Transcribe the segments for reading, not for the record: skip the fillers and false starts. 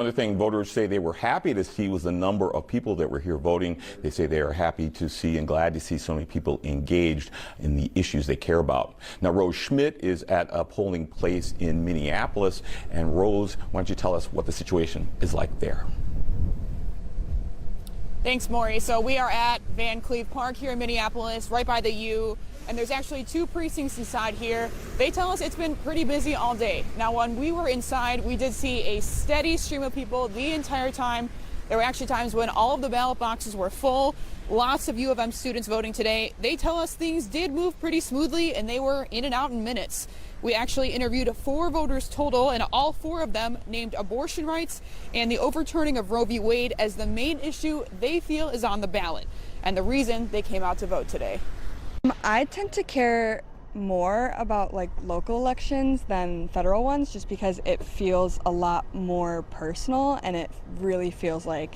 Another thing voters say they were happy to see was the number of people that were here voting. They say they are happy to see and glad to see so many people engaged in the issues they care about. Now, Rose Schmidt is at a polling place in Minneapolis. And Rose, why don't you tell us what the situation is like there? Thanks, Maury. So we are at Van Cleve Park here in Minneapolis, right by the U. And there's actually two precincts inside here. They tell us it's been pretty busy all day. Now, when we were inside, we did see a steady stream of people the entire time. There were actually times when all of the ballot boxes were full. Lots of U of M students voting today. They tell us things did move pretty smoothly and they were in and out in minutes. We actually interviewed 4 voters total, and all 4 of them named abortion rights and the overturning of Roe v. Wade as the main issue they feel is on the ballot and the reason they came out to vote today. I tend to care more about local elections than federal ones, just because it feels a lot more personal and it really feels like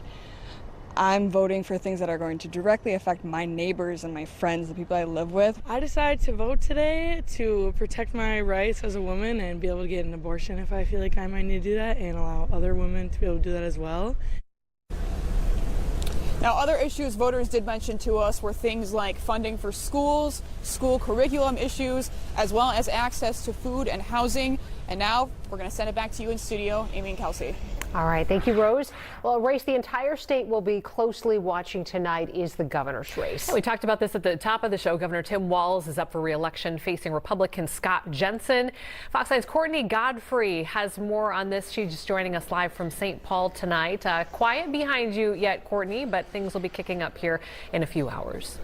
I'm voting for things that are going to directly affect my neighbors and my friends, the people I live with. I decided to vote today to protect my rights as a woman and be able to get an abortion if I feel like I might need to do that, and allow other women to be able to do that as well. Now, other issues voters did mention to us were things like funding for schools, school curriculum issues, as well as access to food and housing. And now we're going to send it back to you in studio, Amy and Kelsey. All right. Thank you, Rose. Well, a race the entire state will be closely watching tonight is the governor's race. We talked about this at the top of the show. Governor Tim Walz is up for re-election, facing Republican Scott Jensen. Fox 9's Courtney Godfrey has more on this. She's joining us live from St. Paul tonight. Quiet behind you yet, Courtney, but things will be kicking up here in a few hours.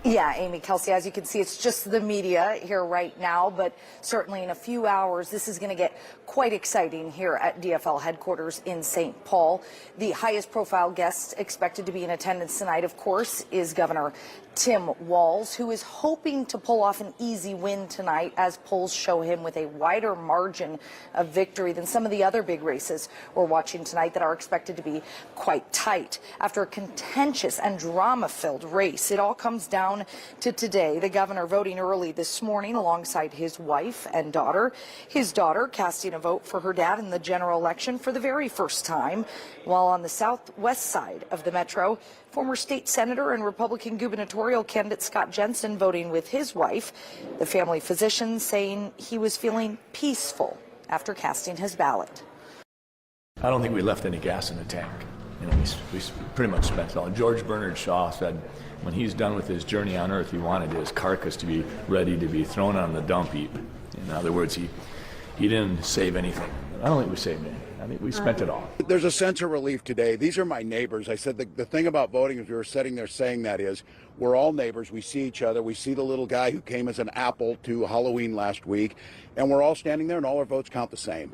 Yeah, Amy, Kelsey, as you can see, it's just the media here right now, but certainly in a few hours, this is going to get quite exciting here at DFL headquarters in St. Paul. The highest profile guest expected to be in attendance tonight, of course, is Governor Tim Walz, who is hoping to pull off an easy win tonight, as polls show him with a wider margin of victory than some of the other big races we're watching tonight that are expected to be quite tight. After a contentious and drama-filled race, it all comes down to today. The governor voting early this morning alongside his wife and daughter. His daughter casting a vote for her dad in the general election for the very first time, while on the southwest side of the metro, former state senator and Republican gubernatorial candidate Scott Jensen voting with his wife, the family physician saying he was feeling peaceful after casting his ballot. I don't think we left any gas in the tank. We pretty much spent it all. George Bernard Shaw said when he's done with his journey on earth, he wanted his carcass to be ready to be thrown on the dump heap. In other words, he didn't save anything. I don't think we saved anything. I think we spent it all. There's a sense of relief today. These are my neighbors. I said the thing about voting, as we were sitting there saying that, is we're all neighbors. We see each other. We see the little guy who came as an apple to Halloween last week, and we're all standing there, and all our votes count the same.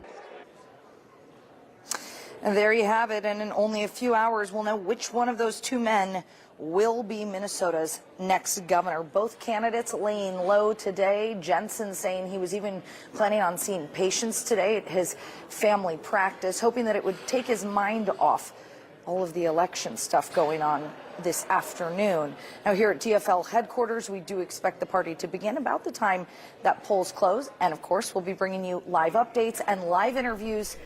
And there you have it. And in only a few hours, we'll know which one of those two men will be Minnesota's next governor. Both candidates laying low today. Jensen saying he was even planning on seeing patients today at his family practice, hoping that it would take his mind off all of the election stuff going on this afternoon. Now, here at DFL headquarters, we do expect the party to begin about the time that polls close. And of course, we'll be bringing you live updates and live interviews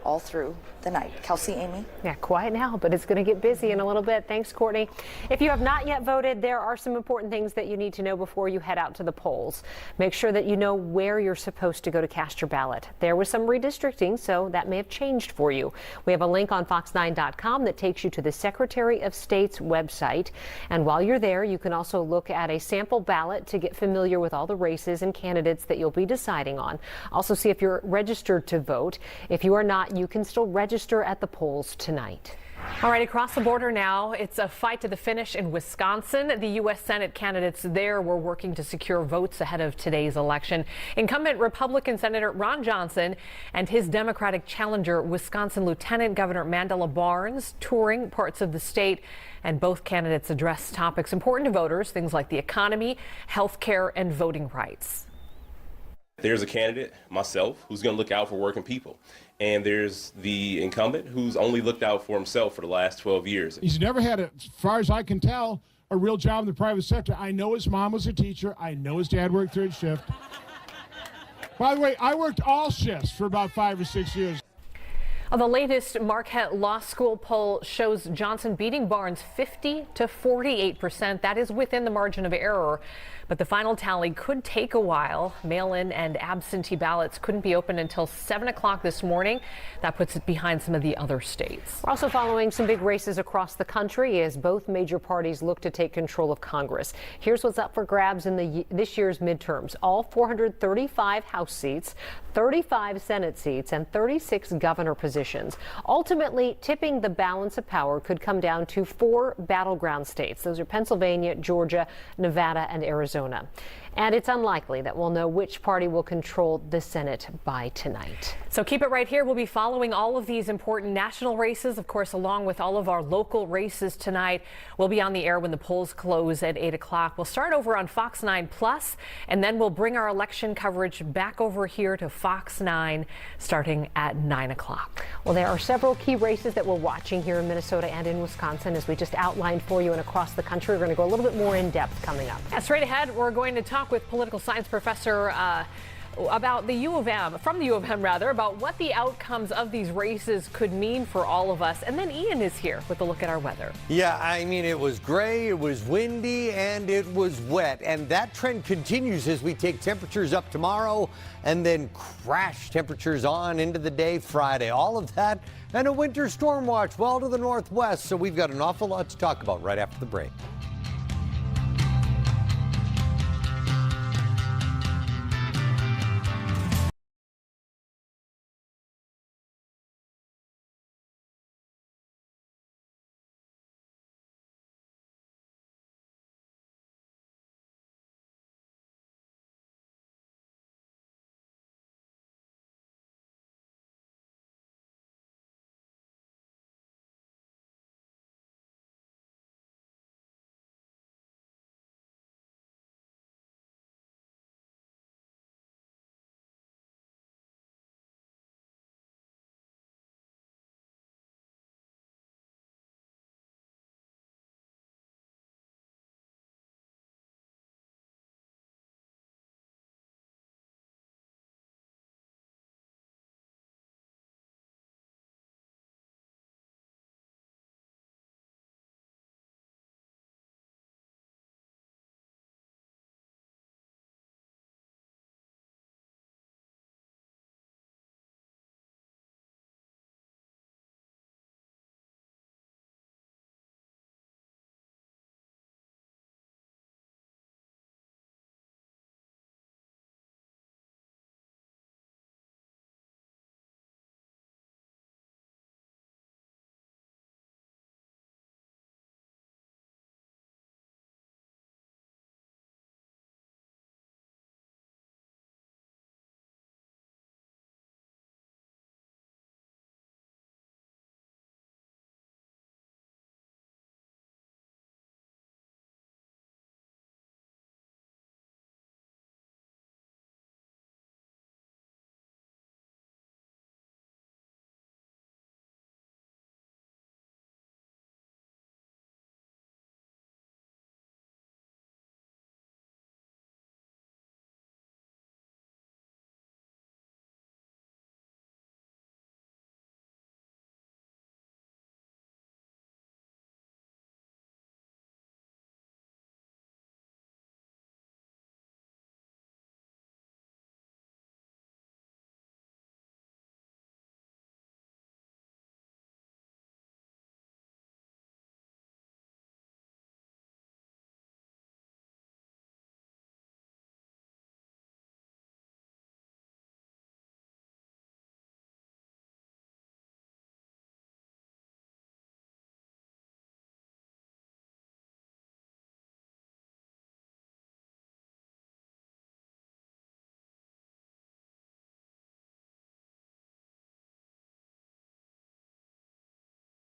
all through the night. Kelsey, Amy? Yeah, quiet now, but it's going to get busy in a little bit. Thanks, Courtney. If you have not yet voted, there are some important things that you need to know before you head out to the polls. Make sure that you know where you're supposed to go to cast your ballot. There was some redistricting, so that may have changed for you. We have a link on fox9.com that takes you to the Secretary of State's website. And while you're there, you can also look at a sample ballot to get familiar with all the races and candidates that you'll be deciding on. Also see if you're registered to vote. If you are not, you can still register at the polls tonight. All right, across the border now, it's a fight to the finish in Wisconsin. The U.S. Senate candidates there were working to secure votes ahead of today's election. Incumbent Republican Senator Ron Johnson and his Democratic challenger, Wisconsin Lieutenant Governor Mandela Barnes, touring parts of the state, and both candidates address topics important to voters, things like the economy, health care, and voting rights. There's a candidate, myself, who's going to look out for working people. And there's the incumbent who's only looked out for himself for the last 12 years. He's never had, as far as I can tell, a real job in the private sector. I know his mom was a teacher. I know his dad worked third shift. By the way, I worked all shifts for about 5 or 6 years. The latest Marquette Law School poll shows Johnson beating Barnes 50 to 48%. That is within the margin of error. But the final tally could take a while. Mail-in and absentee ballots couldn't be opened until 7 o'clock this morning. That puts it behind some of the other states. We're also following some big races across the country as both major parties look to take control of Congress. Here's what's up for grabs in this year's midterms. All 435 House seats, 35 Senate seats, and 36 governor positions. Ultimately, tipping the balance of power could come down to 4 battleground states. Those are Pennsylvania, Georgia, Nevada, and Arizona. And it's unlikely that we'll know which party will control the Senate by tonight. So keep it right here. We'll be following all of these important national races, of course, along with all of our local races tonight. We'll be on the air when the polls close at 8 o'clock. We'll start over on Fox 9 Plus, and then we'll bring our election coverage back over here to Fox 9 starting at 9 o'clock. Well, there are several key races that we're watching here in Minnesota and in Wisconsin, as we just outlined for you, and across the country. We're going to go a little bit more in depth coming up. Straight ahead, we're going to talk with political science professor about the U of M, about what the outcomes of these races could mean for all of us. And then Ian is here with a look at our weather. Yeah, I mean, it was gray, it was windy, and it was wet. And that trend continues as we take temperatures up tomorrow and then crash temperatures on into the day Friday. All of that and a winter storm watch well to the northwest. So we've got an awful lot to talk about right after the break.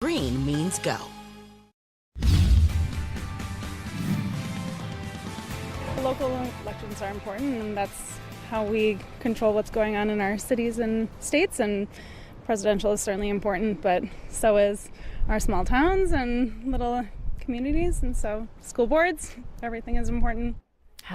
Green means go. Local elections are important, and that's how we control what's going on in our cities and states, and presidential is certainly important, but so is our small towns and little communities, and so school boards, everything is important.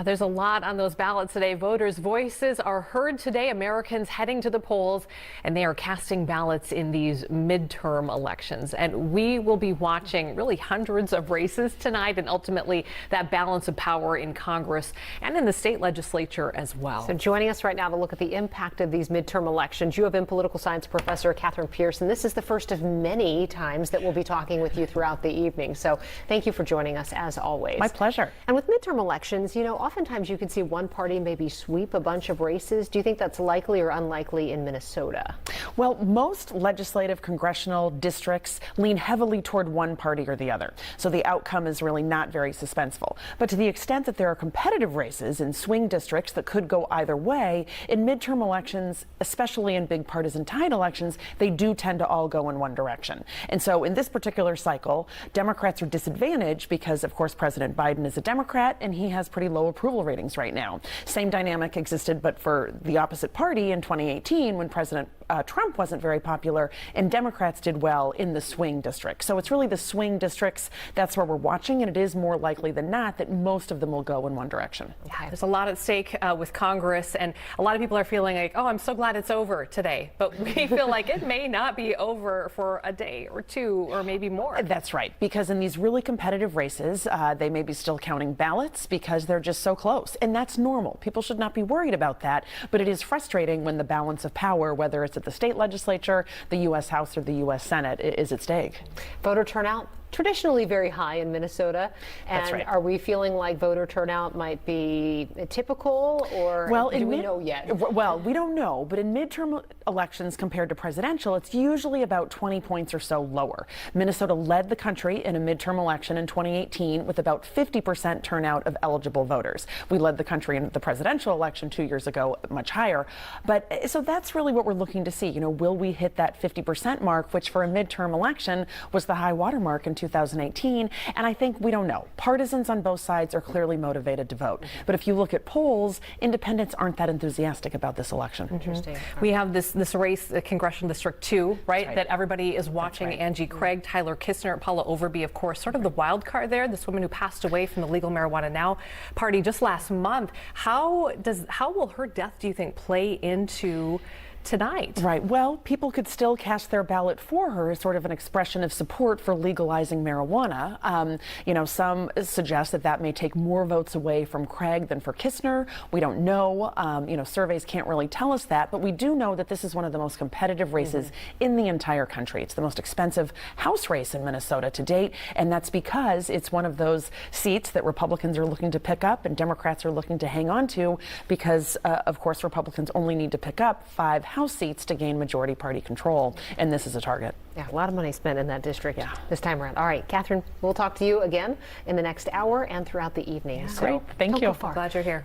There's a lot on those ballots today. Voters' voices are heard today. Americans heading to the polls, and they are casting ballots in these midterm elections. And we will be watching really hundreds of races tonight, and ultimately that balance of power in Congress and in the state legislature as well. So joining us right now to look at the impact of these midterm elections, you have been political science professor Catherine Pearson. This is the first of many times that we'll be talking with you throughout the evening. So thank you for joining us as always. My pleasure. And with midterm elections, you know, oftentimes you can see one party maybe sweep a bunch of races. Do you think that's likely or unlikely in Minnesota? Well, most legislative congressional districts lean heavily toward one party or the other. So the outcome is really not very suspenseful. But to the extent that there are competitive races in swing districts that could go either way, in midterm elections, especially in big partisan tied elections, they do tend to all go in one direction. And so in this particular cycle, Democrats are disadvantaged because, of course, President Biden is a Democrat and he has pretty low approval ratings right now. Same dynamic existed, but for the opposite party in 2018 when President Trump wasn't very popular and Democrats did well in the swing districts. So it's really the swing districts that's where we're watching, and it is more likely than not that most of them will go in one direction. Yeah, there's a lot at stake with Congress, and a lot of people are feeling like, oh, I'm so glad it's over today. But we feel like it may not be over for a day or two or maybe more. That's right, because in these really competitive races, they may be still counting ballots because they're just so close. And that's normal. People should not be worried about that. But it is frustrating when the balance of power, whether it's at the state legislature, the U.S. House, or the U.S. Senate, is at stake. Voter turnout traditionally very high in Minnesota. And That's right. Are we feeling like voter turnout might be typical, or do we know yet? Well, we don't know, but in midterm elections compared to presidential, it's usually about 20 points or so lower. Minnesota led the country in a midterm election in 2018 with about 50% turnout of eligible voters. We led the country in the presidential election 2 years ago much higher. But so that's really what we're looking to see. You know, will we hit that 50% mark, which for a midterm election was the high water mark in 2018, and I think we don't know. Partisans on both sides are clearly motivated to vote. But if you look at polls, independents aren't that enthusiastic about this election. Interesting. We have this race, Congressional District 2, right, that everybody is watching. Right. Angie Craig, Tyler Kistner, Paula Overby, of course, sort of the wild card there, this woman who passed away from the Legal Marijuana Now party just last month. How will her death, do you think, play into tonight? Right. Well, people could still cast their ballot for her as sort of an expression of support for legalizing marijuana. You know, some suggest that that may take more votes away from Craig than for Kistner. We don't know. You know, surveys can't really tell us that, but we do know that this is one of the most competitive races in the entire country. It's the most expensive House race in Minnesota to date, and that's because it's one of those seats that Republicans are looking to pick up and Democrats are looking to hang on to because, of course, Republicans only need to pick up 5 House seats to gain majority party control, and this is a target. Yeah, a lot of money spent in that district this time around. All right, Catherine, we'll talk to you again in the next hour and throughout the evening. Yeah, so great. Thank you. Glad you're here.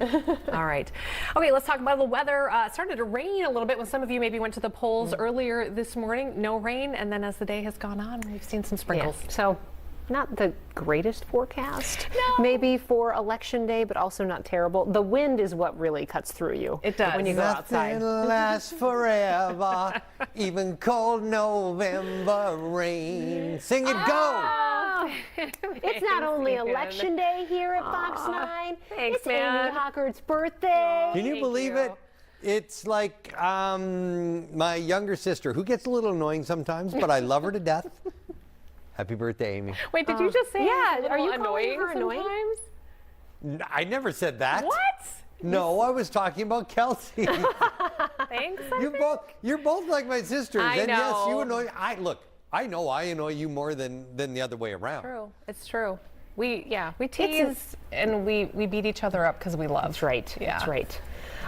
All right. Okay, let's talk about the weather. It started to rain a little bit when some of you maybe went to the polls earlier this morning. No rain, and then as the day has gone on, we've seen some sprinkles. Yeah. So not the greatest forecast, maybe for election day, but also not terrible. The wind is what really cuts through you. It does. When you go outside. Nothing lasts forever, even cold November rain. Sing it, go! It's not only election day here at Fox 9. Thanks, it's man. Amy Hockard's birthday. Can you believe it? It's like my younger sister, who gets a little annoying sometimes, but I love her to death. Happy birthday, Amy. Wait, did you just say are you annoying calling her annoying? sometimes? I never said that. What? No, I was talking about Kelsey. Thanks. You're both like my sisters. I and know. yes, you annoy. I know I annoy you more than the other way around. True. It's true. We tease and we beat each other up because we love. That's right. Yeah. That's right.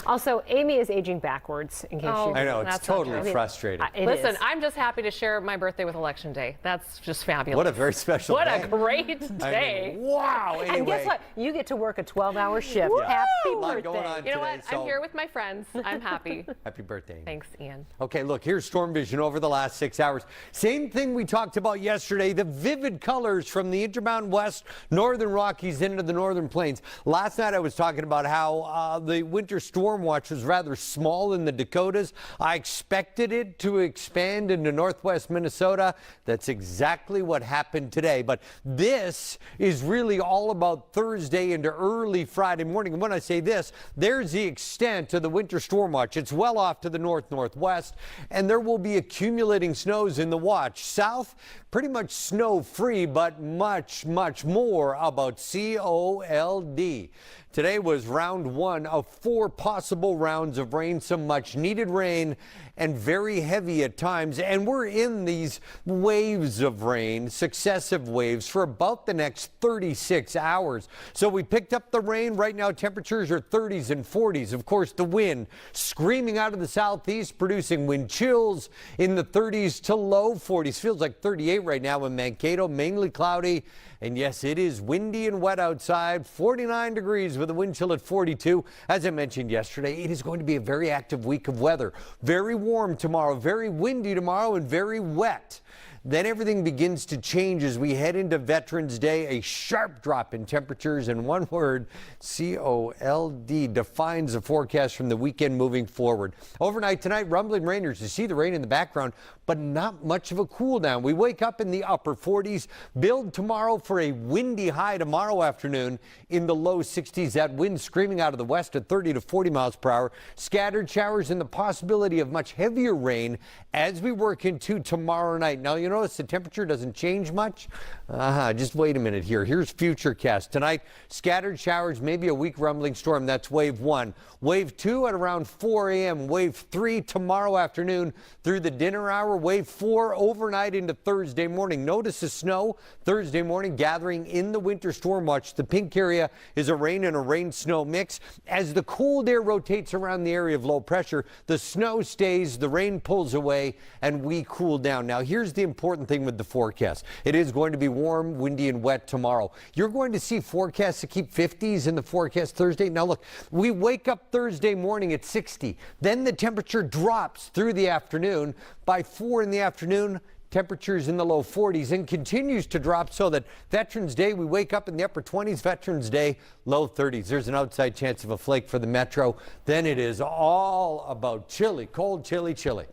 Also, Amy is aging backwards, in case you I know, it's that's not totally true. frustrating. Listen, I'm just happy to share my birthday with Election Day. That's just fabulous. What a very special What day. a great day. I mean, wow. Anyway. And guess what? You get to work a 12-hour shift. Woo! Happy A lot birthday. going on You know today, what? so- I'm here with my friends. I'm happy. Happy birthday. Thanks, Ian. Okay, look, here's storm vision over the last 6 hours. Same thing we talked about yesterday, the vivid colors from the Intermountain West, Northern Rockies into the Northern Plains. Last night I was talking about how the winter storm storm watch was rather small in the Dakotas. I expected it to expand into northwest Minnesota. That's exactly what happened today. But this is really all about Thursday into early Friday morning. And when I say this, there's the extent of the winter storm watch. It's well off to the northwest, and there will be accumulating snows in the watch. South, pretty much snow free, but much more about COLD. Today was round one of 4 possible rounds of rain, some much needed rain and very heavy at times. And we're in these waves of rain, successive waves, for about the next 36 hours. So we picked up the rain. Right now temperatures are 30s and 40s. Of course, the wind screaming out of the southeast, producing wind chills in the 30s to low 40s. Feels like 38 right now in Mankato, mainly cloudy. And yes, it is windy and wet outside, 49 degrees with a wind chill at 42. As I mentioned yesterday, it is going to be a very active week of weather. Very warm tomorrow, very windy tomorrow, and very wet. Then everything begins to change as we head into Veterans Day. A sharp drop in temperatures, and one word, COLD, defines the forecast from the weekend moving forward. Overnight tonight, rumbling rainers. You see the rain in the background, but not much of a cool down. We wake up in the upper 40s, build tomorrow for a windy high tomorrow afternoon in the low 60s. That wind screaming out of the west at 30 to 40 miles per hour. Scattered showers and the possibility of much heavier rain as we work into tomorrow night. Now, you notice the temperature doesn't change much. Just wait a minute here. Here's Futurecast. Tonight, scattered showers, maybe a weak rumbling storm. That's wave 1. Wave 2 at around 4 a.m. Wave 3 tomorrow afternoon through the dinner hour. Wave 4 overnight into Thursday morning. Notice the snow Thursday morning gathering in the winter storm watch. The pink area is a rain and a rain-snow mix. As the cold air rotates around the area of low pressure, the snow stays, the rain pulls away, and we cool down. Now, here's the important thing with the forecast. It is going to be warm, windy, and wet tomorrow. You're going to see forecasts that keep 50s in the forecast Thursday. Now, look, we wake up Thursday morning at 60. Then the temperature drops through the afternoon. By 4 in the afternoon, temperatures in the low 40s, and continues to drop so that Veterans Day, we wake up in the upper 20s. Veterans Day, low 30s. There's an outside chance of a flake for the metro. Then it is all about chilly, cold, chilly.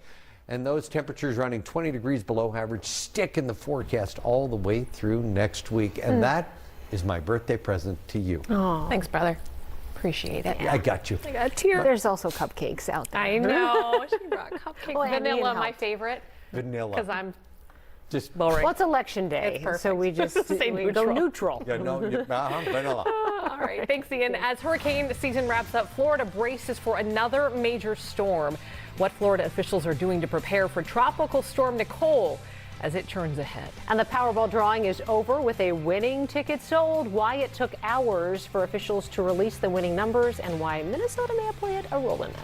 And those temperatures running 20 degrees below average stick in the forecast all the way through next week. And that is my birthday present to you. Oh, thanks, brother. Appreciate it. I got you. I got a tear. There's also cupcakes out there. I know. She brought cupcakes. Well, vanilla, my favorite. Vanilla. Because I'm just lowering. Well, it's election day, so we just we go neutral. Yeah, no, vanilla. All right, thanks, Ian. As hurricane season wraps up, Florida braces for another major storm. What Florida officials are doing to prepare for Tropical Storm Nicole as it turns ahead. And the Powerball drawing is over with a winning ticket sold. Why it took hours for officials to release the winning numbers, and why Minnesota may have played a role in it.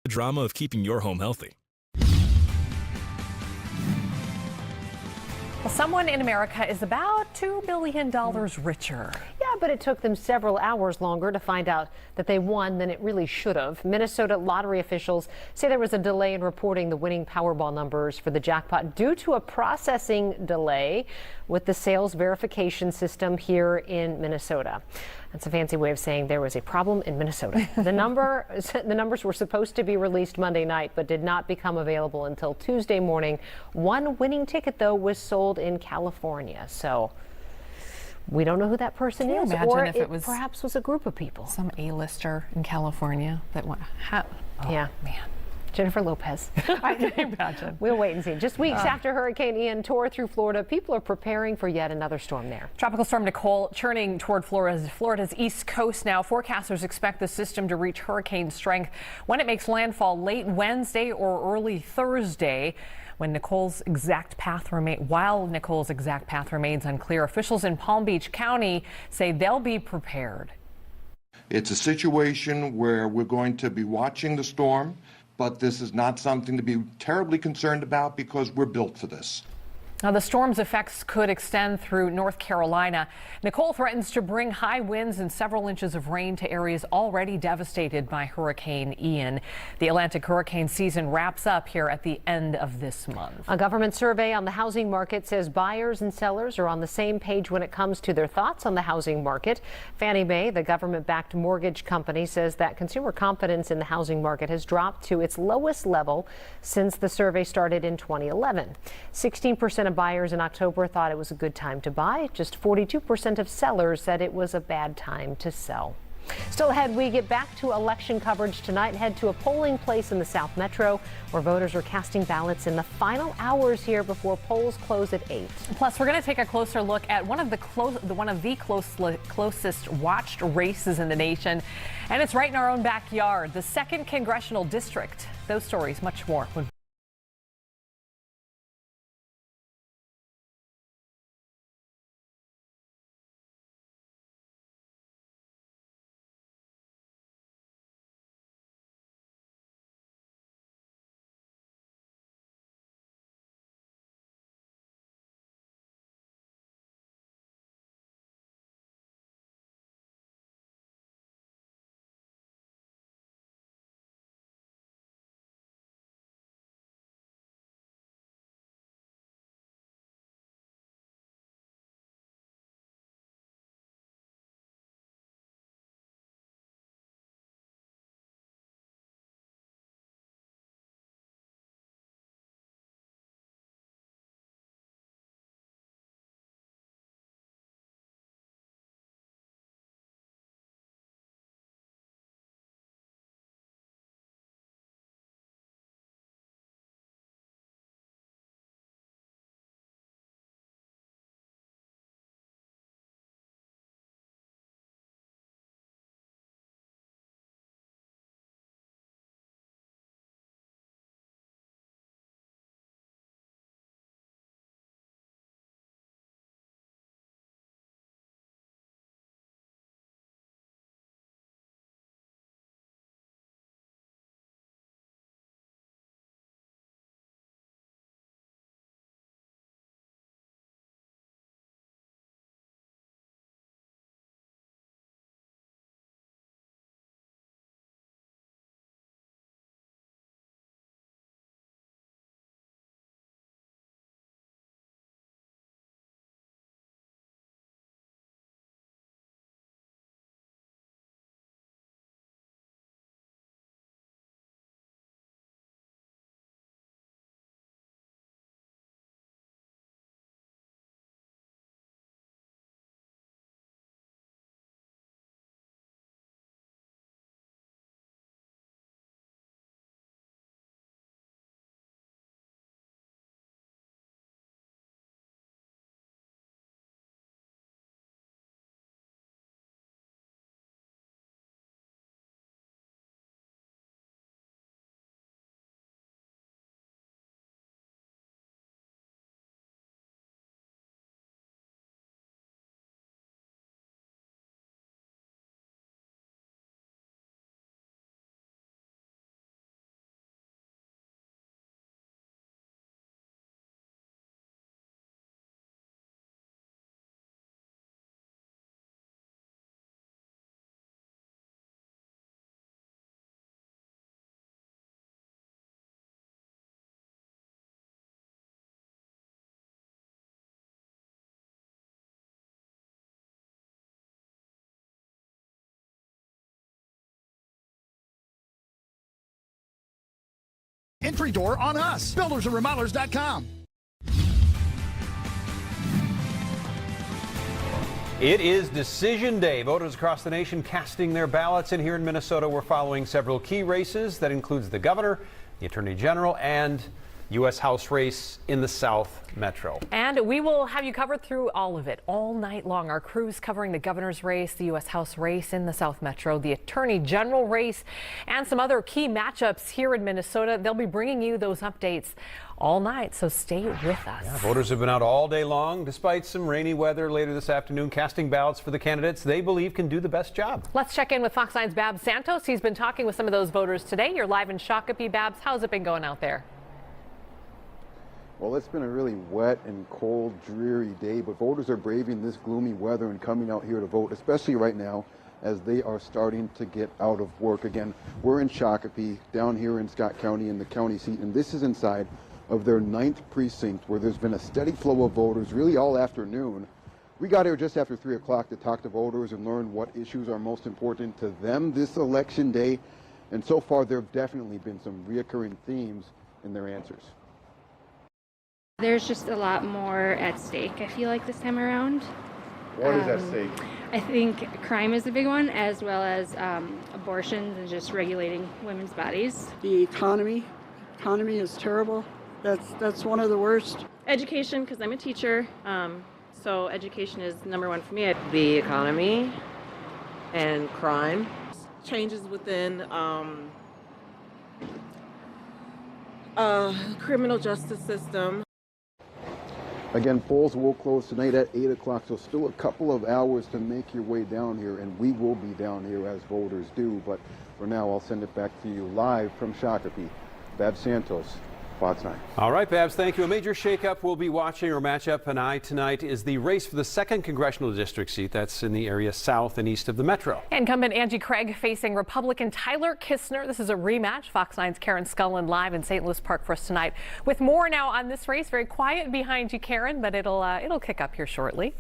the drama of keeping your home healthy. Well, someone in America is about $2 billion richer. Yeah, but it took them several hours longer to find out that they won than it really should have. Minnesota lottery officials say there was a delay in reporting the winning Powerball numbers for the jackpot due to a processing delay with the sales verification system here in Minnesota. That's a fancy way of saying there was a problem in Minnesota. The numbers were supposed to be released Monday night, but did not become available until Tuesday morning. One winning ticket, though, was sold in California. So we don't know who that person is, or if it was perhaps was a group of people. Some A-lister in California that went, yeah, man. Jennifer Lopez. I can imagine. We'll wait and see. Just weeks after Hurricane Ian tore through Florida, people are preparing for yet another storm there. Tropical storm Nicole churning toward Florida's east coast now. Forecasters expect the system to reach hurricane strength when it makes landfall late Wednesday or early Thursday. While Nicole's exact path remains unclear, officials in Palm Beach County say they'll be prepared. It's a situation where we're going to be watching the storm, but this is not something to be terribly concerned about because we're built for this. Now, the storm's effects could extend through North Carolina. Nicole threatens to bring high winds and several inches of rain to areas already devastated by Hurricane Ian. The Atlantic hurricane season wraps up here at the end of this month. A government survey on the housing market says buyers and sellers are on the same page when it comes to their thoughts on the housing market. Fannie Mae, the government-backed mortgage company, says that consumer confidence in the housing market has dropped to its lowest level since the survey started in 2011. 16% of buyers in October thought it was a good time to buy. Just 42% of sellers said it was a bad time to sell. Still ahead, we get back to election coverage tonight and head to a polling place in the South Metro where voters are casting ballots in the final hours here before polls close at 8. Plus, we're going to take a closer look at one of the closest watched races in the nation, and it's right in our own backyard, the 2nd Congressional District. Those stories, much more. Entry door on us. BuildersandRemodelers.com. It is decision day. Voters across the nation casting their ballots, and here in Minnesota we're following several key races. That includes the governor, the attorney general, and U.S. House race in the South Metro. And we will have you covered through all of it all night long. Our crews covering the governor's race, the U.S. House race in the South Metro, the attorney general race, and some other key matchups here in Minnesota. They'll be bringing you those updates all night, so stay with us. Yeah, voters have been out all day long, despite some rainy weather later this afternoon, casting ballots for the candidates they believe can do the best job. Let's check in with Fox 9's Babs Santos. He's been talking with some of those voters today. You're live in Shakopee. Babs, how's it been going out there? Well, it's been a really wet and cold, dreary day, but voters are braving this gloomy weather and coming out here to vote, especially right now as they are starting to get out of work. Again, we're in Shakopee, down here in Scott County in the county seat, and this is inside of their 9th precinct where there's been a steady flow of voters really all afternoon. We got here just after 3 o'clock to talk to voters and learn what issues are most important to them this election day, and so far there have definitely been some reoccurring themes in their answers. There's just a lot more at stake, I feel like, this time around. What is at stake? I think crime is a big one, as well as abortions and just regulating women's bodies. The economy is terrible. That's one of the worst. Education, because I'm a teacher, so education is number one for me. The economy and crime. Changes within criminal justice system. Again, polls will close tonight at 8 o'clock, so still a couple of hours to make your way down here, and we will be down here as voters do. But for now, I'll send it back to you live from Shakopee. Babs Santos, Fox 9. All right, Babs, thank you. A major shakeup we'll be watching or matchup an eye tonight is the race for the 2nd congressional district seat. That's in the area south and east of the metro. Incumbent Angie Craig facing Republican Tyler Kistner. This is a rematch. Fox 9's Karen Scullin live in St. Louis Park for us tonight. With more now on this race. Very quiet behind you, Karen, but it'll kick up here shortly.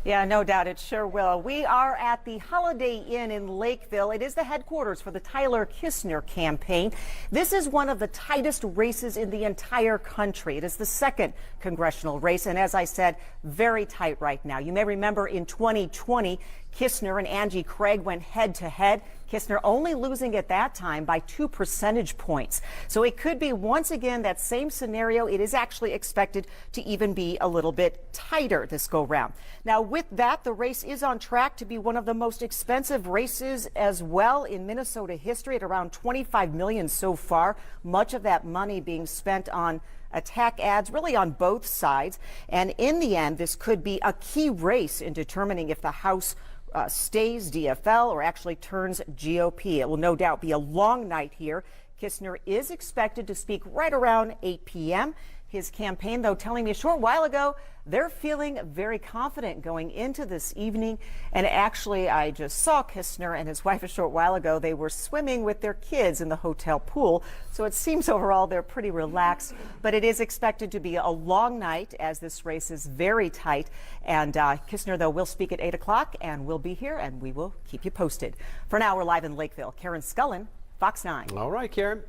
Yeah, no doubt it sure will. We are at the Holiday Inn in Lakeville. It is the headquarters for the Tyler Kistner campaign. This is one of the tightest races in the entire country. It is the 2nd congressional race, and as I said, very tight right now. You may remember in 2020, Kistner and Angie Craig went head-to-head. Kistner only losing at that time by 2 percentage points. So it could be once again that same scenario. It is actually expected to even be a little bit tighter this go round. Now with that, the race is on track to be one of the most expensive races as well in Minnesota history at around $25 million so far. Much of that money being spent on attack ads really on both sides. And in the end, this could be a key race in determining if the House stays DFL or actually turns GOP. It will no doubt be a long night here. Kistner is expected to speak right around 8 p.m. His campaign, though, telling me a short while ago they're feeling very confident going into this evening. And actually, I just saw Kistner and his wife a short while ago. They were swimming with their kids in the hotel pool. So it seems overall they're pretty relaxed. But it is expected to be a long night as this race is very tight. And Kistner, though, will speak at 8 o'clock and we'll be here and we will keep you posted. For now, we're live in Lakeville. Karen Scullin, Fox 9. All right, Karen.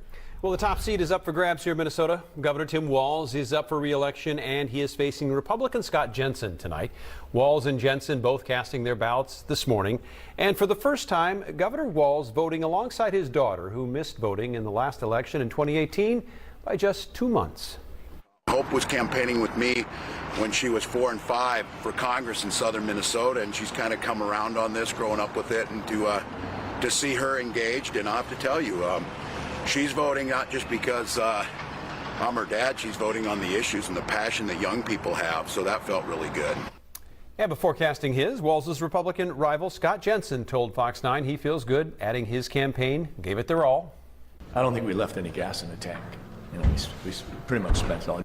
Well, the top seat is up for grabs here in Minnesota. Governor Tim Walz is up for re-election, and he is facing Republican Scott Jensen tonight. Walz and Jensen both casting their ballots this morning. And for the first time, Governor Walz voting alongside his daughter, who missed voting in the last election in 2018 by just 2 months. Hope was campaigning with me when she was 4 and 5 for Congress in southern Minnesota, and she's kind of come around on this, growing up with it, and to see her engaged. And I have to tell you, she's voting not just because I'm her dad, she's voting on the issues and the passion that young people have, so that felt really good. And before casting his, Walz's Republican rival Scott Jensen told Fox 9 he feels good adding his campaign, gave it their all. I don't think we left any gas in the tank. You know, we pretty much spent all.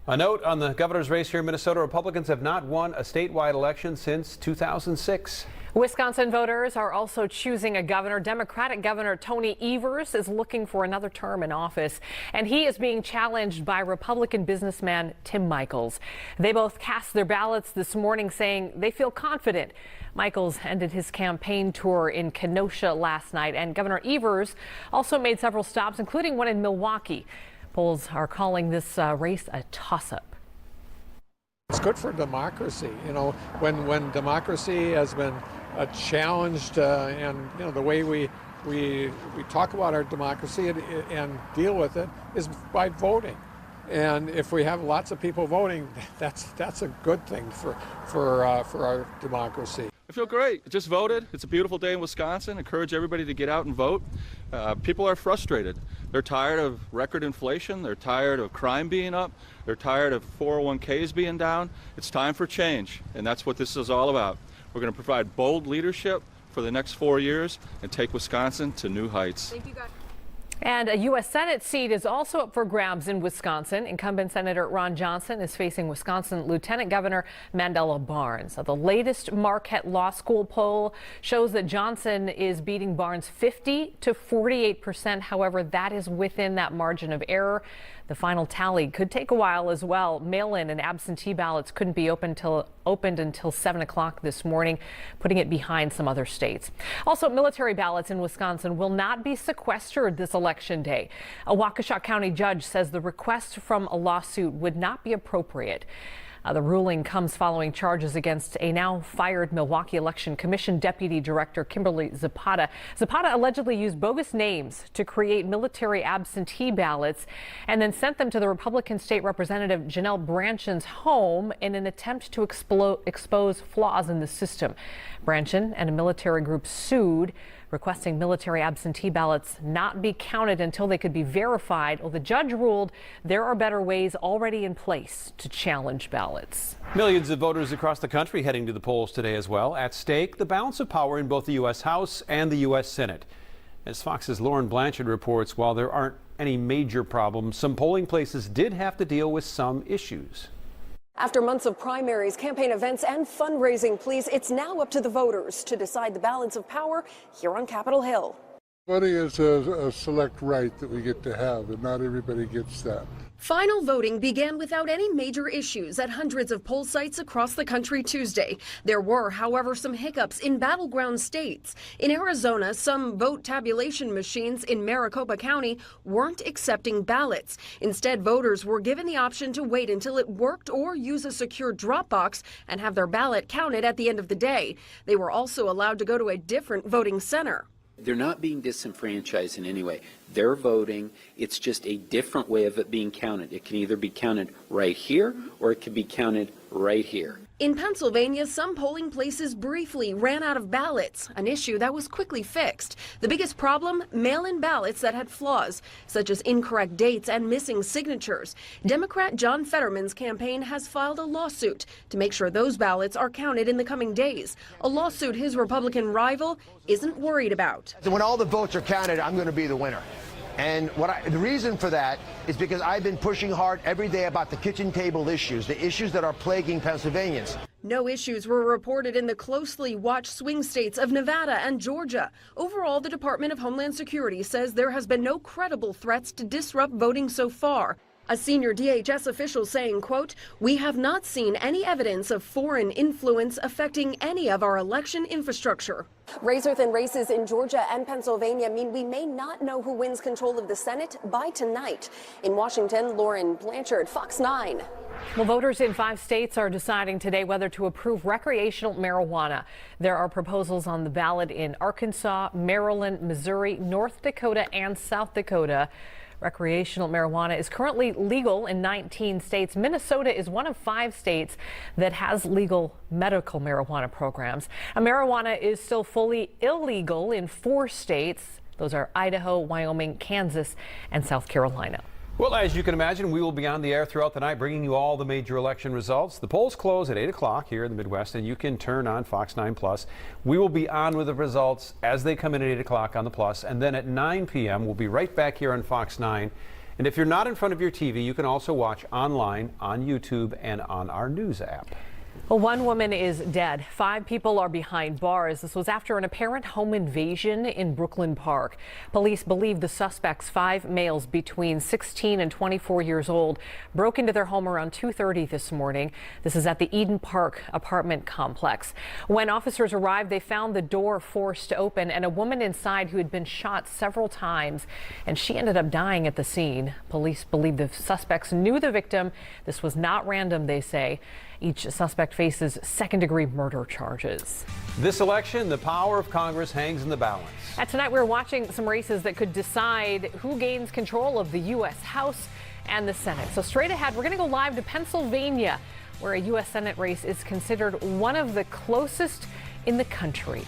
A note on the governor's race here in Minnesota. Republicans have not won a statewide election since 2006. Wisconsin voters are also choosing a governor. Democratic Governor Tony Evers is looking for another term in office, and he is being challenged by Republican businessman Tim Michels. They both cast their ballots this morning, saying they feel confident. Michels ended his campaign tour in Kenosha last night, and Governor Evers also made several stops, including one in Milwaukee. Polls are calling this race a toss-up. It's good for democracy. You know, when democracy has been challenged, and you know the way we talk about our democracy and deal with it is by voting. And if we have lots of people voting, that's a good thing for our democracy. I feel great. I just voted. It's a beautiful day in Wisconsin. Encourage everybody to get out and vote. People are frustrated. They're tired of record inflation. They're tired of crime being up. They're tired of 401ks being down. It's time for change, and that's what this is all about. We're going to provide bold leadership for the next 4 years and take Wisconsin to new heights. Thank you, guys. And a U.S. Senate seat is also up for grabs in Wisconsin. Incumbent Senator Ron Johnson is facing Wisconsin Lieutenant Governor Mandela Barnes. The latest Marquette Law School poll shows that Johnson is beating Barnes 50 to 48%. However, that is within that margin of error. The final tally could take a while as well. Mail-in and absentee ballots couldn't be opened until 7 o'clock this morning, putting it behind some other states. Also, military ballots in Wisconsin will not be sequestered this election day. A Waukesha County judge says the request from a lawsuit would not be appropriate. The ruling comes following charges against a now fired Milwaukee Election Commission Deputy Director Kimberly Zapata. Zapata allegedly used bogus names to create military absentee ballots and then sent them to the Republican State Representative Janelle Branchen's home in an attempt to expose flaws in the system. Branchen and a military group sued, requesting military absentee ballots not be counted until they could be verified. Well, the judge ruled there are better ways already in place to challenge ballots. Millions of voters across the country heading to the polls today as well. At stake, the balance of power in both the U.S. House and the U.S. Senate. As Fox's Lauren Blanchard reports, while there aren't any major problems, some polling places did have to deal with some issues. After months of primaries, campaign events, and fundraising pleas, it's now up to the voters to decide the balance of power here on Capitol Hill. Voting is a select right that we get to have, and not everybody gets that. Final voting began without any major issues at hundreds of poll sites across the country Tuesday. There were, however, some hiccups in battleground states. In Arizona, some vote tabulation machines in Maricopa County weren't accepting ballots. Instead, voters were given the option to wait until it worked or use a secure drop box and have their ballot counted at the end of the day. They were also allowed to go to a different voting center. They're not being disenfranchised in any way. They're voting. It's just a different way of it being counted. It can either be counted right here or it can be counted right here. In Pennsylvania, some polling places briefly ran out of ballots, an issue that was quickly fixed. The biggest problem, mail-in ballots that had flaws, such as incorrect dates and missing signatures. Democrat John Fetterman's campaign has filed a lawsuit to make sure those ballots are counted in the coming days, a lawsuit his Republican rival isn't worried about. When all the votes are counted, I'm going to be the winner. And the reason for that is because I've been pushing hard every day about the kitchen table issues, the issues that are plaguing Pennsylvanians. No issues were reported in the closely watched swing states of Nevada and Georgia. Overall, the Department of Homeland Security says there has been no credible threats to disrupt voting so far. A senior DHS official saying, quote, "We have not seen any evidence of foreign influence affecting any of our election infrastructure." Razor-thin races in Georgia and Pennsylvania mean we may not know who wins control of the Senate by tonight. In Washington, Lauren Blanchard, Fox 9. Well, voters in 5 states are deciding today whether to approve recreational marijuana. There are proposals on the ballot in Arkansas, Maryland, Missouri, North Dakota, and South Dakota. Recreational marijuana is currently legal in 19 states. Minnesota is one of 5 states that has legal medical marijuana programs. Marijuana is still fully illegal in 4 states. Those are Idaho, Wyoming, Kansas, and South Carolina. Well, as you can imagine, we will be on the air throughout the night bringing you all the major election results. The polls close at 8 o'clock here in the Midwest, and you can turn on Fox 9 Plus. We will be on with the results as they come in at 8 o'clock on the Plus, and then at 9 p.m. we'll be right back here on Fox 9 And if you're not in front of your TV, you can also watch online on YouTube and on our news app. Well, one woman is dead. 5 people are behind bars. This was after an apparent home invasion in Brooklyn Park. Police believe the suspects, 5 males between 16 and 24 years old, broke into their home around 2:30 this morning. This is at the Eden Park apartment complex. When officers arrived, they found the door forced open and a woman inside who had been shot several times, and she ended up dying at the scene. Police believe the suspects knew the victim. This was not random, they say. Each suspect faces second-degree murder charges. This election, the power of Congress hangs in the balance. Tonight, we're watching some races that could decide who gains control of the U.S. House and the Senate. So straight ahead, we're going to go live to Pennsylvania, where a U.S. Senate race is considered one of the closest in the country.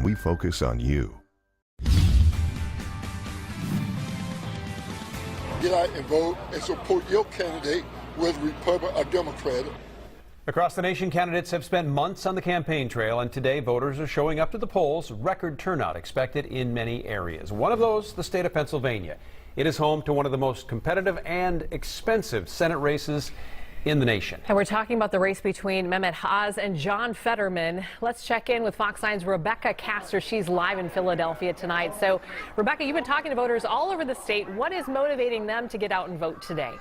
We focus on you. Get out and vote and support your candidate, whether Republican or Democrat. Across the nation, candidates have spent months on the campaign trail, and today voters are showing up to the polls. Record turnout expected in many areas. One of those, the state of Pennsylvania. It is home to one of the most competitive and expensive Senate races in the nation. And we're talking about the race between Mehmet Oz and John Fetterman. Let's check in with Fox 9's Rebecca Castor. She's live in Philadelphia tonight. So, Rebecca, you've been talking to voters all over the state. What is motivating them to get out and vote today?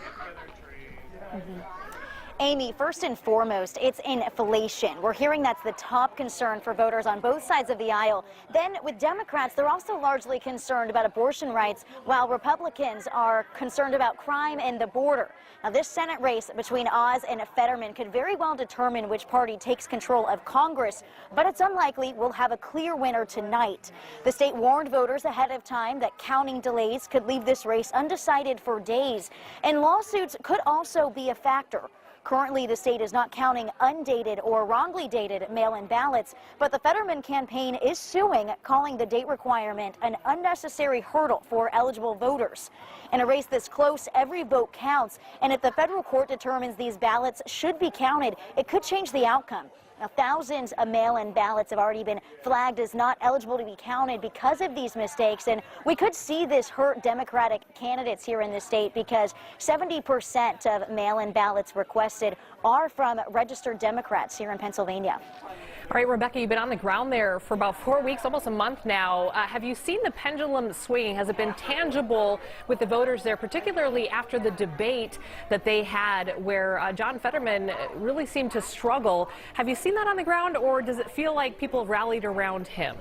Amy, first and foremost, it's inflation. We're hearing that's the top concern for voters on both sides of the aisle. Then with Democrats, they're also largely concerned about abortion rights, while Republicans are concerned about crime and the border. Now, this Senate race between Oz and Fetterman could very well determine which party takes control of Congress, but it's unlikely we'll have a clear winner tonight. The state warned voters ahead of time that counting delays could leave this race undecided for days, and lawsuits could also be a factor. Currently, the state is not counting undated or wrongly dated mail-in ballots, but the Fetterman campaign is suing, calling the date requirement an unnecessary hurdle for eligible voters. In a race this close, every vote counts, and if the federal court determines these ballots should be counted, it could change the outcome. Now, thousands of mail-in ballots have already been flagged as not eligible to be counted because of these mistakes, and we could see this hurt Democratic candidates here in the state because 70% of mail-in ballots requested are from registered Democrats here in Pennsylvania. All right, Rebecca, you've been on the ground there for about 4 weeks, almost a month now. Have you seen the pendulum swinging? Has it been tangible with the voters there, particularly after the debate that they had where John Fetterman really seemed to struggle? Have you seen that on the ground, or does it feel like people rallied around him?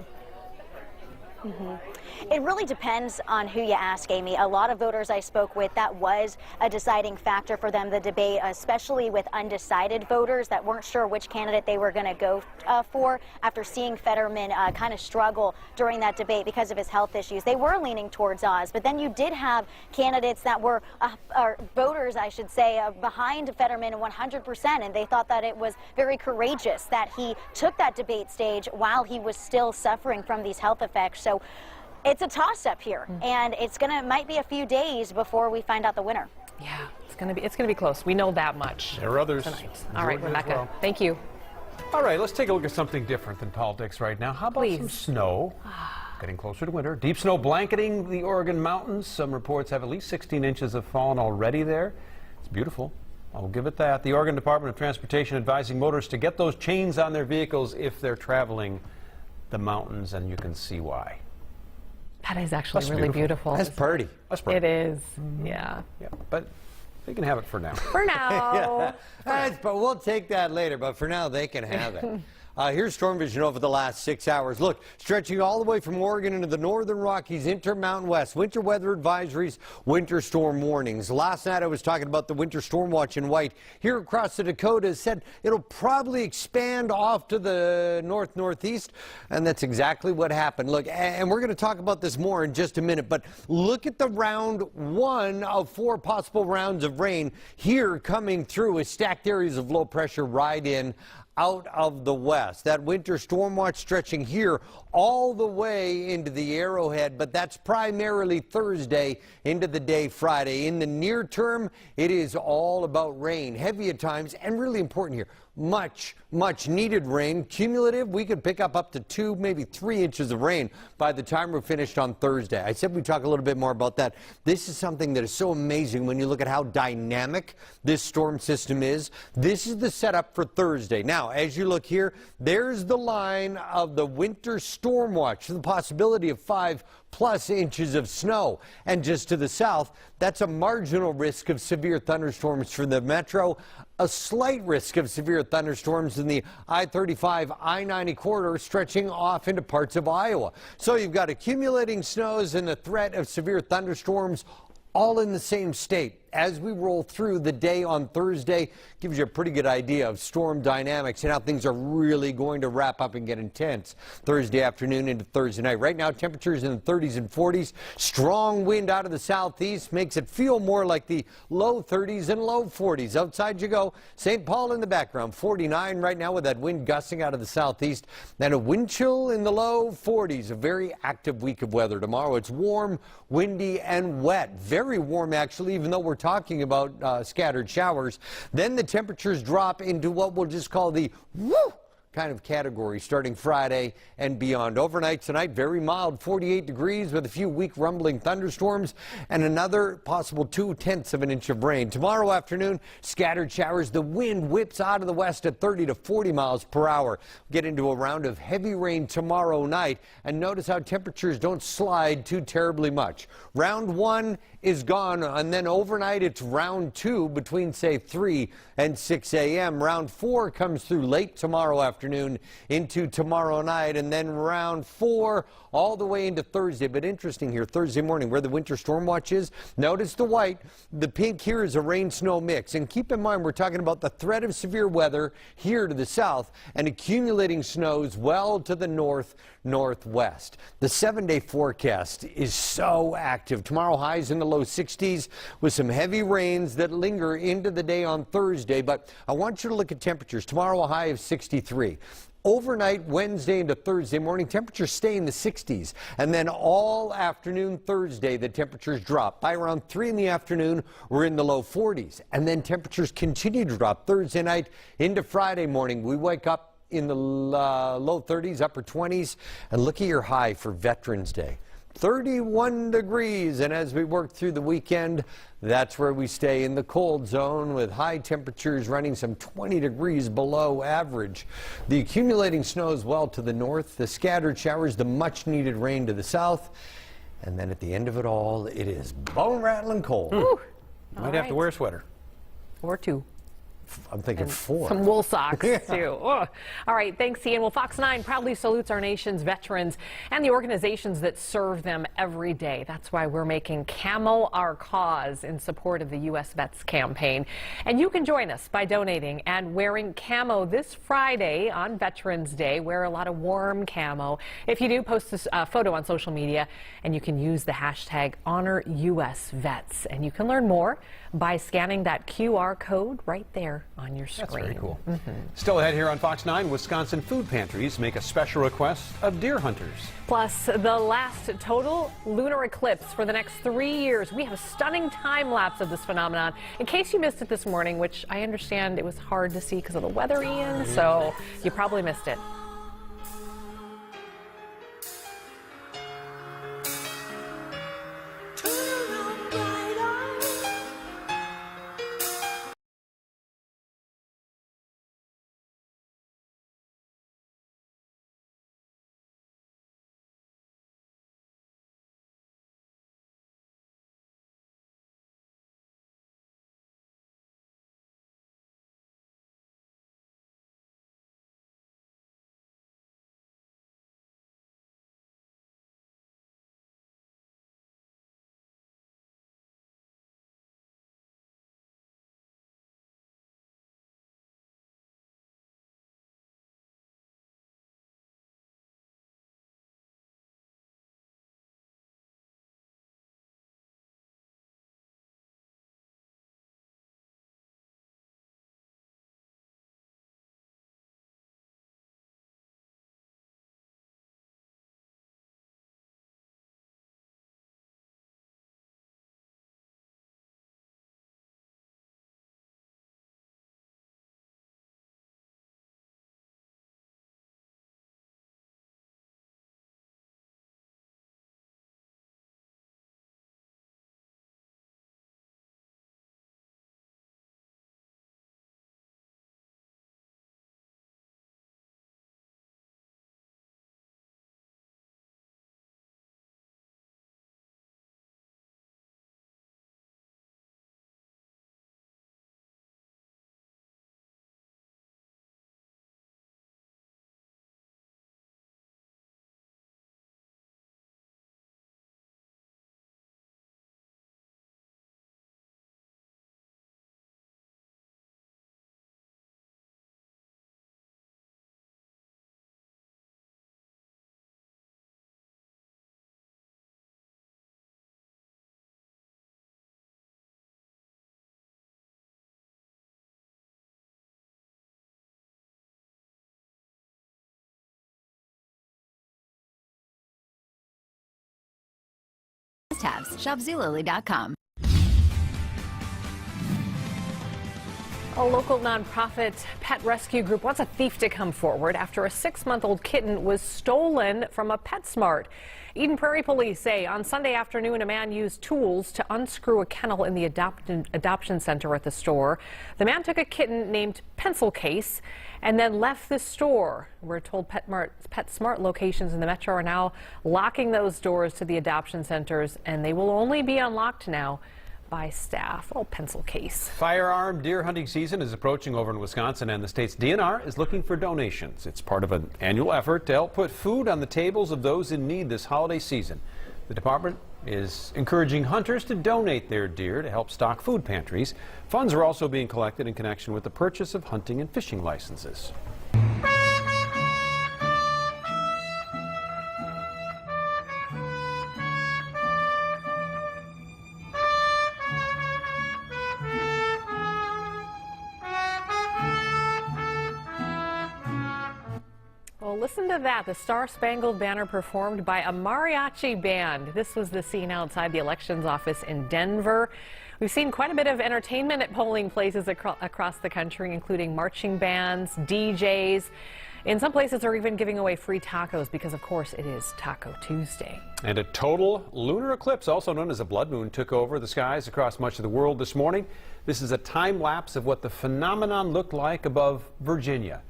It really depends on who you ask, Amy. A lot of voters I spoke with, that was a deciding factor for them, the debate, especially with undecided voters that weren't sure which candidate they were going to go for after seeing Fetterman kind of struggle during that debate because of his health issues. They were leaning towards Oz, but then you did have candidates that were, or voters, I should say, behind Fetterman 100%, and they thought that it was very courageous that he took that debate stage while he was still suffering from these health effects. So it's a toss-up here, and might be a few days before we find out the winner. Yeah, it's gonna be close. We know that much. There are others tonight. All right, Rebecca. Well. Thank you. All right, let's take a look at something different than politics right now. How about some snow? Getting closer to winter. Deep snow blanketing the Oregon mountains. Some reports have at least 16 inches of fallen already there. It's beautiful. I'll give it that. The Oregon Department of Transportation advising motorists to get those chains on their vehicles if they're traveling the mountains, and you can see why. That is actually really beautiful. That's pretty. That's pretty. It is. Yeah. Yeah, but they can have it for now. For now. But we'll take that later. But for now, they can have it. Here's storm vision over the last 6 hours. Look, stretching all the way from Oregon into the northern Rockies, Intermountain West, winter weather advisories, winter storm warnings. Last night I was talking about the winter storm watch in white. Here across the Dakotas, said it'll probably expand off to the northeast, and that's exactly what happened. Look, and we're going to talk about this more in just a minute, but look at the round 1 of 4 possible rounds of rain here coming through as stacked areas of low pressure ride in out of the west. That winter storm watch stretching here all the way into the Arrowhead, but that's primarily Thursday into the day Friday. In the near term, it is all about rain, heavy at times, and really important here, much needed rain. Cumulative, we could pick up to 2, maybe 3 inches of rain by the time we're finished on Thursday. I said we'd talk a little bit more about that. This is something that is so amazing when you look at how dynamic this storm system is. This is the setup for Thursday. Now, as you look here, there's the line of the winter storm watch, the possibility of 5+ inches of snow. And just to the south, that's a marginal risk of severe thunderstorms for the metro, a slight risk of severe thunderstorms in the I-35, I-90 corridor stretching off into parts of Iowa. So you've got accumulating snows and the threat of severe thunderstorms all in the same state. As we roll through the day on Thursday, gives you a pretty good idea of storm dynamics and how things are really going to wrap up and get intense Thursday afternoon into Thursday night. Right now, temperatures in the 30s and 40s. Strong wind out of the southeast makes it feel more like the low 30s and low 40s. Outside you go. St. Paul in the background, 49 right now with that wind gusting out of the southeast. Then a wind chill in the low 40s. A very active week of weather tomorrow. It's warm, windy, and wet. Very warm, actually, even though we're talking about scattered showers. Then the temperatures drop into what we'll just call the kind of category starting Friday and beyond. Overnight tonight, very mild, 48 degrees with a few weak rumbling thunderstorms and another possible 0.2 of an inch of rain. Tomorrow afternoon, scattered showers. The wind whips out of the west at 30 to 40 miles per hour. Get into a round of heavy rain tomorrow night, and notice how temperatures don't slide too terribly much. Round 1 is gone, and then overnight it's round 2 between, say, 3 and 6 a.m. Round 4 comes through late tomorrow afternoon into tomorrow night, and then round 4 all the way into Thursday. But interesting here, Thursday morning, where the winter storm watch is, notice the white. The pink here is a rain-snow mix. And keep in mind, we're talking about the threat of severe weather here to the south and accumulating snows well to the northwest. The 7-day forecast is so active. Tomorrow, highs in the low 60s with some heavy rains that linger into the day on Thursday. But I want you to look at temperatures. Tomorrow, a high of 63. Overnight, Wednesday into Thursday morning, temperatures stay in the 60s. And then all afternoon Thursday, the temperatures drop. By around 3 in the afternoon, we're in the low 40s. And then temperatures continue to drop Thursday night into Friday morning. We wake up in the low 30s, upper 20s. And look at your high for Veterans Day. 31 degrees, and as we work through the weekend, that's where we stay in the cold zone with high temperatures running some 20 degrees below average. The accumulating snow is well to the north, the scattered showers, the much needed rain to the south, and then at the end of it all, it is bone-rattling cold. Might have to wear a sweater. Or 2. I'm thinking 4. Some wool socks, too. All right, thanks, Ian. Well, Fox 9 proudly salutes our nation's veterans and the organizations that serve them every day. That's why we're making Camo our cause in support of the U.S. Vets campaign. And you can join us by donating and wearing camo this Friday on Veterans Day. Wear a lot of warm camo. If you do, post a photo on social media, and you can use the hashtag HonorUSVets. And you can learn more by scanning that QR code right there on your screen. That's very cool. Still ahead here on Fox 9, Wisconsin food pantries make a special request of deer hunters. Plus, the last total lunar eclipse for the next 3 years. We have a stunning time lapse of this phenomenon. In case you missed it this morning, which I understand it was hard to see because of the weather, Ian, so you probably missed it. Shop Zulily.com. A local nonprofit pet rescue group wants a thief to come forward after a 6-month-old kitten was stolen from a PetSmart. Eden Prairie police say on Sunday afternoon a man used tools to unscrew a kennel in the adoption center at the store. The man took a kitten named Pencil Case and then left the store. We're told PetSmart locations in the metro are now locking those doors to the adoption centers, and they will only be unlocked now by staff. Oh, Pencil Case. Firearm deer hunting season is approaching over in Wisconsin, and the state's DNR is looking for donations. It's part of an annual effort to help put food on the tables of those in need this holiday season. The department is encouraging hunters to donate their deer to help stock food pantries. Funds are also being collected in connection with the purchase of hunting and fishing licenses. Well, listen to that. The Star-Spangled Banner performed by a mariachi band. This was the scene outside the elections office in Denver. We've seen quite a bit of entertainment at polling places across the country, including marching bands, DJs. In some places, they're even giving away free tacos because, of course, it is Taco Tuesday. And a total lunar eclipse, also known as a blood moon, took over the skies across much of the world this morning. This is a time lapse of what the phenomenon looked like above Virginia.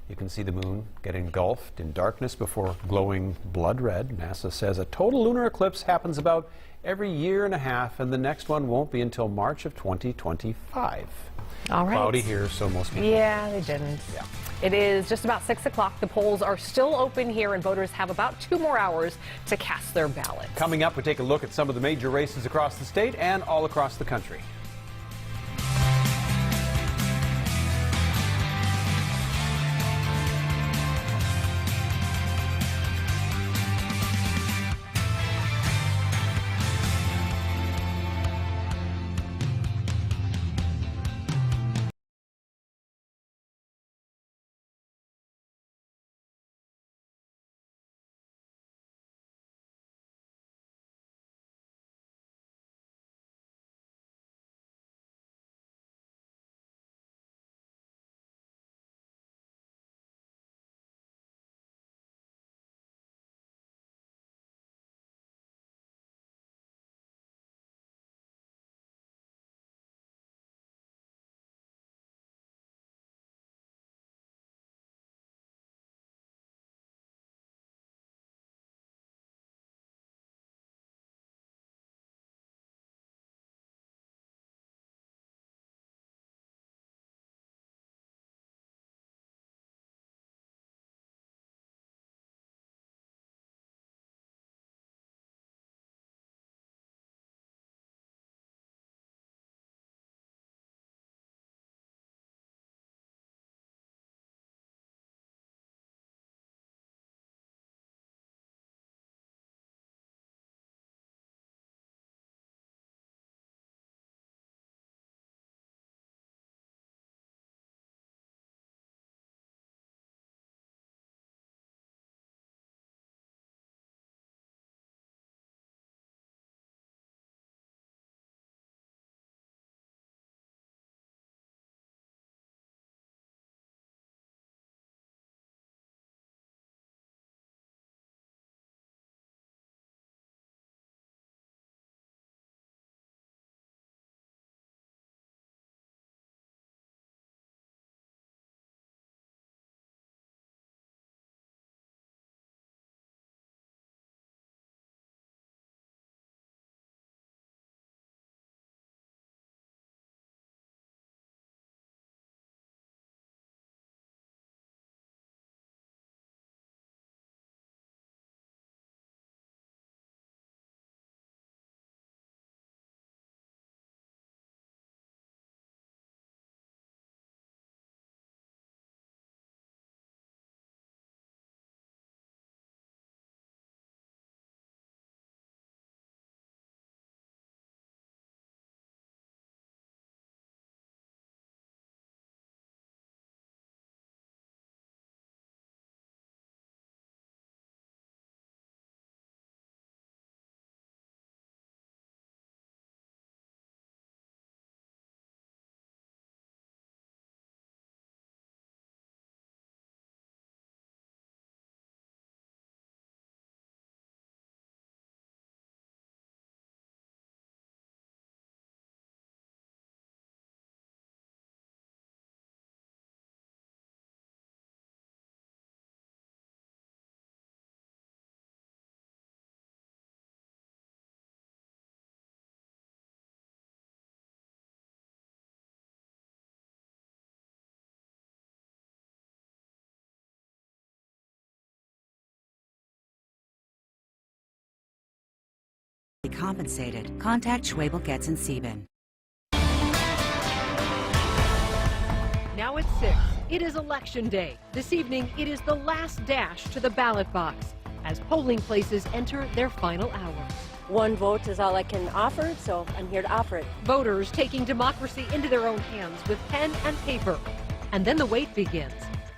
You can see the moon get engulfed in darkness before glowing blood red. NASA says a total lunar eclipse happens about every year and a half, and the next one won't be until March of 2025. All right. Cloudy here, so most people. Yeah, they didn't. Yeah. It is just about 6 o'clock. The polls are still open here, and voters have about 2 more hours to cast their ballots. Coming up, we take a look at some of the major races across the state and all across the country. compensated. Contact Schwabel, Getz & Sieben. Now it's 6. It is Election Day. This evening, it is the last dash to the ballot box as polling places enter their final hours. One vote is all I can offer, so I'm here to offer it. Voters taking democracy into their own hands with pen and paper. And then the wait begins.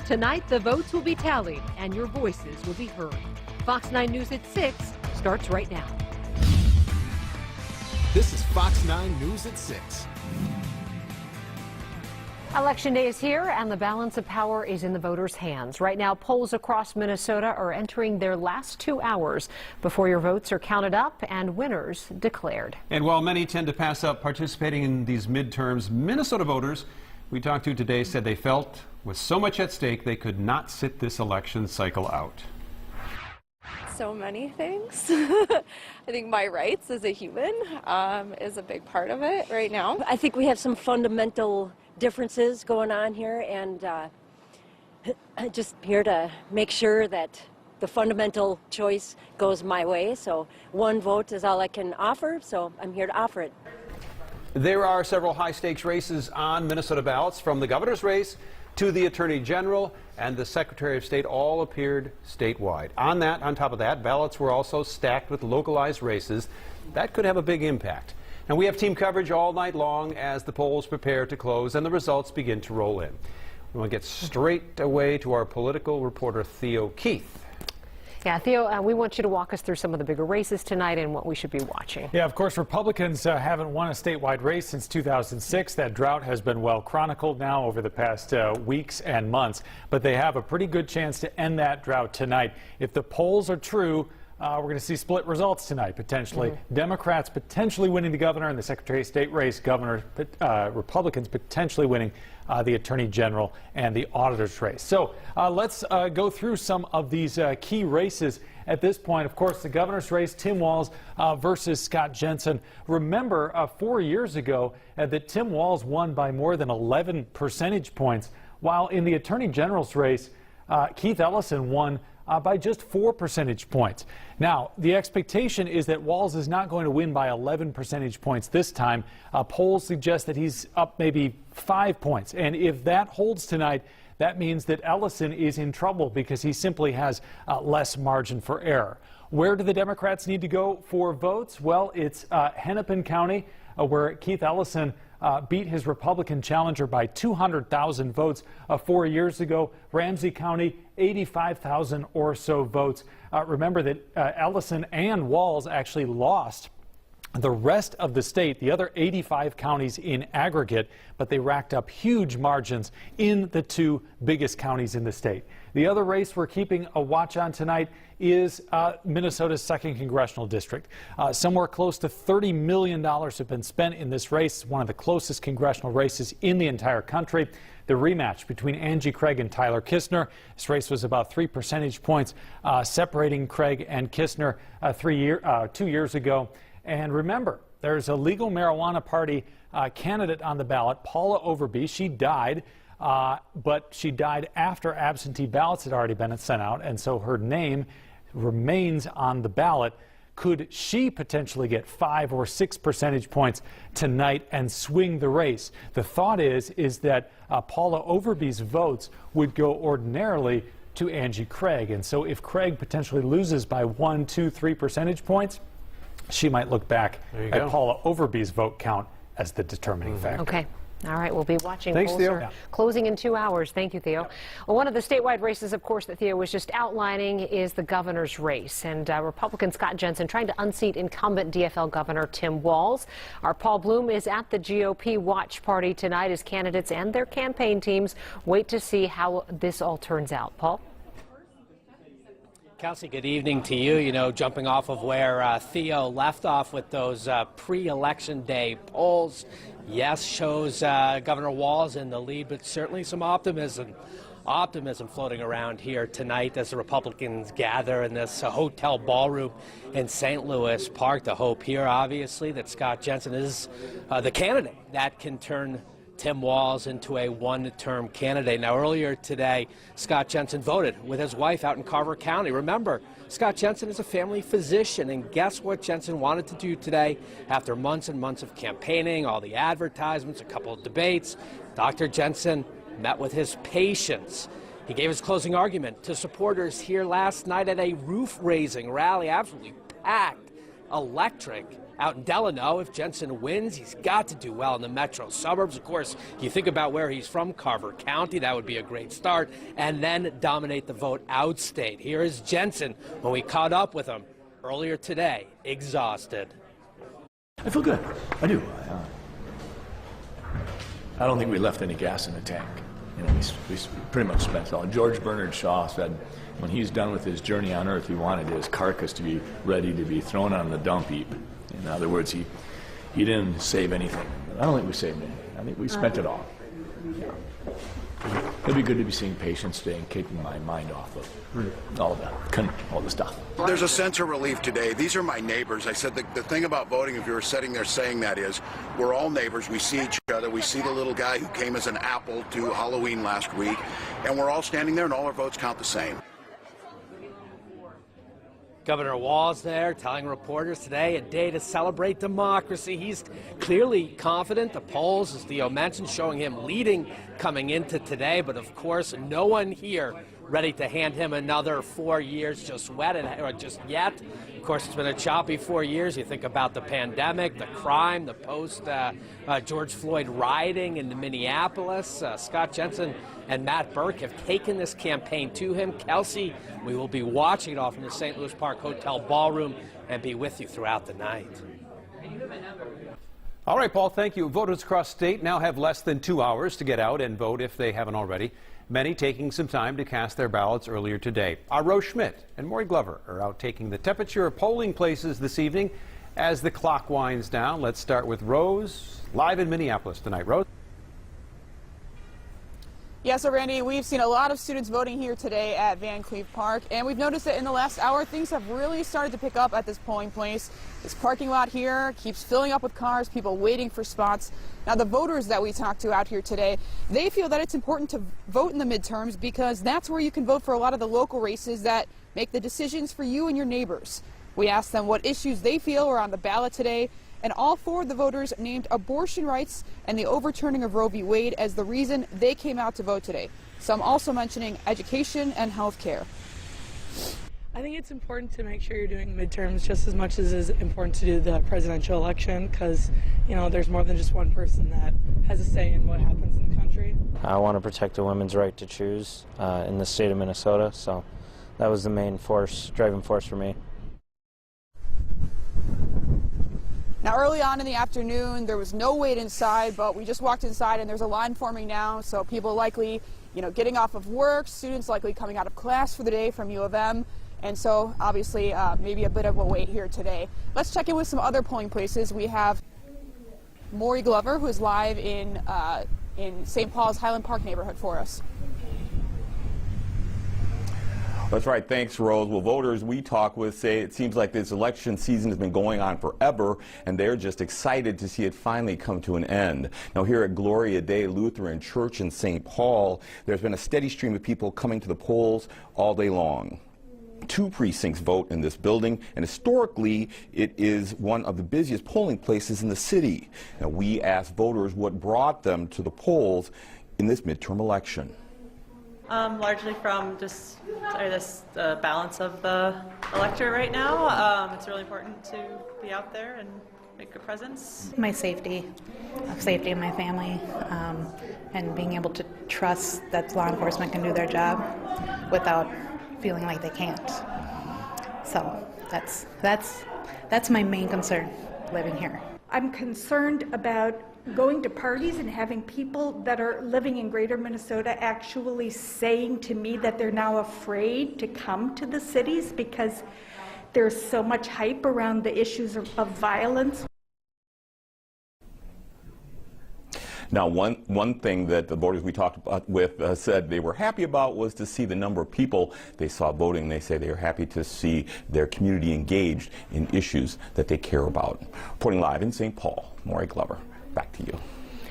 Tonight, the votes will be tallied and your voices will be heard. Fox 9 News at 6 starts right now. This is Fox 9 News at 6. Election day is here, and the balance of power is in the voters' hands. Right now, polls across Minnesota are entering their last 2 hours before your votes are counted up and winners declared. And while many tend to pass up participating in these midterms, Minnesota voters we talked to today said they felt with so much at stake they could not sit this election cycle out. So many things. I think my rights as a human is a big part of it right now. I think we have some fundamental differences going on here, and just here to make sure that the fundamental choice goes my way. So one vote is all I can offer, so I'm here to offer it. There are several high-stakes races on Minnesota ballots, from the governor's race to the Attorney General and the Secretary of State, all appeared statewide. On top of that, ballots were also stacked with localized races. That could have a big impact. And we have team coverage all night long as the polls prepare to close and the results begin to roll in. We want to get straight away to our political reporter, Theo Keith. Yeah, Theo, we want you to walk us through some of the bigger races tonight and what we should be watching. Yeah, of course, Republicans haven't won a statewide race since 2006. That drought has been well chronicled now over the past weeks and months, but they have a pretty good chance to end that drought tonight. If the polls are true, we're going to see split results tonight, potentially. Democrats potentially winning the governor and the Secretary of State race, Republicans potentially winning the Attorney General and the auditor's race. So let's go through some of these key races at this point. Of course, the governor's race, Tim Walz versus Scott Jensen. Remember, 4 years ago, that Tim Walz won by more than 11 percentage points, while in the Attorney General's race, Keith Ellison won by just 4 percentage points. Now, the expectation is that Walz is not going to win by 11 percentage points this time. Polls suggest that he's up maybe 5 points. And if that holds tonight, that means that Ellison is in trouble because he simply has less margin for error. Where do the Democrats need to go for votes? Well, it's Hennepin County, where Keith Ellison beat his Republican challenger by 200,000 votes 4 years ago. Ramsey County, 85,000 or so votes. Remember that Ellison and Walz actually lost the rest of the state, the other 85 counties in aggregate, but they racked up huge margins in the 2 biggest counties in the state. The other race we're keeping a watch on tonight is Minnesota's 2nd Congressional District. Somewhere close to $30 million have been spent in this race, one of the closest congressional races in the entire country. The rematch between Angie Craig and Tyler Kistner. This race was about 3 percentage points separating Craig and Kistner 2 years ago. And remember, there's a legal marijuana party candidate on the ballot, Paula Overby. She died, but she died after absentee ballots had already been sent out, and so her name remains on the ballot. Could she potentially get 5 or 6 percentage points tonight and swing the race? The thought is that Paula Overby's votes would go ordinarily to Angie Craig, and so if Craig potentially loses by 1, 2, 3 percentage points, she might look back at Paula Overby's vote count as the determining factor. Okay. All right, we'll be watching. Thanks, Theo. Yeah. Closing in 2 hours. Thank you, Theo. Well, one of the statewide races, of course, that Theo was just outlining is the governor's race. And Republican Scott Jensen trying to unseat incumbent DFL Governor Tim Walz. Our Paul Bloom is at the GOP watch party tonight as candidates and their campaign teams wait to see how this all turns out. Paul? Kelsey, good evening to you. You know, jumping off of where Theo left off with those pre-election day polls, yes, shows Governor Walz in the lead, but certainly some optimism floating around here tonight as the Republicans gather in this hotel ballroom in St. Louis Park. The hope here, obviously, that Scott Jensen is the candidate that can turn Tim Walz into a one-term candidate. Now, earlier today, Scott Jensen voted with his wife out in Carver County. Remember, Scott Jensen is a family physician, and guess what Jensen wanted to do today? After months and months of campaigning, all the advertisements, a couple of debates, Dr. Jensen met with his patients. He gave his closing argument to supporters here last night at a roof-raising rally, absolutely packed, electric. Out in Delano, if Jensen wins, he's got to do well in the metro suburbs. Of course, you think about where he's from, Carver County, that would be a great start, and then dominate the vote outstate. Here is Jensen when we caught up with him earlier today, exhausted. I feel good. I do. I don't think we left any gas in the tank. You know, we pretty much spent it all. George Bernard Shaw said when he's done with his journey on earth, he wanted his carcass to be ready to be thrown on the dump heap. In other words, he didn't save anything. I don't think we saved anything. I think we spent it all. Yeah. It'd be good to be seeing patients today and keeping my mind off of all the stuff. There's a sense of relief today. These are my neighbors. I said the thing about voting, if you were sitting there saying that, is we're all neighbors. We see each other. We see the little guy who came as an apple to Halloween last week, and we're all standing there, and all our votes count the same. Governor Walz there telling reporters today a day to celebrate democracy. He's clearly confident. The polls, as Theo mentioned, showing him leading coming into today. But of course, no one here ready to hand him another 4 years just yet. Of course, it's been a choppy 4 years. You think about the pandemic, the crime, the post-George Floyd rioting in Minneapolis. Scott Jensen and Matt Burke have taken this campaign to him. Kelsey, we will be watching it all from the St. Louis Park Hotel ballroom and be with you throughout the night. All right, Paul, thank you. Voters across state now have less than 2 hours to get out and vote if they haven't already. Many taking some time to cast their ballots earlier today. Our Rose Schmidt and Maury Glover are out taking the temperature of polling places this evening as the clock winds down. Let's start with Rose, live in Minneapolis tonight. Rose? Yeah, so Randy, we've seen a lot of students voting here today at Van Cleve Park, and we've noticed that in the last hour, things have really started to pick up at this polling place. This parking lot here keeps filling up with cars, people waiting for spots. Now, the voters that we talked to out here today, they feel that it's important to vote in the midterms because that's where you can vote for a lot of the local races that make the decisions for you and your neighbors. We asked them what issues they feel are on the ballot today, and all four of the voters named abortion rights and the overturning of Roe v. Wade as the reason they came out to vote today. Some also mentioning education and health care. I think it's important to make sure you're doing midterms just as much as it is important to do the presidential election because, you know, there's more than just one person that has a say in what happens in the country. I want to protect a women's right to choose in the state of Minnesota, so that was the main driving force for me. Now, early on in the afternoon, there was no wait inside, but we just walked inside and there's a line forming now, so people likely, getting off of work, students likely coming out of class for the day from U of M, and so obviously maybe a bit of a wait here today. Let's check in with some other polling places. We have Maury Glover, who is live in St. Paul's Highland Park neighborhood for us. That's right. Thanks, Rose. Well, voters we talk with say it seems like this election season has been going on forever, and they're just excited to see it finally come to an end. Now, here at Gloria Day Lutheran Church in St. Paul, there's been a steady stream of people coming to the polls all day long. 2 precincts vote in this building, and historically, it is one of the busiest polling places in the city. Now, we asked voters what brought them to the polls in this midterm election. Largely from just this balance of the electorate right now. It's really important to be out there and make a presence. My safety of my family, and being able to trust that law enforcement can do their job without feeling like they can't. So that's my main concern living here. I'm concerned about going to parties and having people that are living in greater Minnesota actually saying to me that they're now afraid to come to the cities because there's so much hype around the issues of violence. Now, one thing that the voters we talked with said they were happy about was to see the number of people they saw voting. They say they are happy to see their community engaged in issues that they care about. Reporting live in St. Paul, Maury Glover. Back to you.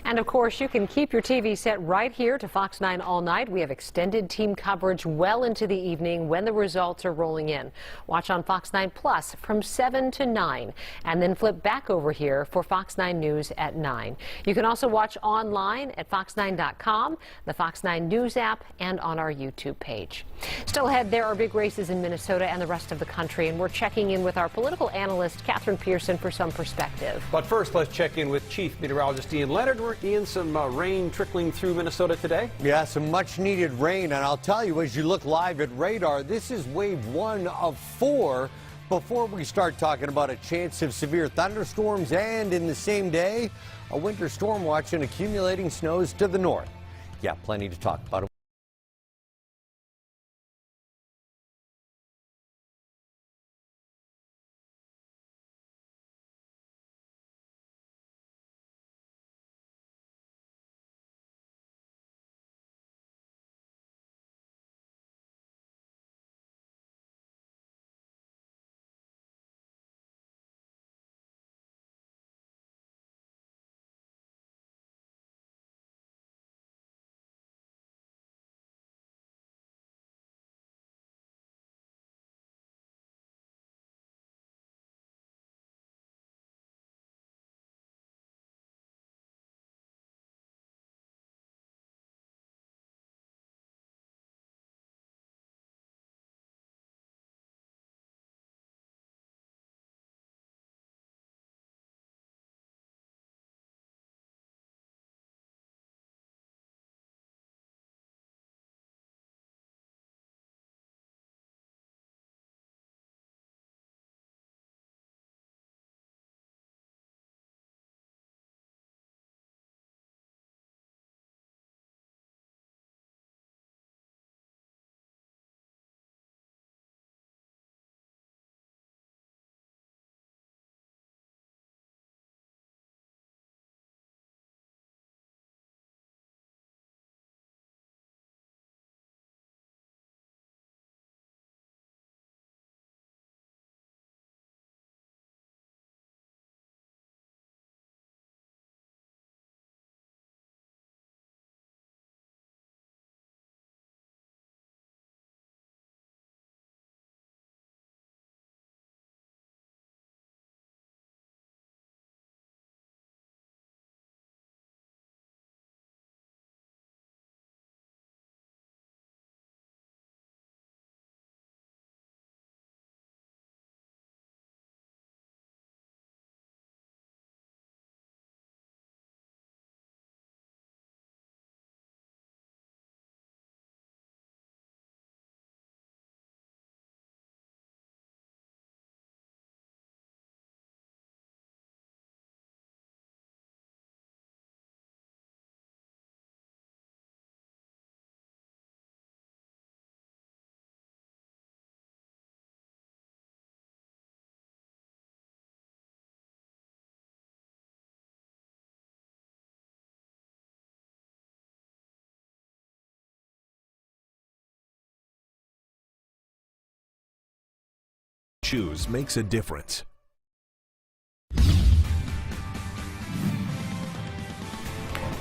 And of course, you can keep your TV set right here to Fox 9 all night. We have extended team coverage well into the evening when the results are rolling in. Watch on Fox 9 Plus from 7 to 9 and then flip back over here for Fox 9 News at 9. You can also watch online at fox9.com, the Fox 9 News app, and on our YouTube page. Still ahead, there are big races in Minnesota and the rest of the country, and we're checking in with our political analyst, Catherine Pearson, for some perspective. But first, let's check in with Chief Meteorologist Ian Leonard. Ian, some rain trickling through Minnesota today? Yeah, some much needed rain. And I'll tell you, as you look live at radar, this is wave 1 of 4 before we start talking about a chance of severe thunderstorms and in the same day, a winter storm watch and accumulating snows to the north. Yeah, plenty to talk about. Choose makes a difference. Well,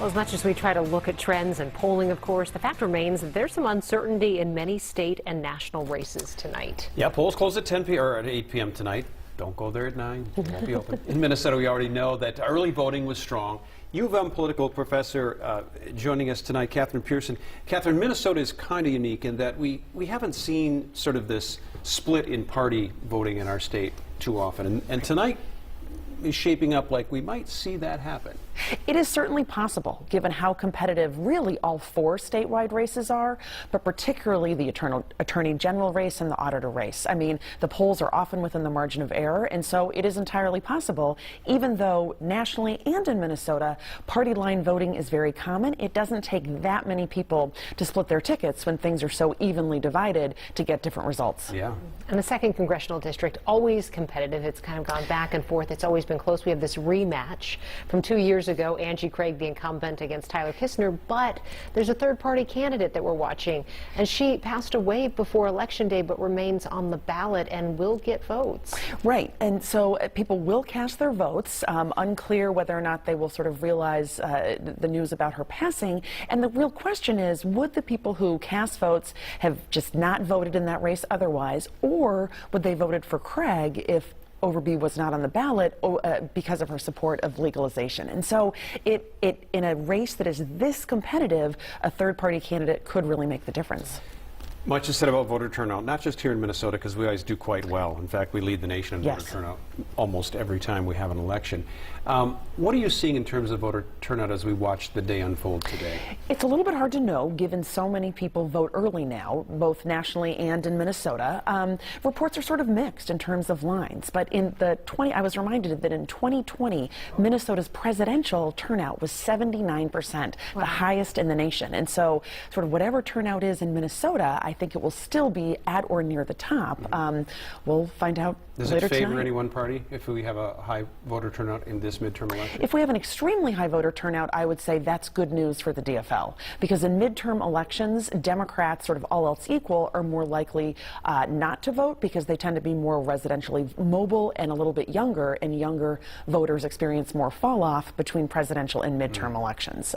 as much as we try to look at trends and polling, of course, the fact remains that there's some uncertainty in many state and national races tonight. Yeah, polls close at 10 p.m. or at 8 p.m. tonight. Don't go there at 9. It won't be open. In Minnesota, we already know that early voting was strong. U of M political professor joining us tonight, Catherine Pearson. Catherine, Minnesota is kind of unique in that we haven't seen sort of this split in party voting in our state too often. And tonight is shaping up like we might see that happen. It is certainly possible, given how competitive really all 4 statewide races are, but particularly the Attorney General race and the auditor race. I mean, the polls are often within the margin of error, and so it is entirely possible, even though nationally and in Minnesota, party line voting is very common. It doesn't take that many people to split their tickets when things are so evenly divided to get different results. Yeah. And the 2nd Congressional District, always competitive. It's kind of gone back and forth. It's always been close. We have this rematch from 2 years years ago, Angie Craig, the incumbent, against Tyler Kistner, but there's a third-party candidate that we're watching, and she passed away before Election Day but remains on the ballot and will get votes. Right, and so people will cast their votes. Unclear whether or not they will sort of realize the news about her passing. And the real question is, would the people who cast votes have just not voted in that race otherwise, or would they voted for Craig if Overby was not on the ballot because of her support of legalization? And so in a race that is this competitive, a third-party candidate could really make the difference. Much is said about voter turnout, not just here in Minnesota, because we always do quite well. In fact, we lead the nation in voter turnout almost every time we have an election. What are you seeing in terms of voter turnout as we watch the day unfold today? It's a little bit hard to know, given so many people vote early now, both nationally and in Minnesota. Reports are sort of mixed in terms of lines, but I was reminded that in 2020, Minnesota's presidential turnout was 79%, the highest in the nation. And so sort of whatever turnout is in Minnesota, I think it will still be at or near the top. We'll find out later tonight. Does it favor any one party if we have a high voter turnout in this midterm election? If we have an extremely high voter turnout, I would say that's good news for the DFL, because in midterm elections, Democrats, sort of all else equal, are more likely not to vote because they tend to be more residentially mobile and a little bit younger, and younger voters experience more fall off between presidential and midterm elections.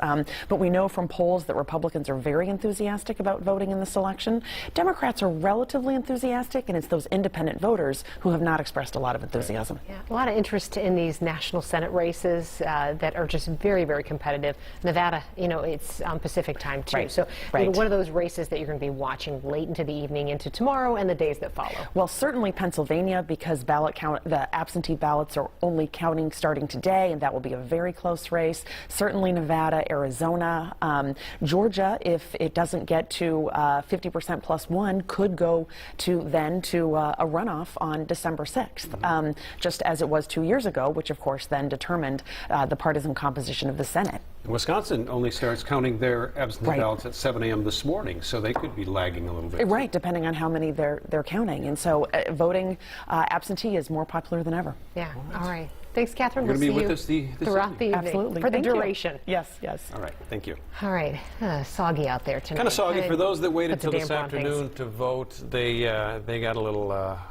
But we know from polls that Republicans are very enthusiastic about voting in this election. Democrats are relatively enthusiastic, and it's those independent voters who have not expressed a lot of enthusiasm. Yeah, a lot of interest in these national Senate races that are just very, very competitive. Nevada, it's on Pacific time too. Right. So one of those races that you're going to be watching late into the evening, into tomorrow and the days that follow. Well, certainly Pennsylvania, because the absentee ballots are only counting starting today, and that will be a very close race. Certainly Nevada, Arizona, Georgia, if it doesn't get to 50% plus one, could go to a runoff on December 6th, just as it was 2 years ago, which of course then determined the partisan composition of the Senate. Wisconsin only starts counting their absentee ballots at 7 a.m. this morning, so they could be lagging a little bit. Right, depending on how many they're counting. And so voting absentee is more popular than ever. Yeah, all right. Thanks, Catherine. You're we'll going to be see with us throughout the evening. Absolutely. For the Thank you. duration. Yes, yes. All right, thank you. All right, soggy out there tonight. Kind of soggy for those that waited Puts a till this damper on afternoon things. to vote. They got a little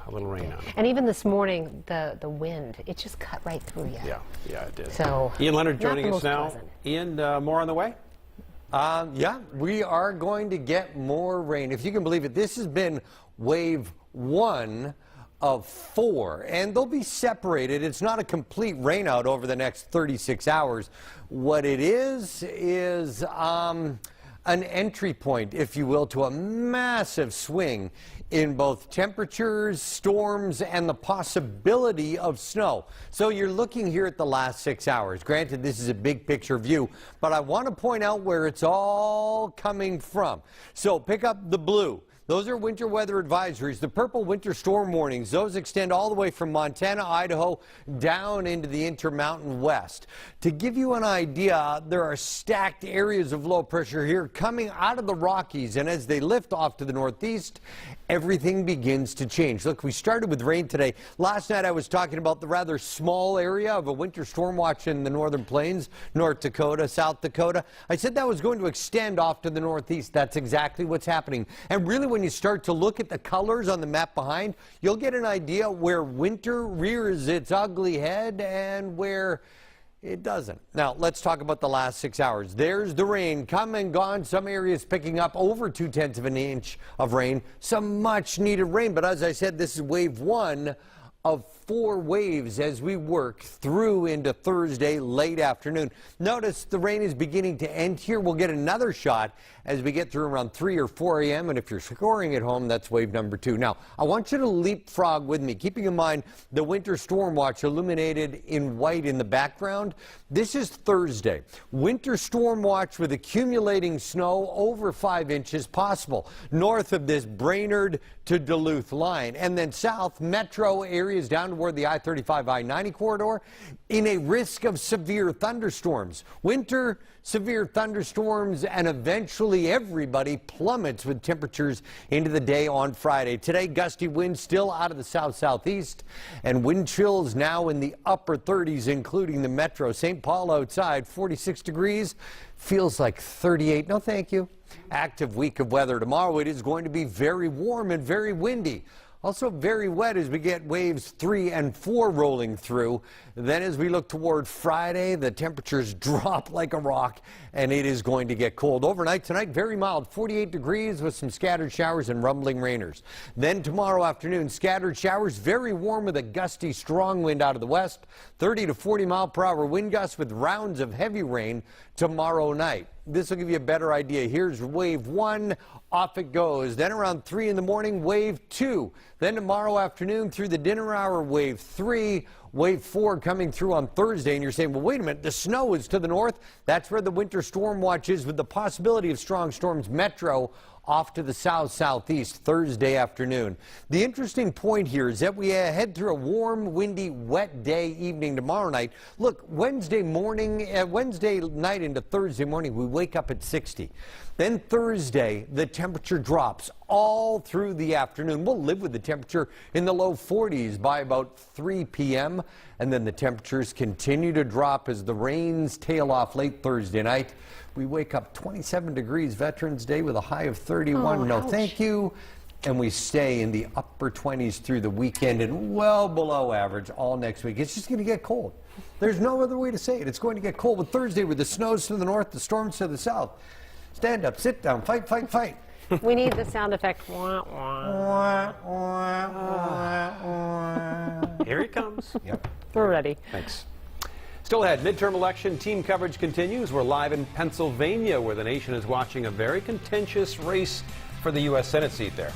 rain on them. And even this morning, the wind, it just cut right through you. Yeah, it did. So Ian Leonard joining not us the now. most pleasant. Ian, more on the way? Yeah, we are going to get more rain. If you can believe it, this has been wave 1 of 4, and they'll be separated. It's not a complete rainout over the next 36 hours. What it is an entry point, if you will, to a massive swing in both temperatures, storms, and the possibility of snow. So you're looking here at the last 6 hours. Granted, this is a big picture view, but I want to point out where it's all coming from. So pick up the blue. Those are winter weather advisories. The purple winter storm warnings, those extend all the way from Montana, Idaho, down into the Intermountain West. To give you an idea, there are stacked areas of low pressure here coming out of the Rockies, and as they lift off to the northeast, everything begins to change. Look, we started with rain today. Last night I was talking about the rather small area of a winter storm watch in the northern plains, North Dakota, South Dakota. I said that was going to extend off to the northeast. That's exactly what's happening. And really, when you start to look at the colors on the map behind, you'll get an idea where winter rears its ugly head and where it doesn't. Now, let's talk about the last 6 hours. There's the rain, come and gone. Some areas picking up over 0.2 of an inch of rain. Some much needed rain. But as I said, this is wave 1 of 4 waves as we work through into Thursday late afternoon. Notice the rain is beginning to end here. We'll get another shot as we get through around 3 or 4 a.m. And if you're scoring at home, that's wave number 2. Now, I want you to leapfrog with me, keeping in mind the winter storm watch illuminated in white in the background. This is Thursday. Winter storm watch with accumulating snow over 5 inches possible north of this Brainerd to Duluth line. And then south, metro area areas down toward the I-35, I-90 corridor in a risk of severe thunderstorms. Winter, severe thunderstorms, and eventually everybody plummets with temperatures into the day on Friday. Today, gusty winds still out of the south-southeast, and wind chills now in the upper 30s, including the metro. St. Paul outside, 46 degrees. Feels like 38. No, thank you. Active week of weather tomorrow. It is going to be very warm and very windy. Also very wet as we get waves 3 and 4 rolling through. Then as we look toward Friday, the temperatures drop like a rock and it is going to get cold. Overnight tonight, very mild, 48 degrees with some scattered showers and rumbling rainers. Then tomorrow afternoon, scattered showers, very warm with a gusty strong wind out of the west, 30 to 40 mile per hour wind gusts with rounds of heavy rain tomorrow night. This will give you a better idea. Here's wave 1, off it goes. Then around 3 in the morning, wave 2. Then tomorrow afternoon through the dinner hour, wave 3. Wave 4 coming through on Thursday. And you're saying, well, wait a minute, the snow is to the north. That's where the winter storm watch is with the possibility of strong storms metro off to the south-southeast Thursday afternoon. The interesting point here is that we head through a warm, windy, wet day evening tomorrow night. Look, Wednesday night into Thursday morning, we wake up at 60. Then Thursday, the temperature drops all through the afternoon. We'll live with the temperature in the low 40s by about 3 p.m. And then the temperatures continue to drop as the rains tail off late Thursday night. We wake up 27 degrees Veterans Day with a high of 31. Oh, no, ouch. thank you. And we stay in the upper 20s through the weekend and well below average all next week. It's just going to get cold. There's no other way to say it. It's going to get cold with Thursday with the snows to the north, the storms to the south. Stand up, sit down, fight, fight, fight. We need the sound effect. Wah, wah. Here he comes. Yep. We're ready. Thanks. Still ahead, midterm election team coverage continues. We're live in Pennsylvania, where the nation is watching a very contentious race for the U.S. Senate seat there.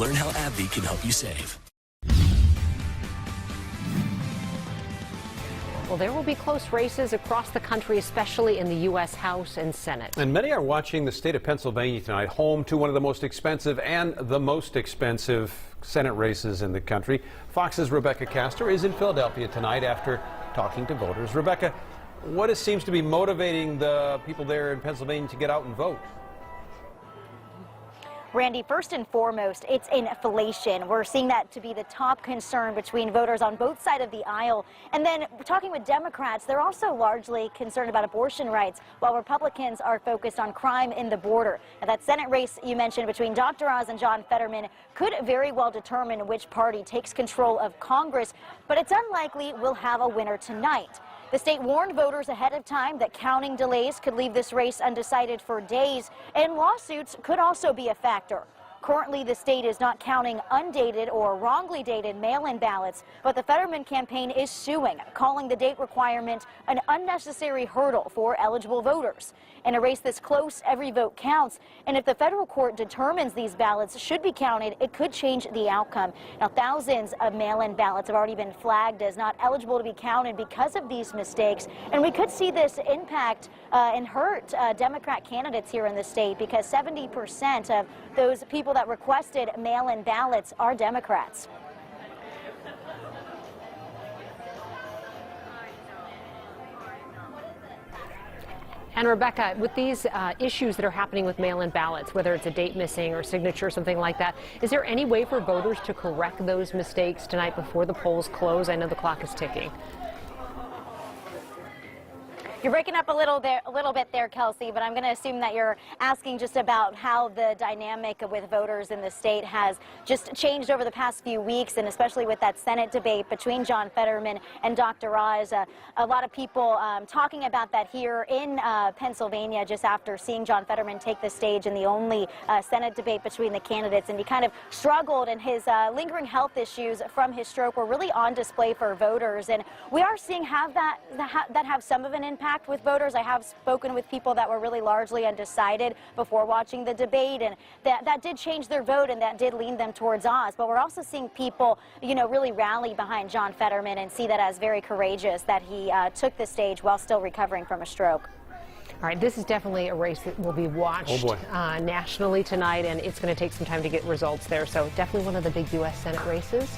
Learn how AbbVie can help you save. Well, there will be close races across the country, especially in the U.S. House and Senate. And many are watching the state of Pennsylvania tonight, home to one of the most expensive and the most expensive Senate races in the country. Fox's Rebecca Castor is in Philadelphia tonight after talking to voters. Rebecca, what seems to be motivating the people there in Pennsylvania to get out and vote? Randy, first and foremost, it's inflation. We're seeing that to be the top concern between voters on both sides of the aisle. And then talking with Democrats, they're also largely concerned about abortion rights, while Republicans are focused on crime in the border. Now, that Senate race you mentioned between Dr. Oz and John Fetterman could very well determine which party takes control of Congress, but it's unlikely we'll have a winner tonight. The state warned voters ahead of time that counting delays could leave this race undecided for days, and lawsuits could also be a factor. Currently, the state is not counting undated or wrongly dated mail-in ballots, but the Fetterman campaign is suing, calling the date requirement an unnecessary hurdle for eligible voters. In a race this close, every vote counts, and if the federal court determines these ballots should be counted, it could change the outcome. Now, thousands of mail-in ballots have already been flagged as not eligible to be counted because of these mistakes, and we could see this impact and hurt Democrat candidates here in the state, because 70% of those people that requested mail-in ballots are Democrats. And Rebecca, with these issues that are happening with mail-in ballots, whether it's a date missing or signature or something like that, is there any way for voters to correct those mistakes tonight before the polls close? I know the clock is ticking. You're breaking up a little bit there, Kelsey, but I'm going to assume that you're asking just about how the dynamic with voters in the state has just changed over the past few weeks, and especially with that Senate debate between John Fetterman and Dr. Oz. A lot of people talking about that here in Pennsylvania just after seeing John Fetterman take the stage in the only Senate debate between the candidates, and he kind of struggled, and his lingering health issues from his stroke were really on display for voters, and we are seeing that have some of an impact with voters. I have spoken with people that were really largely undecided before watching the debate, and that did change their vote, and that did lean them towards Oz. But we're also seeing people, really rally behind John Fetterman and see that as very courageous that he took the stage while still recovering from a stroke. All right, this is definitely a race that will be watched nationally tonight, and it's going to take some time to get results there. So definitely one of the big U.S. Senate races.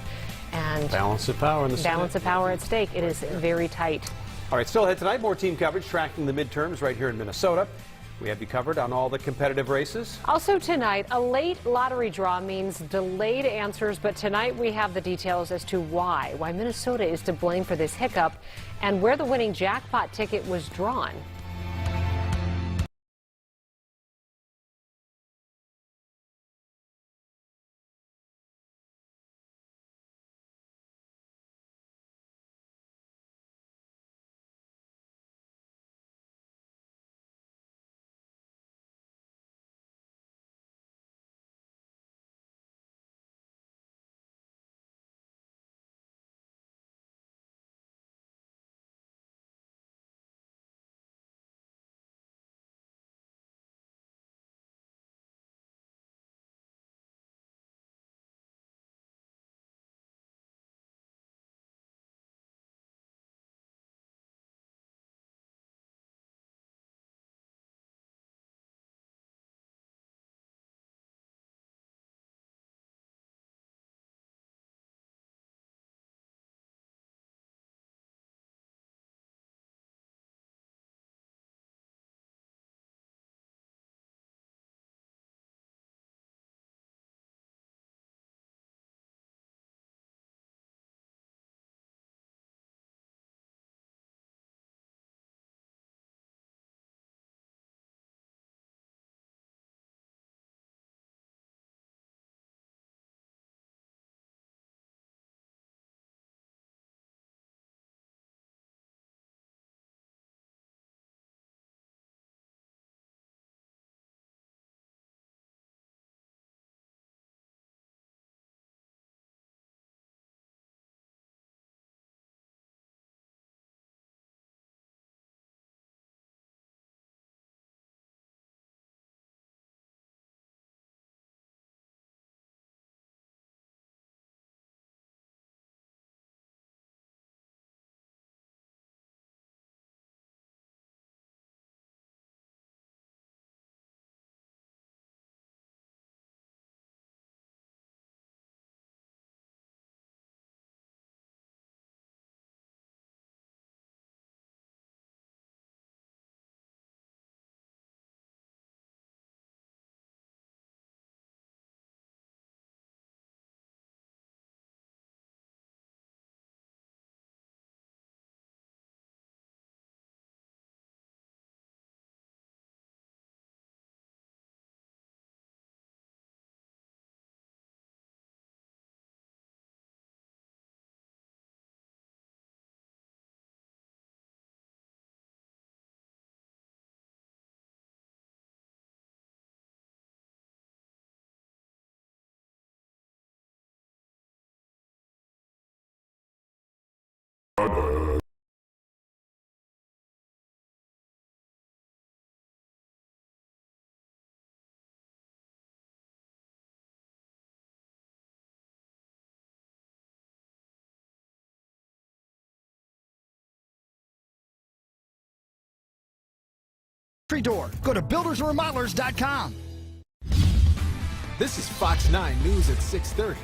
And balance of power in the Senate. Balance of power at stake. It is very tight. All right, still ahead tonight, more team coverage tracking the midterms right here in Minnesota. We have you covered on all the competitive races. Also tonight, a late lottery draw means delayed answers, but tonight we have the details as to why Minnesota is to blame for this hiccup and where the winning jackpot ticket was drawn. factory door. Go to buildersandremodelers.com. This is Fox 9 News at 6:30.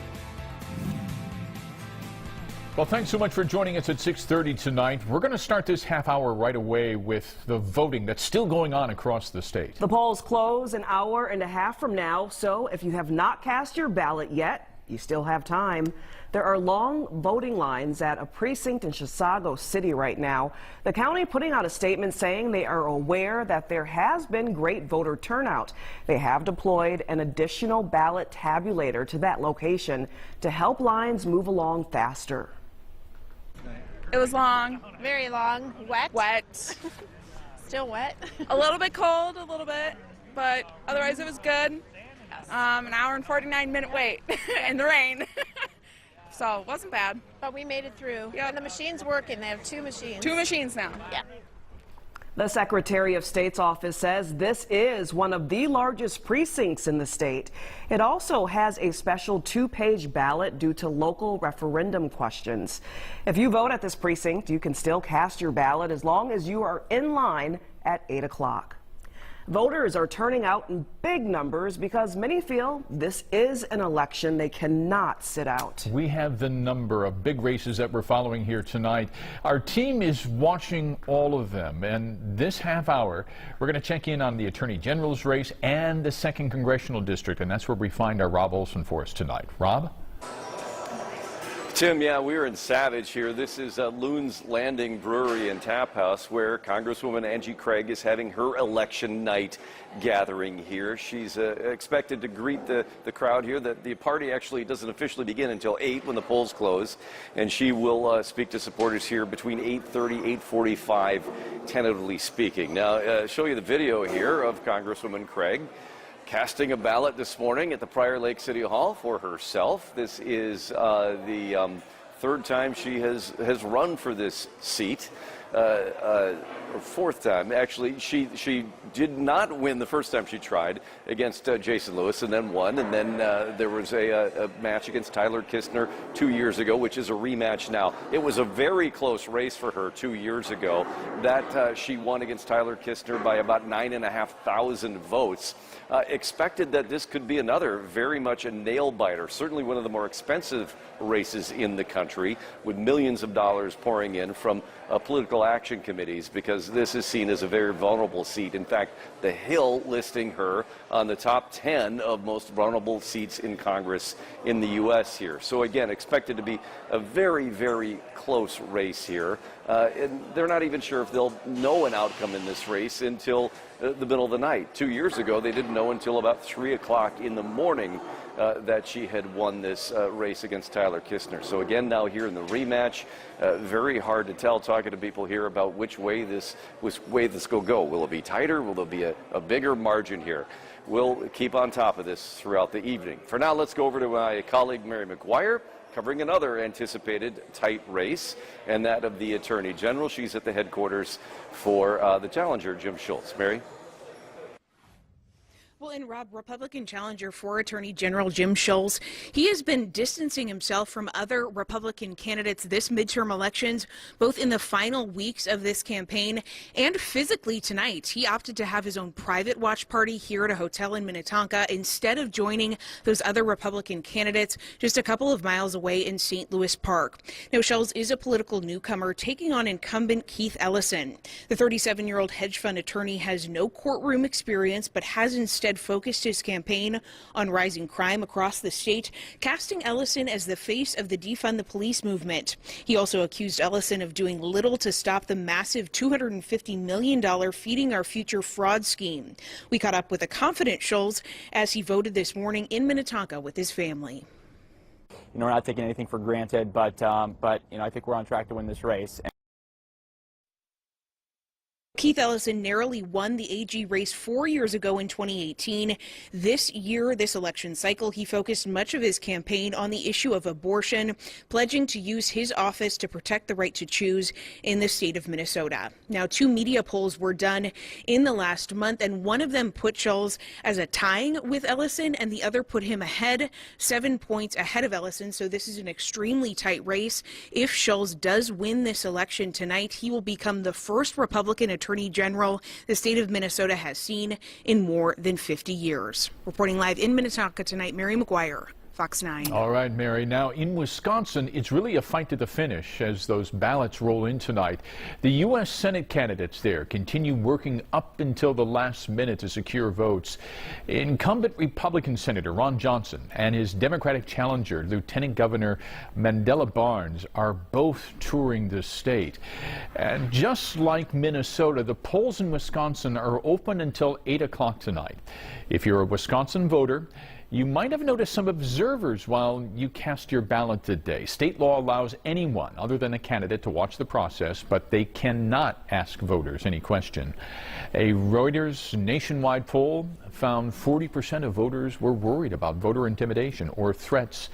Well, thanks so much for joining us at 6:30 tonight. We're going to start this half hour right away with the voting that's still going on across the state. The polls close an hour and a half from now, so if you have not cast your ballot yet, you still have time. There are long voting lines at a precinct in Chisago City right now. The county putting out a statement saying they are aware that there has been great voter turnout. They have deployed an additional ballot tabulator to that location to help lines move along faster. It was long. Very long. Wet? Wet. Still wet. A little bit cold, a little bit, but otherwise it was good. An hour and 49-minute wait in the rain. So it wasn't bad. But we made it through. Yep. And the machine's working. They have 2 machines. 2 machines now. Yeah. The Secretary of State's office says this is one of the largest precincts in the state. It also has a special 2-page ballot due to local referendum questions. If you vote at this precinct, you can still cast your ballot as long as you are in line at 8 o'clock. Voters are turning out in big numbers because many feel this is an election they cannot sit out. We have the number of big races that we're following here tonight. Our team is watching all of them, and this half hour, we're going to check in on the Attorney General's race and the 2nd Congressional District, and that's where we find our Rob Olson for us tonight. Rob? Tim, yeah, we're in Savage here. This is Loon's Landing Brewery and Tap House, where Congresswoman Angie Craig is having her election night gathering here. She's expected to greet the crowd here. The party actually doesn't officially begin until 8 when the polls close, and she will speak to supporters here between 8:30, 8:45, tentatively speaking. Now, show you the video here of Congresswoman Craig casting a ballot this morning at the Prior Lake City Hall for herself. This is the 3rd time she has run for this seat. Or 4th time, actually. She did not win the first time she tried against Jason Lewis and then won. And then there was a match against Tyler Kistner 2 years ago, which is a rematch now. It was a very close race for her 2 years ago. That she won against Tyler Kistner by about 9,500 votes. Expected that this could be another very much a nail-biter, certainly one of the more expensive races in the country, with millions of dollars pouring in from political action committees, because this is seen as a very vulnerable seat. In fact, The Hill listing her on the top 10 of most vulnerable seats in Congress in the U.S. here. So again, expected to be a very, very close race here. And they're not even sure if they'll know an outcome in this race until the middle of the night. 2 years ago, they didn't know until about 3 o'clock in the morning that she had won this race against Tyler Kistner. So again, now here in the rematch, very hard to tell, talking to people here about which way this will go. Will it be tighter? Will there be a bigger margin here? We'll keep on top of this throughout the evening. For now, let's go over to my colleague, Mary McGuire, covering another anticipated tight race, and that of the Attorney General. She's at the headquarters for the challenger, Jim Schultz. Mary? Well, and Rob, Republican challenger for Attorney General Jim Schultz, he has been distancing himself from other Republican candidates this midterm elections, both in the final weeks of this campaign and physically tonight. He opted to have his own private watch party here at a hotel in Minnetonka instead of joining those other Republican candidates just a couple of miles away in St. Louis Park. Now, Schultz is a political newcomer taking on incumbent Keith Ellison. The 37-year-old hedge fund attorney has no courtroom experience, but has instead focused his campaign on rising crime across the state, casting Ellison as the face of the defund the police movement. He also accused Ellison of doing little to stop the massive $250 million Feeding Our Future fraud scheme. We caught up with a confident Schultz as he voted this morning in Minnetonka with his family. We're not taking anything for granted, but I think we're on track to win this race. Keith Ellison narrowly won the AG race 4 years ago in 2018. This year, this election cycle, he focused much of his campaign on the issue of abortion, pledging to use his office to protect the right to choose in the state of Minnesota. Now, 2 media polls were done in the last month, and one of them put Schultz as a tying with Ellison, and the other put him ahead, 7 points ahead of Ellison. So this is an extremely tight race. If Schultz does win this election tonight, he will become the first Republican attorney Attorney General the state of Minnesota has seen in more than 50 years. Reporting live in Minnetonka tonight, Mary McGuire, Fox 9. All right, Mary. Now, in Wisconsin, it's really a fight to the finish as those ballots roll in tonight. The U.S. Senate candidates there continue working up until the last minute to secure votes. Incumbent Republican Senator Ron Johnson and his Democratic challenger, Lieutenant Governor Mandela Barnes, are both touring the state. And just like Minnesota, the polls in Wisconsin are open until 8 o'clock tonight. If you're a Wisconsin voter, you might have noticed some observers while you cast your ballot today. State law allows anyone other than a candidate to watch the process, but they cannot ask voters any question. A Reuters nationwide poll found 40% of voters were worried about voter intimidation or threats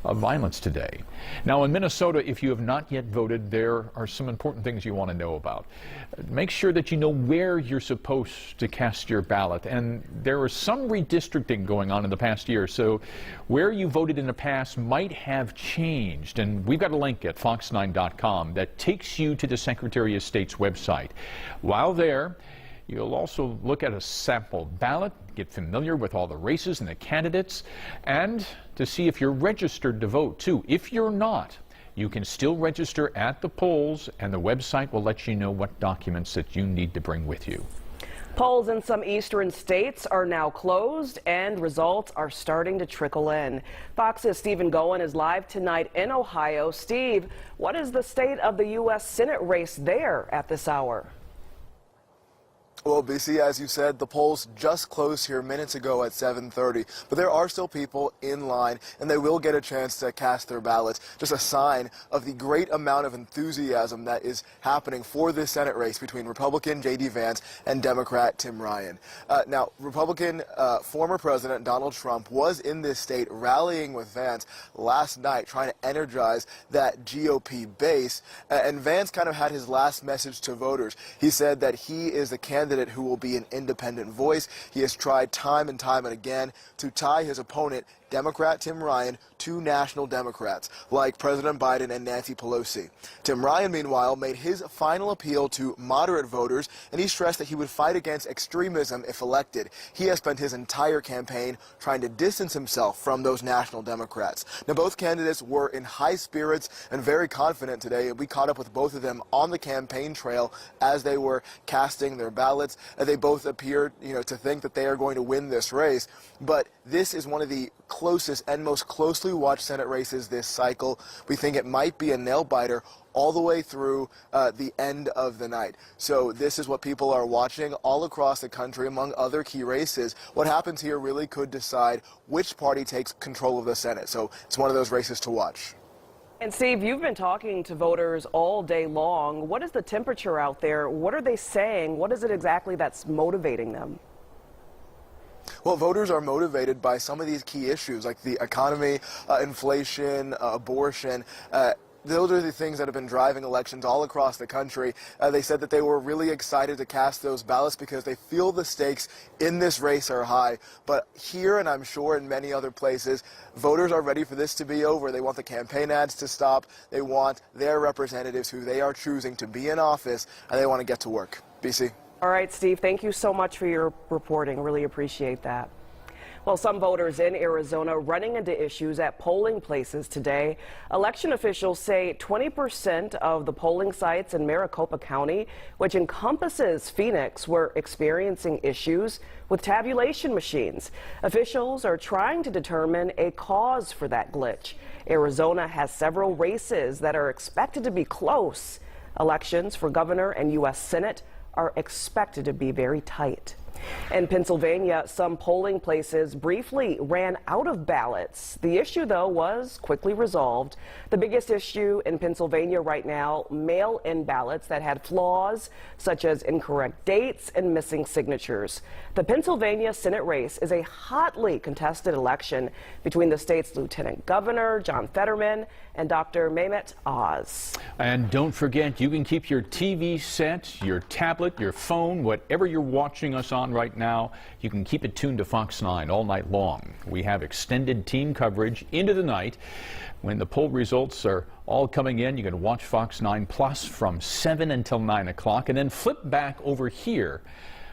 of violence today. Now, in Minnesota, if you have not yet voted, there are some important things you want to know about. Make sure that you know where you're supposed to cast your ballot. And there was some redistricting going on in the past year, so where you voted in the past might have changed. And we've got a link at fox9.com that takes you to the Secretary of State's website. While there, you'll also look at a sample ballot, get familiar with all the races and the candidates, and to see if you're registered to vote, too. If you're not, you can still register at the polls, and the website will let you know what documents that you need to bring with you. Polls in some eastern states are now closed, and results are starting to trickle in. Fox's Stephen Goen is live tonight in Ohio. Steve, what is the state of the U.S. Senate race there at this hour? Well, BC, as you said, the polls just closed here minutes ago at 7:30, but there are still people in line, and they will get a chance to cast their ballots. Just a sign of the great amount of enthusiasm that is happening for this Senate race between Republican J.D. Vance and Democrat Tim Ryan. Now, Republican former President Donald Trump was in this state rallying with Vance last night, trying to energize that GOP base, and Vance kind of had his last message to voters. He said that he is the candidate who will be an independent voice. He has tried time and again to tie his opponent, Democrat Tim Ryan, to national Democrats like President Biden and Nancy Pelosi. Tim Ryan, meanwhile, made his final appeal to moderate voters, and he stressed that he would fight against extremism if elected. He has spent his entire campaign trying to distance himself from those national Democrats. Now, both candidates were in high spirits and very confident today. We caught up with both of them on the campaign trail as they were casting their ballots. They both appeared, to think that they are going to win this race, but this is one of the closest and most closely watched Senate races this cycle. We think it might be a nail-biter all the way through the end of the night. So this is what people are watching all across the country, among other key races. What happens here really could decide which party takes control of the Senate. So it's one of those races to watch. And Steve, you've been talking to voters all day long. What is the temperature out there? What are they saying? What is it exactly that's motivating them? Well, voters are motivated by some of these key issues like the economy, inflation, abortion. Those are the things that have been driving elections all across the country. They said that they were really excited to cast those ballots because they feel the stakes in this race are high. But here, and I'm sure in many other places, voters are ready for this to be over. They want the campaign ads to stop. They want their representatives who they are choosing to be in office, and they want to get to work. BC. All right, Steve, thank you so much for your reporting. Really appreciate that. Well, some voters in Arizona running into issues at polling places today. Election officials say 20% of the polling sites in Maricopa County, which encompasses Phoenix, were experiencing issues with tabulation machines. Officials are trying to determine a cause for that glitch. Arizona has several races that are expected to be close. Elections for governor and U.S. Senate are expected to be very tight. In Pennsylvania, some polling places briefly ran out of ballots. The issue, though, was quickly resolved. The biggest issue in Pennsylvania right now, mail-in ballots that had flaws, such as incorrect dates and missing signatures. The Pennsylvania Senate race is a hotly contested election between the state's Lieutenant Governor, John Fetterman, and Dr. Mehmet Oz. And don't forget, you can keep your TV set, your tablet, your phone, whatever you're watching us on right now, you can keep it tuned to Fox 9 all night long. We have extended team coverage into the night. When the poll results are all coming in, you can watch Fox 9 Plus from 7 until 9 o'clock and then flip back over here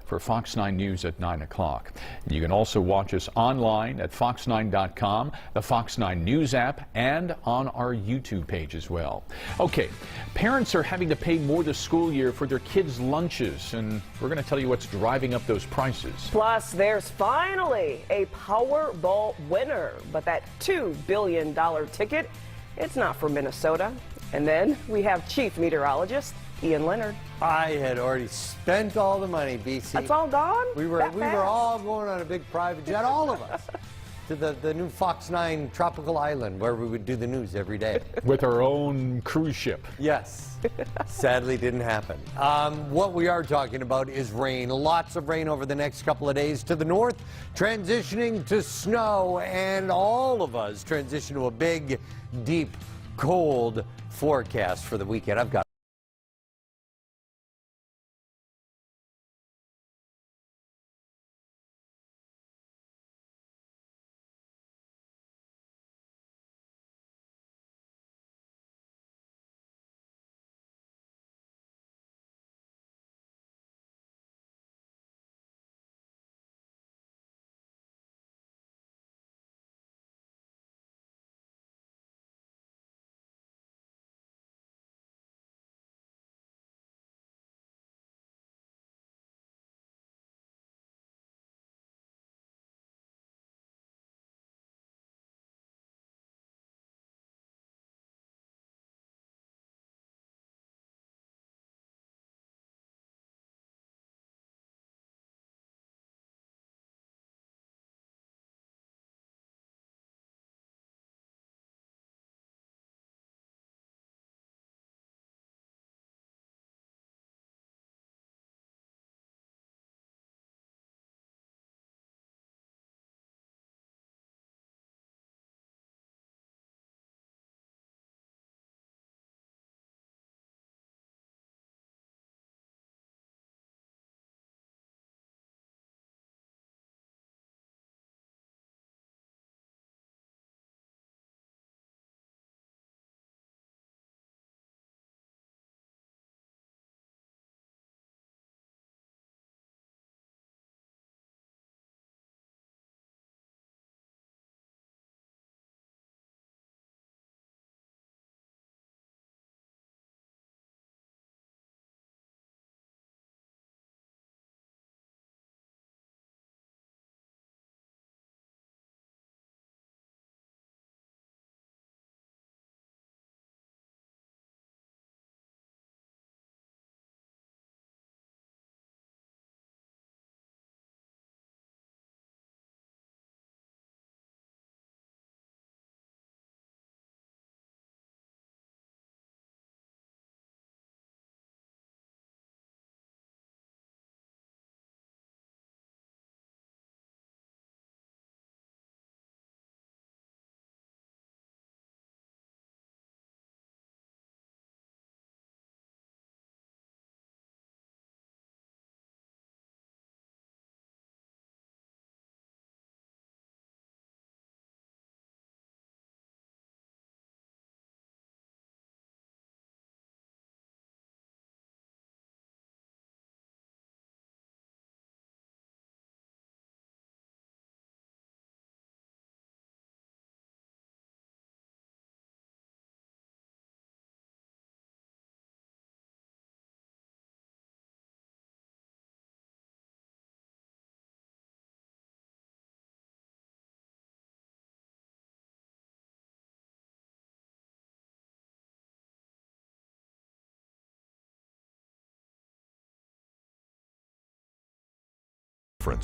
for Fox 9 News at 9 o'clock. You can also watch us online at fox9.com, the Fox 9 News app, and on our YouTube page as well. Okay, parents are having to pay more this school year for their kids' lunches, and we're going to tell you what's driving up those prices. Plus, there's finally a Powerball winner, but that $2 billion ticket, it's not for Minnesota. And then we have Chief Meteorologist Ian Leonard. I had already spent all the money, BC. That's all gone? We were all going on a big private jet, all of us, to the new Fox 9 tropical island where we would do the news every day. With our own cruise ship. Yes. Sadly didn't happen. What we are talking about is rain. Lots of rain over the next couple of days to the north, transitioning to snow, and all of us transition to a big, deep, cold forecast for the weekend. I've got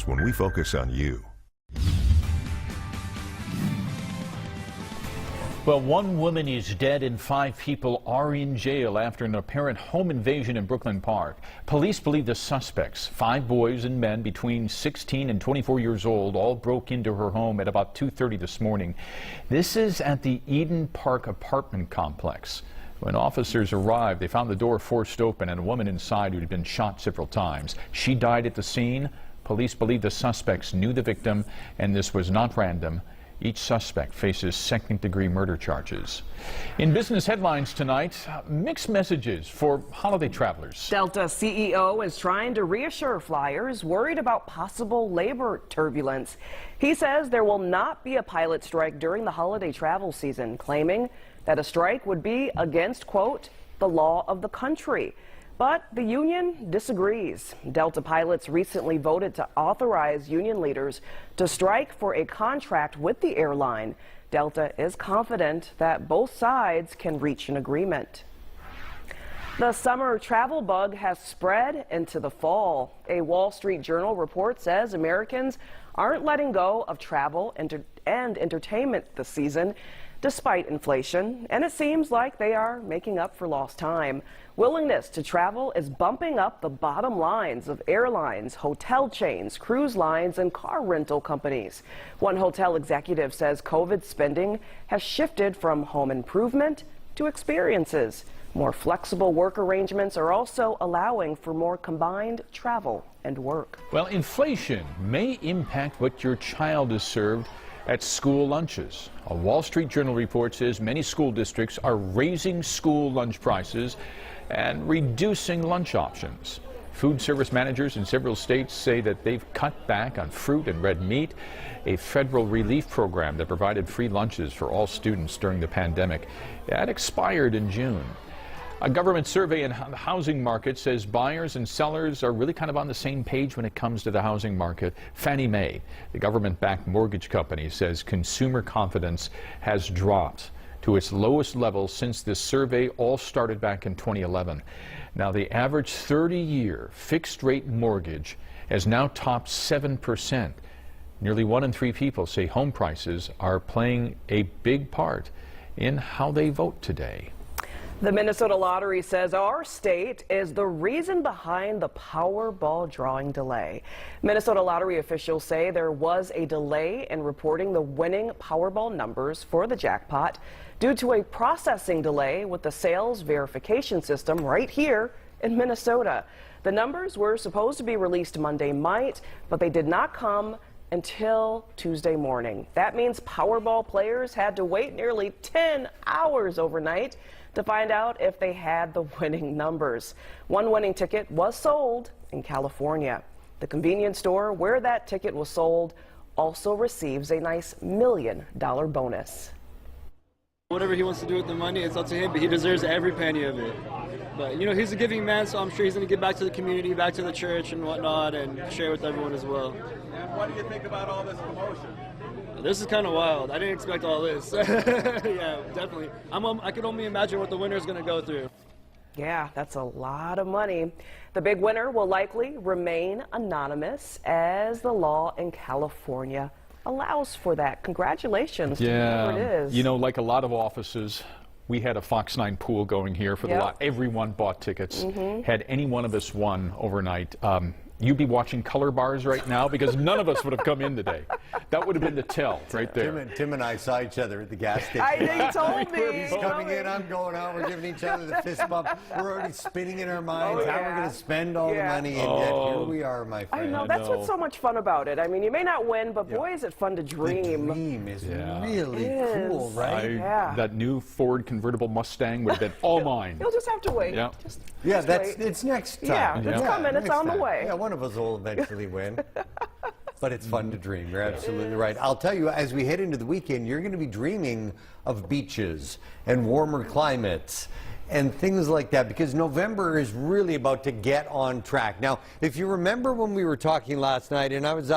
when we focus on you. Well, one woman is dead and 5 people are in jail after an apparent home invasion in Brooklyn Park. Police believe the suspects, 5 boys and men between 16 and 24 years old, all broke into her home at about 2:30 this morning. This is at the Eden Park apartment complex. When officers arrived, they found the door forced open and a woman inside who had been shot several times. She died at the scene. Police believe the suspects knew the victim and this was not random. Each suspect faces second-degree murder charges. In business headlines tonight, mixed messages for holiday travelers. Delta CEO is trying to reassure flyers worried about possible labor turbulence. He says there will not be a pilot strike during the holiday travel season, claiming that a strike would be against, quote, the law of the country. But the union disagrees. Delta pilots recently voted to authorize union leaders to strike for a contract with the airline. Delta is confident that both sides can reach an agreement. The summer travel bug has spread into the fall. A Wall Street Journal report says Americans aren't letting go of travel and entertainment this season, despite inflation, and it seems like they are making up for lost time. Willingness to travel is bumping up the bottom lines of airlines, hotel chains, cruise lines, and car rental companies. One hotel executive says COVID spending has shifted from home improvement to experiences. More flexible work arrangements are also allowing for more combined travel and work. Well, inflation may impact what your child is served at school lunches. A Wall Street Journal report says many school districts are raising school lunch prices and reducing lunch options. Food service managers in several states say that they've cut back on fruit and red meat, a federal relief program that provided free lunches for all students during the pandemic. That expired in June. A government survey in the housing market says buyers and sellers are really kind of on the same page when it comes to the housing market. Fannie Mae, the government-backed mortgage company, says consumer confidence has dropped to its lowest level since this survey all started back in 2011. Now, the average 30-year fixed-rate mortgage has now topped 7%. Nearly 1 in 3 people say home prices are playing a big part in how they vote today. The Minnesota Lottery says our state is the reason behind the Powerball drawing delay. Minnesota Lottery officials say there was a delay in reporting the winning Powerball numbers for the jackpot due to a processing delay with the sales verification system right here in Minnesota. The numbers were supposed to be released Monday night, but they did not come until Tuesday morning. That means Powerball players had to wait nearly 10 hours overnight to find out if they had the winning numbers. One winning ticket was sold in California. The convenience store where that ticket was sold also receives a nice $1 million bonus. Whatever he wants to do with the money, it's up to him, but he deserves every penny of it. But, you know, he's a giving man, so I'm sure he's going to give back to the community, back to the church and whatnot, and share with everyone as well. And what do you think about all this commotion? This is kind of wild. I didn't expect all this. Yeah, definitely. I can only imagine what the winner is going to go through. Yeah, that's a lot of money. The big winner will likely remain anonymous as the law in California allows for that. Congratulations to whoever it is. You know, like a lot of offices, we had a Fox 9 pool going here for the lot. Everyone bought tickets. Had any one of us won overnight, you'd be watching color bars right now because none of us would have come in today. That would have been the tell right there. Tim and I saw each other at the gas station. I know, you told me. He's coming in, I'm going out. We're giving each other the fist bump. We're already spinning in our minds how we're going to spend all the money, and yet here we are, my friend. I know, that's what's so much fun about it. I mean, you may not win, but boy, is it fun to dream. The dream is really cool, right? That new Ford convertible Mustang would have been all mine. You'll just have to wait. It's next time. Yeah, it's coming. It's on the way. Yeah, one of us will eventually win. But it's fun to dream. You're absolutely right. I'll tell you, as we head into the weekend, you're going to be dreaming of beaches and warmer climates and things like that, because November is really about to get on track. Now, if you remember when we were talking last night, and I was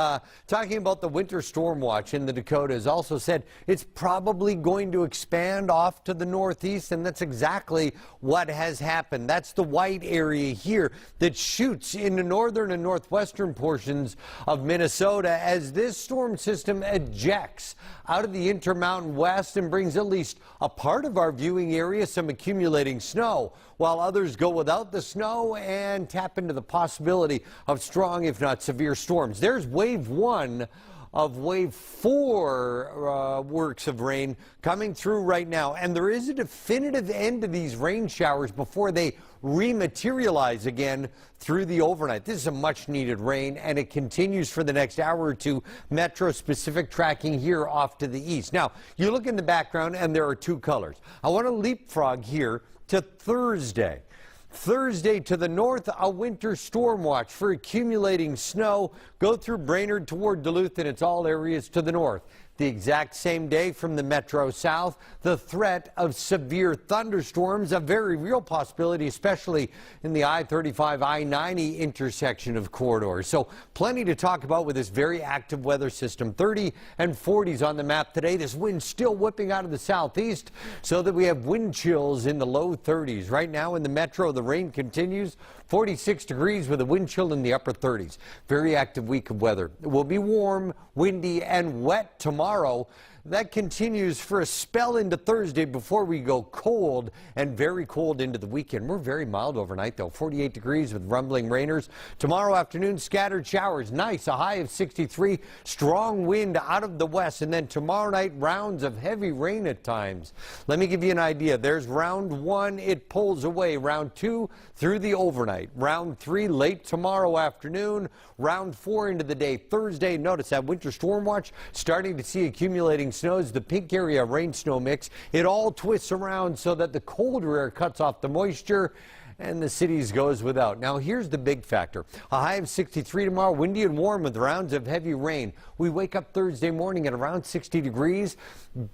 talking about the winter storm watch in the Dakotas, also said it's probably going to expand off to the northeast, and that's exactly what has happened. That's the white area here that shoots in the northern and northwestern portions of Minnesota as this storm system ejects out of the Intermountain West and brings at least a part of our viewing area some accumulating snow, while others go without the snow and tap into the possibility of strong, if not severe, storms. There's wave 1 of wave 4 works of rain coming through right now. And there is a definitive end to these rain showers before they rematerialize again through the overnight. This is a much needed rain, and it continues for the next hour or two. Metro specific tracking here off to the east. Now, you look in the background and there are two colors. I want to leapfrog here to Thursday. Thursday to the north, a winter storm watch for accumulating snow. Go through Brainerd toward Duluth, and it's all areas to the north. The exact same day from the metro south, the threat of severe thunderstorms, a very real possibility, especially in the I-35, I-90 intersection of corridors. So plenty to talk about with this very active weather system. 30 and 40s on the map today. This wind still whipping out of the southeast so that we have wind chills in the low 30s. Right now in the metro, the rain continues. 46 degrees with a wind chill in the upper 30s. Very active week of weather. It will be warm, windy, and wet tomorrow. That continues for a spell into Thursday before we go cold and very cold into the weekend. We're very mild overnight, though. 48 degrees with rumbling rainers. Tomorrow afternoon, scattered showers. Nice, a high of 63. Strong wind out of the west. And then tomorrow night, rounds of heavy rain at times. Let me give you an idea. There's round 1. It pulls away. Round 2 through the overnight. Round 3 late tomorrow afternoon. Round 4 into the day Thursday. Notice that winter storm watch starting to see accumulating snows, the pink area rain snow mix. It all twists around so that the colder air cuts off the moisture and the cities goes without. Now here's the big factor. A high of 63 tomorrow, windy and warm with rounds of heavy rain. We wake up Thursday morning at around 60 degrees.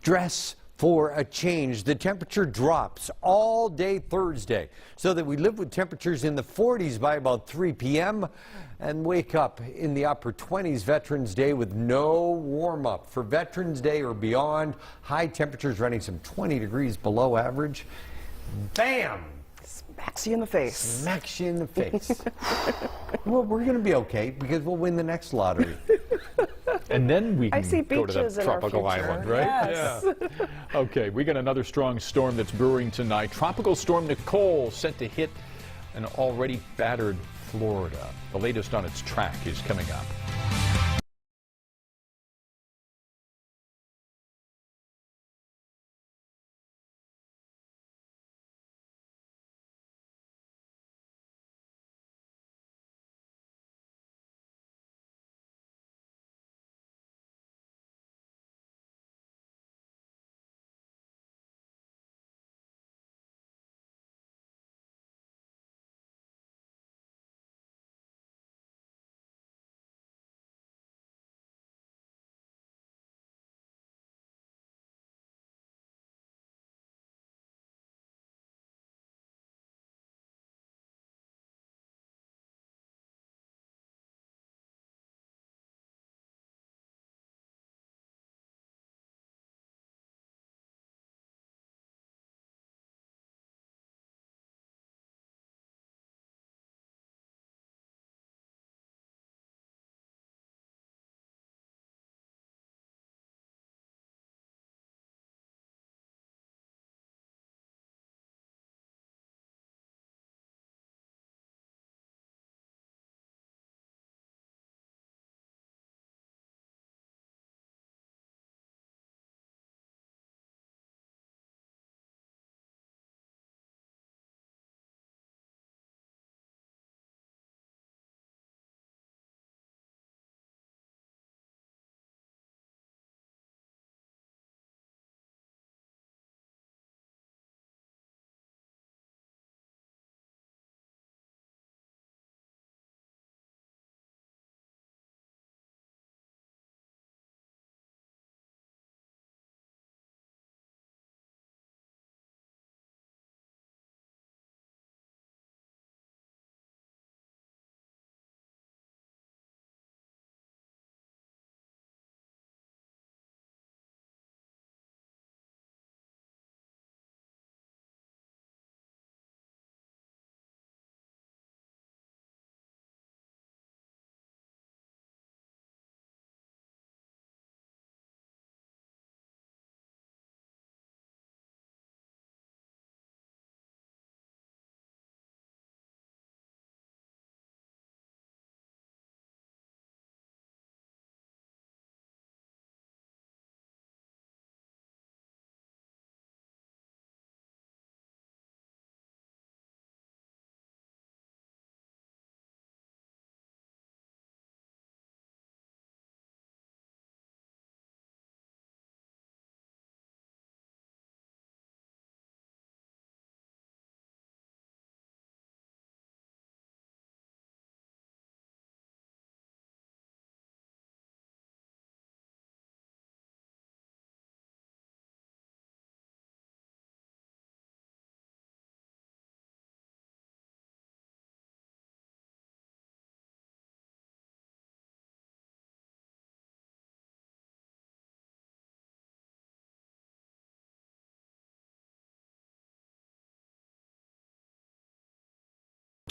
Dress for a change. The temperature drops all day Thursday so that we live with temperatures in the 40s by about 3 p.m. and wake up in the upper 20s Veterans Day with no warm up. For Veterans Day or beyond, high temperatures running some 20 degrees below average. Bam! Smacks you in the face. Smacks you in the face. Well, we're going to be okay because we'll win the next lottery. And then we I can see go to the beaches in our tropical future. island, right? Yes. Yeah. Okay, we got another strong storm that's brewing tonight. Tropical storm Nicole set to hit an already battered Florida. The latest on its track is coming up.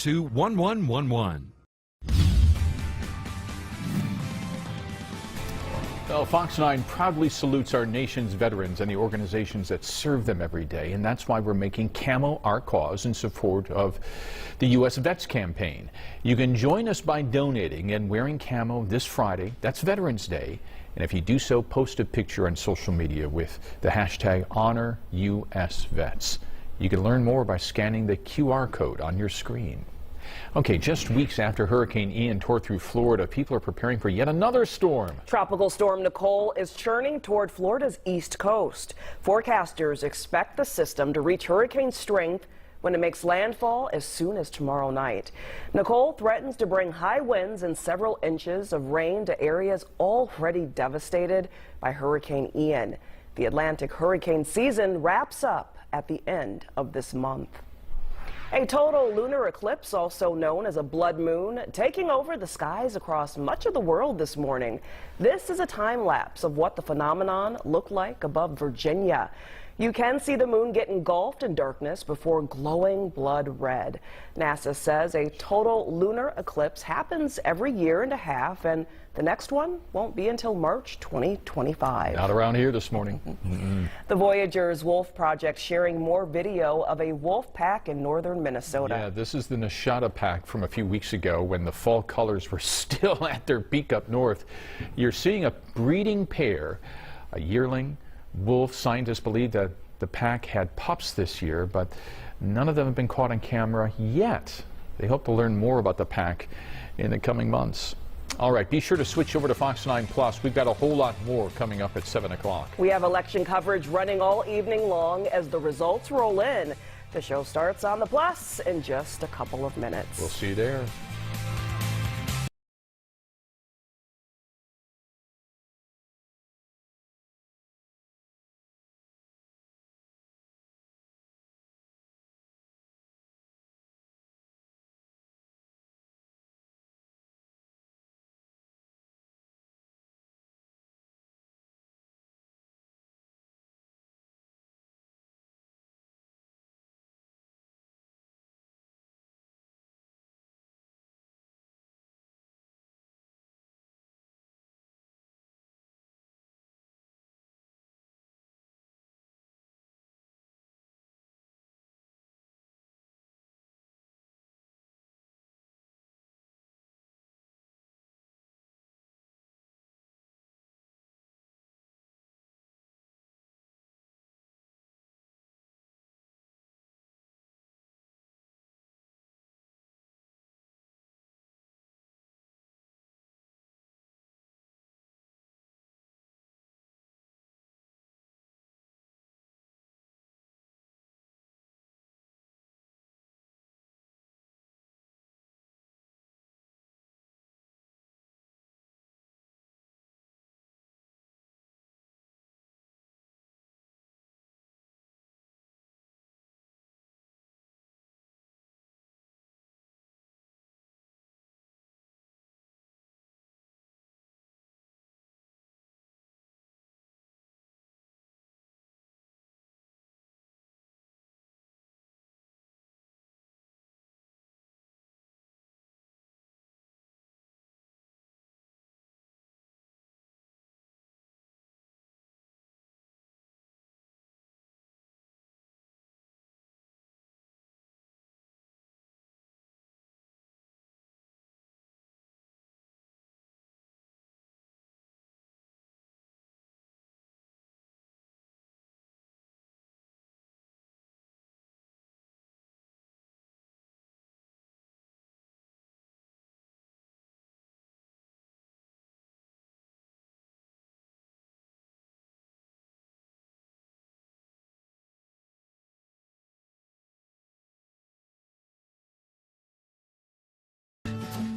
882-1111. Well, Fox 9 proudly salutes our nation's veterans and the organizations that serve them every day, and that's why we're making Camo our cause in support of the U.S. Vets Campaign. You can join us by donating and wearing camo this Friday. That's Veterans Day. And if you do so, post a picture on social media with the hashtag HonorUSVets. You can learn more by scanning the QR code on your screen. Okay, just weeks after Hurricane Ian tore through Florida, people are preparing for yet another storm. Tropical storm Nicole is churning toward Florida's east coast. Forecasters expect the system to reach hurricane strength when it makes landfall as soon as tomorrow night. Nicole threatens to bring high winds and several inches of rain to areas already devastated by Hurricane Ian. The Atlantic hurricane season wraps up at the end of this month. A total lunar eclipse, also known as a blood moon, taking over the skies across much of the world this morning. This is a time lapse of what the phenomenon looked like above Virginia. You can see the moon get engulfed in darkness before glowing blood red. NASA says a total lunar eclipse happens every year and a half, and the next one won't be until March 2025. Not around here this morning. The Voyager's Wolf Project sharing more video of a wolf pack in northern Minnesota. Yeah, this is the Neshata pack from a few weeks ago when the fall colors were still at their peak up north. You're seeing a breeding pair, a yearling wolf. Scientists believe that the pack had pups this year, but none of them have been caught on camera yet. They hope to learn more about the pack in the coming months. All right, be sure to switch over to Fox 9 Plus. We've got a whole lot more coming up at 7 o'clock. We have election coverage running all evening long as the results roll in. The show starts on the Plus in just a couple of minutes. We'll see you there.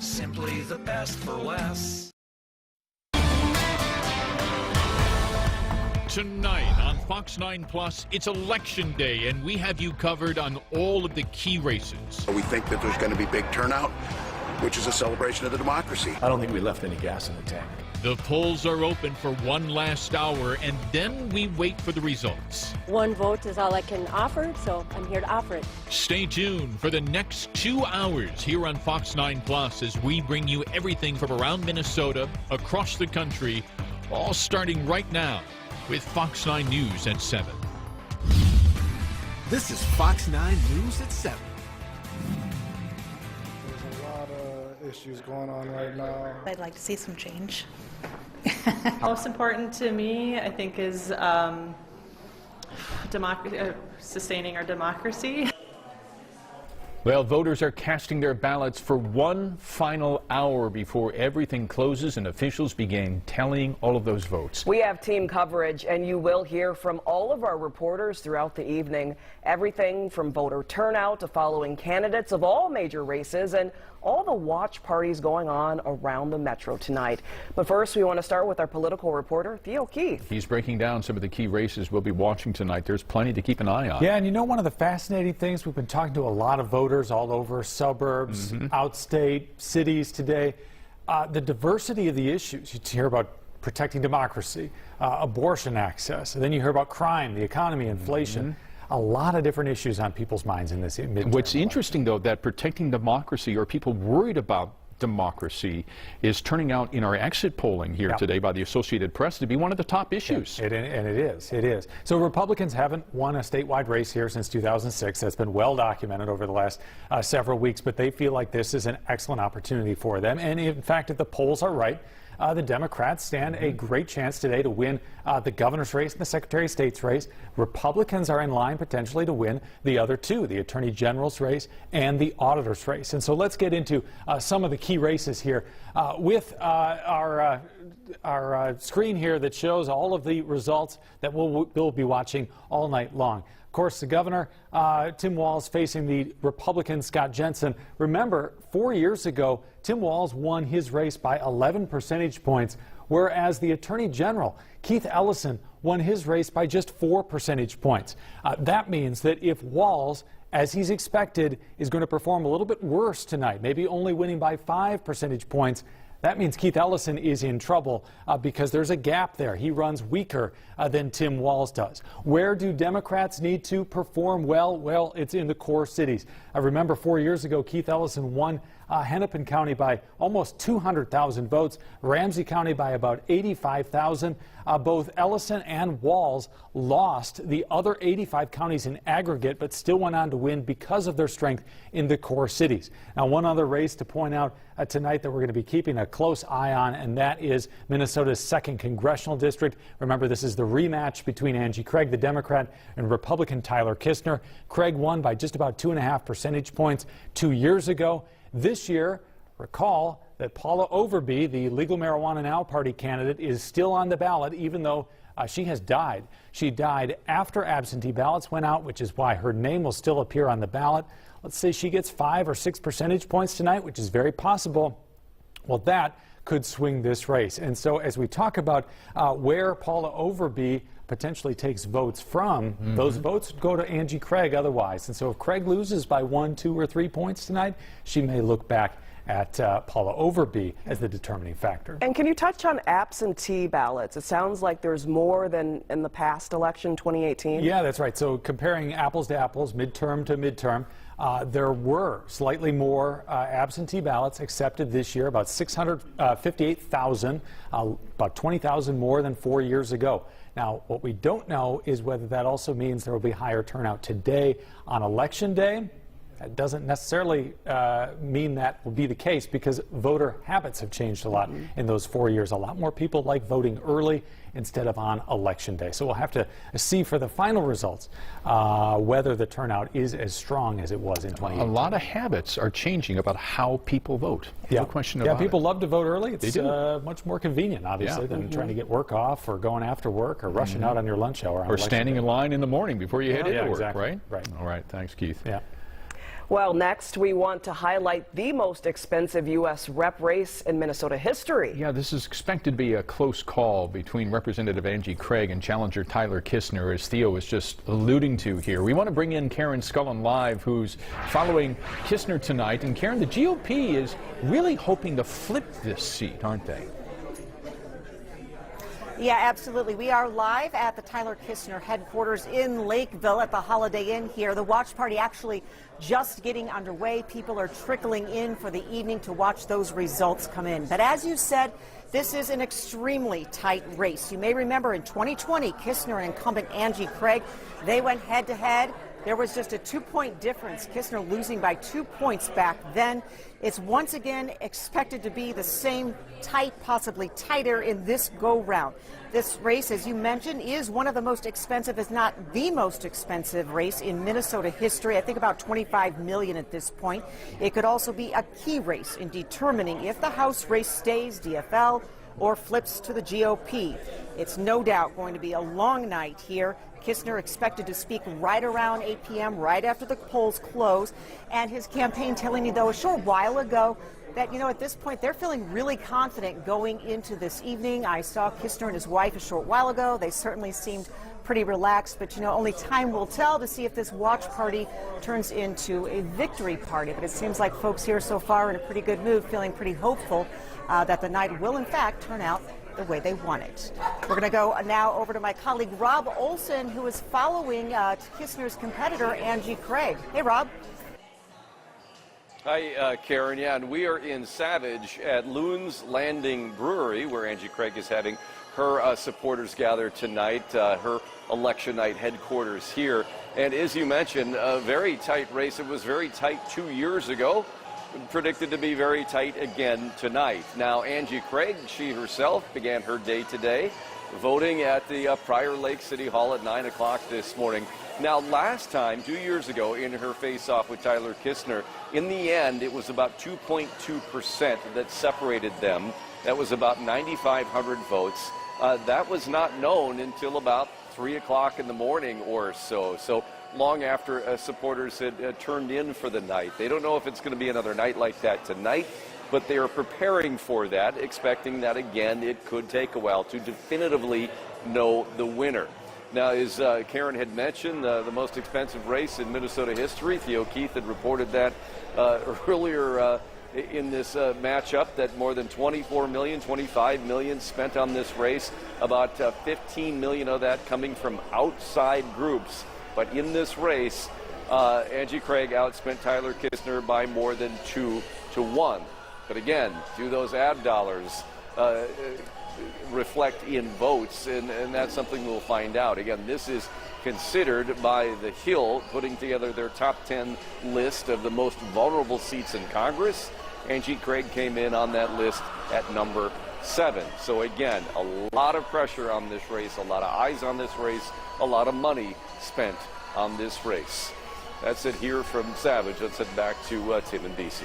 Simply the best for less. Tonight on Fox 9 Plus, it's Election Day, and we have you covered on all of the key races. We think that there's going to be big turnout, which is a celebration of the democracy. I don't think we left any gas in the tank. The polls are open for one last hour, and then we wait for the results. One vote is all I can offer, so I'm here to offer it. Stay tuned for the next 2 hours here on Fox 9 Plus as we bring you everything from around Minnesota, across the country, all starting right now with Fox 9 News at 7. This is Fox 9 News at 7. There's a lot of issues going on right now. I'd like to see some change. Most important to me, I think, is sustaining our democracy. Well, voters are casting their ballots for one final hour before everything closes and officials begin tallying all of those votes. We have team coverage, and you will hear from all of our reporters throughout the evening. Everything from voter turnout to following candidates of all major races and all the watch parties going on around the metro tonight. But first, we want to start with our political reporter, Theo Keith. He's breaking down some of the key races we'll be watching tonight. There's plenty to keep an eye on. Yeah, and you know, one of the fascinating things, we've been talking to a lot of voters all over suburbs, outstate, cities today. The diversity of the issues. You hear about protecting democracy, abortion access, and then you hear about crime, the economy, inflation. A lot of different issues on people's minds in this midterm. What's interesting, though, that protecting democracy, or people worried about democracy, is turning out in our exit polling here today by the Associated Press to be one of the top issues. Yeah, and it is. So Republicans haven't won a statewide race here since 2006. That's been well documented over the last several weeks, but they feel like this is an excellent opportunity for them. And in fact, if the polls are right, the Democrats stand a great chance today to win the governor's race and the Secretary of State's race. Republicans are in line potentially to win the other two, the Attorney General's race and the Auditor's race. And so let's get into some of the key races here with our screen here that shows all of the results that we'll be watching all night long. Of course, the governor, Tim Walz, facing the Republican Scott Jensen. Remember, 4 years ago, Tim Walz won his race by 11 percentage points, whereas the Attorney General, Keith Ellison, won his race by just 4 percentage points. That means that if Walz, as he's expected, is going to perform a little bit worse tonight, maybe only winning by 5 percentage points, that means Keith Ellison is in trouble because there's a gap there. He runs weaker than Tim Walz does. Where do Democrats need to perform well? Well, it's in the core cities. Remember, 4 years ago, Keith Ellison won Hennepin County by almost 200,000 votes, Ramsey County by about 85,000. Both Ellison and Walz lost the other 85 counties in aggregate, but still went on to win because of their strength in the core cities. Now, one other race to point out tonight that we're going to be keeping a close eye on, and that is Minnesota's 2nd Congressional District. Remember, this is the rematch between Angie Craig, the Democrat, and Republican Tyler Kistner. Craig won by just about 2.5 percentage points 2 years ago. This year, recall that Paula Overby, the Legal Marijuana Now Party candidate, is still on the ballot, even though she has died. She died after absentee ballots went out, which is why her name will still appear on the ballot. Let's say she gets 5 or 6 percentage points tonight, which is very possible. Well, that could swing this race. And so as we talk about where Paula Overby potentially takes votes from, those votes go to Angie Craig otherwise. And so if Craig loses by 1, 2, or 3 points tonight, she may look back at Paula Overby as the determining factor. And can you touch on absentee ballots? It sounds like there's more than in the past election, 2018. Yeah, that's right. So comparing apples to apples, midterm to midterm, there were slightly more absentee ballots accepted this year, about 658,000, about 20,000 more than 4 years ago. Now, what we don't know is whether that also means there will be higher turnout today on Election Day. That doesn't necessarily mean that will be the case because voter habits have changed a lot in those 4 years. A lot more people like voting early instead of on Election Day. So we'll have to see for the final results whether the turnout is as strong as it was in 2018. A lot of habits are changing about how people vote. No question about it. Yeah, people love to vote early. It's much more convenient, obviously, than trying to get work off or going after work or rushing out on your lunch hour. Or standing in line in the morning before you head into work, exactly. right? All right, thanks, Keith. Yeah. Well, next we want to highlight the most expensive U.S. rep race in Minnesota history. Yeah, this is expected to be a close call between Representative Angie Craig and challenger Tyler Kistner, as Theo was just alluding to here. We want to bring in Karen Scullin live, who's following Kistner tonight. And Karen, the GOP is really hoping to flip this seat, aren't they? Yeah, absolutely. We are live at the Tyler Kistner headquarters in Lakeville at the Holiday Inn here. The watch party actually just getting underway. People are trickling in for the evening to watch those results come in. But as you said, this is an extremely tight race. You may remember in 2020, Kistner and incumbent Angie Craig, they went head to head. There was just a 2-point difference, Kistner losing by 2 points back then. It's once again expected to be the same tight, possibly tighter in this go-round. This race, as you mentioned, is one of the most expensive, if not the most expensive race in Minnesota history. I think about $25 million at this point. It could also be a key race in determining if the House race stays DFL or flips to the GOP. It's no doubt going to be a long night here. Kistner expected to speak right around 8 p.m., right after the polls close. And his campaign telling me, though, a short while ago that, you know, at this point, they're feeling really confident going into this evening. I saw Kistner and his wife a short while ago. They certainly seemed pretty relaxed, but, you know, only time will tell to see if this watch party turns into a victory party. But it seems like folks here so far are in a pretty good mood, feeling pretty hopeful that the night will, in fact, turn out the way they want it. We're going to go now over to my colleague Rob Olson, who is following Kistner's competitor, Angie Craig. Hey, Rob. Hi, Karen. Yeah, and we are in Savage at Loon's Landing Brewery, where Angie Craig is having her supporters gather tonight, her election night headquarters here. And as you mentioned, a very tight race. It was very tight 2 years ago. Predicted to be very tight again tonight. Now, Angie Craig, she herself began her day today voting at the Prior Lake City Hall at 9 o'clock this morning. Now, last time, 2 years ago, in her face-off with Tyler Kistner, in the end, it was about 2.2% that separated them. That was about 9,500 votes. That was not known until about 3 o'clock in the morning or so. So long after supporters had turned in for the night. They don't know if it's going to be another night like that tonight, but they are preparing for that, expecting that, again, it could take a while to definitively know the winner. Now, as Karen had mentioned, the most expensive race in Minnesota history, Theo Keith had reported that earlier in this matchup, that more than $24 million, $25 million spent on this race, about $15 million of that coming from outside groups. But in this race, Angie Craig outspent Tyler Kistner by more than 2-1. But again, do those ad dollars reflect in votes? And that's something we'll find out. Again, this is considered by The Hill, putting together their top 10 list of the most vulnerable seats in Congress. Angie Craig came in on that list at number 7. So again, a lot of pressure on this race, a lot of eyes on this race, a lot of money spent on this race. That's it here from Savage. Let's head back to Tim and BC.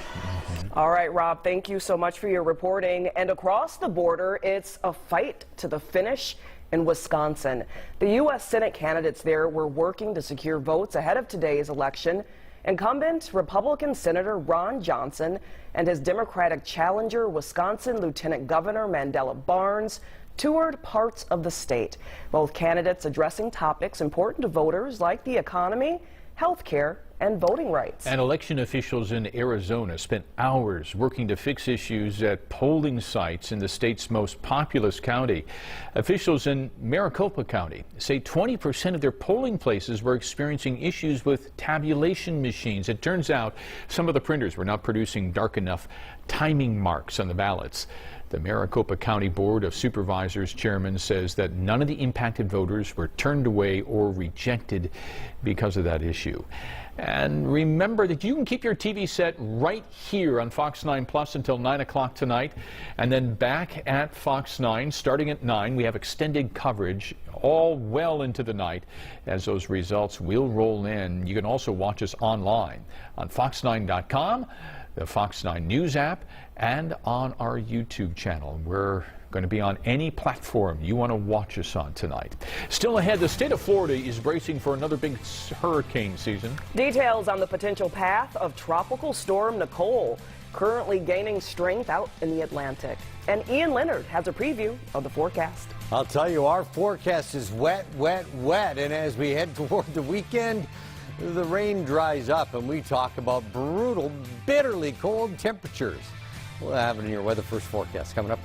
All right, Rob, thank you so much for your reporting. And across the border, it's a fight to the finish in Wisconsin. The U.S. Senate candidates there were working to secure votes ahead of today's election. Incumbent Republican Senator Ron Johnson and his Democratic challenger, Wisconsin Lieutenant Governor Mandela Barnes, toured parts of the state. Both candidates addressing topics important to voters like the economy, health care, and voting rights. And election officials in Arizona spent hours working to fix issues at polling sites in the state's most populous county. Officials in Maricopa County say 20% of their polling places were experiencing issues with tabulation machines. It turns out some of the printers were not producing dark enough timing marks on the ballots. The Maricopa County Board of Supervisors chairman says that none of the impacted voters were turned away or rejected because of that issue. And remember that you can keep your TV set right here on Fox 9 Plus until 9 o'clock tonight. And then back at Fox 9, starting at 9, we have extended coverage all well into the night as those results will roll in. You can also watch us online on fox9.com, the Fox 9 News app, and on our YouTube channel. We're going to be on any platform you want to watch us on tonight. Still ahead, the state of Florida is bracing for another big hurricane season. Details on the potential path of Tropical Storm Nicole, currently gaining strength out in the Atlantic. And Ian Leonard has a preview of the forecast. I'll tell you, our forecast is wet, wet, wet. And as we head toward the weekend, the rain dries up and we talk about brutal, bitterly cold temperatures. We'll have it in your Weather First forecast coming up.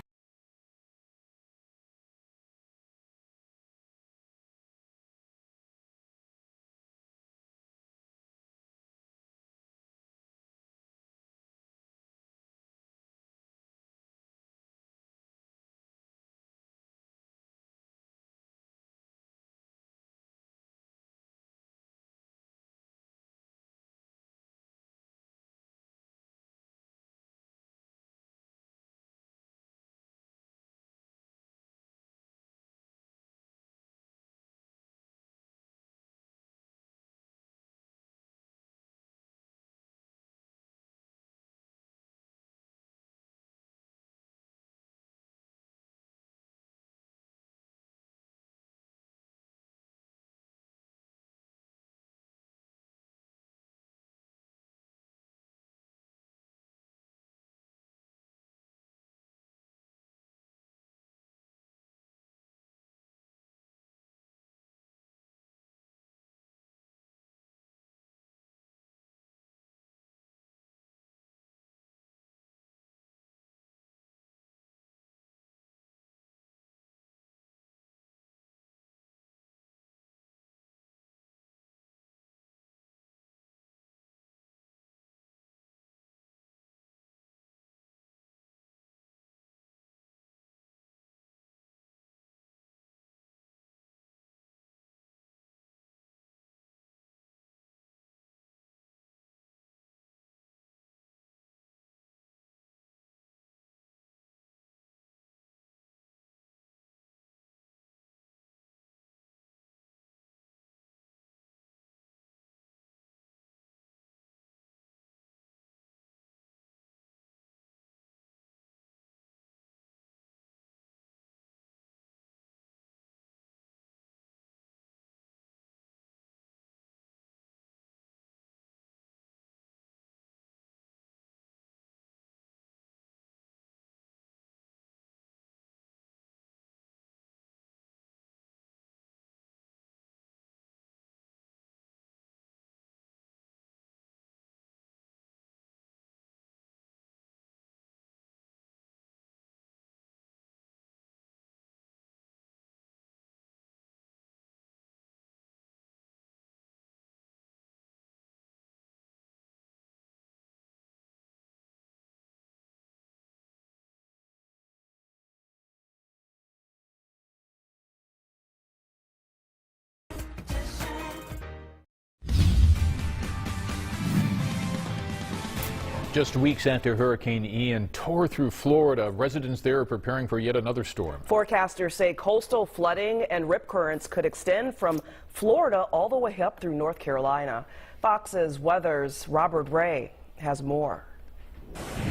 Just weeks after Hurricane Ian tore through Florida, residents there are preparing for yet another storm. Forecasters say coastal flooding and rip currents could extend from Florida all the way up through North Carolina. Fox's Weather's Robert Ray has more.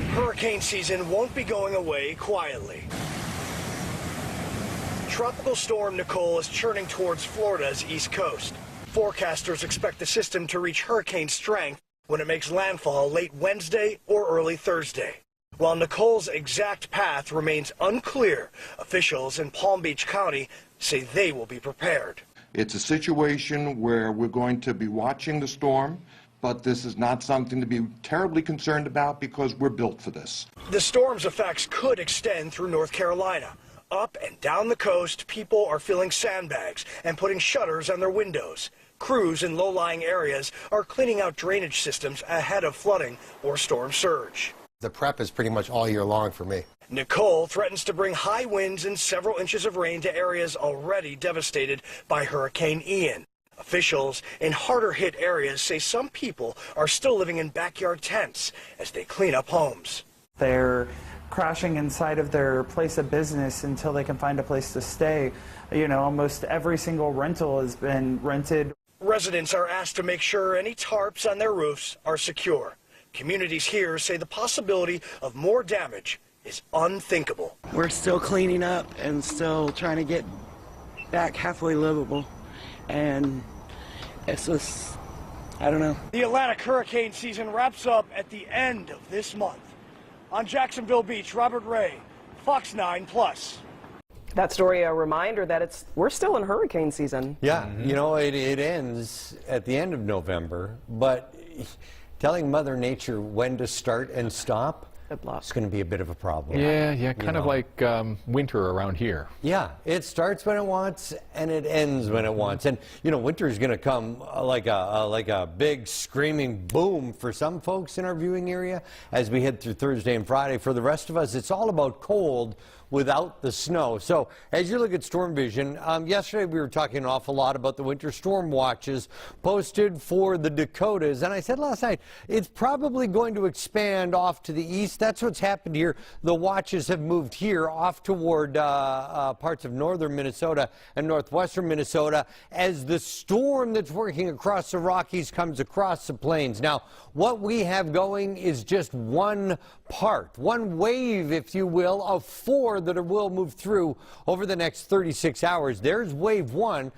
Hurricane season won't be going away quietly. Tropical storm Nicole is churning towards Florida's east coast. Forecasters expect the system to reach hurricane strength when it makes landfall late Wednesday or early Thursday. While Nicole's exact path remains unclear, officials in Palm Beach County say they will be prepared. It's a situation where we're going to be watching the storm, but this is not something to be terribly concerned about because we're built for this. The storm's effects could extend through North Carolina. Up and down the coast, people are filling sandbags and putting shutters on their windows. Crews in low-lying areas are cleaning out drainage systems ahead of flooding or storm surge. The prep is pretty much all year long for me. Nicole threatens to bring high winds and several inches of rain to areas already devastated by Hurricane Ian. Officials in harder-hit areas say some people are still living in backyard tents as they clean up homes. They're crashing inside of their place of business until they can find a place to stay. You know, almost every single rental has been rented. Residents are asked to make sure any tarps on their roofs are secure. Communities here say the possibility of more damage is unthinkable. We're still cleaning up and still trying to get back halfway livable. And it's just, I don't know. The Atlantic hurricane season wraps up at the end of this month. On Jacksonville Beach, Robert Ray, Fox 9+. That story a reminder that we're still in hurricane season. Yeah, you know, it ends at the end of November, but telling Mother Nature when to start and stop, it's going to be a bit of a problem. Yeah, kind of like winter around here. Yeah, it starts when it wants and it ends when it wants. And, you know, winter is going to come like a big screaming boom for some folks in our viewing area as we head through Thursday and Friday. For the rest of us, it's all about cold without the snow. So as you look at storm vision, yesterday we were talking an awful lot about the winter storm watches posted for the Dakotas. And I said last night, it's probably going to expand off to the east. That's what's happened here. The watches have moved here off toward parts of northern Minnesota and northwestern Minnesota as the storm that's working across the Rockies comes across the plains. Now, what we have going is just one part, one wave, if you will, of four that will move through over the next 36 hours. There's wave one.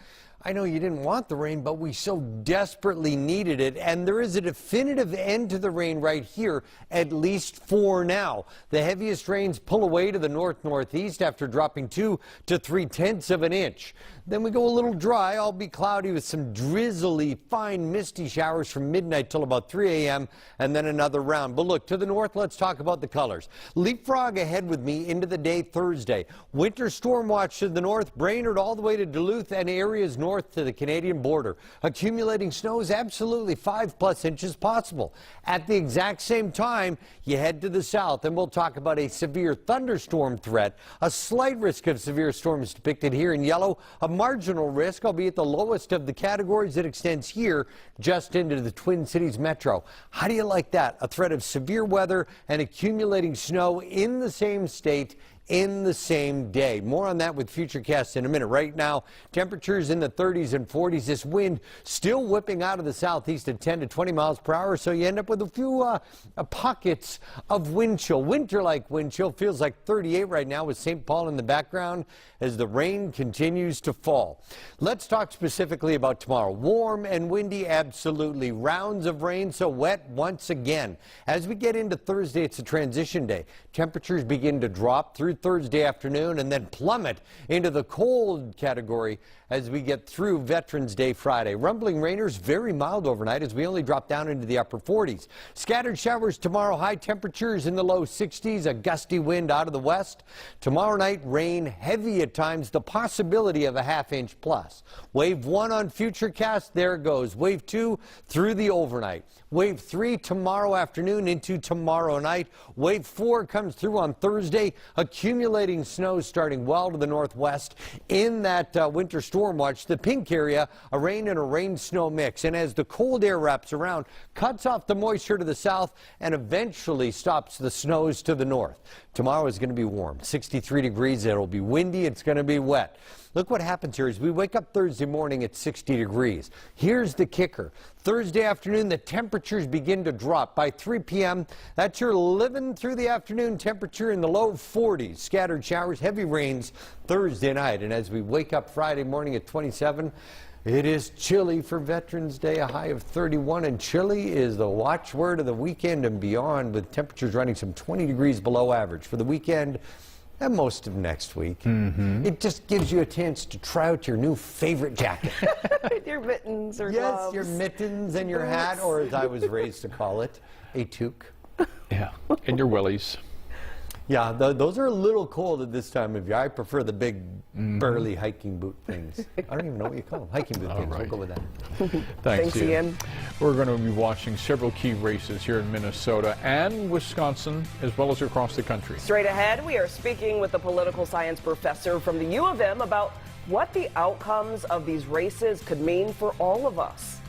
I know you didn't want the rain, but we so desperately needed it. And there is a definitive end to the rain right here, at least for now. The heaviest rains pull away to the north-northeast after dropping 2 to 3/10 of an inch. Then we go a little dry. I'll be cloudy with some drizzly, fine, misty showers from midnight till about 3 a.m. and then another round. But look, to the north, let's talk about the colors. Leapfrog ahead with me into the day Thursday. Winter storm watch to the north, Brainerd all the way to Duluth and areas north to the Canadian border. Accumulating snow is absolutely 5+ inches possible. At the exact same time, you head to the south, and we'll talk about a severe thunderstorm threat. A slight risk of severe storms depicted here in yellow. A marginal risk, albeit the lowest of the categories, that extends here just into the Twin Cities metro. How do you like that? A threat of severe weather and accumulating snow in the same state in the same day. More on that with Futurecast in a minute. Right now, temperatures in the 30s and 40s. This wind still whipping out of the southeast at 10 to 20 miles per hour, so you end up with a few pockets of wind chill. Winter-like wind chill. Feels like 38 right now with St. Paul in the background as the rain continues to fall. Let's talk specifically about tomorrow. Warm and windy, absolutely. Rounds of rain, so wet once again. As we get into Thursday, it's a transition day. Temperatures begin to drop through Thursday afternoon and then plummet into the cold category as we get through Veterans Day Friday. Rumbling rainers, very mild overnight as we only drop down into the upper 40s. Scattered showers tomorrow, high temperatures in the low 60s, a gusty wind out of the west. Tomorrow night, rain heavy at times, the possibility of a ½ inch+. Wave 1 on Futurecast, there it goes. Wave 2 through the overnight. Wave 3 tomorrow afternoon into tomorrow night. Wave 4 comes through on Thursday. accumulating snow starting well to the northwest in that winter storm watch. The pink area, a rain and a rain-snow mix. And as the cold air wraps around, cuts off the moisture to the south and eventually stops the snows to the north. Tomorrow is going to be warm, 63 degrees. It'll be windy. It's going to be wet. Look what happens here is we wake up Thursday morning at 60 degrees. Here's the kicker. Thursday afternoon, the temperatures begin to drop. By 3 p.m., that's your living through the afternoon temperature in the low 40s. Scattered showers, heavy rains Thursday night. And as we wake up Friday morning at 27, it is chilly for Veterans Day, a high of 31. And chilly is the watchword of the weekend and beyond, with temperatures running some 20 degrees below average for the weekend and most of next week. It just gives you a chance to try out your new favorite jacket. Your mittens or yes, gloves. your mittens and your hat, or as I was raised to call it, a toque. Yeah, and your wellies. Yeah, those are a little cold at this time of year. I prefer the big, burly hiking boot things. I don't even know what you call them. Hiking boot things. Right. We'll go with that. Thanks, Ian. We're going to be watching several key races here in Minnesota and Wisconsin, as well as across the country. Straight ahead, we are speaking with a political science professor from the U of M about what the outcomes of these races could mean for all of us.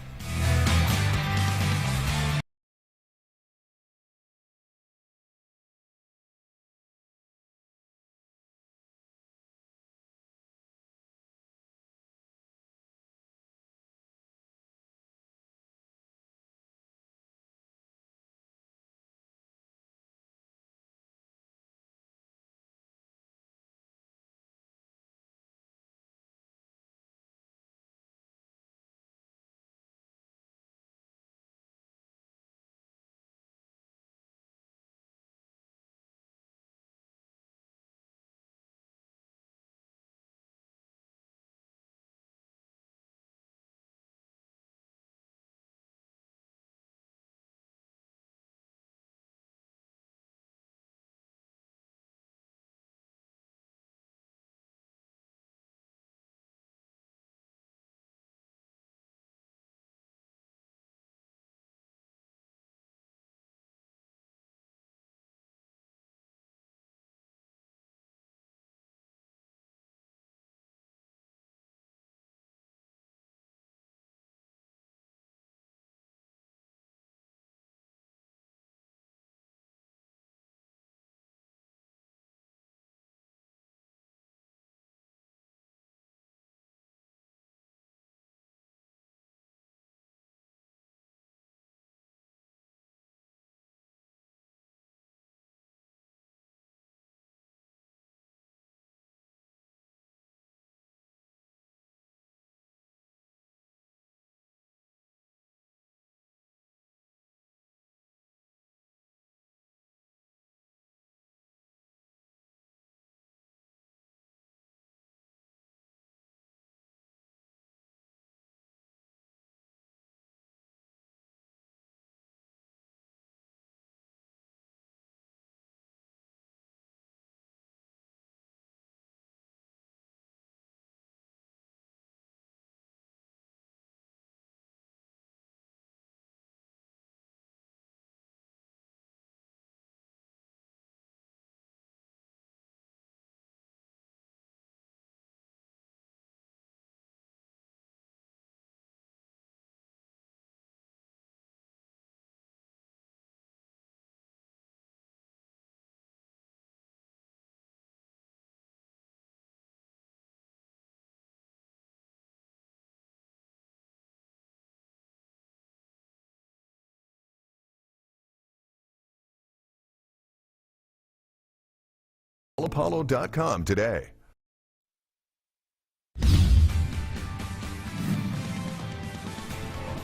Apollo.com today.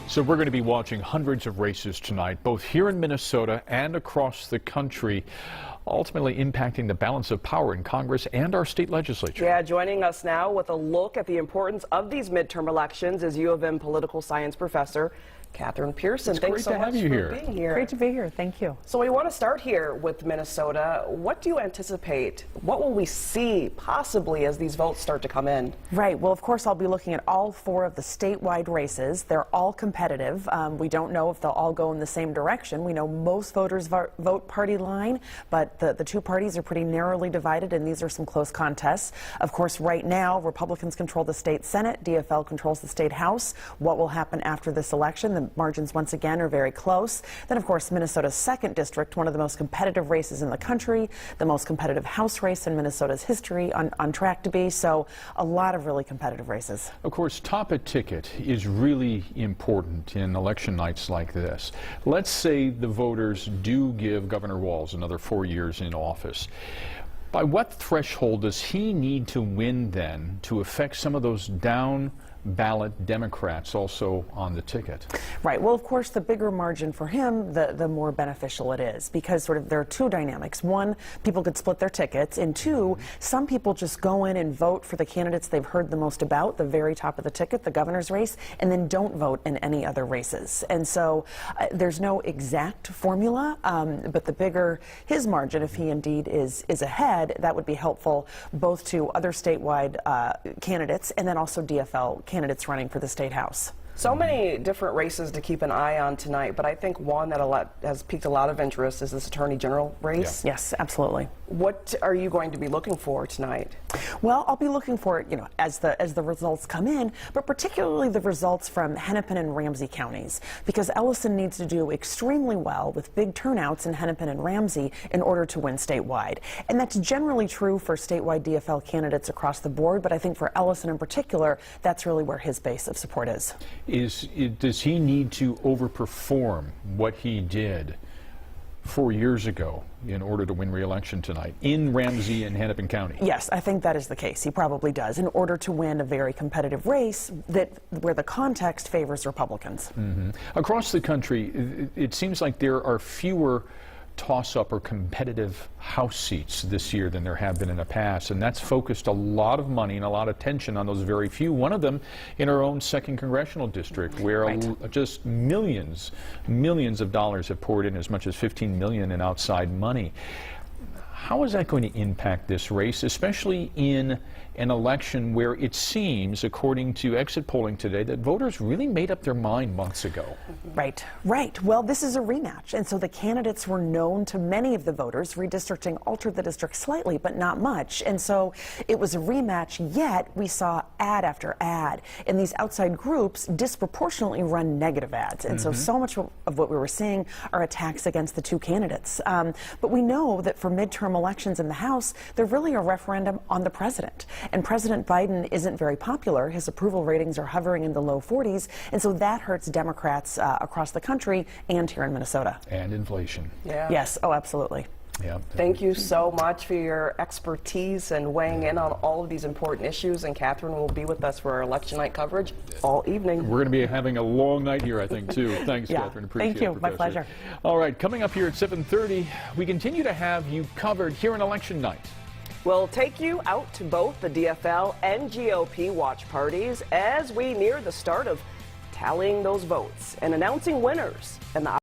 So we're going to be watching hundreds of races tonight, both here in Minnesota and across the country, ultimately impacting the balance of power in Congress and our state legislature. Yeah, joining us now with a look at the importance of these midterm elections is U of M political science professor Catherine Pearson, It's thanks great so to have much you for here. being here. Great to be here. Thank you. So we want to start here with Minnesota. What do you anticipate? What will we see possibly as these votes start to come in? Right. Well, of course, I'll be looking at all 4 of the statewide races. They're all competitive. We don't know if they'll all go in the same direction. We know most voters vote party line, but the 2 parties are pretty narrowly divided, and these are some close contests. Of course, right now, Republicans control the state Senate. DFL controls the state House. What will happen after this election? The margins, once again, are very close. Then, of course, Minnesota's 2nd district, one of the most competitive races in the country, the most competitive House race in Minnesota's history, on track to be. So a lot of really competitive races. Of course, top a ticket is really important in election nights like this. Let's say the voters do give Governor Walz another 4 years in office. By what threshold does he need to win then to affect some of those down ballot Democrats also on the ticket? Right. Well, of course, the bigger margin for him, the more beneficial it is, because sort of there are 2 dynamics. 1, people could split their tickets, and 2, some people just go in and vote for the candidates they've heard the most about, the very top of the ticket, the governor's race, and then don't vote in any other races. And so there's no exact formula, but the bigger his margin, if he indeed is ahead, that would be helpful both to other statewide candidates and then also DFL candidates running for the state house. So many different races to keep an eye on tonight, but I think one that has piqued a lot of interest is this Attorney General race. Yeah. Yes, absolutely. What are you going to be looking for tonight? Well, I'll be looking for, as the results come in, but particularly the results from Hennepin and Ramsey counties, because Ellison needs to do extremely well with big turnouts in Hennepin and Ramsey in order to win statewide. And that's generally true for statewide DFL candidates across the board, but I think for Ellison in particular, that's really where his base of support is. Does he need to overperform what he did 4 years ago in order to win re-election tonight in Ramsey and Hennepin County? Yes, I think that is the case. He probably does, in order to win a very competitive race where the context favors Republicans. Mm-hmm. Across the country, it seems like there are fewer toss-up or competitive House seats this year than there have been in the past, and that's focused a lot of money and a lot of attention on those very few. One of them in our own 2nd congressional district, where just millions of dollars have poured in, as much as $15 million in outside money. How is that going to impact this race, especially in an election where it seems, according to exit polling today, that voters really made up their mind months ago? Right. Well, this is a rematch, and so the candidates were known to many of the voters. Redistricting altered the district slightly, but not much, and so it was a rematch, yet we saw ad after ad, and these outside groups disproportionately run negative ads, and so much of what we were seeing are attacks against the 2 candidates. But we know that for midterm elections in the House, they're really a referendum on the president. And President Biden isn't very popular. His approval ratings are hovering in the low 40s, and so that hurts Democrats across the country and here in Minnesota. And inflation. Yeah. Yes, oh, absolutely. Yeah. Thank you so much for your expertise and weighing in on all of these important issues. And Catherine will be with us for our election night coverage all evening. We're going to be having a long night here, I think, too. Thanks, Catherine. Appreciate it. Thank you. Professor. My pleasure. All right, coming up here at 7:30, we continue to have you covered here on election night. We'll take you out to both the DFL and GOP watch parties as we near the start of tallying those votes and announcing winners in the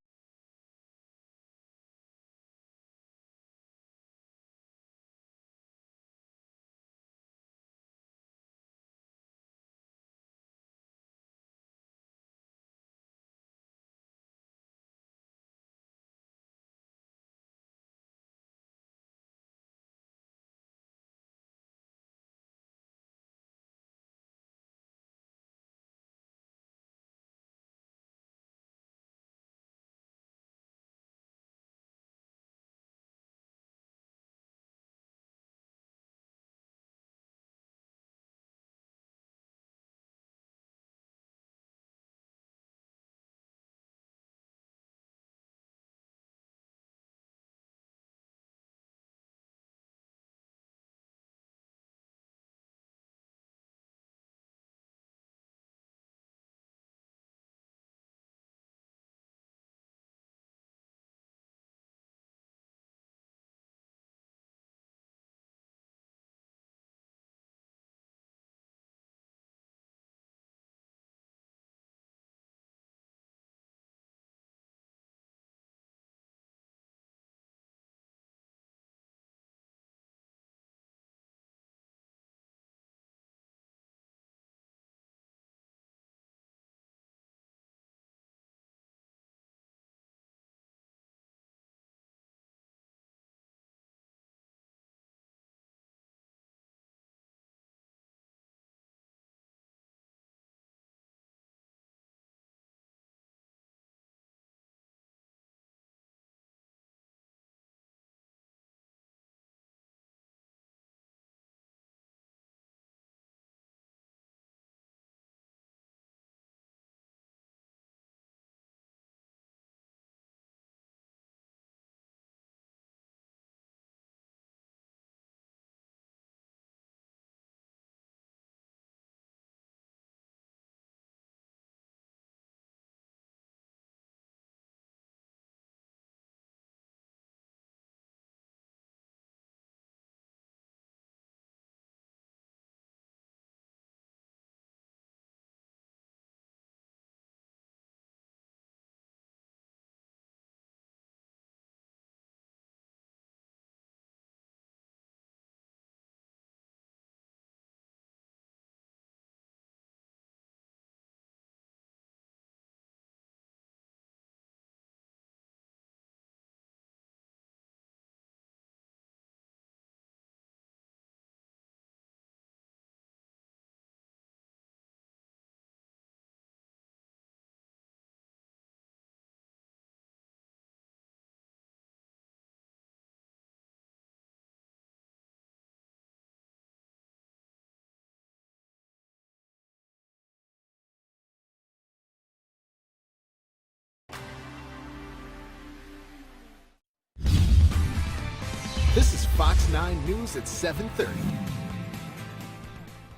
Fox 9 News at 7:30.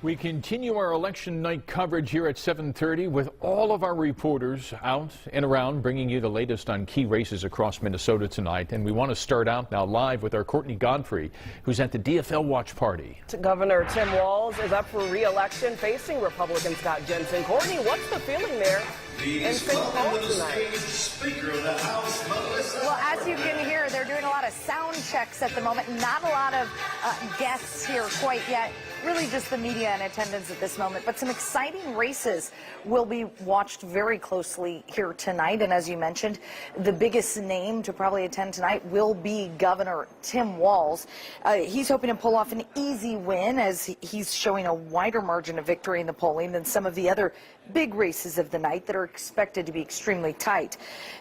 We continue our election night coverage here at 7:30 with all of our reporters out and around bringing you the latest on key races across Minnesota tonight. And we want to start out now live with our Courtney Godfrey, who's at the DFL watch party. Governor Tim Walz is up for re-election facing Republican Scott Jensen. Courtney, what's the feeling there in St. Paul tonight? Well, as you can hear, they're doing a lot of sound checks at the moment. Not a lot of guests here quite yet. Really just the media in attendance at this moment. But some exciting races will be watched very closely here tonight. And as you mentioned, the biggest name to probably attend tonight will be Governor Tim Walz. He's hoping to pull off an easy win as he's showing a wider margin of victory in the polling than some of the other big races of the night that are expected to be extremely tight.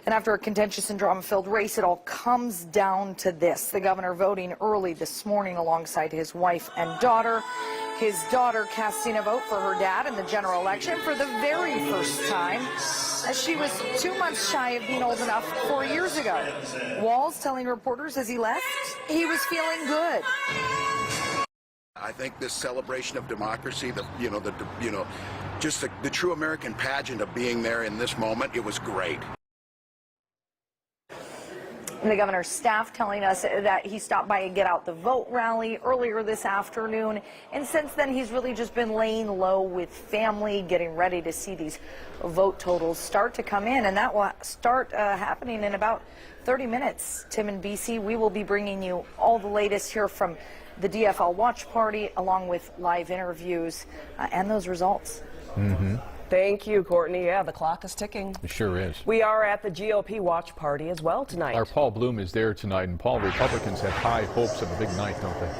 And after a contentious and drama-filled race, it all comes down to this. The governor voting early this morning alongside his wife and daughter. His daughter casting a vote for her dad in the general election for the very first time, as she was 2 months shy of being old enough 4 years ago. Walz telling reporters as he left he was feeling good. I think this celebration of democracy, just the true American pageant of being there in this moment, it was great. The governor's staff telling us that he stopped by a Get Out the Vote rally earlier this afternoon, and since then he's really just been laying low with family, getting ready to see these vote totals start to come in, and that will start happening in about 30 minutes. Tim and BC, we will be bringing you all the latest here from the DFL watch party, along with live interviews and those results. Thank you, Courtney. Yeah, the clock is ticking. It sure is. We are at the GOP watch party as well tonight. Our Paul Bloom is there tonight, and Paul, Republicans have high hopes of a big night, don't they?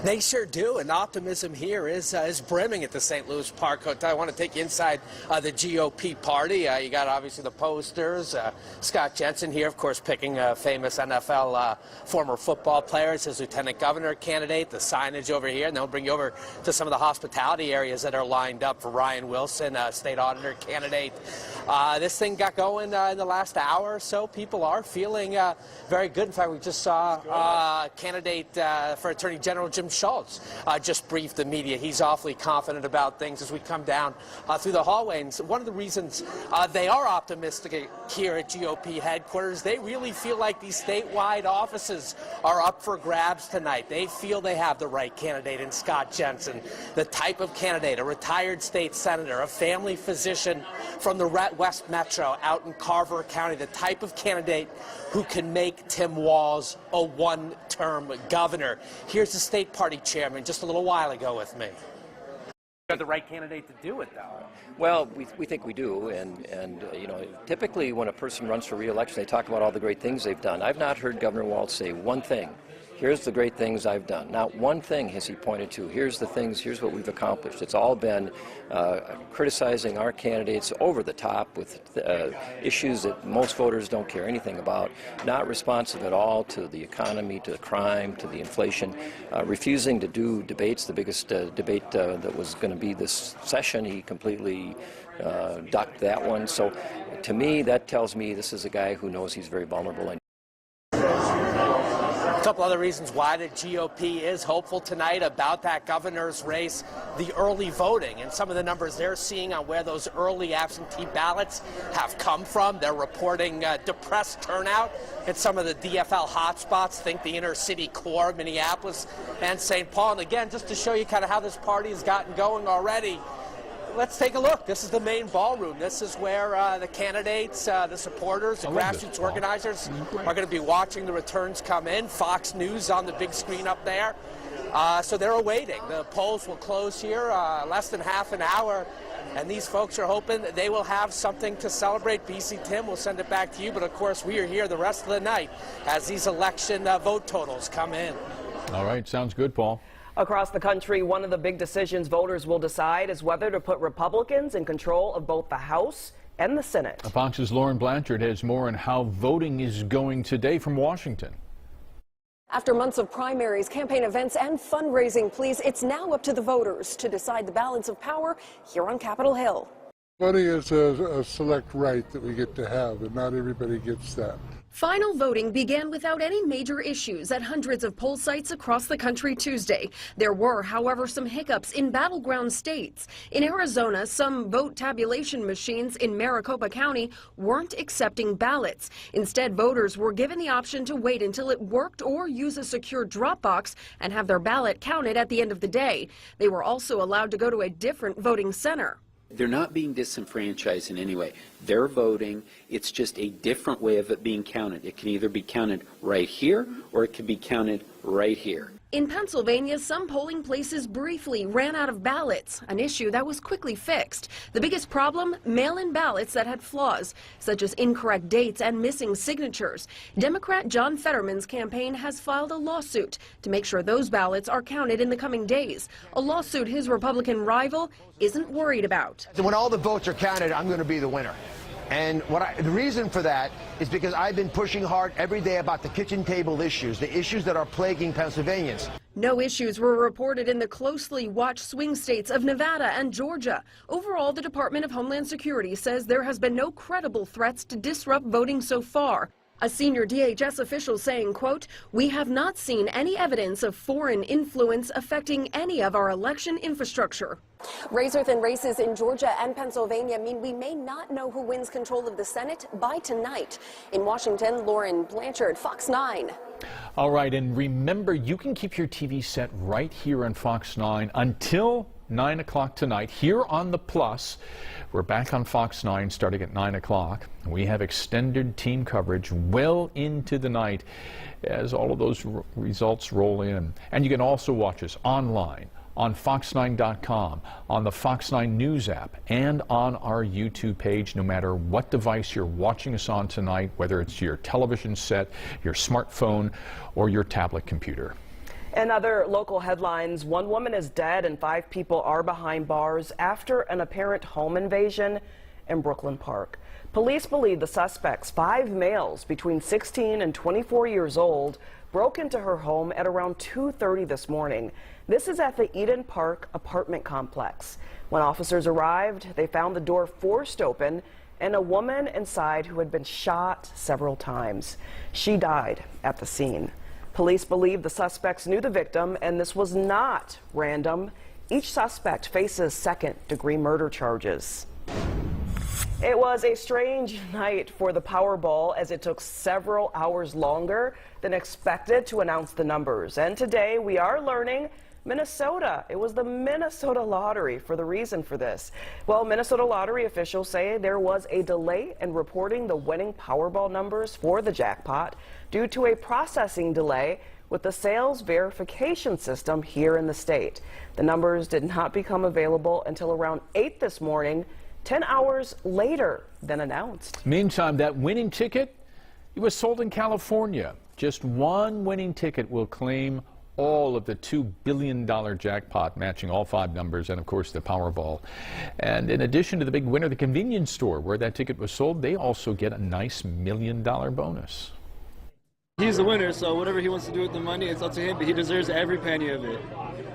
They sure do, and optimism here is brimming at the St. Louis Park Hotel. I want to take you inside the GOP party. You got obviously the posters. Scott Jensen here, of course, picking famous NFL former football players, his lieutenant governor candidate, the signage over here, and they'll bring you over to some of the hospitality areas that are lined up for Ryan Wilson, state auditor candidate. This thing got going in the last hour or so. People are feeling very good. In fact, we just saw candidate for Attorney General Jim Schultz just briefed the media. He's awfully confident about things as we come down through the hallway. And so one of the reasons they are optimistic here at GOP headquarters, they really feel like these statewide offices are up for grabs tonight. They feel they have the right candidate in Scott Jensen, the type of candidate, a retired state senator, a family physician from the West Metro out in Carver County, the type of candidate who can make Tim Walz a one-term governor. Here's the state party chairman just a little while ago with me. You're the right candidate to do it, though. Well, we think we do, and typically when a person runs for re-election, they talk about all the great things they've done. I've not heard Governor Walz say one thing. Here's the great things I've done. Not one thing has he pointed to. Here's the things, here's what we've accomplished. It's all been criticizing our candidates over the top with issues that most voters don't care anything about, not responsive at all to the economy, to the crime, to the inflation, refusing to do debates. The biggest debate that was going to be this session, he completely ducked that one. So to me, that tells me this is a guy who knows he's very vulnerable. A couple other reasons why the GOP is hopeful tonight about that governor's race, the early voting and some of the numbers they're seeing on where those early absentee ballots have come from. They're reporting depressed turnout in some of the DFL hotspots, think the inner city core, Minneapolis and St. Paul. And again, just to show you kind of how this party has gotten going already, let's take a look. This is the main ballroom. This is where the candidates, the supporters, the grassroots organizers are going to be watching the returns come in. Fox News on the big screen up there. So they're awaiting. The polls will close here less than half an hour, and these folks are hoping that they will have something to celebrate. BC Tim, we'll send it back to you, but of course we are here the rest of the night as these election vote totals come in. All right, sounds good, Paul. Across the country, one of the big decisions voters will decide is whether to put Republicans in control of both the House and the Senate. Fox's Lauren Blanchard has more on how voting is going today from Washington. After months of primaries, campaign events, and fundraising pleas, it's now up to the voters to decide the balance of power here on Capitol Hill. Voting is a select right that we get to have, and not everybody gets that. Final voting began without any major issues at hundreds of poll sites across the country Tuesday. There were, however, some hiccups in battleground states. In Arizona, some vote tabulation machines in Maricopa County weren't accepting ballots. Instead, voters were given the option to wait until it worked or use a secure drop box and have their ballot counted at the end of the day. They were also allowed to go to a different voting center. They're not being disenfranchised in any way. They're voting. It's just a different way of it being counted. It can either be counted right here or it can be counted right here. In Pennsylvania, some polling places briefly ran out of ballots, an issue that was quickly fixed. The biggest problem, mail-in ballots that had flaws, such as incorrect dates and missing signatures. Democrat John Fetterman's campaign has filed a lawsuit to make sure those ballots are counted in the coming days, a lawsuit his Republican rival isn't worried about. When all the votes are counted, I'm going to be the winner. And the reason for that is because I've been pushing hard every day about the kitchen table issues, the issues that are plaguing Pennsylvanians. No issues were reported in the closely watched swing states of Nevada and Georgia. Overall, the Department of Homeland Security says there has been no credible threats to disrupt voting so far. A senior DHS official saying, quote, "We have not seen any evidence of foreign influence affecting any of our election infrastructure." Razor-thin races in Georgia and Pennsylvania mean we may not know who wins control of the Senate by tonight. In Washington, Lauren Blanchard, Fox 9. All right, and remember, you can keep your TV set right here on Fox 9 until 9 o'clock tonight here on the Plus. We're back on Fox 9 starting at 9 o'clock. We have extended team coverage well into the night as all of those results roll in. And you can also watch us online on fox9.com, on the Fox 9 News app, and on our YouTube page, no matter what device you're watching us on tonight, whether it's your television set, your smartphone, or your tablet computer. In other local headlines, one woman is dead and 5 people are behind bars after an apparent home invasion in Brooklyn Park. Police believe the suspects, 5 males between 16 and 24 years old, broke into her home at around 2:30 this morning. This is at the Eden Park apartment complex. When officers arrived, they found the door forced open and a woman inside who had been shot several times. She died at the scene. Police believe the suspects knew the victim, and this was not random. Each suspect faces second-degree murder charges. It was a strange night for the Powerball as it took several hours longer than expected to announce the numbers. And today we are learning Minnesota. It was the Minnesota lottery for the reason for this. Well, Minnesota lottery officials say there was a delay in reporting the winning Powerball numbers for the jackpot due to a processing delay with the sales verification system here in the state. The numbers did not become available until around 8 this morning, 10 hours later than announced. Meantime, that winning ticket, it was sold in California. Just one winning ticket will claim all of the $2 billion jackpot, matching all 5 numbers, and of course the Powerball. And in addition to the big winner, the convenience store where that ticket was sold, they also get a nice $1 million bonus. He's the winner, so whatever he wants to do with the money, it's up to him, but he deserves every penny of it.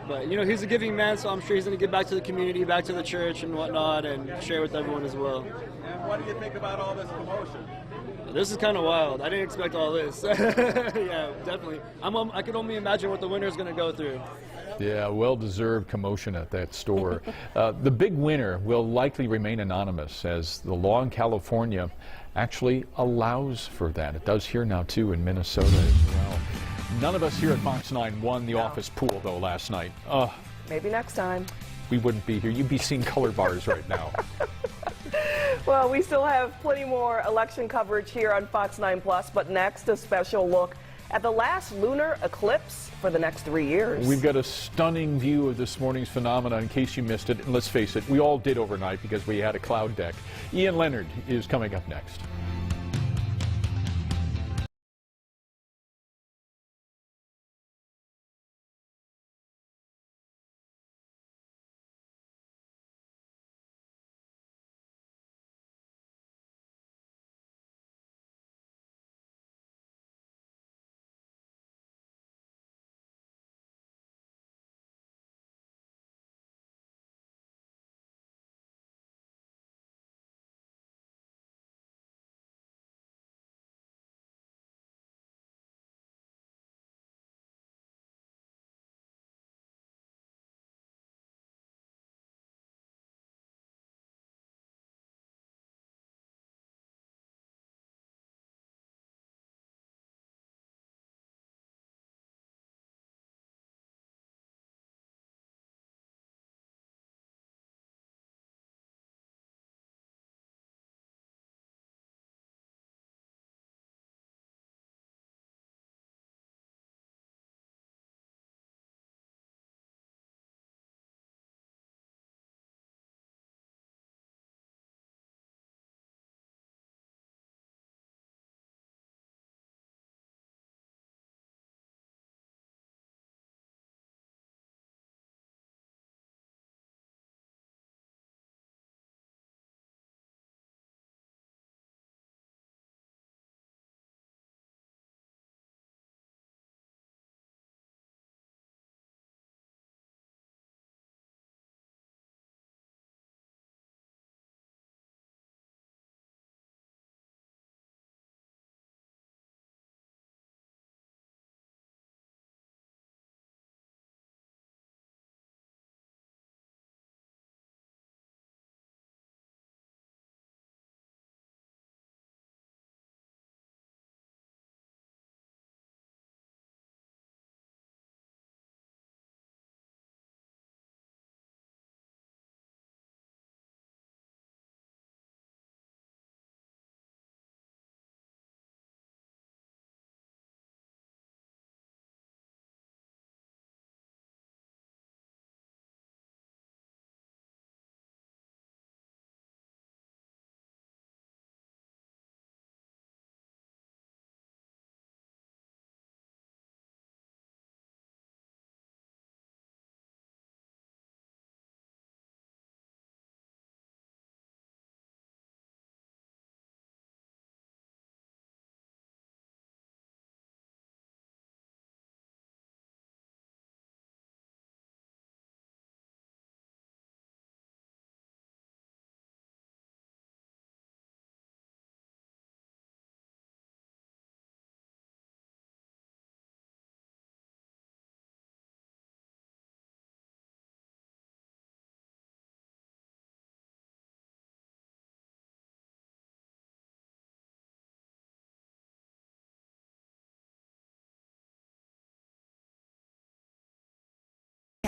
But, you know, he's a giving man, so I'm sure he's going to give back to the community, back to the church and whatnot, and share with everyone as well. And what do you think about all this commotion? This is kind of wild. I didn't expect all this. Yeah, definitely. I can only imagine what the winner is going to go through. Yeah, well-deserved commotion at that store. The big winner will likely remain anonymous, as the law in California actually allows for that. It does here now, too, in Minnesota as well. None of us here at Fox 9 won the office pool, though, last night. Maybe next time. We wouldn't be here. You'd be seeing color bars right now. Well, we still have plenty more election coverage here on Fox 9 Plus, but next, a special look at the last lunar eclipse for the next 3 years. We've got a stunning view of this morning's phenomena in case you missed it. And let's face it, we all did overnight because we had a cloud deck. Ian Leonard is coming up next.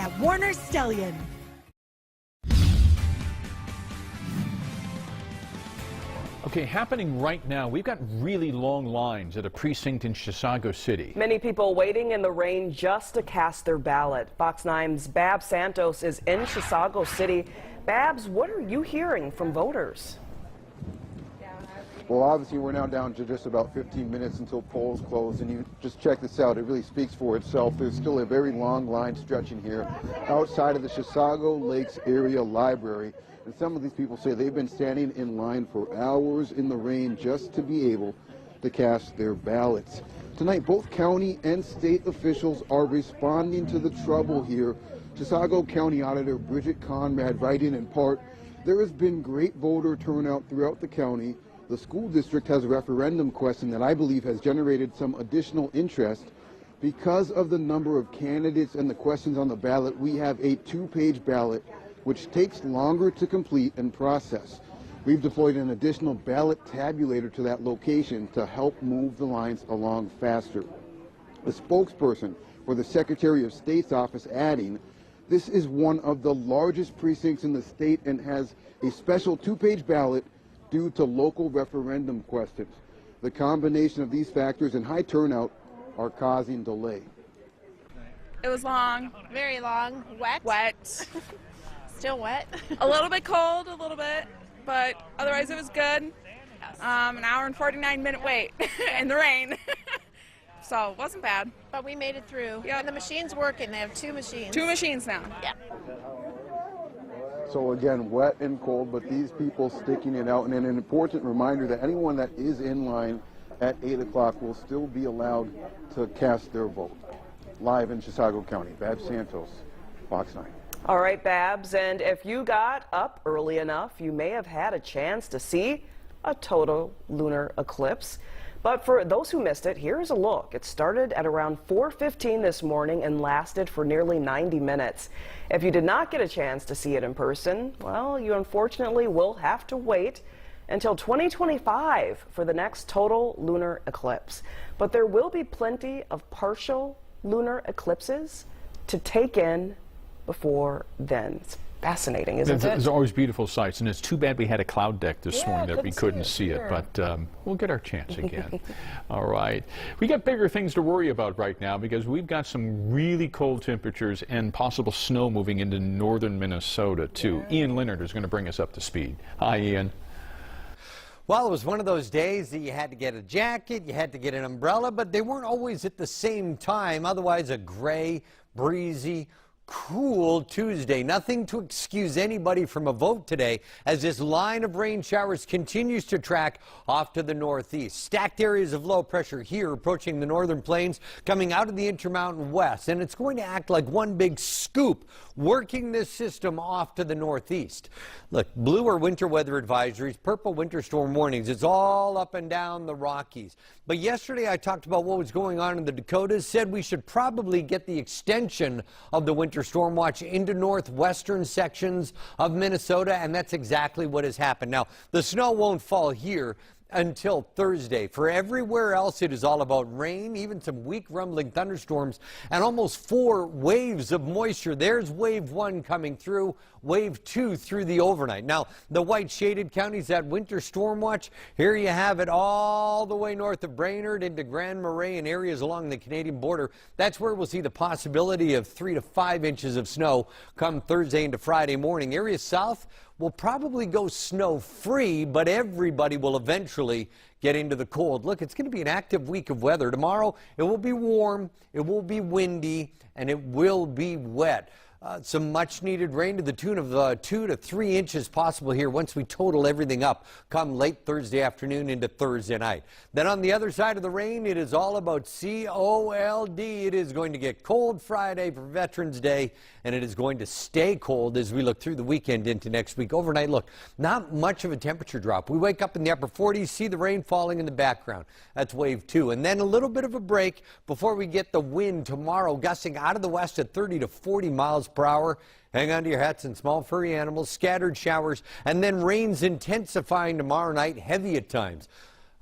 that Warner Stellion. Okay, happening right now, we've got really long lines at a precinct in Chisago City. Many people waiting in the rain just to cast their ballot. Fox 9's Babs Santos is in Chisago City. Babs, what are you hearing from voters? Well, obviously, we're now down to just about 15 minutes until polls close, and you just check this out. It really speaks for itself. There's still a very long line stretching here outside of the Chisago Lakes Area Library. And some of these people say they've been standing in line for hours in the rain just to be able to cast their ballots. Tonight, both county and state officials are responding to the trouble here. Chisago County Auditor Bridget Conrad writing in part, there has been great voter turnout throughout the county. The school district has a referendum question that I believe has generated some additional interest. Because of the number of candidates and the questions on the ballot, we have a 2-page ballot which takes longer to complete and process. We've deployed an additional ballot tabulator to that location to help move the lines along faster. The spokesperson for the Secretary of State's office adding, this is one of the largest precincts in the state and has a special 2-page ballot due to local referendum questions. The combination of these factors and high turnout are causing delay. It was long. Very long. Wet? Wet. Still wet? A little bit cold, a little bit, but otherwise it was good. An hour and 49-minute wait in the rain. So it wasn't bad. But we made it through. Yeah. And the machine's working. They have 2 machines. 2 machines now. Yeah. So again, wet and cold, but these people sticking it out. And an important reminder that anyone that is in line at 8 o'clock will still be allowed to cast their vote. Live in Chisago County, Babs Santos, Fox 9. All right, Babs, and if you got up early enough, you may have had a chance to see a total lunar eclipse. But for those who missed it, here's a look. It started at around 4:15 this morning and lasted for nearly 90 minutes. If you did not get a chance to see it in person, well, you unfortunately will have to wait until 2025 for the next total lunar eclipse. But there will be plenty of partial lunar eclipses to take in before then. It's fascinating, isn't it? There's always beautiful sights, and it's too bad we had a cloud deck this morning that we couldn't see it, sure. but we'll get our chance again. All right. We got bigger things to worry about right now because we've got some really cold temperatures and possible snow moving into northern Minnesota, too. Ian Leonard is going to bring us up to speed. Hi, Ian. Well, it was one of those days that you had to get a jacket, you had to get an umbrella, but they weren't always at the same time. Otherwise, a gray, breezy, cool Tuesday. Nothing to excuse anybody from a vote today as this line of rain showers continues to track off to the northeast. Stacked areas of low pressure here approaching the northern plains coming out of the Intermountain West, and it's going to act like one big scoop working this system off to the northeast. Look, blue are winter weather advisories, purple winter storm warnings. It's all up and down the Rockies. But yesterday I talked about what was going on in the Dakotas, said we should probably get the extension of the winter storm watch into northwestern sections of Minnesota, and that's exactly what has happened. Now, the snow won't fall here until Thursday. For everywhere else, it is all about rain, even some weak rumbling thunderstorms, and almost 4 waves of moisture. There's wave 1 coming through, wave 2 through the overnight. Now, the white shaded counties, that winter storm watch, here you have it all the way north of Brainerd into Grand Marais and areas along the Canadian border. That's where we'll see the possibility of 3 to 5 inches of snow come Thursday into Friday morning. Areas south will probably go snow-free, but everybody will eventually get into the cold. Look, it's going to be an active week of weather. Tomorrow, it will be warm, it will be windy, and it will be wet. Some much-needed rain to the tune of 2 to 3 inches possible here once we total everything up come late Thursday afternoon into Thursday night. Then on the other side of the rain, it is all about cold. It is going to get cold Friday for Veterans Day, and it is going to stay cold as we look through the weekend into next week. Overnight, look, not much of a temperature drop. We wake up in the upper 40s, see the rain falling in the background. That's wave 2. And then a little bit of a break before we get the wind tomorrow, gusting out of the west at 30 to 40 miles per hour. Hang on to your hats and small furry animals, scattered showers, and then rains intensifying tomorrow night, heavy at times.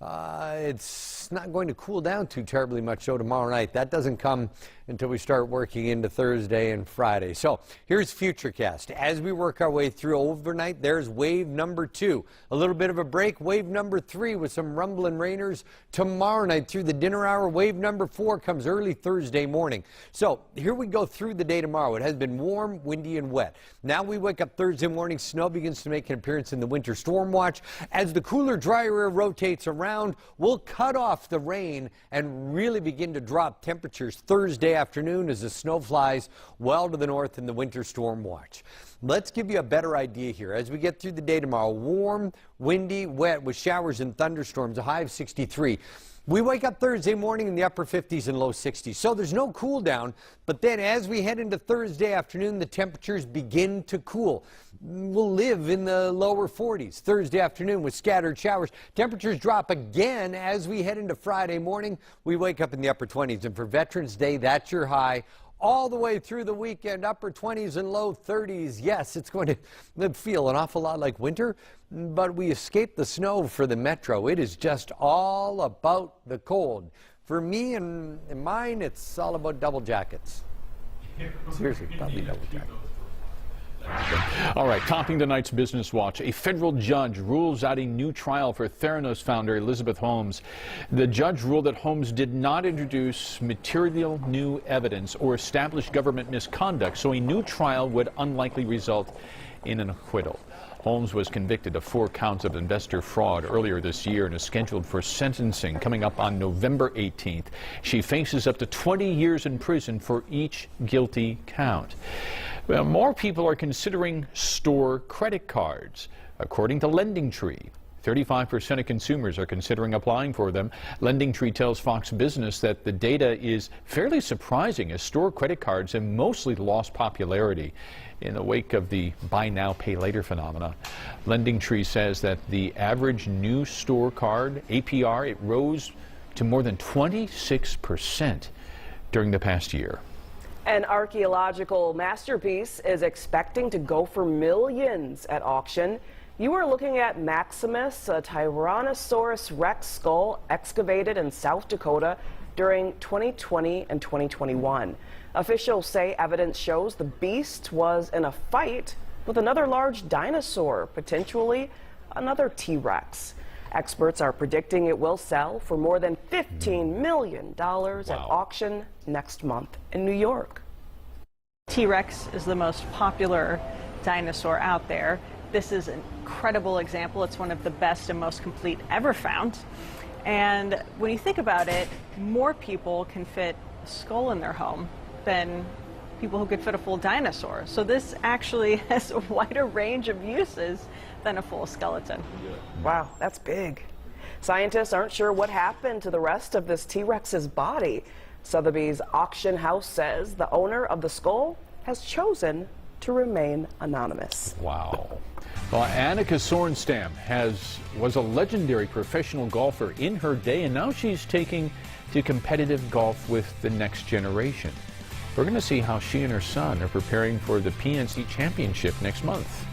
It's not going to cool down too terribly much, though, tomorrow night. That doesn't come until we start working into Thursday and Friday. So here's Futurecast. As we work our way through overnight, there's wave number 2. A little bit of a break. Wave number 3 with some rumbling rainers tomorrow night through the dinner hour. Wave number 4 comes early Thursday morning. So here we go through the day tomorrow. It has been warm, windy, and wet. Now we wake up Thursday morning. Snow begins to make an appearance in the winter storm watch. As the cooler, drier air rotates around, we'll cut off the rain and really begin to drop temperatures Thursday afternoon as the snow flies well to the north in the winter storm watch. Let's give you a better idea here. As we get through the day tomorrow, warm, windy, wet with showers and thunderstorms, a high of 63. We wake up Thursday morning in the upper 50s and low 60s. So there's no cool down, but then as we head into Thursday afternoon, the temperatures begin to cool. We'll live in the lower 40s Thursday afternoon with scattered showers. Temperatures drop again as we head into Friday morning. We wake up in the upper 20s, and for Veterans Day, that's your high. All the way through the weekend, upper 20s and low 30s. Yes, it's going to feel an awful lot like winter, but we escaped the snow for the metro. It is just all about the cold. For me and mine, it's all about double jackets. Seriously, probably double jackets. All right, topping tonight's Business Watch, a federal judge rules out a new trial for Theranos founder Elizabeth Holmes. The judge ruled that Holmes did not introduce material new evidence or establish government misconduct, so a new trial would unlikely result in an acquittal. Holmes was convicted of 4 counts of investor fraud earlier this year and is scheduled for sentencing coming up on November 18th. She faces up to 20 years in prison for each guilty count. Well, more people are considering store credit cards. According to LendingTree, 35% of consumers are considering applying for them. LendingTree tells Fox Business that the data is fairly surprising as store credit cards have mostly lost popularity in the wake of the buy now, pay later phenomena. LendingTree says that the average new store card APR, it rose to more than 26% during the past year. An archaeological masterpiece is expecting to go for millions at auction. You are looking at Maximus, a Tyrannosaurus Rex skull excavated in South Dakota during 2020 and 2021. Officials say evidence shows the beast was in a fight with another large dinosaur, potentially another T-Rex. Experts are predicting it will sell for more than $15 million at auction next month in New York. T-Rex is the most popular dinosaur out there. This is an incredible example. It's one of the best and most complete ever found. And when you think about it, more people can fit a skull in their home than people who could fit a full dinosaur. So this actually has a wider range of uses than a full skeleton. Wow, that's big. Scientists aren't sure what happened to the rest of this T-Rex's body. Sotheby's auction house says the owner of the skull has chosen to remain anonymous. Wow. Well, Annika Sorenstam was a legendary professional golfer in her day, and now she's taking to competitive golf with the next generation. We're going to see how she and her son are preparing for the PNC Championship next month.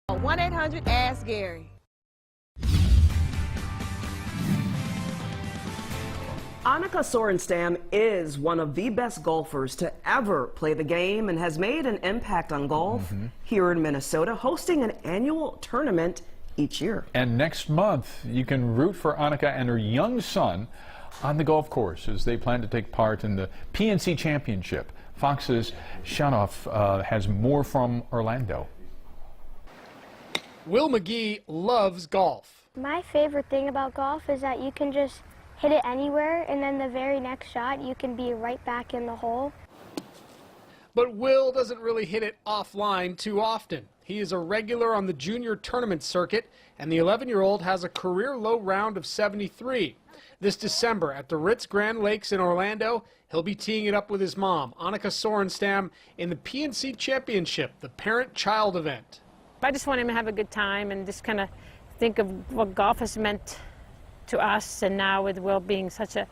1-800-ASK-GARY. Annika Sorenstam is one of the best golfers to ever play the game and has made an impact on golf here in Minnesota, hosting an annual tournament each year. And next month, you can root for Annika and her young son on the golf course as they plan to take part in the PNC Championship. Fox's Shanoff has more from Orlando. Will McGee loves golf. My favorite thing about golf is that you can just hit it anywhere, and then the very next shot you can be right back in the hole. But Will doesn't really hit it offline too often. He is a regular on the junior tournament circuit, and the 11-year-old has a career low round of 73. This December at the Ritz Grand Lakes in Orlando, he'll be teeing it up with his mom, Annika Sorenstam, in the PNC Championship, the parent-child event. I just want him to have a good time and just kind of think of what golf has meant to us, and now with Will being such a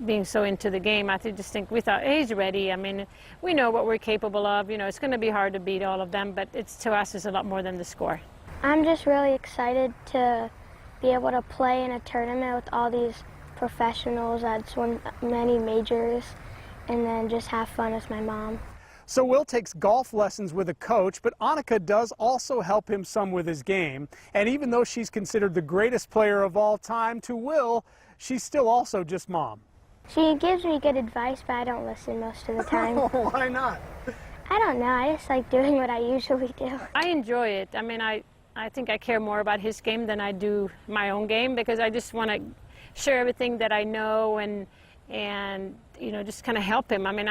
being so into the game, I just think we thought, hey, he's ready. I mean, we know what we're capable of. You know, it's going to be hard to beat all of them, but it's to us it's a lot more than the score. I'm just really excited to be able to play in a tournament with all these professionals that's won many majors, and then just have fun with my mom. So Will takes golf lessons with a coach, but Annika does also help him some with his game. And even though she's considered the greatest player of all time to Will, she's still also just mom. She gives me good advice, but I don't listen most of the time. Why not? I don't know. I just like doing what I usually do. I enjoy it. I mean, I think I care more about his game than I do my own game, because I just want to share everything that I know and you know, just kind of help him. I mean,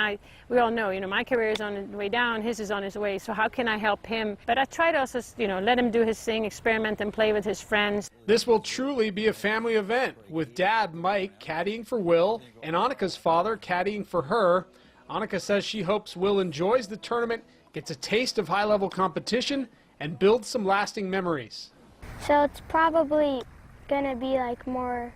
we all know, you know, my career is on the way down, his is on his way, so how can I help him? But I try to also, you know, let him do his thing, experiment and play with his friends. This will truly be a family event, with Dad, Mike, caddying for Will, and Annika's father caddying for her. Annika says she hopes Will enjoys the tournament, gets a taste of high-level competition, and builds some lasting memories. So it's probably going to be like more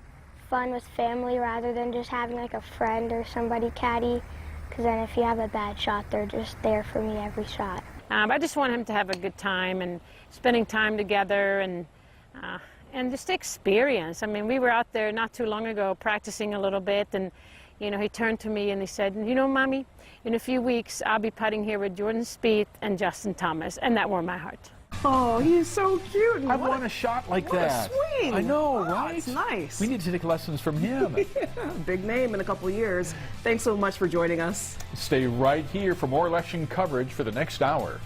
fun with family rather than just having like a friend or somebody caddy, because then if you have a bad shot, they're just there for me every shot. I just want him to have a good time and spending time together and just experience. I mean, we were out there not too long ago practicing a little bit, and you know, he turned to me and he said, you know, Mommy, in a few weeks I'll be putting here with Jordan Spieth and Justin Thomas, and that warmed my heart. Oh, he's so cute. I want a shot like that. What a swing. I know, right? It's nice. We need to take lessons from him. Yeah, big name in a couple of years. Thanks so much for joining us. Stay right here for more election coverage for the next hour.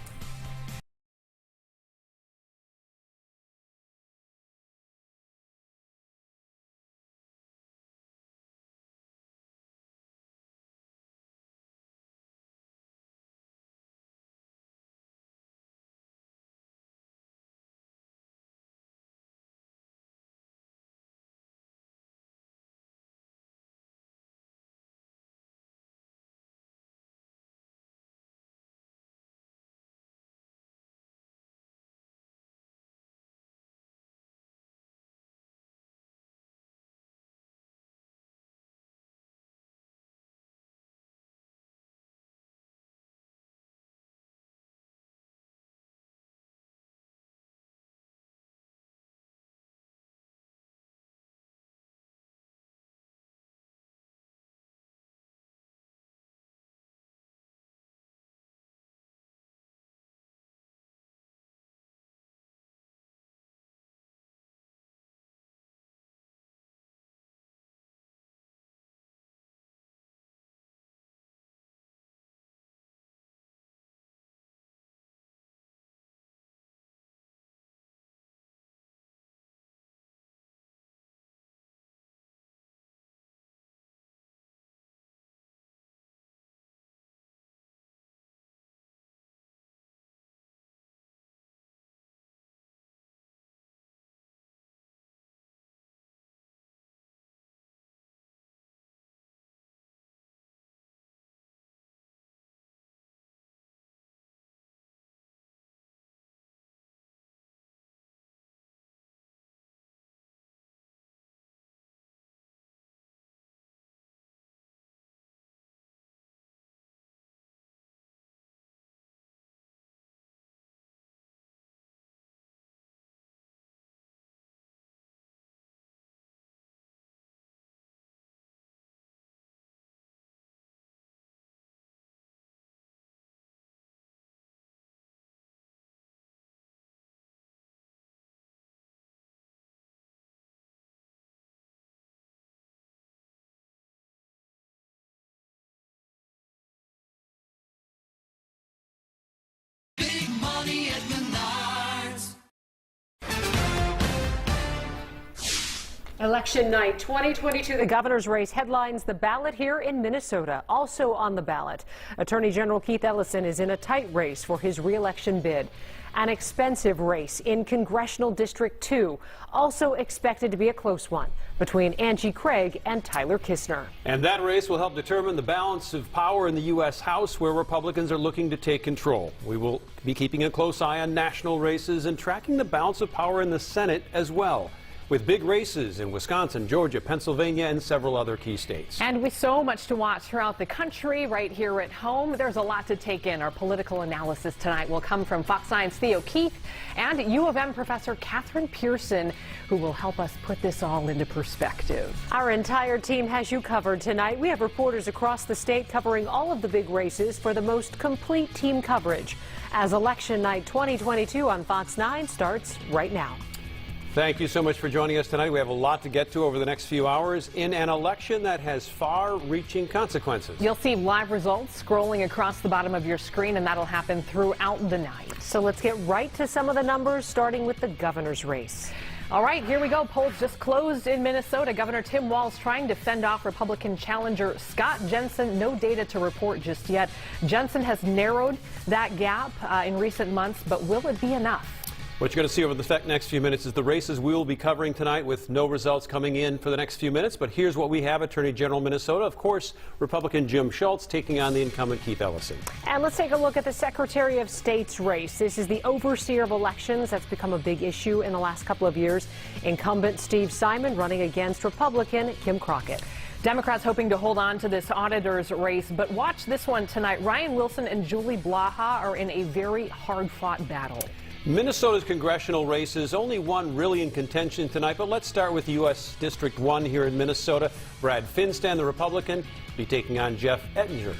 Election night 2022, the governor's race headlines the ballot here in Minnesota. Also on the ballot, Attorney General Keith Ellison is in a tight race for his re-election bid. An expensive race in Congressional District 2, also expected to be a close one between Angie Craig and Tyler Kistner. And that race will help determine the balance of power in the U.S. House, where Republicans are looking to take control. We will be keeping a close eye on national races and tracking the balance of power in the Senate as well, with big races in Wisconsin, Georgia, Pennsylvania, and several other key states. And with so much to watch throughout the country, right here at home, there's a lot to take in. Our political analysis tonight will come from Fox 9's Theo Keith and U of M professor Catherine Pearson, who will help us put this all into perspective. Our entire team has you covered tonight. We have reporters across the state covering all of the big races for the most complete team coverage, as Election Night 2022 on Fox 9 starts right now. Thank you so much for joining us tonight. We have a lot to get to over the next few hours in an election that has far-reaching consequences. You'll see live results scrolling across the bottom of your screen, and that'll happen throughout the night. So let's get right to some of the numbers, starting with the governor's race. All right, here we go. Polls just closed in Minnesota. Governor Tim Walz trying to fend off Republican challenger Scott Jensen. No data to report just yet. Jensen has narrowed that gap in recent months, but will it be enough? What you're going to see over the next few minutes is the races we will be covering tonight, with no results coming in for the next few minutes. But here's what we have. Attorney General Minnesota, of course, Republican Jim Schultz taking on the incumbent Keith Ellison. And let's take a look at the Secretary of State's race. This is the overseer of elections. That's become a big issue in the last couple of years. Incumbent Steve Simon running against Republican Kim Crockett. Democrats hoping to hold on to this auditor's race, but watch this one tonight. Ryan Wilson and Julie Blaha are in a very hard-fought battle. Minnesota's congressional races, only one really in contention tonight, but let's start with U.S. District 1 here in Minnesota. Brad Finstand, the Republican, be taking on Jeff Ettinger.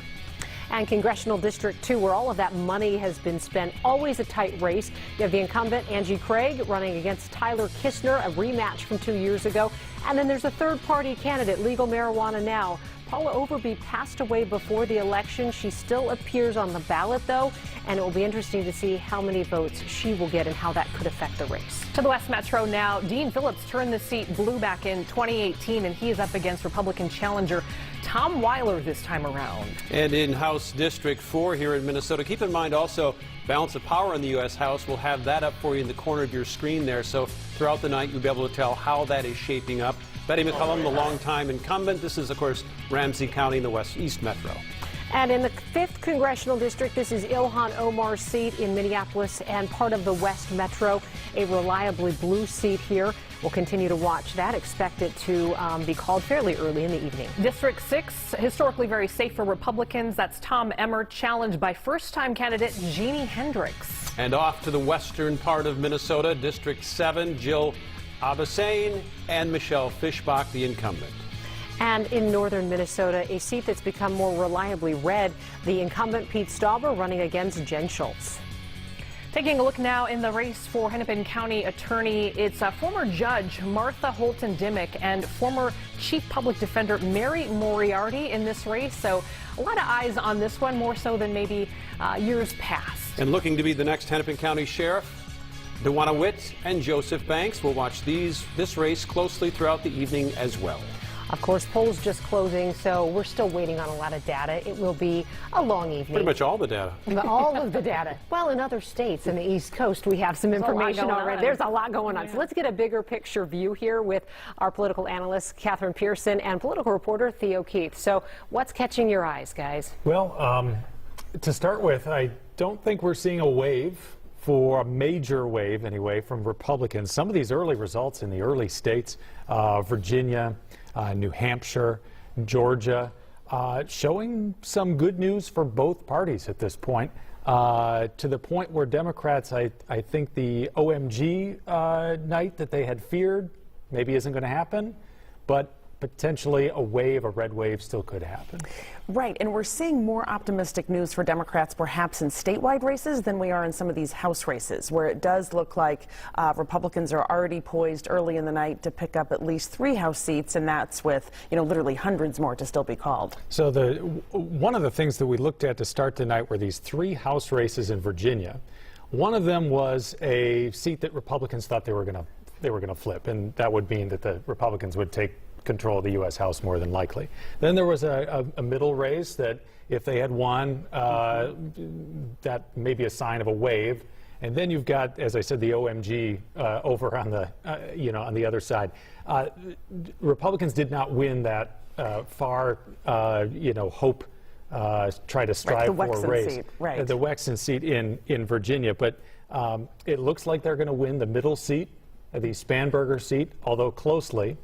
And Congressional District 2, where all of that money has been spent, always a tight race. You have the incumbent Angie Craig running against Tyler Kistner, a rematch from 2 years ago. And then there's a third-party candidate, Legal Marijuana Now. Paula Overby passed away before the election. She still appears on the ballot, though, and it will be interesting to see how many votes she will get and how that could affect the race. To the West Metro now, Dean Phillips turned the seat blue back in 2018, and he is up against Republican challenger Tom Weiler this time around. And in House District 4 here in Minnesota, keep in mind also balance of power in the U.S. House. We'll have that up for you in the corner of your screen there, so throughout the night you'll be able to tell how that is shaping up. Betty McCollum, the longtime incumbent. This is, of course, Ramsey County in the East Metro. And in the 5th Congressional District, this is Ilhan Omar's seat in Minneapolis and part of the West Metro, a reliably blue seat here. We'll continue to watch that. Expect it to be called fairly early in the evening. District 6, historically very safe for Republicans. That's Tom Emmer, challenged by first-time candidate Jeannie Hendricks. And off to the western part of Minnesota, District 7, Jill Abasane and Michelle Fischbach, the incumbent. And in northern Minnesota, a seat that's become more reliably red, the incumbent Pete Stauber running against Jen Schultz. Taking a look now in the race for Hennepin County Attorney, it's former Judge Martha Holton Dimmick and former Chief Public Defender Mary Moriarty in this race. So a lot of eyes on this one, more so than maybe years past. And looking to be the next Hennepin County Sheriff, Dewana Witt and Joseph Banks. Will watch this race closely throughout the evening as well. Of course, polls just closing, so we're still waiting on a lot of data. It will be a long evening. Pretty much all the data. All of the data. Well, in other states in the East Coast, we have some information already. There's a lot going on. Yeah. So let's get a bigger picture view here with our political analyst, Catherine Pearson, and political reporter, Theo Keith. So what's catching your eyes, guys? Well, to start with, I don't think we're seeing a wave, for a major wave anyway, from Republicans. Some of these early results in the early states, Virginia, New Hampshire, Georgia, showing some good news for both parties at this point, to the point where Democrats, I think the OMG night that they had feared maybe isn't going to happen, but potentially a red wave still could happen. Right, and we're seeing more optimistic news for Democrats perhaps in statewide races than we are in some of these House races, where it does look like Republicans are already poised early in the night to pick up at least 3 House seats, and that's with, literally hundreds more to still be called. So one of the things that we looked at to start tonight were these 3 House races in Virginia. One of them was a seat that Republicans thought they were going to going to flip, and that would mean that the Republicans would take control of the U.S. House more than likely. Then there was a middle race that if they had won, that may be a sign of a wave. And then you've got, as I said, the OMG over on the on the other side. Republicans did not win that far hope try to strive for a race. Seat, right. The Wexton seat in Virginia, but it looks like they're going to win the middle seat, the Spanberger seat, although closely.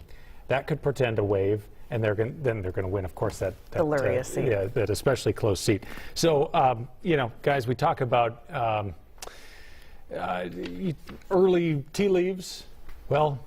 That could portend a wave, and then they're going to win, of course, that seat. Yeah, that especially close seat. So, guys, we talk about early tea leaves. Well,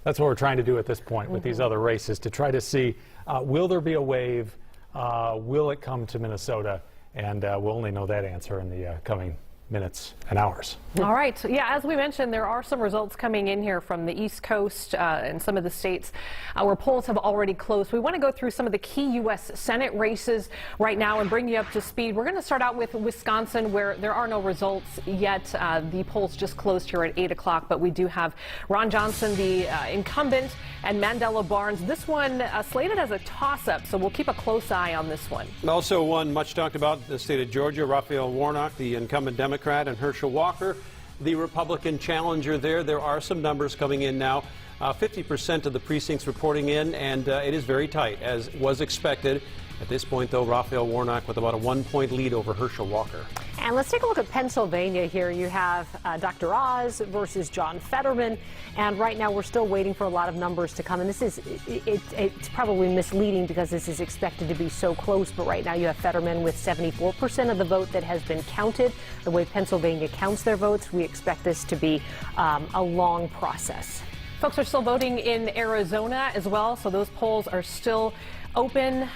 that's what we're trying to do at this point with these other races, to try to see, will there be a wave? Will it come to Minnesota? And we'll only know that answer in the coming minutes and hours. All right. So, yeah, as we mentioned, there are some results coming in here from the East Coast and some of the states where polls have already closed. We want to go through some of the key U.S. Senate races right now and bring you up to speed. We're going to start out with Wisconsin, where there are no results yet. The polls just closed here at 8 o'clock, but we do have Ron Johnson, the incumbent, and Mandela Barnes. This one slated as a toss-up, so we'll keep a close eye on this one. Also one much talked about, the state of Georgia, Raphael Warnock, the incumbent Democrat, and Herschel Walker, the Republican challenger there. There are some numbers coming in now. 50% of the precincts reporting in, and it is very tight, as was expected. At this point, though, Raphael Warnock with about a 1-point lead over Herschel Walker. And let's take a look at Pennsylvania here. You have Dr. Oz versus John Fetterman. And right now we're still waiting for a lot of numbers to come. And this is, it's probably misleading because this is expected to be so close. But right now you have Fetterman with 74% of the vote that has been counted. The way Pennsylvania counts their votes, we expect this to be a long process. Folks are still voting in Arizona as well, so those polls are still open.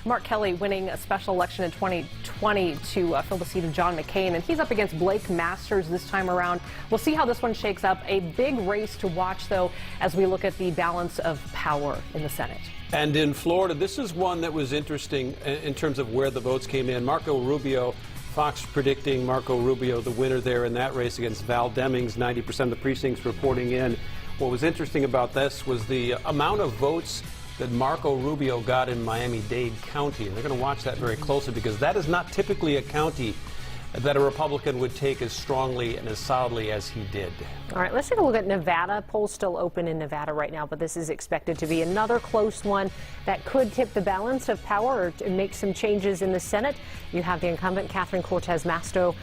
Mark Kelly winning a special election in 2020 to fill the seat of John McCain, and he's up against Blake Masters this time around. We'll see how this one shakes up. A big race to watch, though, as we look at the balance of power in the Senate. And in Florida, this is one that was interesting in terms of where the votes came in. Marco Rubio, Fox predicting Marco Rubio the winner there in that race against Val Demings, 90% of the precincts reporting in. What was interesting about this was the amount of votes that Marco Rubio got in Miami-Dade County. And they're going to watch that very closely because that is not typically a county that a Republican would take as strongly and as solidly as he did. All right, let's take a look at Nevada. Polls still open in Nevada right now, but this is expected to be another close one that could tip the balance of power or make some changes in the Senate. You have the incumbent, Catherine Cortez Masto,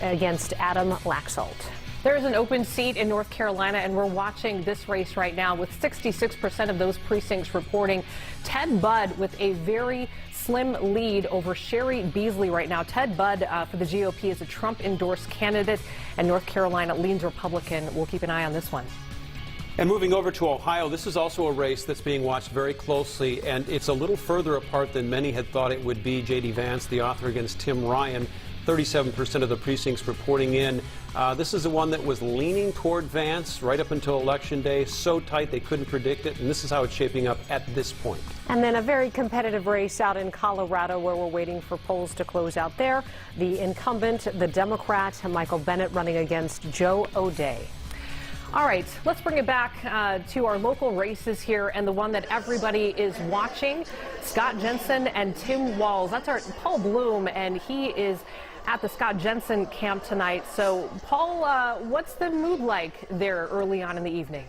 against Adam Laxalt. There is an open seat in North Carolina, and we're watching this race right now with 66% of those precincts reporting Ted Budd with a very slim lead over Sherry Beasley right now. Ted Budd for the GOP is a Trump-endorsed candidate, and North Carolina leans Republican. We'll keep an eye on this one. And moving over to Ohio, this is also a race that's being watched very closely, and it's a little further apart than many had thought it would be. J.D. Vance, the author, against Tim Ryan, 37% of the precincts reporting in. This is the one that was leaning toward Vance right up until Election Day. So tight they couldn't predict it, and this is how it's shaping up at this point. And then a very competitive race out in Colorado where we're waiting for polls to close out there. The incumbent, the Democrat, Michael Bennet, running against Joe O'Dea. All right, let's bring it back to our local races here, and the one that everybody is watching, Scott Jensen and Tim Walz. That's our Paul Bloom, and he is at the Scott Jensen camp tonight. So, Paul, what's the mood like there early on in the evening?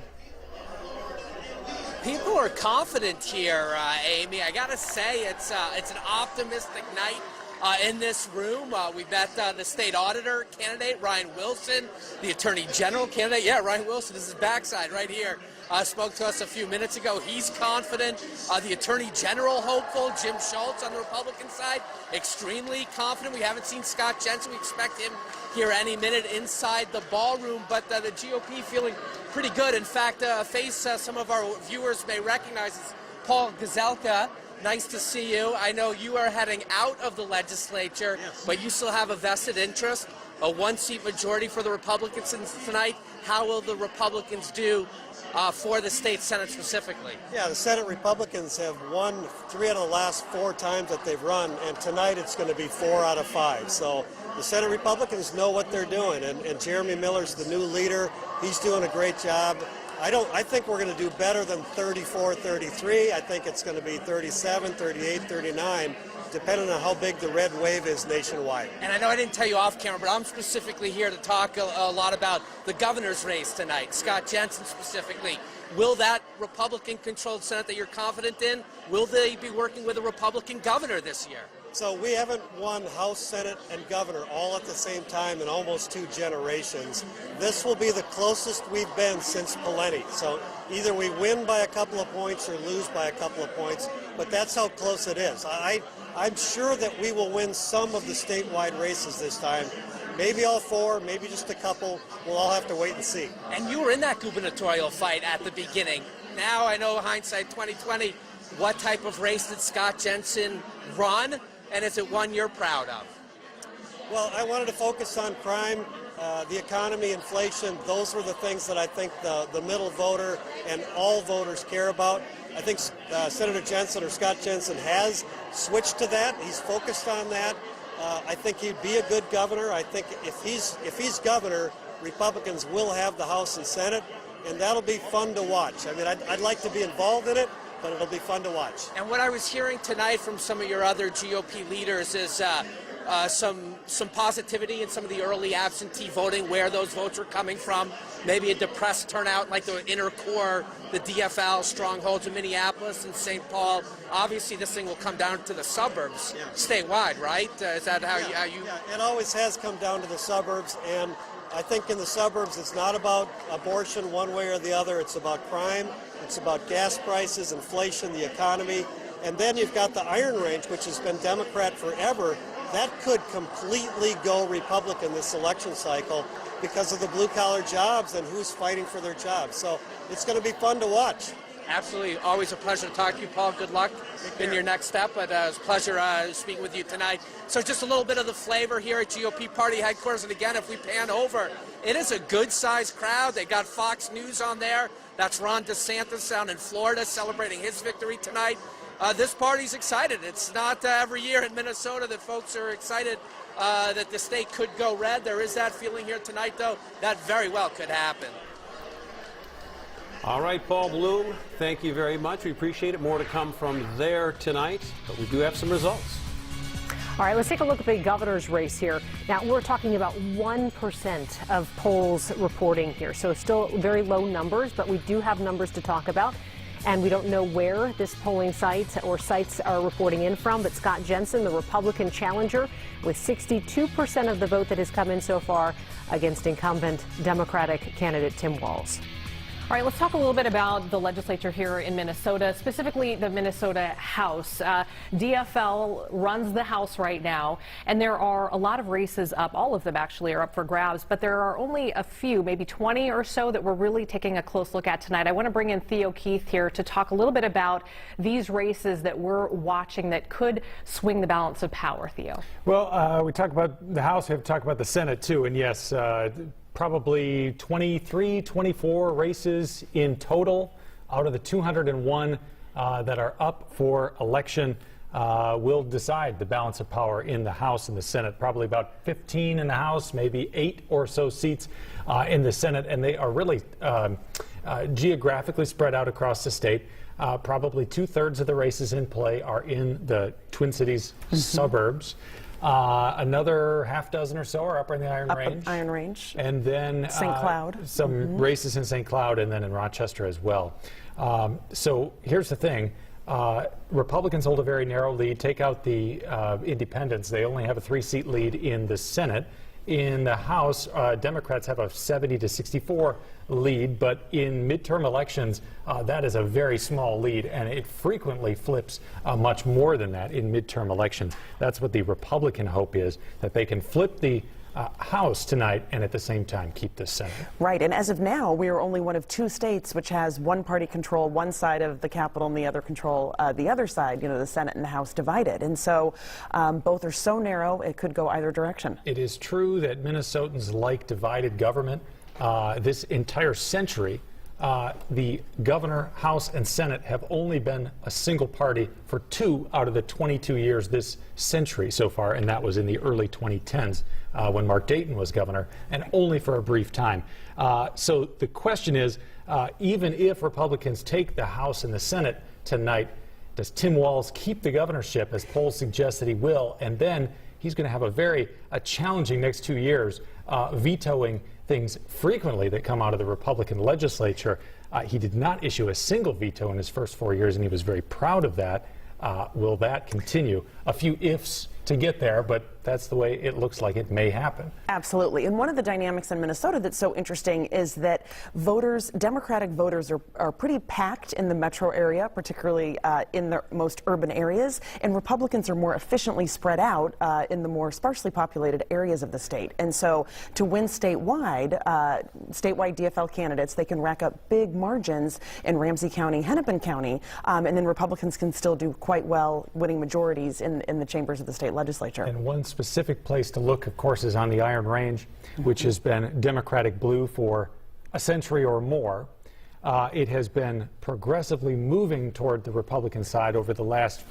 People are confident here, Amy. I gotta say, it's an optimistic night in this room. We've got the state auditor candidate, Ryan Wilson, the attorney general candidate. Yeah, Ryan Wilson, this is his backside right here. Spoke to us a few minutes ago. He's confident. The attorney general hopeful, Jim Schultz on the Republican side, extremely confident. We haven't seen Scott Jensen. We expect him here any minute inside the ballroom, but the GOP feeling pretty good. In fact, a face some of our viewers may recognize is Paul Gazelka. Nice to see you. I know you are heading out of the legislature, yes, but you still have a vested interest. A one-seat majority for the Republicans tonight. How will the Republicans do for the state Senate specifically? Yeah, the Senate Republicans have won 3 out of the last 4 times that they've run, and tonight it's going to be 4 out of 5. So the Senate Republicans know what they're doing, and Jeremy Miller's the new leader. He's doing a great job. I think we're going to do better than 34-33. I think it's going to be 37, 38, 39, depending on how big the red wave is nationwide. And I know I didn't tell you off camera, but I'm specifically here to talk a lot about the governor's race tonight, Scott Jensen specifically. Will that Republican-controlled Senate that you're confident in, will they be working with a Republican governor this year? So we haven't won House, Senate, and governor all at the same time in almost 2 generations. This will be the closest we've been since Pawlenty. So either we win by a couple of points or lose by a couple of points, but that's how close it is. I'm sure that we will win some of the statewide races this time. Maybe all 4, maybe just a couple. We'll all have to wait and see. And you were in that gubernatorial fight at the beginning. Now I know hindsight 2020. What type of race did Scott Jensen run? And is it one you're proud of? Well, I wanted to focus on crime, the economy, inflation. Those were the things that I think the middle voter and all voters care about. I think Senator Jensen or Scott Jensen has switched to that. He's focused on that. I think he'd be a good governor. I think if he's governor, Republicans will have the House and Senate, and that'll be fun to watch. I mean, I'd like to be involved in it, but it'll be fun to watch. And what I was hearing tonight from some of your other GOP leaders is some positivity in some of the early absentee voting, where those votes were coming from, maybe a depressed turnout like the inner core, the DFL strongholds in Minneapolis and St. Paul. Obviously, this thing will come down to the suburbs statewide, right? Is that how you... Yeah, it always has come down to the suburbs, and I think in the suburbs it's not about abortion one way or the other. It's about crime. It's about gas prices, inflation, the economy. And then you've got the Iron Range, which has been Democrat forever. That could completely go Republican this election cycle because of the blue-collar jobs and who's fighting for their jobs. So it's going to be fun to watch. Absolutely. Always a pleasure to talk to you, Paul. Good luck in your next step. But it was a pleasure speaking with you tonight. So just a little bit of the flavor here at GOP Party headquarters. And again, if we pan over, it is a good-sized crowd. They got Fox News on there. That's Ron DeSantis down in Florida celebrating his victory tonight. This party's excited. It's not every year in Minnesota that folks are excited that the state could go red. There is that feeling here tonight, though. That very well could happen. All right, Paul Bloom, thank you very much. We appreciate it. More to come from there tonight, but we do have some results. All right, let's take a look at the governor's race here. Now, we're talking about 1% of polls reporting here, so still very low numbers, but we do have numbers to talk about. And we don't know where this polling site or sites are reporting in from, but Scott Jensen, the Republican challenger, with 62% of the vote that has come in so far against incumbent Democratic candidate Tim Walz. All right, let's talk a little bit about the legislature here in Minnesota, specifically the Minnesota House. DFL runs the House right now, and there are a lot of races up. All of them actually are up for grabs, but there are only a few, maybe 20 or so, that we're really taking a close look at tonight. I want to bring in Theo Keith here to talk a little bit about these races that we're watching that could swing the balance of power, Theo. Well, we talk about the House, we have to talk about the Senate too, and yes, probably 23, 24 races in total out of the 201 that are up for election will decide the balance of power in the House and the Senate. Probably about 15 in the House, maybe 8 or so seats in the Senate, and they are really geographically spread out across the state. Probably 2/3 of the races in play are in the Twin Cities suburbs. Another half dozen or so are up in the Iron Range. And then St. Cloud. Some races in St. Cloud and then in Rochester as well. So here's the thing. Republicans hold a very narrow lead. Take out the independents. They only have a 3-seat lead in the Senate. In the House, Democrats have a 70 to 64 lead, but in midterm elections, that is a very small lead, and it frequently flips much more than that in midterm elections. That's what the Republican hope is, that they can flip the House tonight and at the same time keep the Senate. Right, and as of now, we are only one of 2 states which has one party control one side of the Capitol and the other control the other side, the Senate and the House divided. And so both are so narrow, it could go either direction. It is true that Minnesotans like divided government. This entire century, the governor, House, and Senate have only been a single party for 2 out of the 22 years this century so far, and that was in the early 2010s when Mark Dayton was governor, and only for a brief time. So the question is, even if Republicans take the House and the Senate tonight, does Tim Walz keep the governorship, as polls suggest that he will, and then he's going to have a challenging next 2 years, vetoing things frequently that come out of the Republican legislature. He did not issue a single veto in his first 4 years, and he was very proud of that. Will that continue? A few ifs to get there, but that's the way it looks like it may happen. Absolutely. And one of the dynamics in Minnesota that's so interesting is that voters, Democratic voters, are pretty packed in the metro area, particularly in the most urban areas, and Republicans are more efficiently spread out in the more sparsely populated areas of the state. And so to win statewide DFL candidates, they can rack up big margins in Ramsey County, Hennepin County, and then Republicans can still do quite well winning majorities in the chambers of the state legislature. And one specific place to look, of course, is on the Iron Range, which has been Democratic blue for a century or more. It has been progressively moving toward the Republican side over the last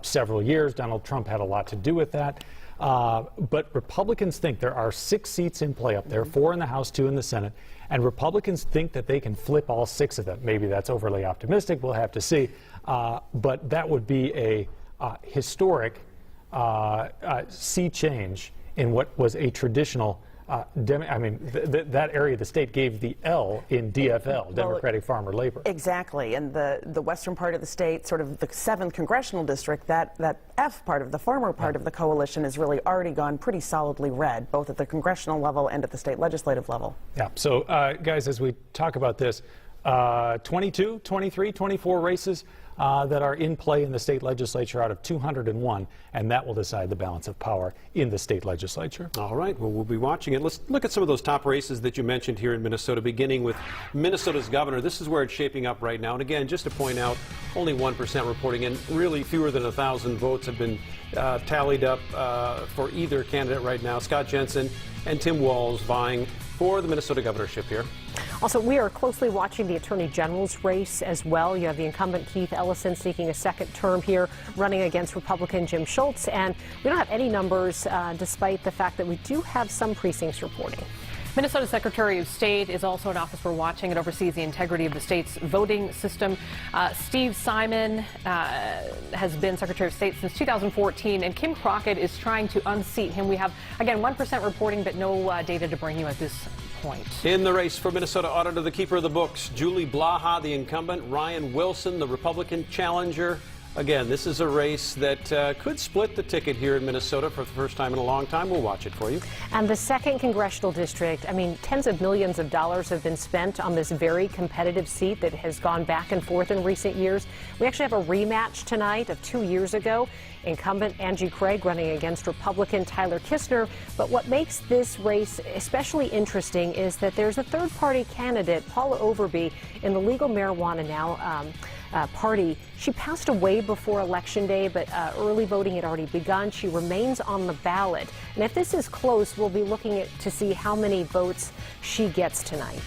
several years. Donald Trump had a lot to do with that. But Republicans think there are 6 seats in play up there, 4 in the House, 2 in the Senate, and Republicans think that they can flip all 6 of them. Maybe that's overly optimistic. We'll have to see. But that would be a historic sea change in what was a traditional that area of the state gave the L in DFL, Democratic Farmer Labor. Exactly, and the western part of the state, sort of the 7th congressional district, that F part of the farmer part of the coalition has really already gone pretty solidly red, both at the congressional level and at the state legislative level. Yeah, so guys, as we talk about this, 22, 23, 24 races that are in play in the state legislature out of 201, and that will decide the balance of power in the state legislature. All right, well, we'll be watching it. Let's look at some of those top races that you mentioned here in Minnesota, beginning with Minnesota's governor. This is where it's shaping up right now. And again, just to point out, only 1% reporting in. Really fewer than 1,000 votes have been tallied up for either candidate right now. Scott Jensen and Tim Walz vying for the Minnesota governorship here. Also, we are closely watching the Attorney General's race as well. You have the incumbent Keith Ellison seeking a second term here, running against Republican Jim Schultz. And we don't have any numbers, despite the fact that we do have some precincts reporting. Minnesota Secretary of State is also in office for watching and oversees the integrity of the state's voting system. Steve Simon has been Secretary of State since 2014, and Kim Crockett is trying to unseat him. We have, again, 1% reporting, but no data to bring you at this point. In the race for Minnesota Auditor, the keeper of the books, Julie Blaha, the incumbent, Ryan Wilson, the Republican challenger. Again, this is a race that could split the ticket here in Minnesota for the first time in a long time. We'll watch it for you. And the 2nd congressional district, I mean, tens of millions of dollars have been spent on this very competitive seat that has gone back and forth in recent years. We actually have a rematch tonight of 2 years ago. Incumbent Angie Craig running against Republican Tyler Kistner. But what makes this race especially interesting is that there's a third-party candidate, Paula Overby, in the legal marijuana now party. She passed away before Election Day, but early voting had already begun. She remains on the ballot. And if this is close, we'll be looking to see how many votes she gets tonight.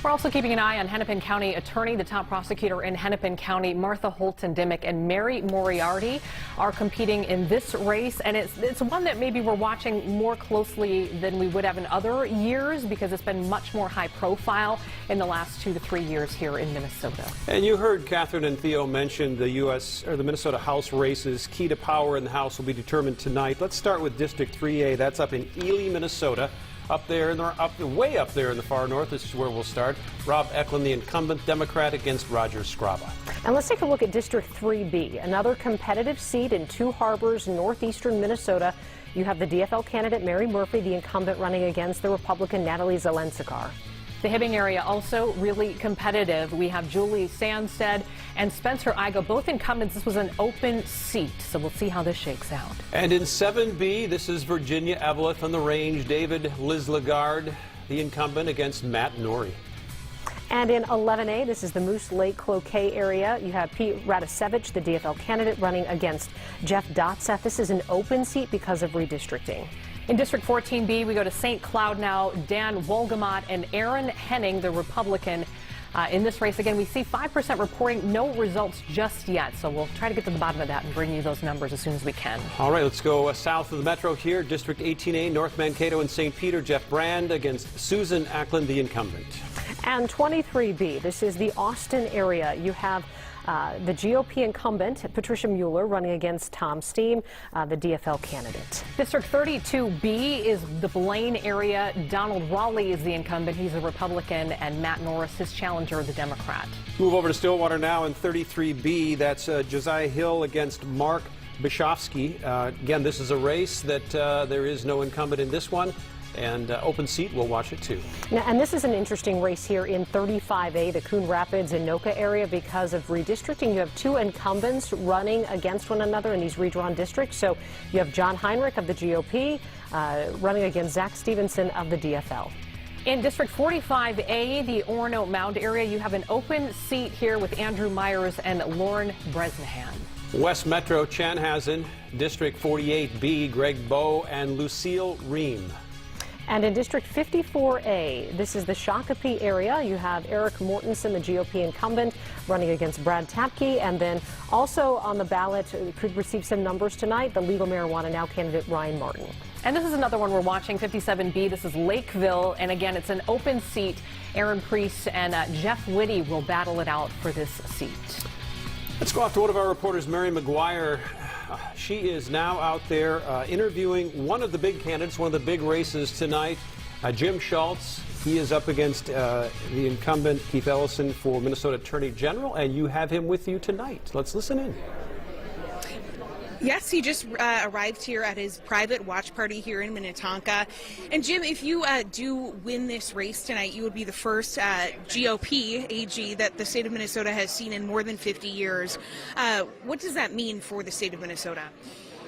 We're also keeping an eye on Hennepin County Attorney. The top prosecutor in Hennepin County, Martha Holton-Dimick, and Mary Moriarty are competing in this race. And it's one that maybe we're watching more closely than we would have in other years, because it's been much more high profile in the last 2 to 3 years here in Minnesota. And you heard Catherine and Theo mention the the Minnesota House races. Key to power in the House will be determined tonight. Let's start with District 3A. That's up in Ely, Minnesota. Up there, way up there in the far north, this is where we'll start. Rob Eklund, the incumbent Democrat, against Roger Scraba. And let's take a look at District 3B, another competitive seat in Two Harbors, northeastern Minnesota. You have the DFL candidate Mary Murphy, the incumbent, running against the Republican Natalie Zelensikar. The Hibbing area also really competitive. We have Julie Sandstead and Spencer Igo, both incumbents. This was an open seat, so we'll see how this shakes out. And in 7B, this is Virginia Eveleth on the range. David Lislagard, the incumbent, against Matt Norrie. And in 11A, this is the Moose Lake Cloquet area. You have Pete Radisevich, the DFL candidate, running against Jeff Dotseth. This is an open seat because of redistricting. In District 14B, we go to St. Cloud now. Dan Wolgamott and Aaron Henning, the Republican, in this race. Again, we see 5% reporting no results just yet, so we'll try to get to the bottom of that and bring you those numbers as soon as we can. All right, let's go south of the metro here. District 18A, North Mankato and St. Peter. Jeff Brand against Susan Ackland, the incumbent. And 23B, this is the Austin area. You have the GOP incumbent, Patricia Mueller, running against Tom Steen, the DFL candidate. District 32B is the Blaine area. Donald Raleigh is the incumbent. He's a Republican, and Matt Norris, his challenger, the Democrat. Move over to Stillwater now in 33B. That's Josiah Hill against Mark Bishofsky. Again, this is a race that there is no incumbent in this one. And open seat, we'll watch it too. Now, and this is an interesting race here in 35A, the Coon Rapids and Noka area, because of redistricting. You have two incumbents running against one another in these redrawn districts. So you have John Heinrich of the GOP running against Zach Stevenson of the DFL. In District 45A, the Orono Mound area, you have an open seat here with Andrew Myers and Lauren Bresnahan. West Metro, Chanhassen, District 48B, Greg Bowe and Lucille Ream. And in District 54A, this is the Shakopee area. You have Eric Mortensen, the GOP incumbent, running against Brad Tapke. And then also on the ballot, could receive some numbers tonight, the legal marijuana now candidate Ryan Martin. And this is another one we're watching, 57B. This is Lakeville. And again, it's an open seat. Aaron Priest and Jeff Whitty will battle it out for this seat. Let's go off to one of our reporters, Mary McGuire. She is now out there interviewing one of the big candidates, one of the big races tonight, Jim Schultz. He is up against the incumbent, Keith Ellison, for Minnesota Attorney General, and you have him with you tonight. Let's listen in. Yes, he just arrived here at his private watch party here in Minnetonka. And Jim, if you do win this race tonight, you would be the first GOP AG that the state of Minnesota has seen in more than 50 years. What does that mean for the state of Minnesota?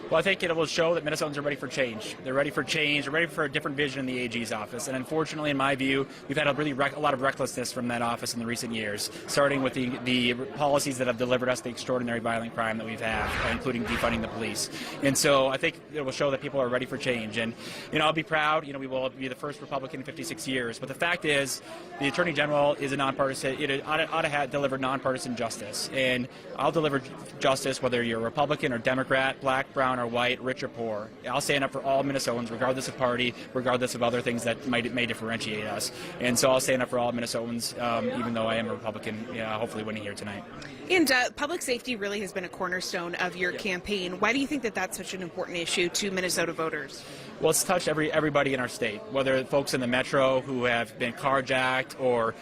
Well, I think it will show that Minnesotans are ready for change. They're ready for change. They're ready for a different vision in the AG's office. And unfortunately, in my view, we've had a lot of recklessness from that office in the recent years, starting with the policies that have delivered us the extraordinary violent crime that we've had, including defunding the police. And so I think it will show that people are ready for change. And, I'll be proud. We will be the first Republican in 56 years. But the fact is, the Attorney General is a nonpartisan. It ought to have delivered nonpartisan justice. And I'll deliver justice whether you're a Republican or Democrat, black, brown, or white, rich or poor. I'll stand up for all Minnesotans, regardless of party, regardless of other things that may differentiate us. And so I'll stand up for all Minnesotans, even though I am a Republican, hopefully winning here tonight. And public safety really has been a cornerstone of your campaign. Why do you think that that's such an important issue to Minnesota voters? Well, it's touched everybody in our state, whether folks in the metro who have been carjacked or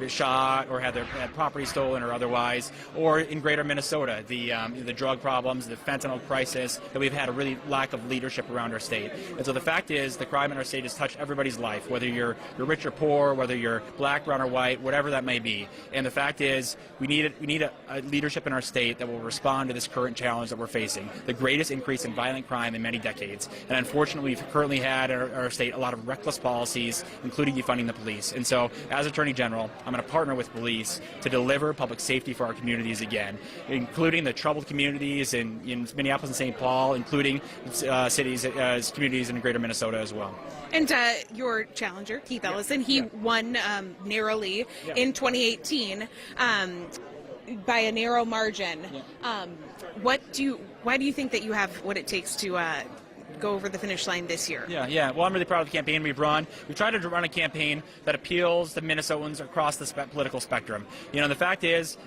shot or had their property stolen or otherwise, or in greater Minnesota, the drug problems, the fentanyl crisis, that we've had a really lack of leadership around our state. And so the fact is, the crime in our state has touched everybody's life, whether you're rich or poor, whether you're black, brown, or white, whatever that may be. And the fact is, we need a leadership in our state that will respond to this current challenge that we're facing, the greatest increase in violent crime in many decades. And unfortunately, we've currently had in our state a lot of reckless policies, including defunding the police. And so, as Attorney General, I'm going to partner with police to deliver public safety for our communities again, including the troubled communities in Minneapolis and St. Paul, including communities in greater Minnesota as well. And your challenger, Keith Ellison, he won narrowly in 2018 by a narrow margin. Why do you think that you have what it takes to go over the finish line this year? Yeah. Well, I'm really proud of the campaign we've run. We've tried to run a campaign that appeals to Minnesotans across the political spectrum. The fact is,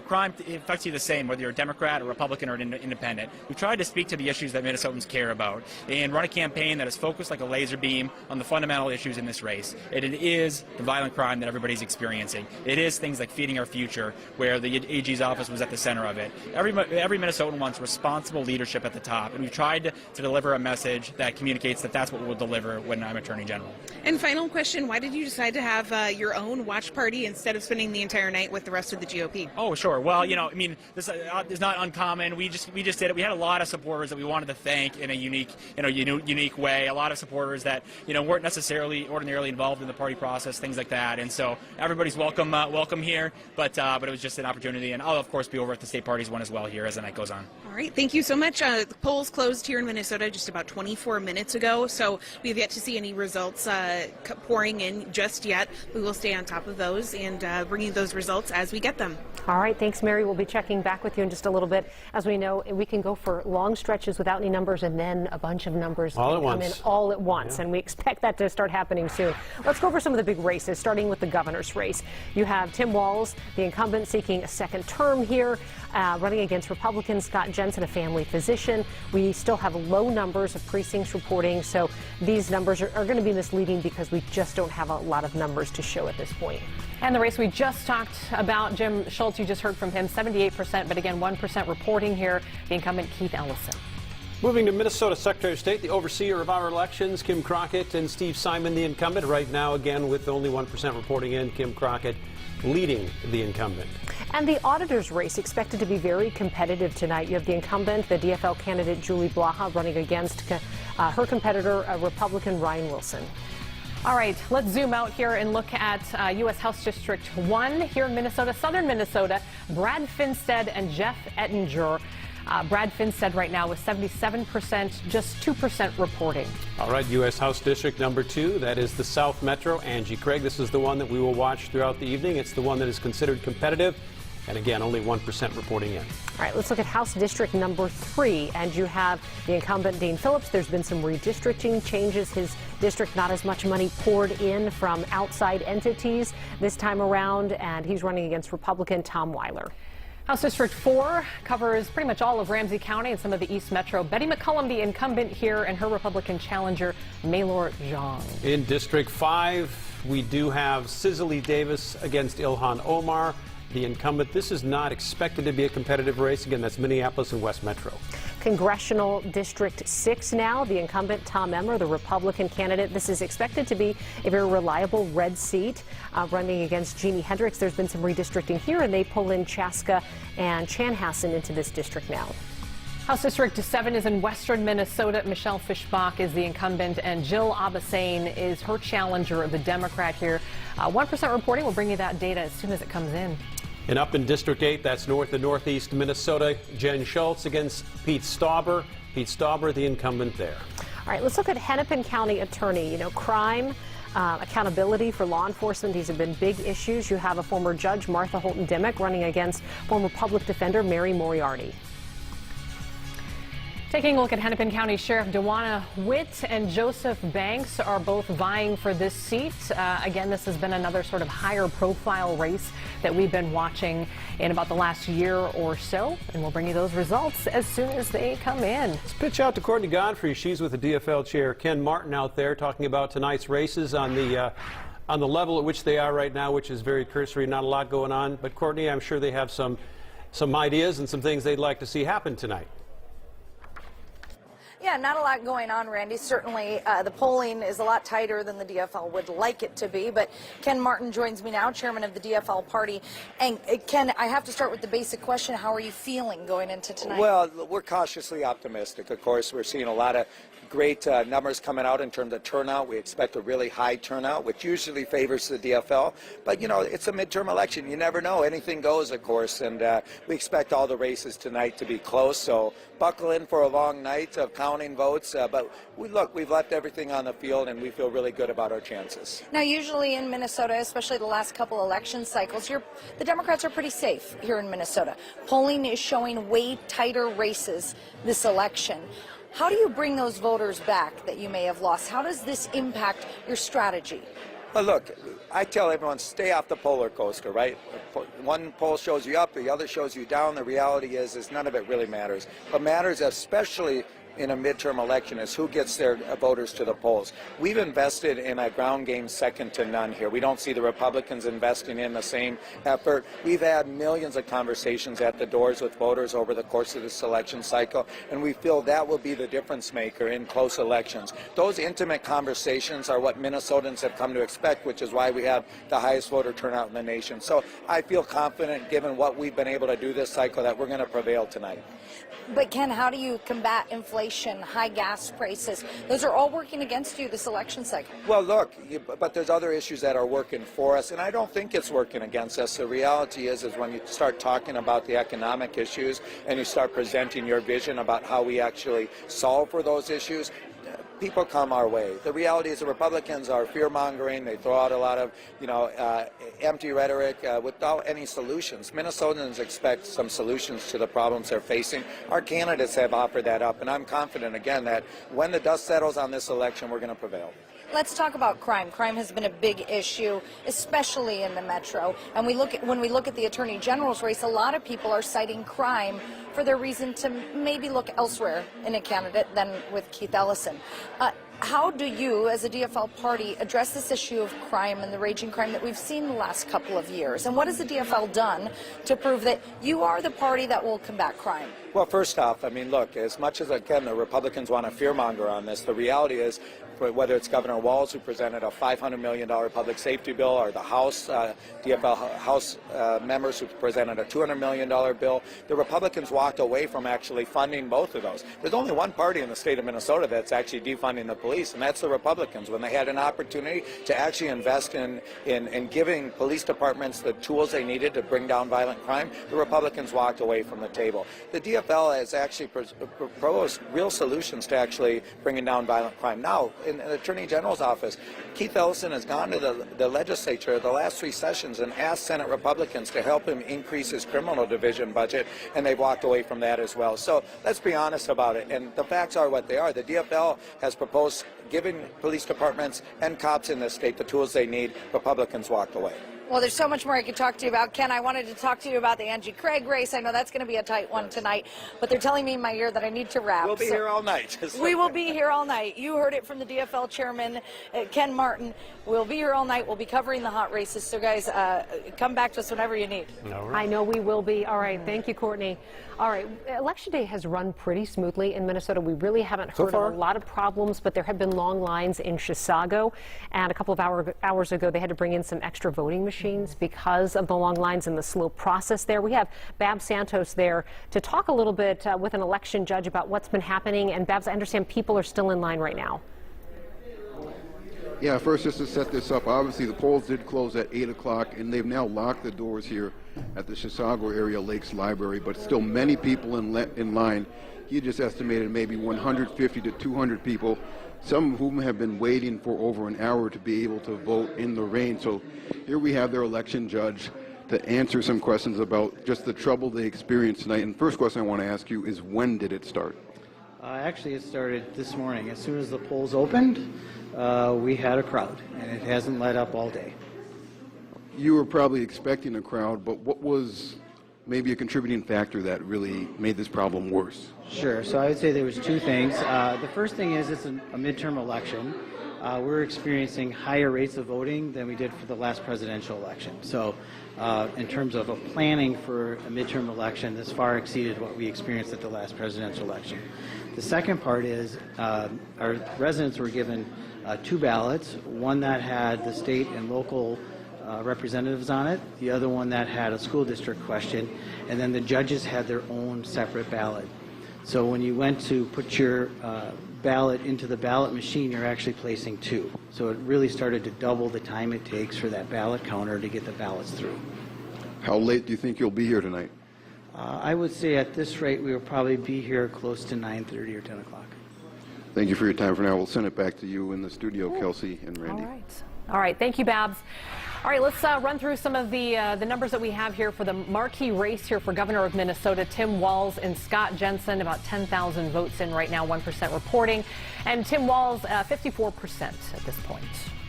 crime affects you the same, whether you're a Democrat, or Republican, or an independent. We've tried to speak to the issues that Minnesotans care about and run a campaign that is focused like a laser beam on the fundamental issues in this race. And it is the violent crime that everybody's experiencing. It is things like feeding our future, where the AG's office was at the center of it. Every Minnesotan wants responsible leadership at the top, and we've tried to deliver a message that communicates that that's what we'll deliver when I'm Attorney General. And final question, why did you decide to have your own watch party instead of spending the entire night with the rest of the GOP? Oh, sure. Well, this is not uncommon. We just did it. We had a lot of supporters that we wanted to thank in a unique way. A lot of supporters that weren't necessarily ordinarily involved in the party process, things like that. And so everybody's welcome here. But it was just an opportunity, and I'll of course be over at the state parties one as well here as the night goes on. All right. Thank you so much. The polls closed here in Minnesota just about 24 minutes ago, so we have yet to see any results pouring in just yet. We will stay on top of those and bringing those results as we get them. All right, thanks, Mary. We'll be checking back with you in just a little bit. As we know, we can go for long stretches without any numbers, and then a bunch of numbers come in all at once, and we expect that to start happening soon. Let's go over some of the big races, starting with the governor's race. You have Tim Walz, the incumbent, seeking a second term here, running against Republican Scott Jensen, a family physician. We still have low numbers of precincts reporting, so these numbers are going to be misleading because we just don't have a lot of numbers to show at this point. And the race we just talked about, Jim Schultz, you just heard from him, 78%, but again, 1% reporting here, the incumbent Keith Ellison. Moving to Minnesota Secretary of State, the overseer of our elections, Kim Crockett, and Steve Simon, the incumbent. Right now, again, with only 1% reporting in, Kim Crockett leading the incumbent. And the auditor's race expected to be very competitive tonight. You have the incumbent, the DFL candidate Julie Blaha, running against her competitor, Republican Ryan Wilson. All right, let's zoom out here and look at U.S. House District 1 here in Minnesota, southern Minnesota. Brad Finstead and Jeff Ettinger. Brad Finstead right now with 77%, just 2% reporting. All right, U.S. House District number 2, that is the South Metro. Angie Craig, this is the one that we will watch throughout the evening. It's the one that is considered competitive. And again, only 1% reporting in. All right, let's look at House District number 3. And you have the incumbent, Dean Phillips. There's been some redistricting changes. His district, not as much money poured in from outside entities this time around. And he's running against Republican Tom Weiler. House District 4 covers pretty much all of Ramsey County and some of the East Metro. Betty McCollum, the incumbent here, and her Republican challenger, Maylor Zhang. In District 5, we do have Cicely Davis against Ilhan Omar, the incumbent. This is not expected to be a competitive race. Again, that's Minneapolis and West Metro. Congressional District 6 now, the incumbent Tom Emmer, the Republican candidate. This is expected to be a very reliable red seat, running against Jeannie Hendricks. There's been some redistricting here, and they pull in Chaska and Chanhassen into this district now. House District 7 is in western Minnesota. Michelle Fischbach is the incumbent, and Jill Abasane is her challenger, the Democrat here. 1% reporting. We'll bring you that data as soon as it comes in. And up in District 8, that's north and northeast Minnesota, Jen Schultz against Pete Stauber. Pete Stauber, the incumbent there. All right, let's look at Hennepin County Attorney. You know, crime, accountability for law enforcement. These have been big issues. You have a former judge, Martha Holton Dimmock, running against former public defender Mary Moriarty. Taking a look at Hennepin County Sheriff Dewana Witt and Joseph Banks are both vying for this seat. Again, this has been another sort of higher profile race that we've been watching in about the last year or so, and we'll bring you those results as soon as they come in. Let's pitch out to Courtney Godfrey. She's with the DFL chair Ken Martin out there talking about tonight's races on the level at which they are right now, which is very cursory, not a lot going on. But Courtney, I'm sure they have some ideas and some things they'd like to see happen tonight. Yeah, not a lot going on, Randy. Certainly, the polling is a lot tighter than the DFL would like it to be. But Ken Martin joins me now, chairman of the DFL party. And Ken, I have to start with the basic question. How are you feeling going into tonight? Well, we're cautiously optimistic. Of course, we're seeing a lot of great numbers coming out in terms of turnout. We expect a really high turnout, which usually favors the DFL. But, you know, it's a midterm election. You never know. Anything goes, of course. And we expect all the races tonight to be close. So buckle in for a long night of counting votes. But we've left everything on the field, and we feel really good about our chances. Now, usually in Minnesota, especially the last couple election cycles, the Democrats are pretty safe here in Minnesota. Polling is showing way tighter races this election. How do you bring those voters back that you may have lost? How does this impact your strategy? Well, look, I tell everyone, stay off the roller coaster, right? One poll shows you up, the other shows you down. The reality is none of it really matters. What matters, especially in a midterm election, is who gets their voters to the polls. We've invested in a ground game second to none here. We don't see the Republicans investing in the same effort. We've had millions of conversations at the doors with voters over the course of this election cycle, and we feel that will be the difference maker in close elections. Those intimate conversations are what Minnesotans have come to expect, which is why we have the highest voter turnout in the nation. So I feel confident, given what we've been able to do this cycle, that we're going to prevail tonight. But Ken, how do you combat inflation, high gas prices? Those are all working against you this election cycle. Well, look, but there's other issues that are working for us, and I don't think it's working against us. The reality is when you start talking about the economic issues and you start presenting your vision about how we actually solve for those issues, people come our way. The reality is the Republicans are fear-mongering. They throw out a lot of, empty rhetoric without any solutions. Minnesotans expect some solutions to the problems they're facing. Our candidates have offered that up, and I'm confident, again, that when the dust settles on this election, we're going to prevail. Let's talk about crime. Crime has been a big issue, especially in the metro. And when we look at the Attorney General's race, a lot of people are citing crime for their reason to maybe look elsewhere in a candidate than with Keith Ellison. How do you, as a DFL party, address this issue of crime and the raging crime that we've seen the last couple of years? And what has the DFL done to prove that you are the party that will combat crime? Well, first off, look, as much as, again, the Republicans want to fearmonger on this, the reality is, whether it's Governor Walz, who presented a $500 million public safety bill, or the House, DFL House members who presented a $200 million bill, the Republicans walked away from actually funding both of those. There's only one party in the state of Minnesota that's actually defunding the police, and that's the Republicans. When they had an opportunity to actually invest in giving police departments the tools they needed to bring down violent crime, the Republicans walked away from the table. The DFL has actually proposed real solutions to actually bringing down violent crime. Now, in the Attorney General's office, Keith Ellison has gone to the legislature the last 3 sessions and asked Senate Republicans to help him increase his criminal division budget, and they've walked away from that as well. So let's be honest about it, and the facts are what they are. The DFL has proposed giving police departments and cops in this state the tools they need. Republicans walked away. Well, there's so much more I could talk to you about. Ken, I wanted to talk to you about the Angie Craig race. I know that's going to be a tight one tonight, but they're telling me in my ear that I need to wrap. We'll be here all night. We will be here all night. You heard it from the DFL chairman, Ken Martin. We'll be here all night. We'll be covering the hot races. So, guys, come back to us whenever you need. I know we will be. All right. Thank you, Courtney. All right. Election day has run pretty smoothly in Minnesota. We really haven't heard of a lot of problems, but there have been long lines in Chisago. And a couple of hours ago, they had to bring in some extra voting machines because of the long lines and the slow process there. We have Babs Santos there to talk a little bit with an election judge about what's been happening. And Babs, I understand people are still in line right now. Yeah, first, just to set this up, obviously the polls did close at 8 o'clock, and they've now locked the doors here at the Chisago Area Lakes Library, but still many people in line. He just estimated maybe 150 to 200 people, some of whom have been waiting for over an hour to be able to vote in the rain. So here we have their election judge to answer some questions about just the trouble they experienced tonight. And first question I want to ask you is, when did it start? Actually, it started this morning. As soon as the polls opened, we had a crowd, and it hasn't let up all day. You were probably expecting a crowd, but what was maybe a contributing factor that really made this problem worse? Sure. So I would say there was 2 things. The first thing is it's a midterm election. We're experiencing higher rates of voting than we did for the last presidential election. So in terms of planning for a midterm election, this far exceeded what we experienced at the last presidential election. The second part is our residents were given 2 ballots, one that had the state and local representatives on it, the other one that had a school district question, and then the judges had their own separate ballot. So when you went to put your ballot into the ballot machine, you're actually placing 2. So it really started to double the time it takes for that ballot counter to get the ballots through. How late do you think you'll be here tonight? I would say at this rate we will probably be here close to 9:30 or 10 o'clock. Thank you for your time. For now, we'll send it back to you in the studio, Kelsey and Randy. All right. Thank you, Babs. All right, let's run through some of the numbers that we have here for the marquee race here for governor of Minnesota, Tim Walz and Scott Jensen. About 10,000 votes in right now, 1% reporting. And Tim Walz, 54% at this point.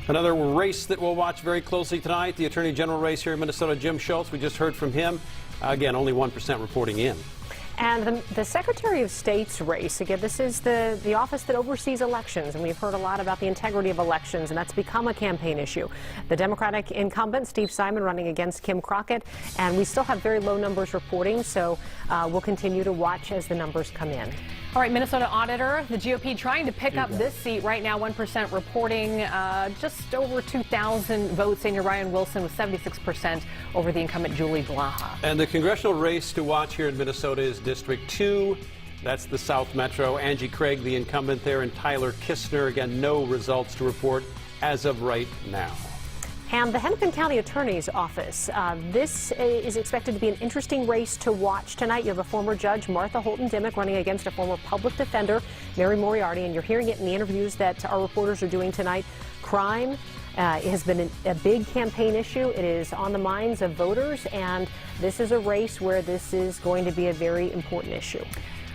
Another race that we'll watch very closely tonight, the Attorney General race here in Minnesota, Jim Schultz. We just heard from him. Again, only 1% reporting in. And the Secretary of State's race, again, this is the office that oversees elections, and we've heard a lot about the integrity of elections, and that's become a campaign issue. The Democratic incumbent, Steve Simon, running against Kim Crockett, and we still have very low numbers reporting, so we'll continue to watch as the numbers come in. All right, Minnesota Auditor, the GOP trying to pick up this seat right now, 1% reporting, just over 2,000 votes. Senior Ryan Wilson with 76% over the incumbent Julie Blaha. And the congressional race to watch here in Minnesota is District 2. That's the South Metro. Angie Craig, the incumbent there, and Tyler Kistner. Again, no results to report as of right now. And the Hennepin County Attorney's Office. This is expected to be an interesting race to watch tonight. You have a former judge, Martha Holton Dimmick, running against a former public defender, Mary Moriarty, and you're hearing it in the interviews that our reporters are doing tonight. Crime has been a big campaign issue. It is on the minds of voters, and this is a race where this is going to be a very important issue.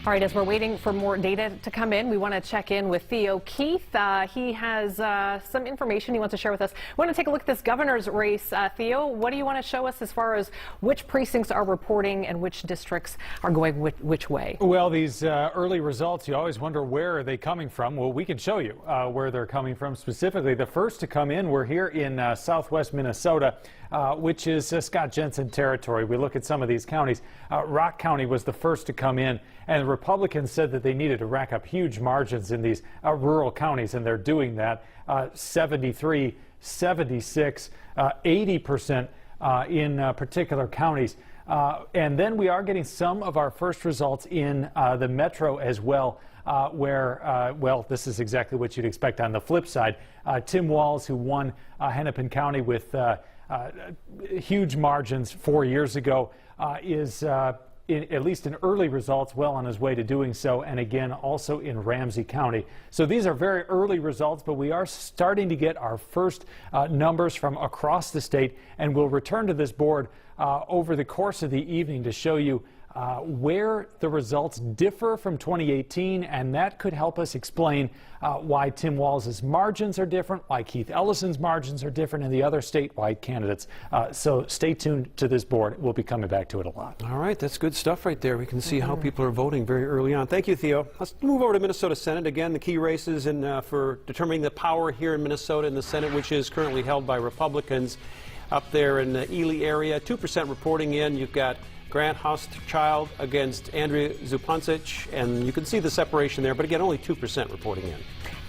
All right, as we're waiting for more data to come in, we want to check in with Theo Keith. He has some information he wants to share with us. We want to take a look at this governor's race. Theo, what do you want to show us as far as which precincts are reporting and which districts are going which way? Well, these early results, you always wonder where are they coming from. Well, we can show you where they're coming from specifically. The first to come in, we're here in southwest Minnesota, which is Scott Jensen territory. We look at some of these counties. Rock County was the first to come in, and the Republicans said that they needed to rack up huge margins in these rural counties, and they're doing that. 73, 76, 80% in particular counties. And then we are getting some of our first results in the metro as well, where, well, this is exactly what you'd expect on the flip side. Tim Walz, who won Hennepin County with huge margins 4 years ago, is at least in early results well on his way to doing so, and again also in Ramsey County. So these are very early results, but we are starting to get our first numbers from across the state, and we'll return to this board over the course of the evening to show you where the results differ from 2018, and that could help us explain why Tim Walz's margins are different, why Keith Ellison's margins are different, and the other statewide candidates. So stay tuned to this board. We'll be coming back to it a lot. All right, that's good stuff right there. We can see how people are voting very early on. Thank you, Theo. Let's move over to Minnesota Senate. Again, the key races for determining the power here in Minnesota in the Senate, which is currently held by Republicans. Up there in the Ely area, 2% reporting in. You've got Grant Hauschild against Andrea Zupancic, and you can see the separation there, but again, only 2% reporting in.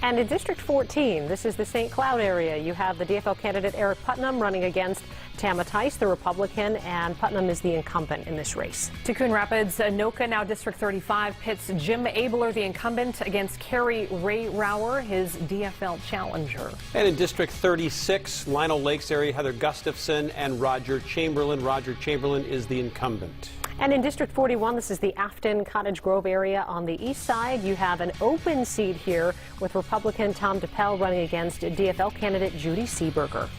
And in District 14, this is the St. Cloud area. You have the DFL candidate Eric Putnam running against Tama Tice, the Republican, and Putnam is the incumbent in this race. To Coon Rapids, Anoka, now District 35, pits Jim Abler, the incumbent, against Kerry Ray Rower, his DFL challenger. And in District 36, Lionel Lakes area, Heather Gustafson and Roger Chamberlain. Roger Chamberlain is the incumbent. And in District 41, this is the Afton Cottage Grove area on the east side. You have an open seat here with Republican Tom DePel running against DFL candidate Judy Seeberger.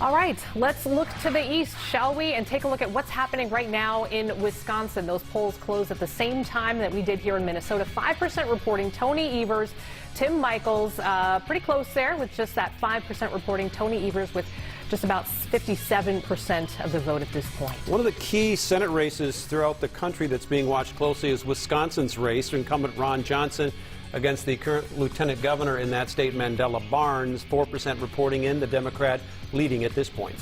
All right, let's look to the east, shall we, and take a look at what's happening right now in Wisconsin. Those polls closed at the same time that we did here in Minnesota. 5% reporting Tony Evers, Tim Michaels, pretty close there with just that 5% reporting. Tony Evers with just about 57% of the vote at this point. One of the key Senate races throughout the country that's being watched closely is Wisconsin's race. Incumbent Ron Johnson against the current lieutenant governor in that state, Mandela Barnes. 4% reporting in, the Democrat leading at this point.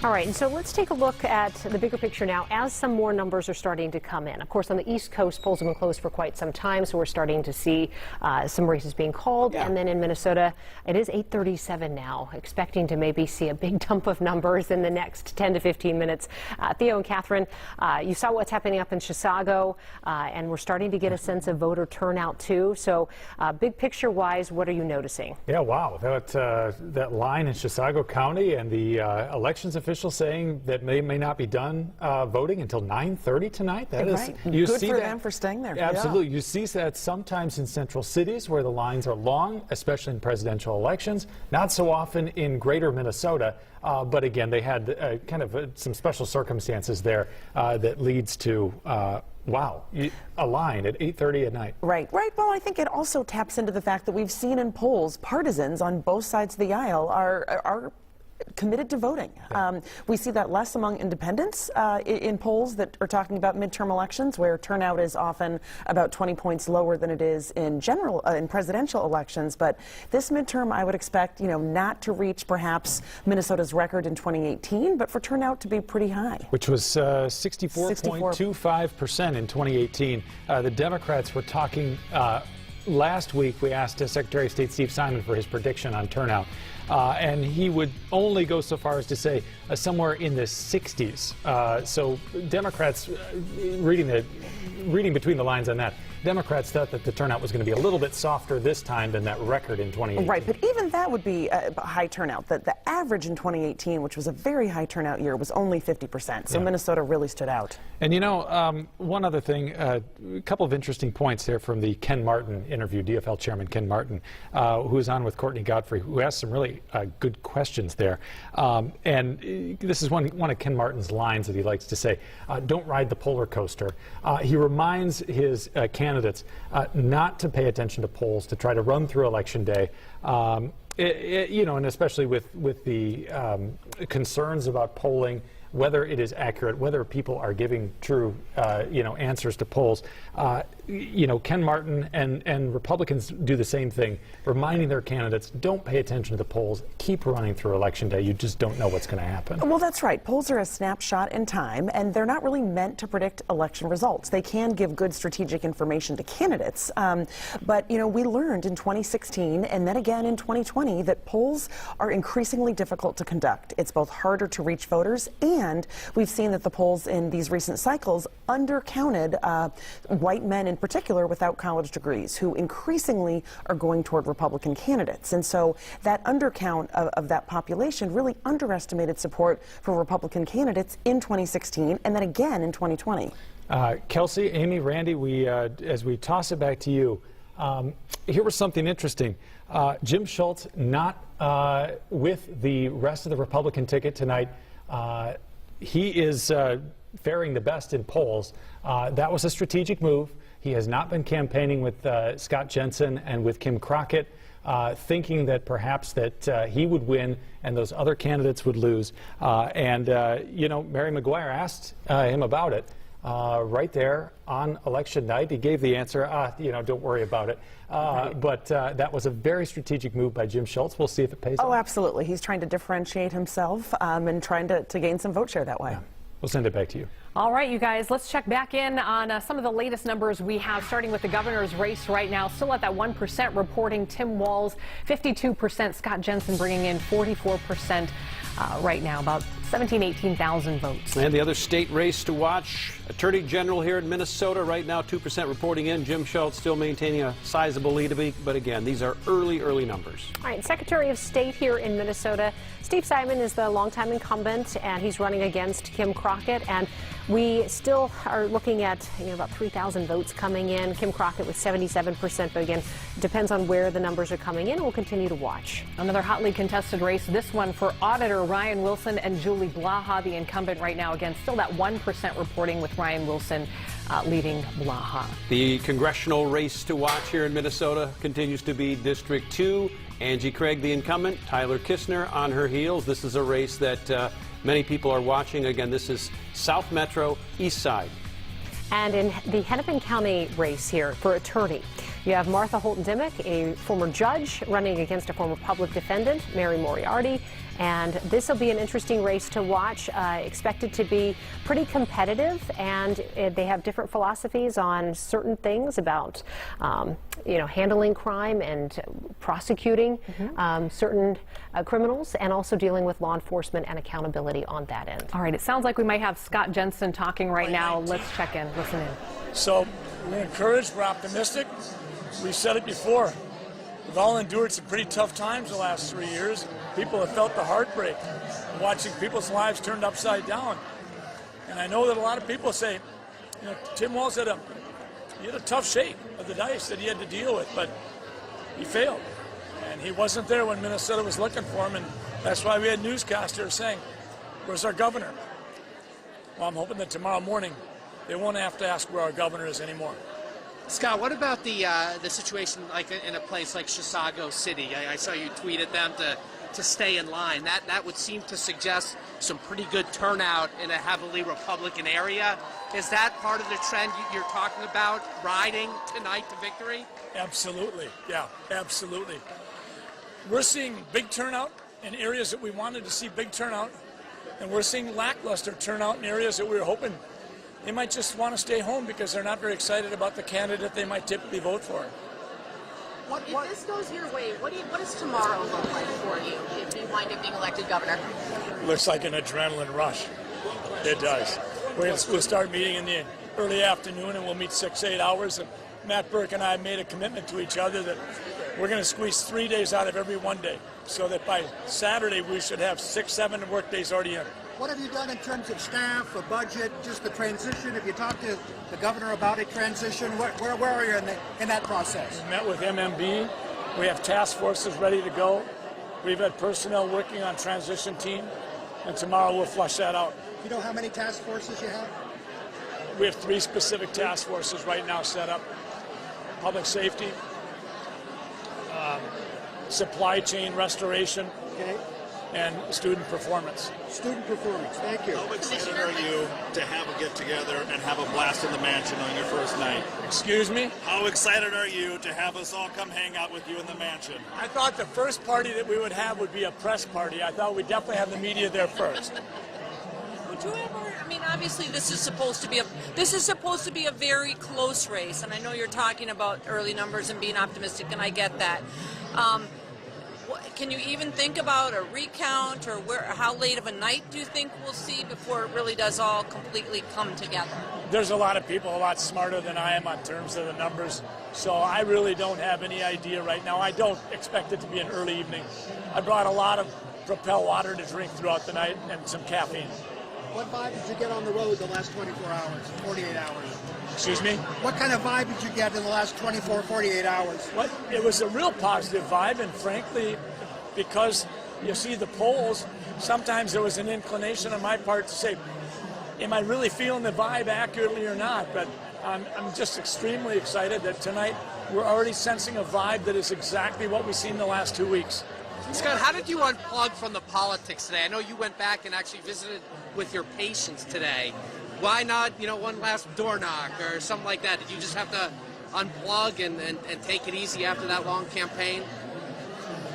All right, and so let's take a look at the bigger picture now as some more numbers are starting to come in. Of course, on the East Coast, polls have been closed for quite some time, so we're starting to see some races being called. Yeah. And then in Minnesota, it is 8:37 now, expecting to maybe see a big dump of numbers in the next 10 to 15 minutes. Theo and Catherine, you saw what's happening up in Chisago, and we're starting to get a sense of voter turnout, too. So big picture-wise, what are you noticing? Yeah, wow. That line in Chisago County and the elections officials saying that they may not be done voting until 9:30 tonight. That is, right. You Good see for that, them for staying there. Absolutely. Yeah. You see that sometimes in central cities where the lines are long, especially in presidential elections. Not so often in greater Minnesota. But again, they had some special circumstances there that leads to wow, a line at 8:30 at night. Right. Well, I think it also taps into the fact that we've seen in polls partisans on both sides of the aisle are committed to voting. We see that less among independents in polls that are talking about midterm elections, where turnout is often about 20 points lower than it is in general in presidential elections. But this midterm, I would expect, not to reach perhaps Minnesota's record in 2018, but for turnout to be pretty high, which was 64.25% in 2018. The Democrats were talking last week we asked Secretary of State Steve Simon for his prediction on turnout, and he would only go so far as to say somewhere in the 60s. So Democrats, reading between the lines on that, Democrats thought that the turnout was going to be a little bit softer this time than that record in 2018. Right, but even that would be a high turnout. The average in 2018, which was a very high turnout year, was only 50%. So Minnesota really stood out. And you know, one other thing, a couple of interesting points there from the Ken Martin interview, DFL Chairman Ken Martin, who was on with Courtney Godfrey, who asked some really good questions there. And this is one of Ken Martin's lines that he likes to say, don't ride the polar coaster. He reminds his candidates not to pay attention to polls, to try to run through Election Day. You know, and especially with the concerns about polling, whether it is accurate, whether people are giving true, you know, answers to polls. You know, Ken Martin and Republicans do the same thing, reminding their candidates, don't pay attention to the polls, keep running through Election Day. You just don't know what's going to happen. Well, that's right. Polls are a snapshot in time, and they're not really meant to predict election results. They can give good strategic information to candidates. But, you know, we learned in 2016 and then again in 2020 that polls are increasingly difficult to conduct. It's both harder to reach voters, and we've seen that the polls in these recent cycles undercounted white men in particular without college degrees, who increasingly are going toward Republican candidates. And so that undercount of that population really underestimated support for Republican candidates in 2016 and then again in 2020. Kelsey, Amy, Randy, as we toss it back to you, here was something interesting. Jim Schultz not with the rest of the Republican ticket tonight. He is faring the best in polls. That was a strategic move. He has not been campaigning with Scott Jensen and with Kim Crockett, thinking that perhaps that he would win and those other candidates would lose. You know, Mary McGuire asked him about it right there on election night. He gave the answer, you know, don't worry about it. But that was a very strategic move by Jim Schultz. We'll see if it pays off. Oh, absolutely. He's trying to differentiate himself and trying to gain some vote share that way. Yeah. We'll send it back to you. All right, you guys, let's check back in on some of the latest numbers we have, starting with the governor's race right now. Still at that 1% reporting. Tim Walz, 52%. Scott Jensen bringing in 44% right now, about 18,000 votes. And the other state race to watch, Attorney General here in Minnesota right now, 2% reporting in. Jim Schultz still maintaining a sizable lead, but again, these are early numbers. All right, Secretary of State here in Minnesota, Steve Simon is the longtime incumbent, and he's running against Kim Crockett. And we still are looking at about 3,000 votes coming in. Kim Crockett with 77%, but again, depends on where the numbers are coming in. We'll continue to watch. Another hotly contested race, this one for Auditor Ryan Wilson and Julie Blaha, the incumbent right now. Again, still that 1% reporting with Ryan Wilson leading Blaha. The congressional race to watch here in Minnesota continues to be District 2. Angie Craig, the incumbent, Tyler Kissner on her heels. This is a race that many people are watching. Again, this is South Metro, East Side. And in the Hennepin County race here for attorney, you have Martha Holton Dimmick, a former judge, running against a former public defendant, Mary Moriarty. And this will be an interesting race to watch, expected to be pretty competitive, and they have different philosophies on certain things about, handling crime and prosecuting certain criminals, and also dealing with law enforcement and accountability on that end. All right, it sounds like we might have Scott Jensen talking right now. Let's check in, listen in. So we're encouraged, we're optimistic. We've said it before. We've all endured some pretty tough times the last 3 years. People have felt the heartbreak, watching people's lives turned upside down. And I know that a lot of people say, Tim Walz had a tough shake of the dice that he had to deal with, but he failed. And he wasn't there when Minnesota was looking for him, and that's why we had newscasters saying, where's our governor? Well, I'm hoping that tomorrow morning they won't have to ask where our governor is anymore. Scott, what about the situation like in a place like Chisago City? I saw you tweeted them to stay in line. That would seem to suggest some pretty good turnout in a heavily Republican area. Is that part of the trend you're talking about, riding tonight to victory? Absolutely, yeah, absolutely. We're seeing big turnout in areas that we wanted to see big turnout, and we're seeing lackluster turnout in areas that we were hoping they might just want to stay home because they're not very excited about the candidate they might typically vote for. If this goes your way, what does tomorrow look like for you if you wind up being elected governor? Looks like an adrenaline rush. It does. We'll start meeting in the early afternoon, and we'll meet 6-8 hours. And Matt Burke and I made a commitment to each other that we're going to squeeze 3 days out of every one day, so that by Saturday we should have 6-7 work days already in. What have you done in terms of staff, a budget, just the transition? Have you talked to the governor about a transition? Where are you in that process? We met with MMB. We have task forces ready to go. We've had personnel working on transition team, and tomorrow we'll flush that out. You know how many task forces you have? We have 3 specific task forces right now set up. Public safety, supply chain restoration, okay, and student performance. Student performance, thank you. How excited are you to have a get-together and have a blast in the mansion on your first night? Excuse me? How excited are you to have us all come hang out with you in the mansion? I thought the first party that we would have would be a press party. I thought we'd definitely have the media there first. Would you ever, I mean, obviously this is supposed to be a very close race, and I know you're talking about early numbers and being optimistic, and I get that. Can you even think about a recount, or how late of a night do you think we'll see before it really does all completely come together? There's a lot of people a lot smarter than I am on terms of the numbers, so I really don't have any idea right now. I don't expect it to be an early evening. I brought a lot of Propel water to drink throughout the night and some caffeine. What vibe did you get on the road the last 24 hours, 48 hours? Excuse me? What kind of vibe did you get in the last 24, 48 hours? It was a real positive vibe, and frankly, because you see the polls, sometimes there was an inclination on my part to say, am I really feeling the vibe accurately or not? But I'm just extremely excited that tonight we're already sensing a vibe that is exactly what we've seen the last 2 weeks. Scott, how did you unplug from the politics today? I know you went back and actually visited with your patients today. Why not, one last door knock or something like that? Did you just have to unplug and take it easy after that long campaign?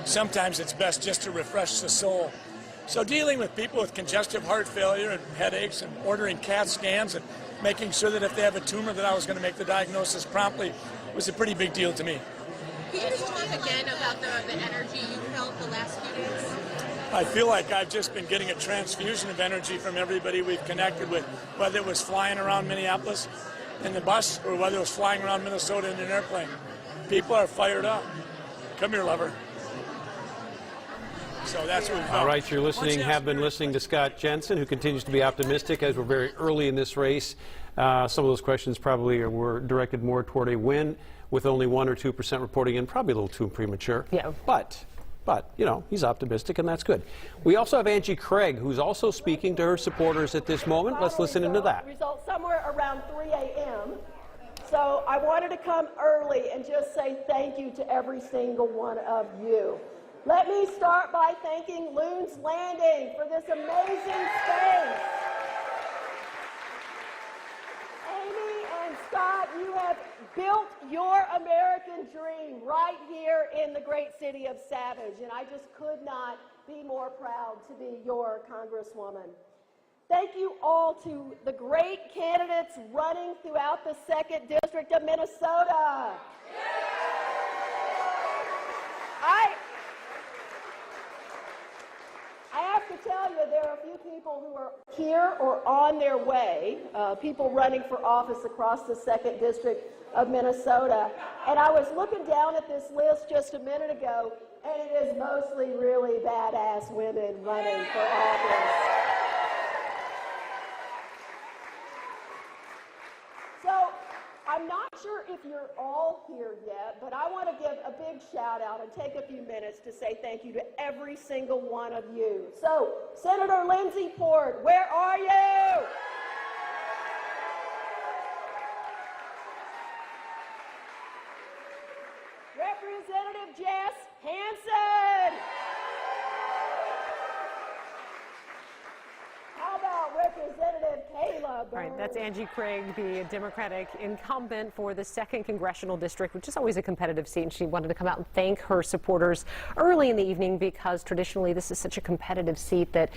Sometimes it's best just to refresh the soul. So dealing with people with congestive heart failure and headaches and ordering CAT scans and making sure that if they have a tumor that I was going to make the diagnosis promptly was a pretty big deal to me. Could you just talk again about the energy you felt the last few days? I feel like I've just been getting a transfusion of energy from everybody we've connected with, whether it was flying around Minneapolis in the bus or whether it was flying around Minnesota in an airplane. People are fired up. Come here, lover. So that's what we've got. All right, have been listening to Scott Jensen, who continues to be optimistic as we're very early in this race. Some of those questions probably were directed more toward a win, with only 1 or 2% reporting in, probably a little too premature. Yeah. But he's optimistic, and that's good. We also have Angie Craig, who's also speaking to her supporters at this moment. Let's listen into that. Results somewhere around 3 a.m. So I wanted to come early and just say thank you to every single one of you. Let me start by thanking Loon's Landing for this amazing space. Amy and Scott, you have built your American dream right here in the great city of Savage, and I just could not be more proud to be your Congresswoman. Thank you all to the great candidates running throughout the 2nd District of Minnesota. I have to tell you, there are a few people who are here or on their way, people running for office across the 2nd District of Minnesota. And I was looking down at this list just a minute ago, and it is mostly really badass women running for office. So I'm not sure if you're all here yet, but I want to give a big shout out and take a few minutes to say thank you to every single one of you. So, Senator Lindsey Ford, where are you? Representative Jess Hansen. How about Representative Kayla All right, that's Angie Craig, the Democratic incumbent for the 2nd Congressional District, which is always a competitive seat. And she wanted to come out and thank her supporters early in the evening because traditionally this is such a competitive seat that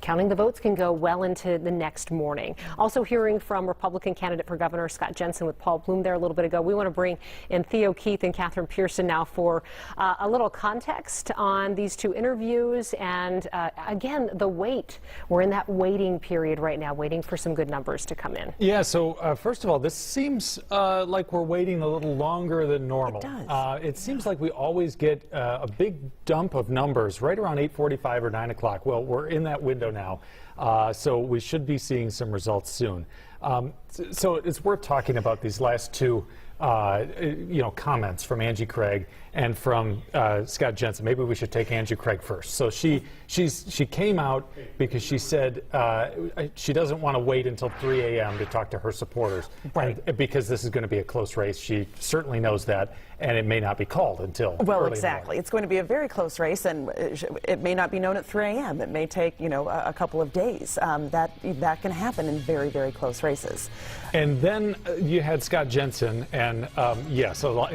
counting the votes can go well into the next morning. Also hearing from Republican candidate for governor Scott Jensen with Paul Bloom there a little bit ago. We want to bring in Theo Keith and Catherine Pearson now for a little context on these two interviews and again, the wait. We're in that waiting period right now, waiting for some good numbers to come in. Yeah, so first of all, this seems like we're waiting a little longer than normal. It does. It seems like we always get a big dump of numbers right around 8:45 or 9 o'clock. Well, we're in that window now, so we should be seeing some results soon. So it's worth talking about these last two comments from Angie Craig and from Scott Jensen. Maybe we should take Angie Craig first. So she came out because she said she doesn't want to wait until 3 a.m. to talk to her supporters, right? And because this is going to be a close race. She certainly knows that, and it may not be called until well, early exactly. It's going to be a very close race, and it may not be known at 3 a.m. It may take a couple of days. That can happen in very, very close races. And then you had Scott Jensen, and so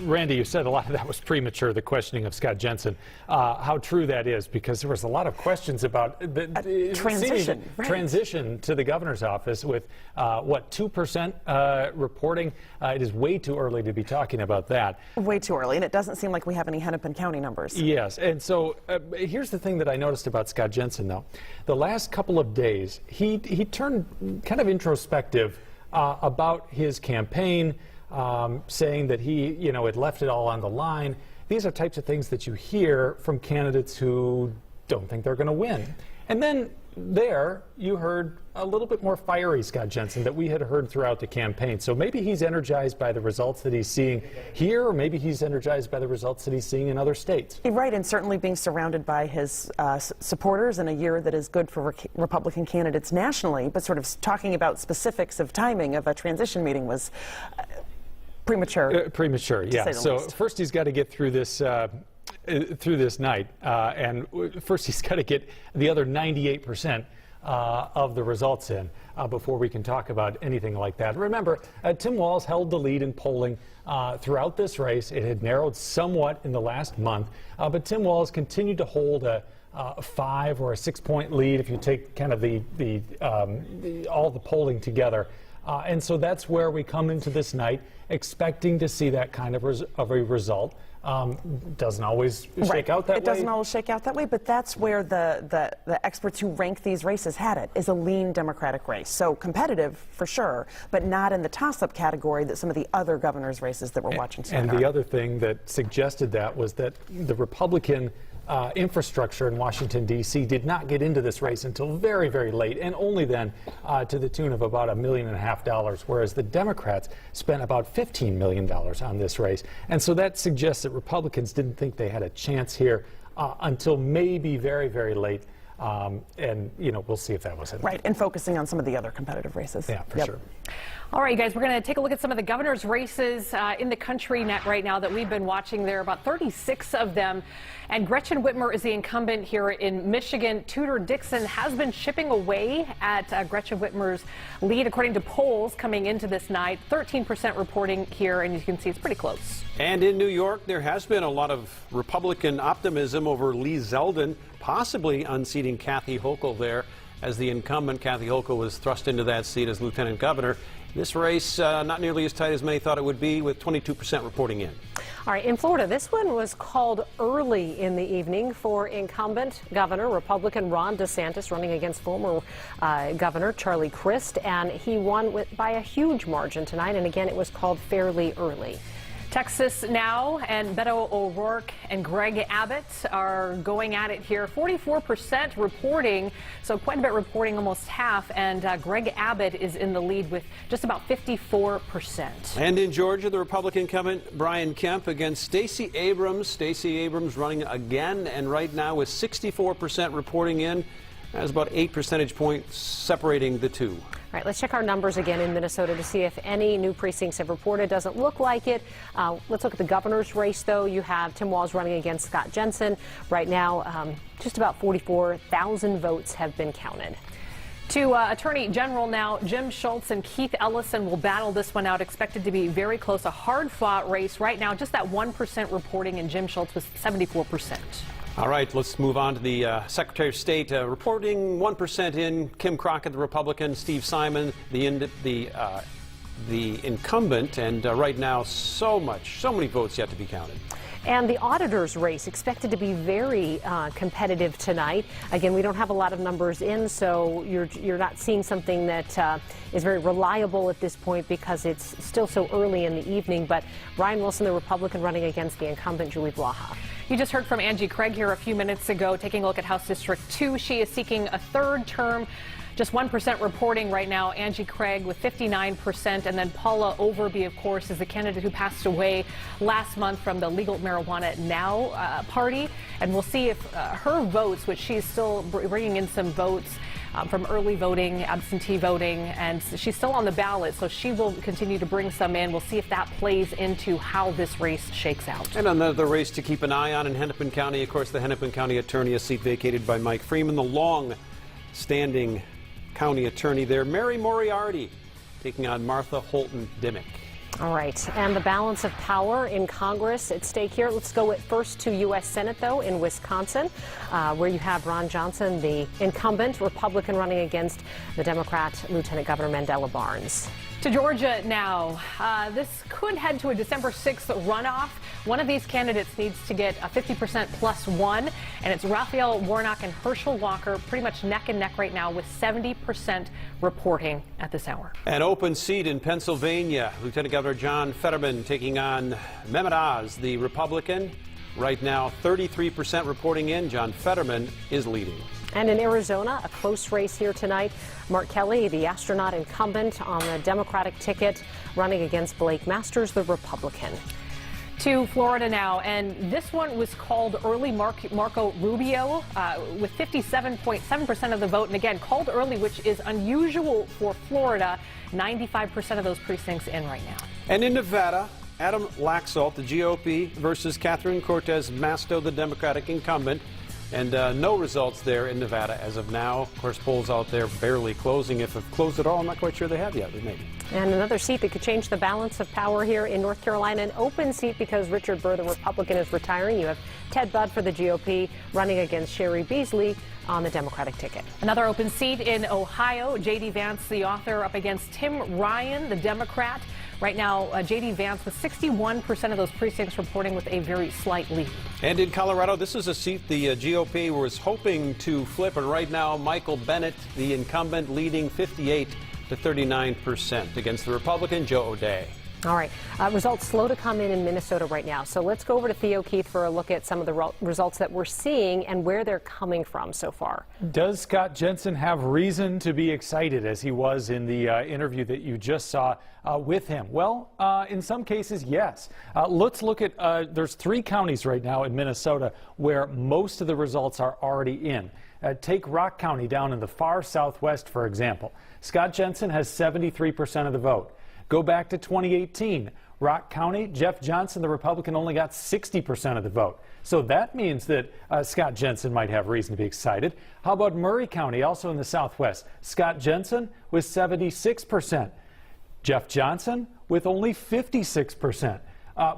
Randy, you said a lot of that was premature, the questioning of Scott Jensen. How true that is, because there was a lot of questions about the transition to the governor's office with 2% reporting. It is way too early to be talking about that. Way too early, and it doesn't seem like we have any Hennepin County numbers. Yes, and so here's the thing that I noticed about Scott Jensen, though. The last couple of days, he turned kind of introspective about his campaign, saying that he, had left it all on the line. These are types of things that you hear from candidates who don't think they're going to win. And then there, you heard a little bit more fiery Scott Jensen that we had heard throughout the campaign. So maybe he's energized by the results that he's seeing here, or maybe he's energized by the results that he's seeing in other states. Right, and certainly being surrounded by his supporters in a year that is good for Republican candidates nationally, but sort of talking about specifics of timing of a transition meeting was premature. Premature, yeah. So first he's got to get through this night, and first he's got to get the other 98% of the results in before we can talk about anything like that. Remember, Tim Walz held the lead in polling throughout this race. It had narrowed somewhat in the last month, but Tim Walz continued to hold a 5 or a 6-point lead if you take kind of all the polling together. And so that's where we come into this night expecting to see that kind of a result. Doesn't always shake out that way. It doesn't always shake out that way, but that's where the experts who rank these races had it, is a lean Democratic race. So competitive for sure, but not in the toss-up category that some of the other governor's races that we're watching tonight And the other thing that suggested that was that the Republican infrastructure in Washington, D.C. did not get into this race until very, very late, and only then to the tune of about $1.5 million, whereas the Democrats spent about $15 million on this race. And so that suggests that Republicans didn't think they had a chance here until maybe very, very late. And, we'll see if that was it. Right, and focusing on some of the other competitive races. Yeah, for sure. All right, guys, we're going to take a look at some of the governor's races in the country right now that we've been watching. There are about 36 of them. And Gretchen Whitmer is the incumbent here in Michigan. Tudor Dixon has been chipping away at Gretchen Whitmer's lead, according to polls coming into this night. 13% reporting here, and you can see it's pretty close. And in New York, there has been a lot of Republican optimism over Lee Zeldin, possibly unseating Kathy Hochul there. As the incumbent, Kathy Hochul was thrust into that seat as lieutenant governor. This race, not nearly as tight as many thought it would be, with 22% reporting in. All right, in Florida, this one was called early in the evening for incumbent governor, Republican Ron DeSantis, running against former governor Charlie Crist, and he won by a huge margin tonight, and again, it was called fairly early. Texas now, and Beto O'Rourke and Greg Abbott are going at it here. 44% reporting, so quite a bit reporting, almost half, and Greg Abbott is in the lead with just about 54%. And in Georgia, the Republican incumbent Brian Kemp against Stacey Abrams. Stacey Abrams running again, and right now with 64% reporting in. That's about 8 percentage points separating the two. All right, let's check our numbers again in Minnesota to see if any new precincts have reported. Doesn't look like it. Let's look at the governor's race, though. You have Tim Walz running against Scott Jensen. Right now, just about 44,000 votes have been counted. To Attorney General now, Jim Schultz and Keith Ellison will battle this one out, expected to be very close, a hard-fought race. Right now, just that 1% reporting, and Jim Schultz was 74%. All right, let's move on to the Secretary of State reporting 1% in. Kim Crockett, the Republican, Steve Simon, the incumbent, and right now so many votes yet to be counted. And the auditor's race expected to be very competitive tonight. Again, we don't have a lot of numbers in, so you're not seeing something that is very reliable at this point because it's still so early in the evening. But Ryan Wilson, the Republican, running against the incumbent, Julie Blaha. You just heard from Angie Craig here a few minutes ago, taking a look at House District 2. She is seeking a third term. Just 1% reporting right now. Angie Craig with 59%, and then Paula Overby, of course, is the candidate who passed away last month from the Legal Marijuana Now party. And we'll see if her votes, which she's still bringing in some votes from early voting, absentee voting, and she's still on the ballot, so she will continue to bring some in. We'll see if that plays into how this race shakes out. And another race to keep an eye on in Hennepin County, of course, the Hennepin County Attorney, a seat vacated by Mike Freeman, the long-standing county attorney there, Mary Moriarty, taking on Martha Holton Dimmick. All right, and the balance of power in Congress at stake here. Let's go first to U.S. Senate, though, in Wisconsin, where you have Ron Johnson, the incumbent Republican, running against the Democrat Lieutenant Governor Mandela Barnes. To Georgia now. This could head to a December 6th runoff. One of these candidates needs to get a 50% plus one, and it's Raphael Warnock and Herschel Walker, pretty much neck and neck right now with 70% reporting at this hour. An open seat in Pennsylvania. Lieutenant Governor John Fetterman taking on Mehmet Oz, the Republican. Right now, 33% reporting in. John Fetterman is leading. And in Arizona, a close race here tonight. Mark Kelly, the astronaut incumbent on the Democratic ticket, running against Blake Masters, the Republican. To Florida now, and this one was called early. Marco Rubio with 57.7% of the vote, and again, called early, which is unusual for Florida. 95% of those precincts in right now. And in Nevada, Adam Laxalt, the GOP, versus Catherine Cortez Masto, the Democratic incumbent. And no results there in Nevada as of now. Of course, polls out there barely closing. If they've closed at all, I'm not quite sure they have yet. Maybe. And another seat that could change the balance of power here in North Carolina, an open seat because Richard Burr, the Republican, is retiring. You have Ted Budd for the GOP running against Sherry Beasley on the Democratic ticket. Another open seat in Ohio. J.D. Vance, the author, up against Tim Ryan, the Democrat. Right now, J.D. Vance with 61% of those precincts reporting with a very slight lead. And in Colorado, this is a seat the GOP was hoping to flip, and right now, Michael Bennett, the incumbent, leading 58 to 39% against the Republican Joe O'Dea. All right. Results slow to come in Minnesota right now. So let's go over to Theo Keith for a look at some of the results that we're seeing and where they're coming from so far. Does Scott Jensen have reason to be excited as he was in the interview that you just saw with him? Well, in some cases, yes. Let's look at, there's 3 counties right now in Minnesota where most of the results are already in. Take Rock County down in the far southwest, for example. Scott Jensen has 73% of the vote. Go back to 2018. Rock County, Jeff Johnson, the Republican, only got 60% of the vote. So that means that Scott Jensen might have reason to be excited. How about Murray County, also in the southwest? Scott Jensen with 76%. Jeff Johnson with only 56%.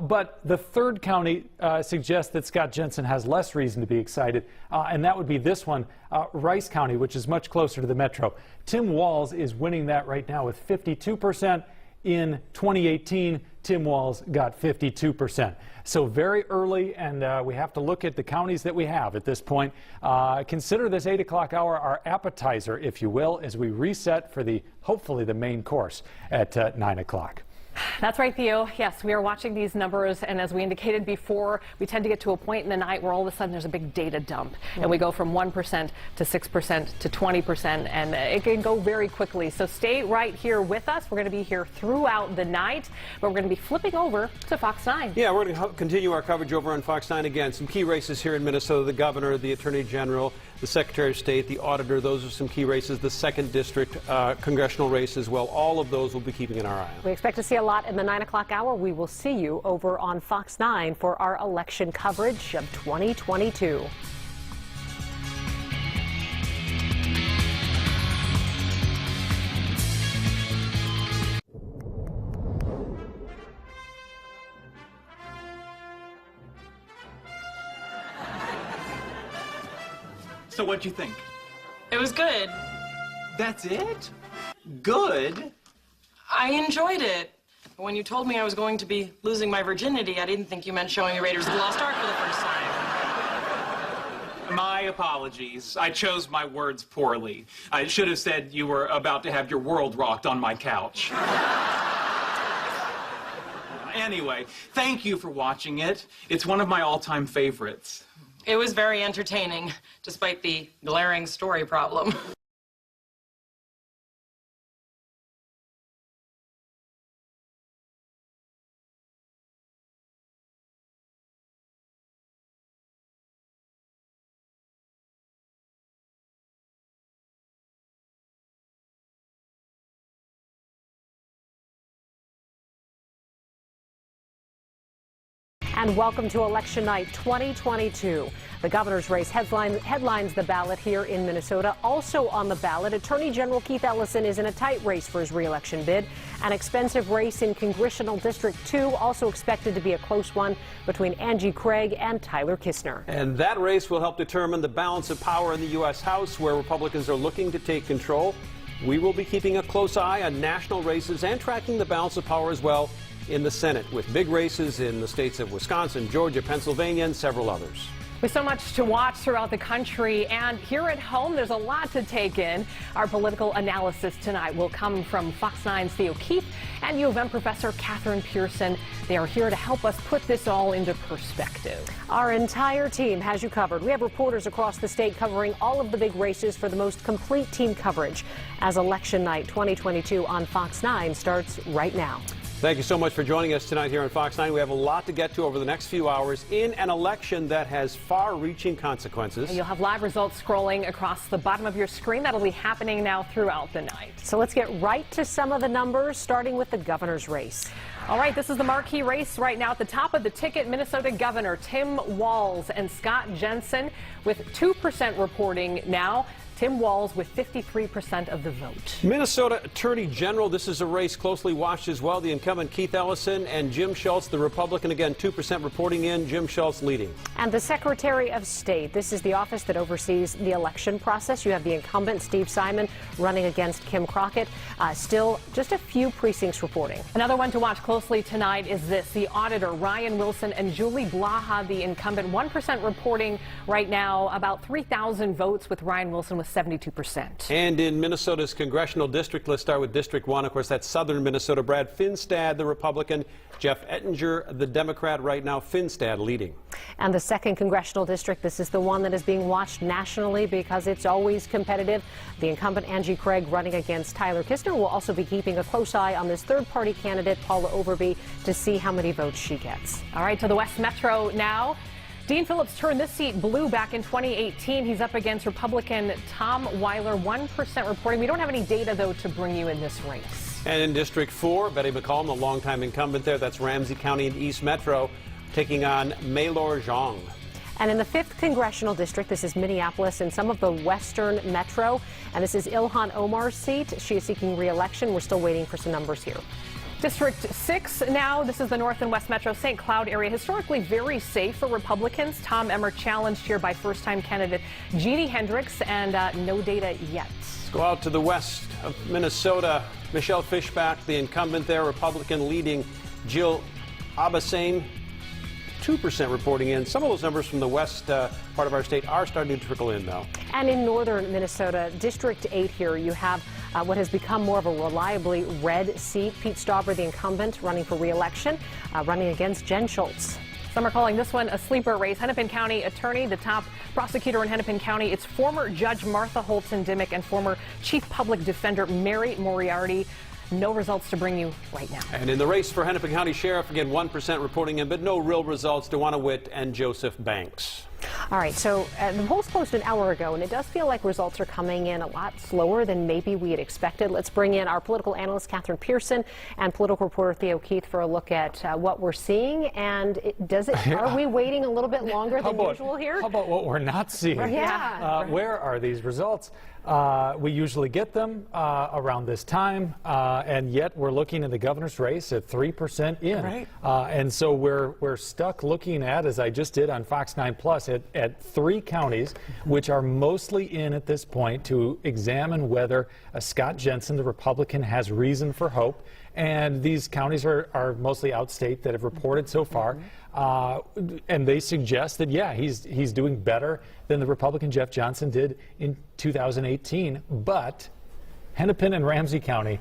But the third county suggests that Scott Jensen has less reason to be excited, and that would be this one, Rice County, which is much closer to the metro. Tim Walz is winning that right now with 52%. In 2018, Tim Walz got 52%. So very early, and we have to look at the counties that we have at this point. Consider this 8 o'clock hour our appetizer, if you will, as we reset for hopefully the main course at 9 o'clock. That's right, Theo. Yes, we are watching these numbers, and as we indicated before, we tend to get to a point in the night where all of a sudden there's a big data dump, and we go from 1% to 6% to 20%, and it can go very quickly. So stay right here with us. We're going to be here throughout the night, but we're going to be flipping over to Fox 9. Yeah, we're going to continue our coverage over on Fox 9 again. Some key races here in Minnesota: the governor, the attorney general, the Secretary of State, the auditor. Those are some key races. The 2nd District congressional race as well. All of those we'll be keeping an eye on. We expect to see a lot in the 9 o'clock hour. We will see you over on Fox 9 for our election coverage of 2022. So what'd you think? It was good. That's it? Good? I enjoyed it. But when you told me I was going to be losing my virginity, I didn't think you meant showing me Raiders of the Lost Ark for the first time. My apologies. I chose my words poorly. I should have said you were about to have your world rocked on my couch. Anyway, thank you for watching it. It's one of my all-time favorites. It was very entertaining, despite the glaring story problem. And welcome to Election Night 2022. The governor's race headlines the ballot here in Minnesota. Also on the ballot, Attorney General Keith Ellison is in a tight race for his re-election bid. An expensive race in Congressional District 2, also expected to be a close one between Angie Craig and Tyler Kistner. And that race will help determine the balance of power in the U.S. House, where Republicans are looking to take control. We will be keeping a close eye on national races and tracking the balance of power as well in the Senate, with big races in the states of Wisconsin, Georgia, Pennsylvania, and several others. With so much to watch throughout the country and here at home, there's a lot to take in. Our political analysis tonight will come from Fox 9's Theo Keith and U of M professor Catherine Pearson. They are here to help us put this all into perspective. Our entire team has you covered. We have reporters across the state covering all of the big races for the most complete team coverage as Election Night 2022 on Fox 9 starts right now. Thank you so much for joining us tonight here on Fox 9. We have a lot to get to over the next few hours in an election that has far-reaching consequences. You'll have live results scrolling across the bottom of your screen. That'll be happening now throughout the night. So let's get right to some of the numbers, starting with the governor's race. All right, this is the marquee race right now. At the top of the ticket, Minnesota Governor Tim Walz and Scott Jensen with 2% reporting now. Tim Walz with 53% of the vote. Minnesota Attorney General, this is a race closely watched as well. The incumbent Keith Ellison and Jim Schultz, the Republican, again 2% reporting in. Jim Schultz leading. And the Secretary of State, this is the office that oversees the election process. You have the incumbent Steve Simon running against Kim Crockett. Still just a few precincts reporting. Another one to watch closely tonight is this. The auditor Ryan Wilson and Julie Blaha, the incumbent, 1% reporting right now. About 3,000 votes with Ryan Wilson with 72%. And in Minnesota's congressional district, let's start with District 1. Of course, that's southern Minnesota. Brad Finstad, the Republican. Jeff Ettinger, the Democrat. Right now, Finstad leading. And the second congressional district, this is the one that is being watched nationally because it's always competitive. The incumbent Angie Craig running against Tyler Kistner. Will also be keeping a close eye on this third-party candidate, Paula Overby, to see how many votes she gets. All right, to the West Metro now. Dean Phillips turned this seat blue back in 2018. He's up against Republican Tom Weiler, 1% reporting. We don't have any data, though, to bring you in this race. And in District 4, Betty McCollum, the longtime incumbent there, that's Ramsey County and East Metro, taking on Maylor Zhang. And in the 5th congressional district, this is Minneapolis and some of the western metro. And this is Ilhan Omar's seat. She is seeking re-election. We're still waiting for some numbers here. District 6 now. This is the North and West Metro St. Cloud area. Historically very safe for Republicans. Tom Emmer challenged here by first-time candidate Jeannie Hendricks, and no data yet. Let's go out to the west of Minnesota. Michelle Fishbach, the incumbent there, Republican leading Jill Abasane, 2% reporting in. Some of those numbers from the west part of our state are starting to trickle in, though. And in northern Minnesota, District 8 here, you have what has become more of a reliably red seat. Pete Stauber, the incumbent, running for re-election, running against Jen Schultz. Some are calling this one a sleeper race. Hennepin County Attorney, the top prosecutor in Hennepin County, it's former Judge Martha Holton-Dimick and former Chief Public Defender Mary Moriarty. No results to bring you right now. And in the race for Hennepin County Sheriff, again, 1% reporting in, but no real results. DeWanna Witt and Joseph Banks. All right, so the polls closed an hour ago, and it does feel like results are coming in a lot slower than maybe we had expected. Let's bring in our political analyst, Catherine Pearson, and political reporter Theo Keith for a look at what we're seeing. And are we waiting a little bit longer than usual here? How about what we're not seeing? Yeah. Where are these results? We usually get them around this time, and yet we're looking in the governor's race at 3% in. Right. And so we're stuck looking at, as I just did on Fox 9 Plus, at 3 counties, which are mostly in at this point to examine whether Scott Jensen, the Republican, has reason for hope. And these counties are mostly outstate that have reported so far. And they suggest that, yeah, he's doing better than the Republican Jeff Johnson did in 2018. But Hennepin and Ramsey County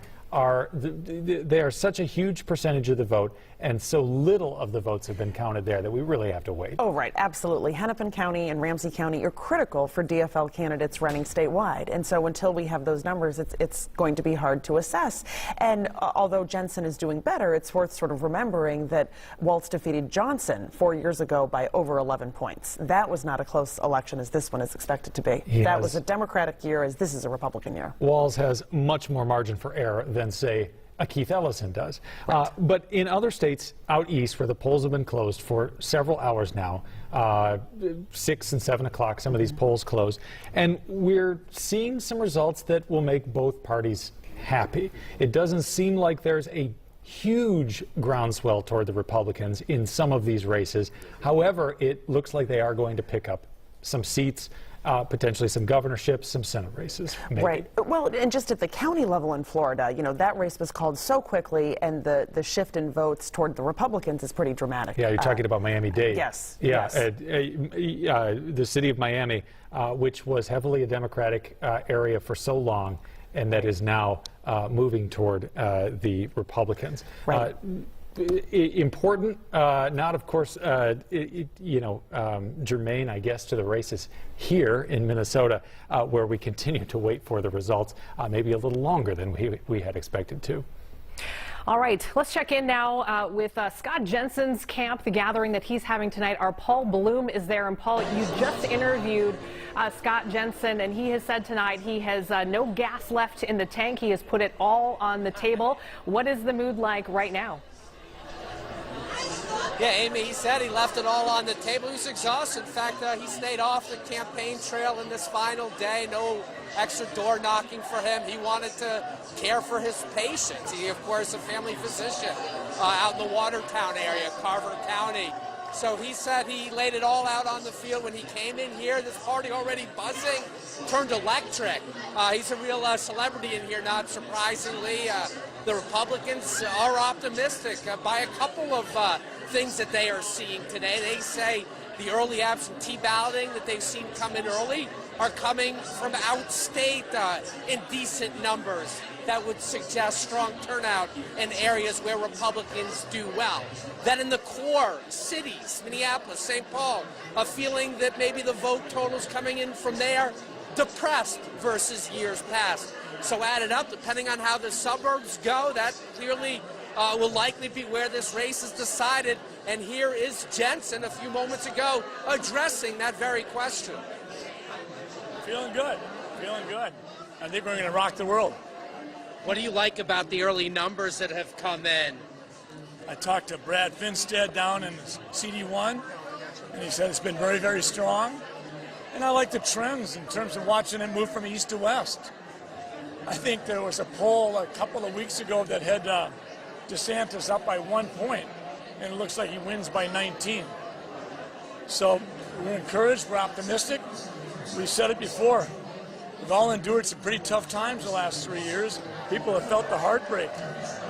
they are such a huge percentage of the vote, and so little of the votes have been counted there that we really have to wait. Oh, right, absolutely. Hennepin County and Ramsey County are critical for DFL candidates running statewide, and so until we have those numbers, it's going to be hard to assess. And although Jensen is doing better, it's worth sort of remembering that Walz defeated Johnson 4 years ago by over 11 points. That was not a close election as this one is expected to be. That was a Democratic year as this is a Republican year. Walz has much more margin for error than, say, a Keith Ellison does. Right. But in other states out east where the polls have been closed for several hours now, 6 and 7 o'clock, some of these polls close, and we're seeing some results that will make both parties happy. It doesn't seem like there's a huge groundswell toward the Republicans in some of these races. However, it looks like they are going to pick up some seats, potentially some governorships, some Senate races. Maybe. Right. Well, and just at the county level in Florida, you know, that race was called so quickly, and the shift in votes toward the Republicans is pretty dramatic. Yeah, you're talking about Miami-Dade. Yes. Yeah, yes. The city of Miami, which was heavily a Democratic area for so long, and that is now moving toward the Republicans. Right. Important, not of course, germane, I guess, to the races here in Minnesota, where we continue to wait for the results, maybe a little longer than we had expected to. All right, let's check in now with Scott Jensen's camp, the gathering that he's having tonight. Our Paul Bloom is there. And Paul, you just interviewed Scott Jensen, and he has said tonight he has no gas left in the tank. He has put it all on the table. What is the mood like right now? Yeah, Amy, he said he left it all on the table. He was exhausted. In fact, he stayed off the campaign trail in this final day. No extra door knocking for him. He wanted to care for his patients. He, of course, a family physician out in the Watertown area, Carver County. So he said he laid it all out on the field when he came in here. This party already buzzing, turned electric. He's a real celebrity in here, not surprisingly. The Republicans are optimistic by a couple of things that they are seeing today. They say the early absentee balloting that they've seen come in early are coming from outstate in decent numbers that would suggest strong turnout in areas where Republicans do well. Then in the core cities, Minneapolis, St. Paul, a feeling that maybe the vote totals coming in from there depressed versus years past. So added up, depending on how the suburbs go, that clearly will likely be where this race is decided. And here is Jensen a few moments ago addressing that very question. Feeling good. Feeling good. I think we're going to rock the world. What do you like about the early numbers that have come in? I talked to Brad Finstead down in CD1, and he said it's been very, very strong. And I like the trends in terms of watching it move from east to west. I think there was a poll a couple of weeks ago that had DeSantis up by 1 point, and it looks like he wins by 19. So we're encouraged, we're optimistic. We said it before. We've all endured some pretty tough times the last 3 years. People have felt the heartbreak,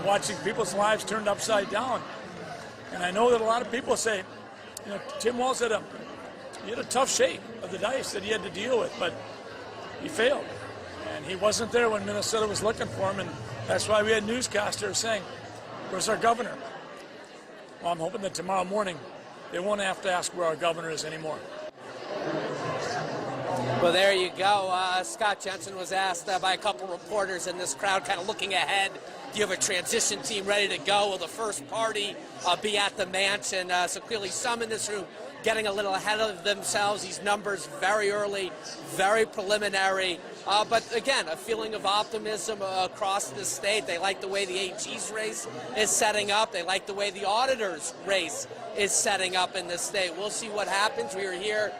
watching people's lives turned upside down. And I know that a lot of people say, you know, Tim Walz had a tough shake of the dice that he had to deal with, but he failed. And he wasn't there when Minnesota was looking for him, and that's why we had newscasters saying, where's our governor? Well, I'm hoping that tomorrow morning they won't have to ask where our governor is anymore. Well, there you go. Scott Jensen was asked by a couple reporters in this crowd kind of looking ahead. Do you have a transition team ready to go? Will the first party be at the mansion? So clearly some in this room getting a little ahead of themselves. These numbers very early, very preliminary. But again, a feeling of optimism across the state. They like the way the AG's race is setting up. They like the way the auditor's race is setting up in the state. We'll see what happens. We are here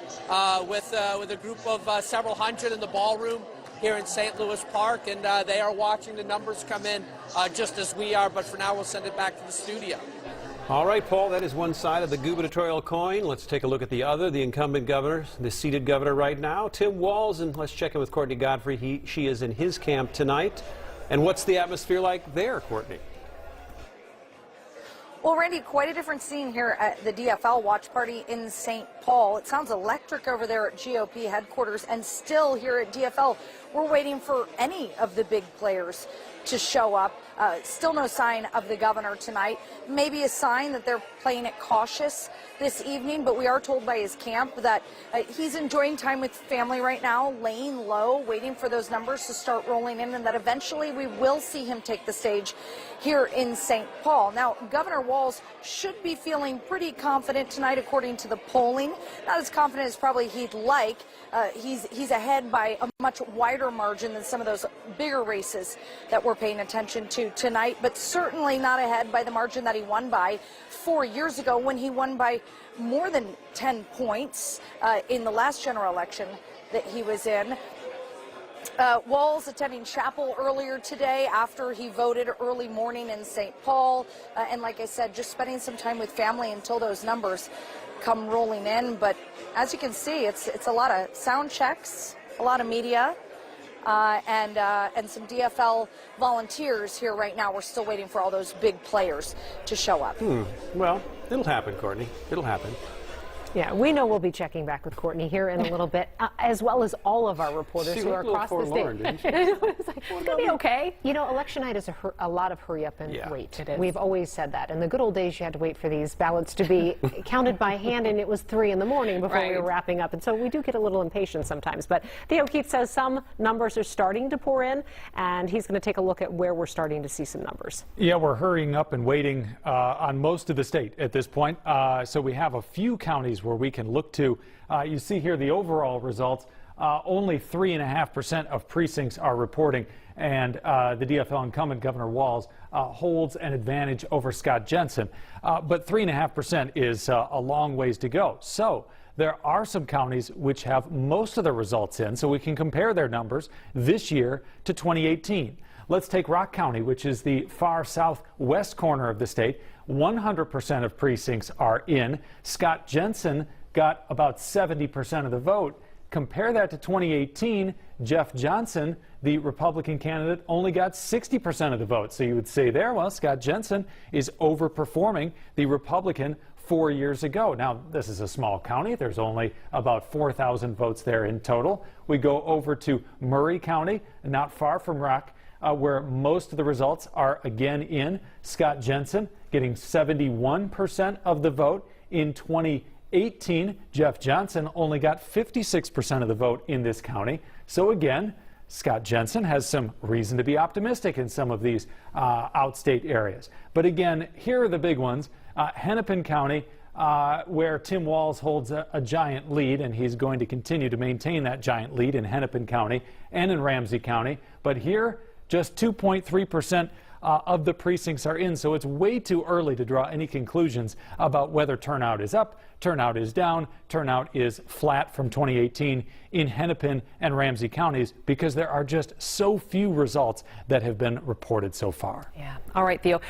with a group of several hundred in the ballroom here in St. Louis Park, and they are watching the numbers come in just as we are. But for now, we'll send it back to the studio. All right, Paul, that is one side of the gubernatorial coin. Let's take a look at the other, the incumbent governor, the seated governor right now, Tim Walz, and let's check in with Courtney Godfrey. She is in his camp tonight. And what's the atmosphere like there, Courtney? Well, Randy, quite a different scene here at the DFL watch party in St. Paul. It sounds electric over there at GOP headquarters, and still here at DFL, we're waiting for any of the big players to show up. Still no sign of the governor tonight. Maybe a sign that they're playing it cautious this evening, but we are told by his camp that he's enjoying time with family right now, laying low, waiting for those numbers to start rolling in, and that eventually we will see him take the stage here in St. Paul. Now, Governor Walz should be feeling pretty confident tonight, according to the polling. Not as confident as probably he'd like. He's ahead by a much wider margin than some of those bigger races that we're paying attention to tonight, but certainly not ahead by the margin that he won by 4 years ago, when he won by more than 10 points in the last general election that he was in. Walz attending chapel earlier today after he voted early morning in St. Paul. And like I said, just spending some time with family until those numbers come rolling in. But as you can see, it's a lot of sound checks, a lot of media, and some DFL volunteers here right now. We're still waiting for all those big players to show up. Well, it'll happen, Courtney. It'll happen. Yeah, we know we'll be checking back with Courtney here in a little bit, as well as all of our reporters who are across the state. It's going to be okay. You know, election night is a lot of hurry up and wait. It is. We've always said that. In the good old days, you had to wait for these ballots to be counted by hand, and it was 3 in the morning before we were wrapping up. And so we do get a little impatient sometimes. But Theo Keith says some numbers are starting to pour in, and he's going to take a look at where we're starting to see some numbers. Yeah, we're hurrying up and waiting on most of the state at this point. So we have a few counties where we can look to. You see here the overall results. Only 3.5% of precincts are reporting, and the DFL incumbent Governor Walz holds an advantage over Scott Jensen. But 3.5% is a long ways to go. So there are some counties which have most of the results in, so we can compare their numbers this year to 2018. Let's take Rock County, which is the far southwest corner of the state. 100% of precincts are in. Scott Jensen got about 70% of the vote. Compare that to 2018. Jeff Johnson, the Republican candidate, only got 60% of the vote. So you would say there, well, Scott Jensen is overperforming the Republican 4 years ago. Now, this is a small county. There's only about 4,000 votes there in total. We go over to Murray County, not far from Rock, where most of the results are again in. Scott Jensen getting 71% of the vote. In 2018, Jeff Johnson only got 56% of the vote in this county. So again, Scott Jensen has some reason to be optimistic in some of these outstate areas. But again, here are the big ones. Hennepin County, where Tim Walz holds a giant lead, and he's going to continue to maintain that giant lead in Hennepin County and in Ramsey County. But here, just 2.3% of the precincts are in, so it's way too early to draw any conclusions about whether turnout is up, turnout is down, turnout is flat from 2018 in Hennepin and Ramsey counties, because there are just so few results that have been reported so far. Yeah. All right, Theo.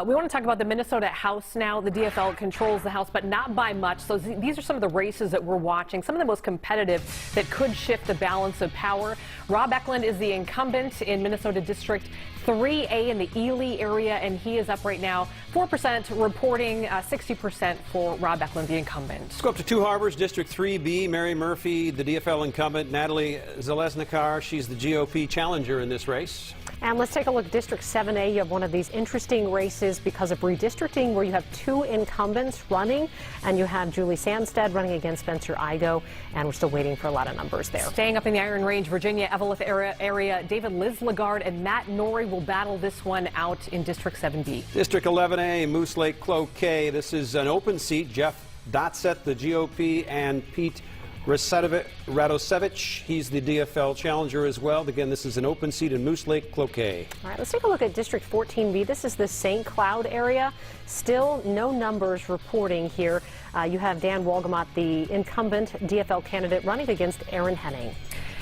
We want to talk about the Minnesota House now. The DFL controls the House, but not by much. So these are some of the races that we're watching, some of the most competitive that could shift the balance of power. Rob Eklund is the incumbent in Minnesota District 3A in the Ely area, and he is up right now 4%, reporting 60% for Rob Eklund, the incumbent. Let's go up to Two Harbors, District 3B. Mary Murphy, the DFL incumbent. Natalie Zalesnikar, she's the GOP challenger in this race. And let's take a look at District 7A. You have one of these interesting races because of redistricting, where you have 2 incumbents running, and you have Julie Sandstead running against Spencer Igo, and we're still waiting for a lot of numbers there. Staying up in the Iron Range, Virginia, Eveleth area, David Lislagard and Matt Norrie will battle this one out in District 7B. District 11A, Moose Lake, Cloquet. This is an open seat. Jeff Dotsett, the GOP, and Pete Radosevich, he's the DFL challenger as well. Again, this is an open seat in Moose Lake, Cloquet. All right, let's take a look at District 14B. This is the St. Cloud area. Still no numbers reporting here. You have Dan Walgamot, the incumbent DFL candidate, running against Aaron Henning.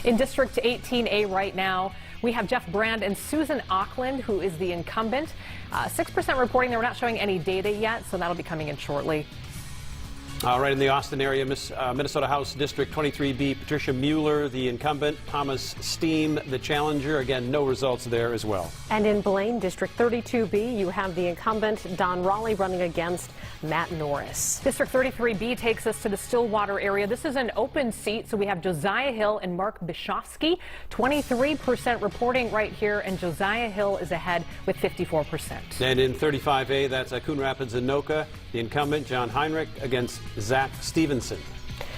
In District 18A right now, We have Jeff Brand and Susan Auckland, who is the incumbent. 6% reporting. They're not showing any data yet, so that'll be coming in shortly. Right in the Austin area, Minnesota House District 23B, Patricia Mueller, the incumbent, Thomas Steen, the challenger. Again, no results there as well. And in Blaine, District 32B, you have the incumbent, Don Raleigh, running against Matt Norris. District 33B takes us to the Stillwater area. This is an open seat, so we have Josiah Hill and Mark Bishofsky. 23% reporting right here, and Josiah Hill is ahead with 54%. And in 35A, that's Coon Rapids and Anoka, the incumbent, John Heinrich, against Zach Stevenson.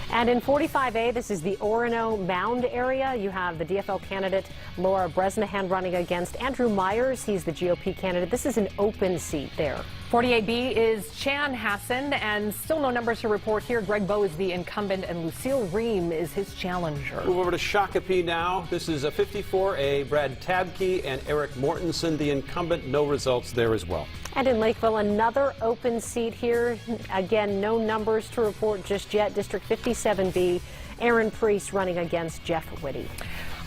And in 45A, this is the Orono Mound area. You have the DFL candidate Laura Bresnahan running against Andrew Myers. He's the GOP candidate. This is an open seat there. 48B is Chan Hassan, and still no numbers to report here. Greg Bowe is the incumbent, and Lucille Ream is his challenger. Move over to Shakopee now. This is a 54A, Brad Tabke and Eric Mortensen, the incumbent. No results there as well. And in Lakeville, another open seat here. Again, no numbers to report just yet. District 57B, Aaron Priest running against Jeff Whitty.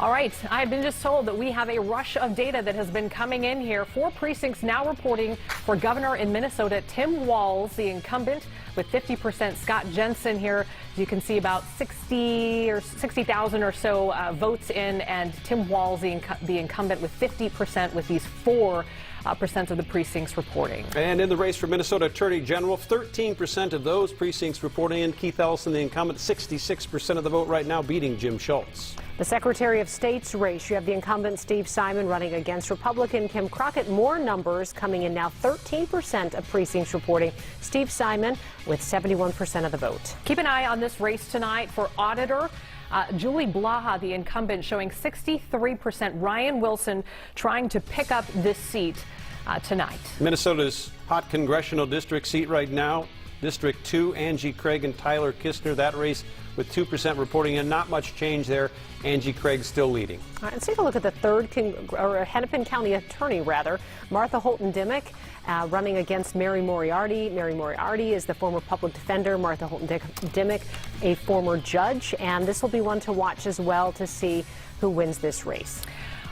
All right, I've been just told that we have a rush of data that has been coming in here. 4 precincts now reporting for governor in Minnesota, Tim Walz, the incumbent, with 50%. Scott Jensen here, you can see about 60,000 or so votes in, and Tim Walz, the incumbent, with 50%, with these 4% of the precincts reporting. And in the race for Minnesota Attorney General, 13% of those precincts reporting in. Keith Ellison, the incumbent, 66% of the vote right now, beating Jim Schultz. The Secretary of State's race, you have the incumbent Steve Simon running against Republican Kim Crockett. More numbers coming in now, 13% of precincts reporting. Steve Simon with 71% of the vote. Keep an eye on this race tonight for auditor. Julie Blaha, the incumbent, showing 63%. Ryan Wilson trying to pick up this seat tonight. Minnesota's hot congressional district seat right now, District 2, Angie Craig and Tyler Kistner. That race with 2% reporting and not much change there. Angie Craig still leading. All right, let's take a look at the third Hennepin County Attorney, Martha Holton Dimmick, running against Mary Moriarty. Mary Moriarty is the former public defender. Martha Holton Dimmick, a former judge. And this will be one to watch as well to see who wins this race.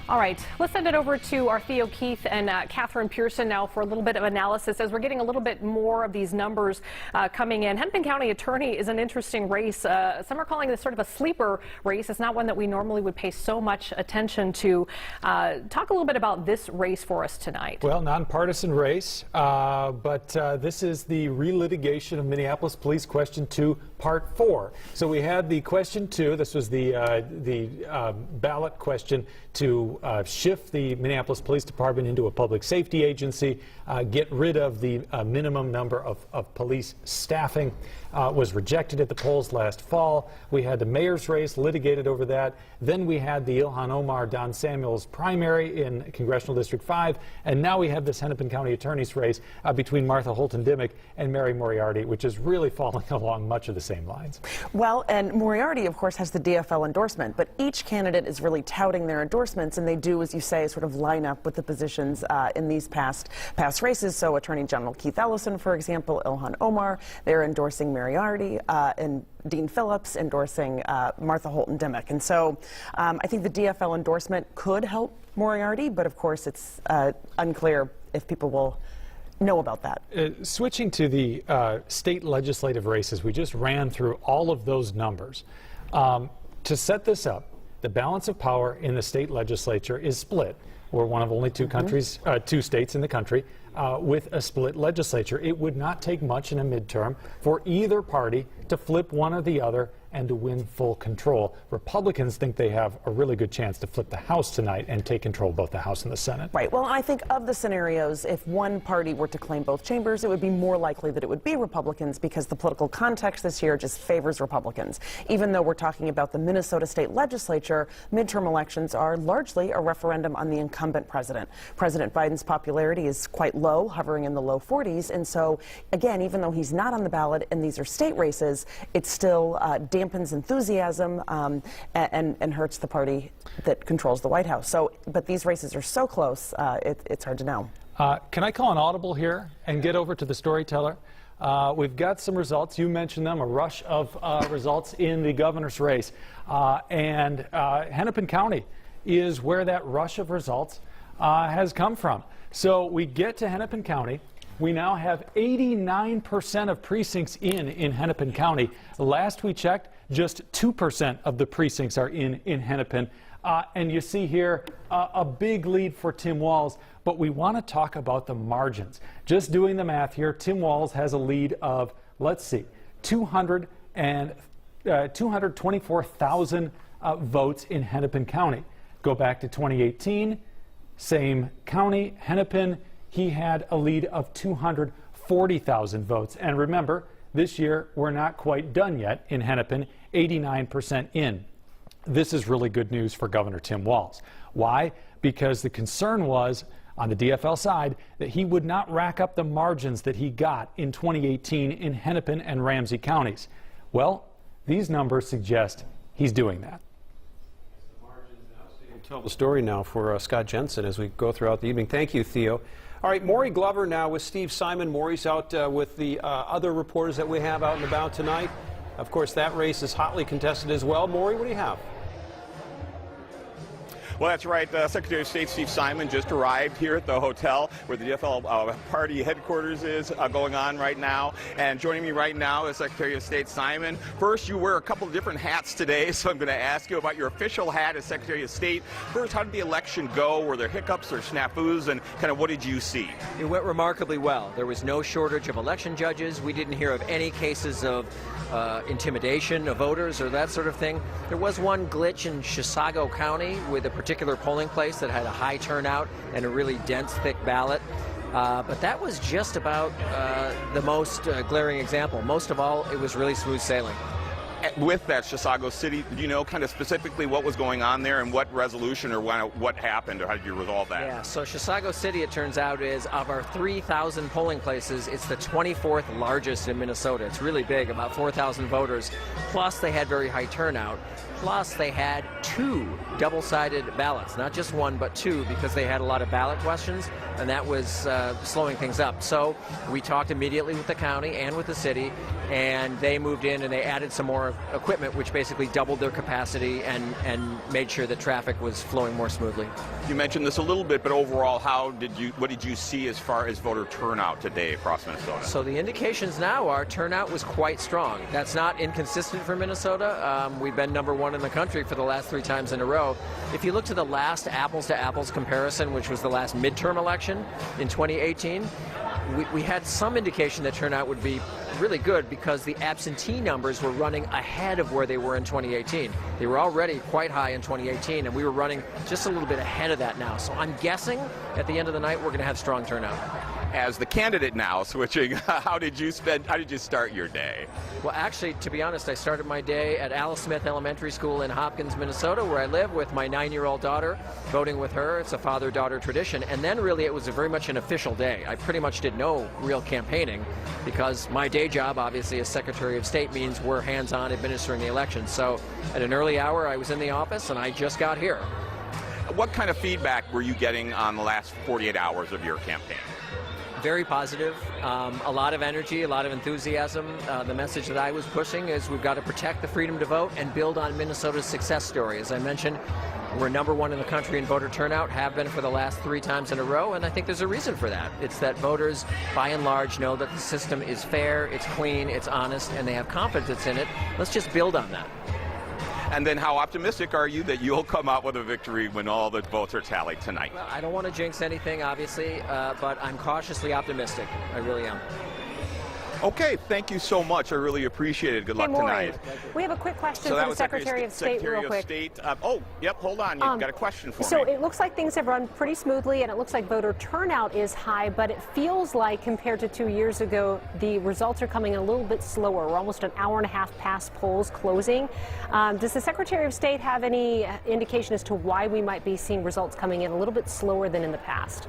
All right, let's send it over to our Theo Keith and Catherine Pearson now for a little bit of analysis as we're getting a little bit more of these numbers coming in. Hennepin County Attorney is an interesting race. Some are calling this sort of a sleeper race. It's not one that we normally would pay so much attention to. Talk a little bit about this race for us tonight. Well, nonpartisan race, but this is the relitigation of Minneapolis Police Question 2, Part 4. So we had the Question 2. This was the ballot question to shift the Minneapolis Police Department into a public safety agency, get rid of the minimum number of police staffing. Was rejected at the polls last fall. We had the mayor's race litigated over that. Then we had the Ilhan Omar Don Samuels primary in Congressional District 5. And now we have this Hennepin County Attorney's race between Martha Holton Dimmick and Mary Moriarty, which is really following along much of the same lines. Well, and Moriarty, of course, has the DFL endorsement, but each candidate is really touting their endorsements, and they do, as you say, sort of line up with the positions in these past races. So Attorney General Keith Ellison, for example, Ilhan Omar, they're endorsing Moriarty, and Dean Phillips endorsing Martha Holton Dimmick. And so I think the DFL endorsement could help Moriarty, but of course it's unclear if people will know about that. Switching to the state legislative races, we just ran through all of those numbers. To set this up, the balance of power in the state legislature is split. We're one of only two states in the country with a split legislature. It would not take much in a midterm for either party to flip one or the other and to win full control. Republicans think they have a really good chance to flip the House tonight and take control of both the House and the Senate. Right. Well, I think of the scenarios, if one party were to claim both chambers, it would be more likely that it would be Republicans because the political context this year just favors Republicans. Even though we're talking about the Minnesota state legislature, midterm elections are largely a referendum on the incumbent president. President Biden's popularity is quite low, hovering in the low 40s. And so, again, even though he's not on the ballot and these are state races, it still dampens enthusiasm and hurts the party that controls the White House. So, but these races are so close, it's hard to know. Can I call an audible here and get over to the storyteller? We've got some results. You mentioned them, a rush of results in the governor's race. And Hennepin County is where that rush of results has come from. So we get to Hennepin County. We now have 89% of precincts in Hennepin County. Last we checked, just 2% of the precincts are in Hennepin. And you see here a big lead for Tim Walz, but we want to talk about the margins. Just doing the math here, Tim Walz has a lead of, let's see, 224,000 votes in Hennepin County. Go back to 2018, same county, Hennepin, he had a lead of 240,000 votes. And remember, this year we're not quite done yet in Hennepin, 89% in. This is really good news for Governor Tim Walz. Why? Because the concern was, on the DFL side, that he would not rack up the margins that he got in 2018 in Hennepin and Ramsey counties. Well, these numbers suggest he's doing that. We'll tell the story now for Scott Jensen as we go throughout the evening. Thank you, Theo. All right, Maury Glover now with Steve Simon. Maury's out with the other reporters that we have out and about tonight. Of course, that race is hotly contested as well. Maury, what do you have? Well, that's right. Secretary of State Steve Simon just arrived here at the hotel where the DFL party headquarters is going on right now. And joining me right now is Secretary of State Simon. First, you wear a couple of different hats today, so I'm going to ask you about your official hat as Secretary of State. First, how did the election go? Were there hiccups or snafus, and kind of what did you see? It went remarkably well. There was no shortage of election judges. We didn't hear of any cases of intimidation of voters or that sort of thing. There was one glitch in Shakopee County with a particular polling place that had a high turnout and a really dense, thick ballot. But that was just about the most glaring example. Most of all, it was really smooth sailing. With that Shakopee City, do you know kind of specifically what was going on there and what resolution or what happened, or how did you resolve that? Yeah, so Shakopee City, it turns out, is of our 3,000 polling places, it's the 24th largest in Minnesota. It's really big, about 4,000 voters. Plus, they had very high turnout. Plus, they had 2 double-sided ballots, not just 1, but 2, because they had a lot of ballot questions, and that was slowing things up. So we talked immediately with the county and with the city, and they moved in and they added some more equipment, which basically doubled their capacity and made sure that traffic was flowing more smoothly. You mentioned this a little bit, but overall, what did you see as far as voter turnout today across Minnesota? So the indications now are turnout was quite strong. That's not inconsistent for Minnesota. We've been #1 in the country for the last 3 times in a row. If you look to the last apples-to-apples comparison, which was the last midterm election in 2018, we had some indication that turnout would be really good because the absentee numbers were running ahead of where they were in 2018. They were already quite high in 2018, and we were running just a little bit ahead of that now. So I'm guessing at the end of the night we're going to have strong turnout. As the candidate now, switching, how did you start your day? Well, actually, to be honest, I started my day at Alice Smith Elementary School in Hopkins, Minnesota, where I live with my 9-year-old daughter, voting with her. It's a father-daughter tradition. And then really it was very much an official day. I pretty much did no real campaigning because my day job, obviously, as Secretary of State means we're hands-on administering the election. So at an early hour, I was in the office and I just got here. What kind of feedback were you getting on the last 48 hours of your campaign? Very positive, a lot of energy, a lot of enthusiasm. The message that I was pushing is we've got to protect the freedom to vote and build on Minnesota's success story. As I mentioned, we're #1 in the country in voter turnout, have been for the last 3 times in a row, and I think there's a reason for that. It's that voters, by and large, know that the system is fair, it's clean, it's honest, and they have confidence in it. Let's just build on that. And then how optimistic are you that you'll come out with a victory when all the votes are tallied tonight? Well, I don't want to jinx anything, obviously, but I'm cautiously optimistic. I really am. Okay, thank you so much. I really appreciate it. Good luck tonight. We have a quick question for the Secretary of State, real quick. Hold on. You've got a question for me. So it looks like things have run pretty smoothly, and it looks like voter turnout is high, but it feels like compared to 2 years ago, the results are coming a little bit slower. We're almost an hour and a half past polls closing. Does the Secretary of State have any indication as to why we might be seeing results coming in a little bit slower than in the past?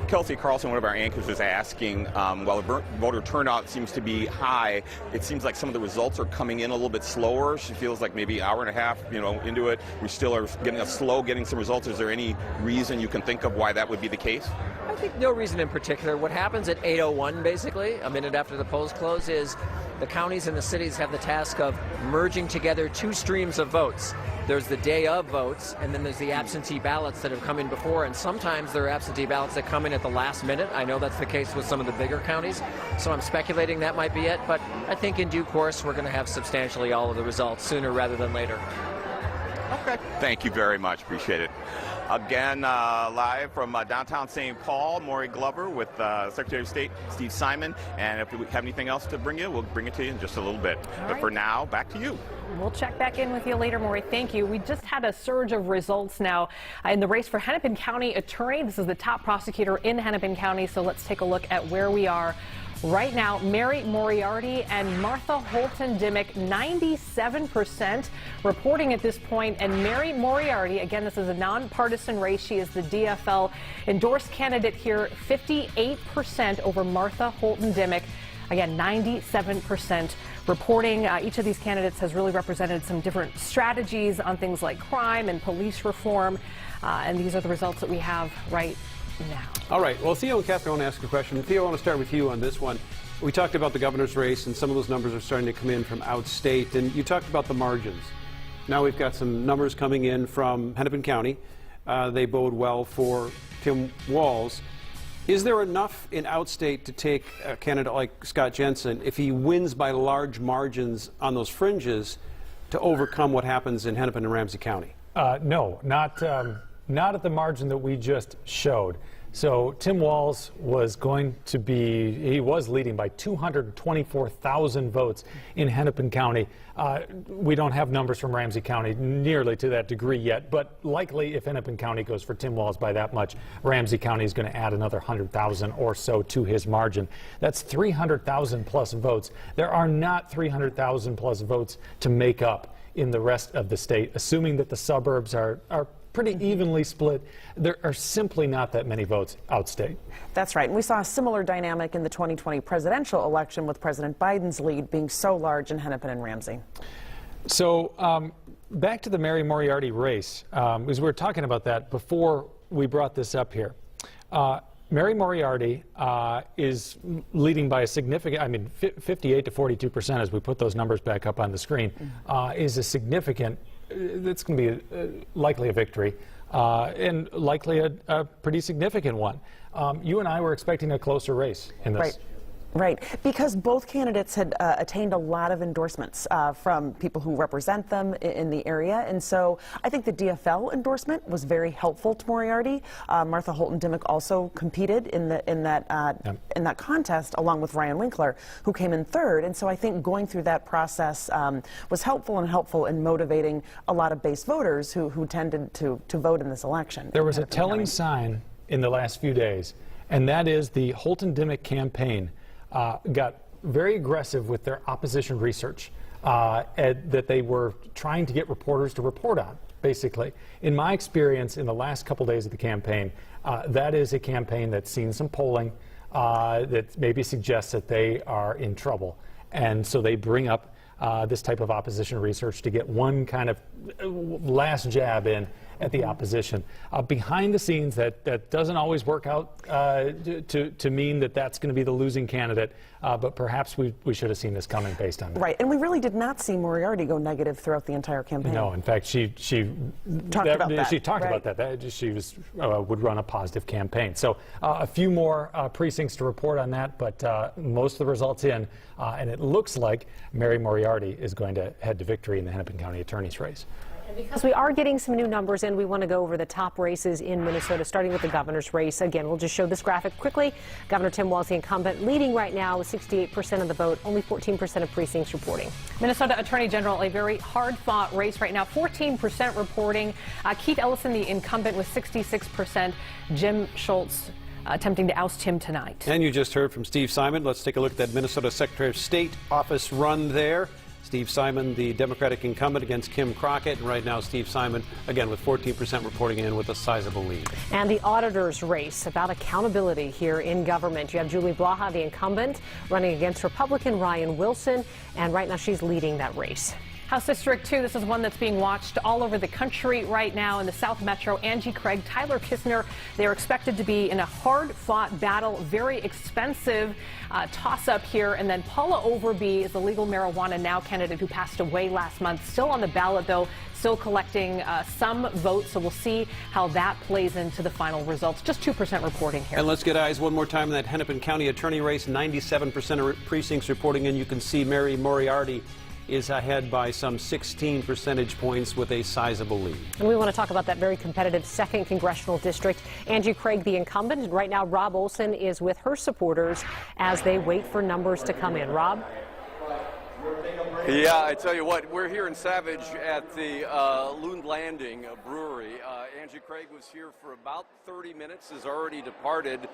Kelsey Carlson, one of our anchors, is asking, while the voter turnout seems to be high, it seems like some of the results are coming in a little bit slower. She feels like maybe an hour and a half, into it, we still are getting some results. Is there any reason you can think of why that would be the case? I think no reason in particular. What happens at 8:01, basically, a minute after the polls close, is the counties and the cities have the task of merging together 2 streams of votes. There's the day of votes, and then there's the absentee ballots that have come in before, and sometimes there are absentee ballots that come in at the last minute. I know that's the case with some of the bigger counties, so I'm speculating that might be it, but I think in due course we're going to have substantially all of the results sooner rather than later. Okay. Thank you very much. Appreciate it. Again, live from downtown St. Paul, Maury Glover with Secretary of State Steve Simon. And if we have anything else to bring you, we'll bring it to you in just a little bit. But for now, back to you. We'll check back in with you later, Maury. Thank you. We just had a surge of results now in the race for Hennepin County Attorney. This is the top prosecutor in Hennepin County, so let's take a look at where we are right now. Mary Moriarty and Martha Holton Dimmick, 97% reporting at this point. And Mary Moriarty, again, this is a nonpartisan race. She is the DFL endorsed candidate here, 58% over Martha Holton Dimmick. Again, 97% reporting. Each of these candidates has really represented some different strategies on things like crime and police reform. And these are the results that we have right now. All right. Well, Theo and Catherine, I want to ask a question. Theo, I want to start with you on this one. We talked about the governor's race, and some of those numbers are starting to come in from outstate. And you talked about the margins. Now we've got some numbers coming in from Hennepin County. They bode well for Tim Walz. Is there enough in outstate to take a candidate like Scott Jensen, if he wins by large margins on those fringes, to overcome what happens in Hennepin and Ramsey County? No, not at the margin that we just showed. So Tim Walz was he was leading by 224,000 votes in Hennepin County. We don't have numbers from Ramsey County nearly to that degree yet, but likely if Hennepin County goes for Tim Walz by that much, Ramsey County is going to add another 100,000 or so to his margin. That's 300,000 plus votes. There are not 300,000 plus votes to make up in the rest of the state, assuming that the suburbs are pretty evenly split. There are simply not that many votes outstate. That's right. And we saw a similar dynamic in the 2020 presidential election, with President Biden's lead being so large in Hennepin and Ramsey. So back to the Mary Moriarty race, because we were talking about that before we brought this up here. Mary Moriarty is leading by a significant, 58 to 42%, as we put those numbers back up on the screen, is a significant, it's going to be likely a victory, and likely a pretty significant one. You and I were expecting a closer race in this. Right, because both candidates had attained a lot of endorsements from people who represent them in the area, and so I think the DFL endorsement was very helpful to Moriarty. Martha Holton Dimmick also competed in that contest along with Ryan Winkler, who came in third, and so I think going through that process was helpful in motivating a lot of base voters who tended to vote in this election. There was a telling sign in the last few days, and that is the Holton Dimmick campaign got very aggressive with their opposition research that they were trying to get reporters to report on, basically. In my experience, in the last couple days of the campaign, that is a campaign that's seen some polling that maybe suggests that they are in trouble. And so they bring up this type of opposition research to get one kind of last jab in at the opposition. Behind the scenes, that doesn't always work out to mean that that's going to be the losing candidate, but perhaps we should have seen this coming based on that. Right, and we really did not see Moriarty go negative throughout the entire campaign. No, in fact, she talked about that. She would run a positive campaign. So a few more precincts to report on that, but most of the results in, and it looks like Mary Moriarty is going to head to victory in the Hennepin County Attorney's race. Because we are getting some new numbers in, we want to go over the top races in Minnesota, starting with the governor's race. Again, we'll just show this graphic quickly. Governor Tim Walz, the incumbent, leading right now with 68% of the vote, only 14% of precincts reporting. Minnesota Attorney General, a very hard-fought race right now, 14% reporting. Keith Ellison, the incumbent, with 66%. Jim Schultz attempting to oust him tonight. And you just heard from Steve Simon. Let's take a look at that Minnesota Secretary of State office run there. Steve Simon, the Democratic incumbent, against Kim Crockett. And right now, Steve Simon, again, with 14% reporting in with a sizable lead. And the auditor's race, about accountability here in government. You have Julie Blaha, the incumbent, running against Republican Ryan Wilson. And right now, she's leading that race. House District 2, this is one that's being watched all over the country right now in the South Metro. Angie Craig, Tyler Kissner, they're expected to be in a hard-fought battle, very expensive toss-up here. And then Paula Overby is the legal marijuana now candidate who passed away last month. Still on the ballot, though, still collecting some votes. So we'll see how that plays into the final results. Just 2% reporting here. And let's get eyes one more time on that Hennepin County Attorney race. 97% of precincts reporting in. You can see Mary Moriarty is ahead by some 16 percentage points with a sizable lead. And we want to talk about that very competitive 2nd congressional district. Angie Craig, the incumbent, and right now Rob Olson is with her supporters as they wait for numbers to come in. Rob? Yeah, I tell you what, we're here in Savage at the Loon Landing Brewery. Angie Craig was here for about 30 minutes, has already departed.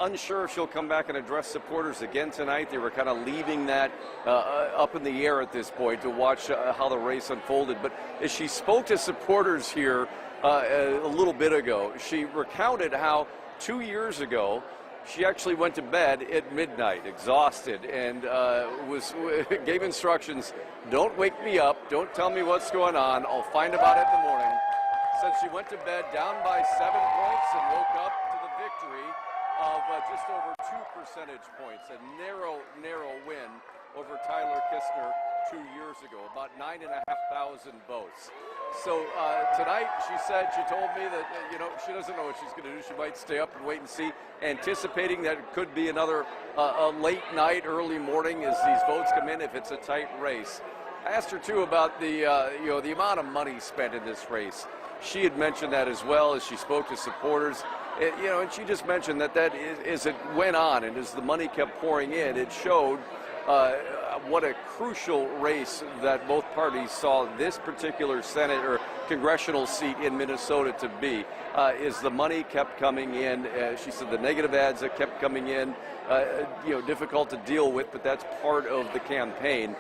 Unsure if she'll come back and address supporters again tonight. They were kind of leaving that up in the air at this point to watch how the race unfolded. But as she spoke to supporters here a little bit ago, she recounted how 2 years ago, she actually went to bed at midnight, exhausted, and gave instructions, don't wake me up, don't tell me what's going on, I'll find about it in the morning. Said she went to bed down by 7 points and woke up to the victory of just over 2 percentage points, a narrow win over Tyler Kissner 2 years ago, about 9,500 votes. So tonight, she told me that, she doesn't know what she's going to do. She might stay up and wait and see, anticipating that it could be another late night, early morning as these votes come in if it's a tight race. I asked her, too, about the amount of money spent in this race. She had mentioned that as well as she spoke to supporters. And she just mentioned that as it went on and as the money kept pouring in, it showed what a crucial race that both parties saw this particular Senate or congressional seat in Minnesota to be. As the money kept coming in, she said the negative ads that kept coming in, difficult to deal with, but that's part of the campaign.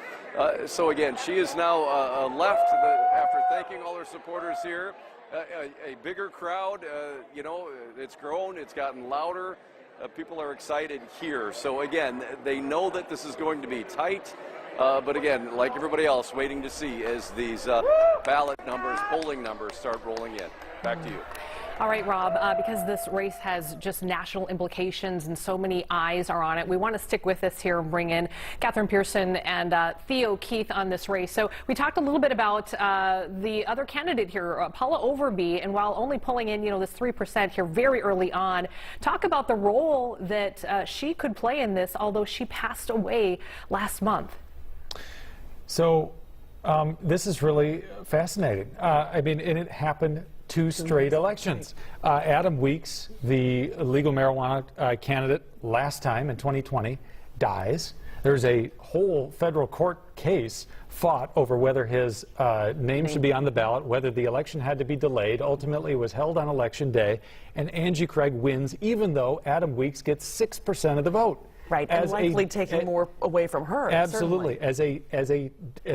So again, she is now left after thanking all her supporters here. A bigger crowd, it's grown, it's gotten louder. People are excited here. So again, they know that this is going to be tight. But again, like everybody else, waiting to see as these ballot numbers, polling numbers start rolling in. Back to you. All right, Rob, because this race has just national implications and so many eyes are on it, we want to stick with us here and bring in Catherine Pearson and Theo Keith on this race. So we talked a little bit about the other candidate here, Paula Overby, and while only pulling in, this 3% here very early on, talk about the role that she could play in this, although she passed away last month. So this is really fascinating. And it happened 2 straight elections. Adam Weeks, the legal marijuana candidate last time in 2020, dies. There's a whole federal court case fought over whether his name should be on the ballot, whether the election had to be delayed. Ultimately, it was held on Election Day, and Angie Craig wins, even though Adam Weeks gets 6% of the vote. Right, and likely taking more away from her. Absolutely, certainly. as a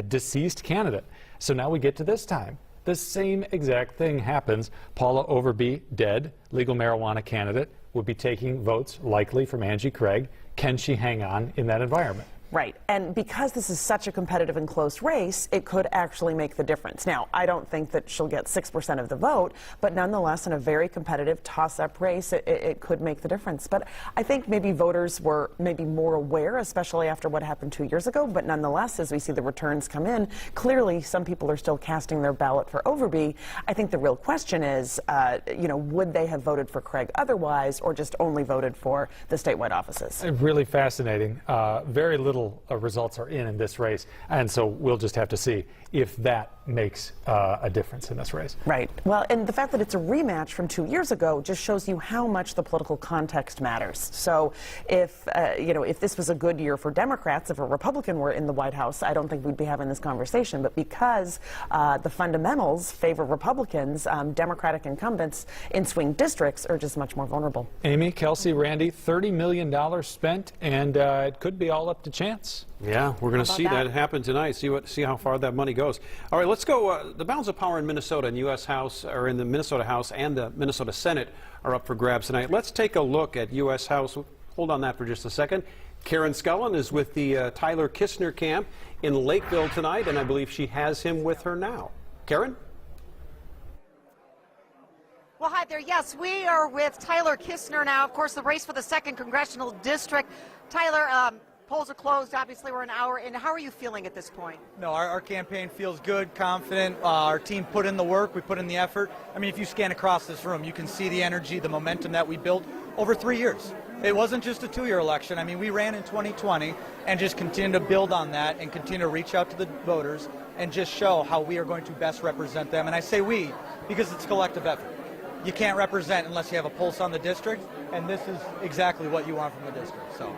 deceased candidate. So now we get to this time. The same exact thing happens. Paula Overby, dead, legal marijuana candidate, would be taking votes likely from Angie Craig. Can she hang on in that environment? Right, and because this is such a competitive and close race, it could actually make the difference. Now, I don't think that she'll get 6% of the vote, but nonetheless, in a very competitive toss-up race, it could make the difference. But I think maybe voters were maybe more aware, especially after what happened 2 years ago. But nonetheless, as we see the returns come in, clearly some people are still casting their ballot for Overby. I think the real question is, would they have voted for Craig otherwise, or just only voted for the statewide offices? Really fascinating. Very little results are in this race, and so we'll just have to see if that makes a difference in this race. Right. Well, and the fact that it's a rematch from 2 years ago just shows you how much the political context matters. So if this was a good year for Democrats, if a Republican were in the White House, I don't think we'd be having this conversation. But because the fundamentals favor Republicans, Democratic incumbents in swing districts are just much more vulnerable. Amy, Kelsey, Randy, $30 million spent, and it could be all up to chance. Yeah, we're going to see that happen tonight. See how far that money goes. All right, let's go. The balance of power in Minnesota and U.S. House, or in the Minnesota House and the Minnesota Senate, are up for grabs tonight. Let's take a look at U.S. House. Hold on that for just a second. Karen Scullin is with the Tyler Kistner camp in Lakeville tonight, and I believe she has him with her now. Karen? Well, hi there. Yes, we are with Tyler Kistner now. Of course, the race for the 2nd Congressional District. Tyler, polls are closed. Obviously, we're an hour in. How are you feeling at this point? No, our campaign feels good, confident. Our team put in the work. We put in the effort. I mean, if you scan across this room, you can see the energy, the momentum that we built over 3 years. It wasn't just a 2-year election. I mean, we ran in 2020 and just continue to build on that and continue to reach out to the voters and just show how we are going to best represent them. And I say we because it's collective effort. You can't represent unless you have a pulse on the district, and this is exactly what you want from the district. So,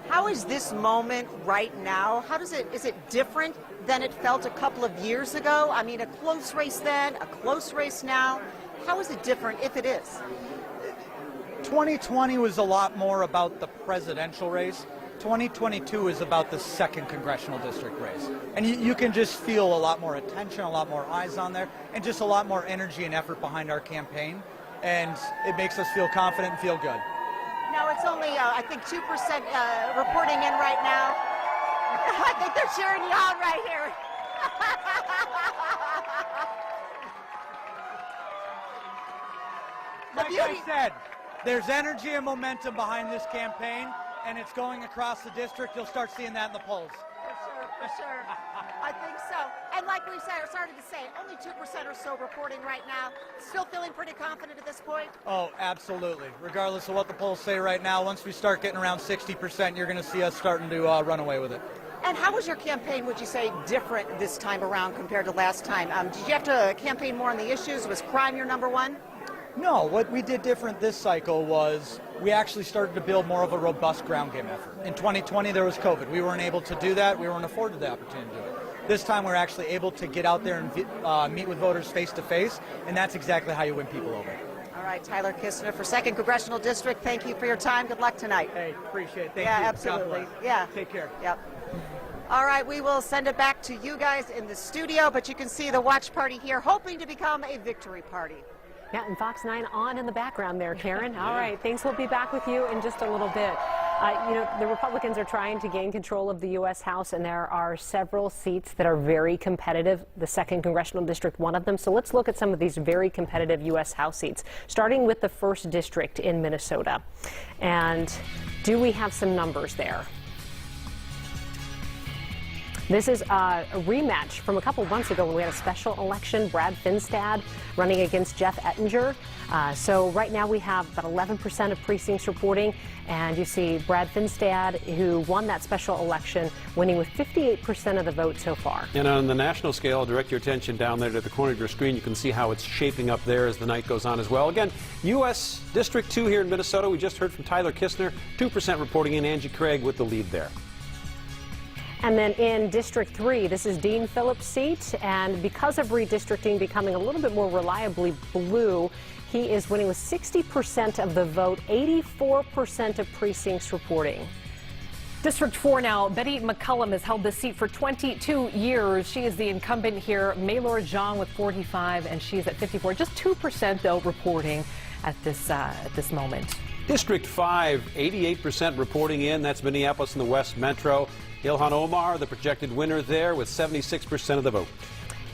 how is this moment right now? Is it different than it felt a couple of years ago? I mean, a close race then, a close race now. How is it different, if it is? 2020 was a lot more about the presidential race. 2022 is about the 2nd Congressional District race. And you can just feel a lot more attention, a lot more eyes on there, and just a lot more energy and effort behind our campaign. And it makes us feel confident and feel good. Now, it's only, I think, 2% reporting in right now. I think they're cheering you on right here. Like I said, there's energy and momentum behind this campaign, and it's going across the district. You'll start seeing that in the polls. For sure. I think so. And like we started to say, only 2% or so reporting right now. Still feeling pretty confident at this point? Oh, absolutely. Regardless of what the polls say right now, once we start getting around 60%, you're going to see us starting to run away with it. And how was your campaign, would you say, different this time around compared to last time? Did you have to campaign more on the issues? Was crime your number one? No, what we did different this cycle was we actually started to build more of a robust ground game effort. In 2020, there was COVID. We weren't able to do that. We weren't afforded the opportunity to do it. This time, we're actually able to get out there and meet with voters face to face, and that's exactly how you win people over. All right, Tyler Kistner for 2nd Congressional District. Thank you for your time. Good luck tonight. Hey, appreciate it. Thank you. Yeah, absolutely. Yeah. Take care. Yep. All right, we will send it back to you guys in the studio, but you can see the watch party here, hoping to become a victory party. Yeah, and Fox 9 on in the background there, Karen. All right, thanks. We'll be back with you in just a little bit. You know, the Republicans are trying to gain control of the U.S. House, and there are several seats that are very competitive. The 2nd Congressional District, one of them. So let's look at some of these very competitive U.S. House seats, starting with the 1st District in Minnesota. And do we have some numbers there? This is a rematch from a couple months ago when we had a special election. Brad Finstad running against Jeff Ettinger. So right now we have about 11% of precincts reporting, and you see Brad Finstad, who won that special election, winning with 58% of the vote so far. And on the national scale, I'll direct your attention down there to the corner of your screen. You can see how it's shaping up there as the night goes on as well. Again, U.S. District 2 here in Minnesota. We just heard from Tyler Kistner, 2% reporting in. Angie Craig with the lead there. And then in District 3, this is Dean Phillips' seat, and because of redistricting becoming a little bit more reliably blue, he is winning with 60% of the vote, 84% of precincts reporting. District 4 now. Betty McCullum has held this seat for 22 years. She is the incumbent here. Maylor Zhang with 45, and she's at 54. Just 2%, though, reporting at this moment. District 5, 88% reporting in. That's Minneapolis and the West Metro. Ilhan Omar, the projected winner there with 76% of the vote.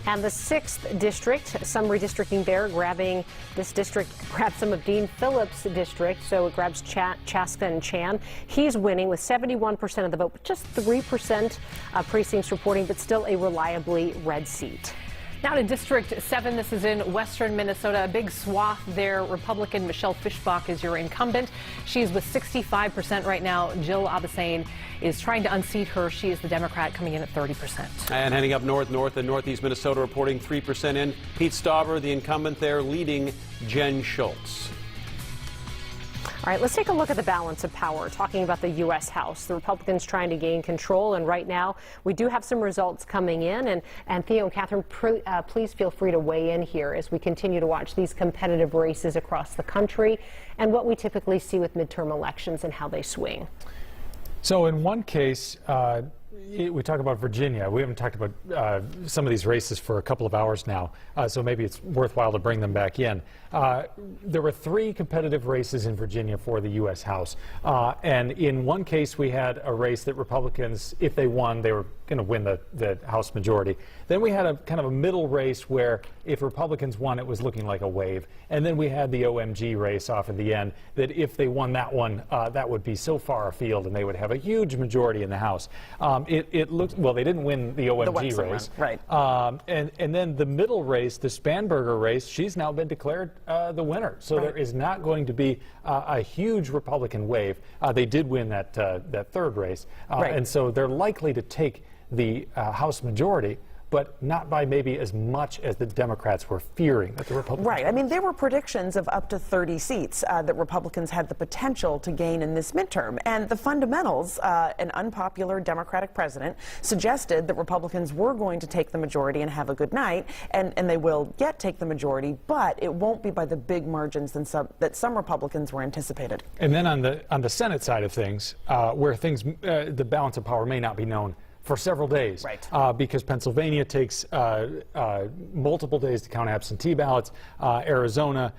And the 6th district, some redistricting there, grabbing this district, grabs some of Dean Phillips' district, so it grabs Chaska and Chan. He's winning with 71% of the vote, but just 3% precincts reporting, but still a reliably red seat. Now to District 7, this is in western Minnesota, a big swath there. Republican Michelle Fischbach is your incumbent. She's with 65% right now. Jill Abasane is trying to unseat her. She is the Democrat coming in at 30%. And heading up north and northeast Minnesota, reporting 3% in. Pete Stauber, the incumbent there, leading Jen Schultz. All right, let's take a look at the balance of power, talking about the U.S. House. The Republicans trying to gain control, and right now we do have some results coming in. And Theo and Catherine, please feel free to weigh in here as we continue to watch these competitive races across the country and what we typically see with midterm elections and how they swing. So in one case, we talk about Virginia. We haven't talked about some of these races for a couple of hours now, so maybe it's worthwhile to bring them back in. There were 3 competitive races in Virginia for the U.S. House, and in one case we had a race that Republicans, if they won, they were going to win the House majority. Then we had a kind of a middle race where if Republicans won, it was looking like a wave. And then we had the OMG race off at the end that if they won that one, that would be so far afield and they would have a huge majority in the House. It looked, well, they didn't win the OMG race. Right. And then the middle race, the Spanberger race, she's now been declared the winner. So there is not going to be a huge Republican wave. They did win that third race. And so they're likely to take the House majority, but not by maybe as much as the Democrats were fearing that the Republicans. Right. I mean, there were predictions of up to 30 seats that Republicans had the potential to gain in this midterm. And the fundamentals, an unpopular Democratic president, suggested that Republicans were going to take the majority and have a good night, and they will yet take the majority, but it won't be by the big margins that some Republicans were anticipated. And then on the Senate side of things, where things, the balance of power may not be known for several days, because Pennsylvania takes multiple days to count absentee ballots. Arizona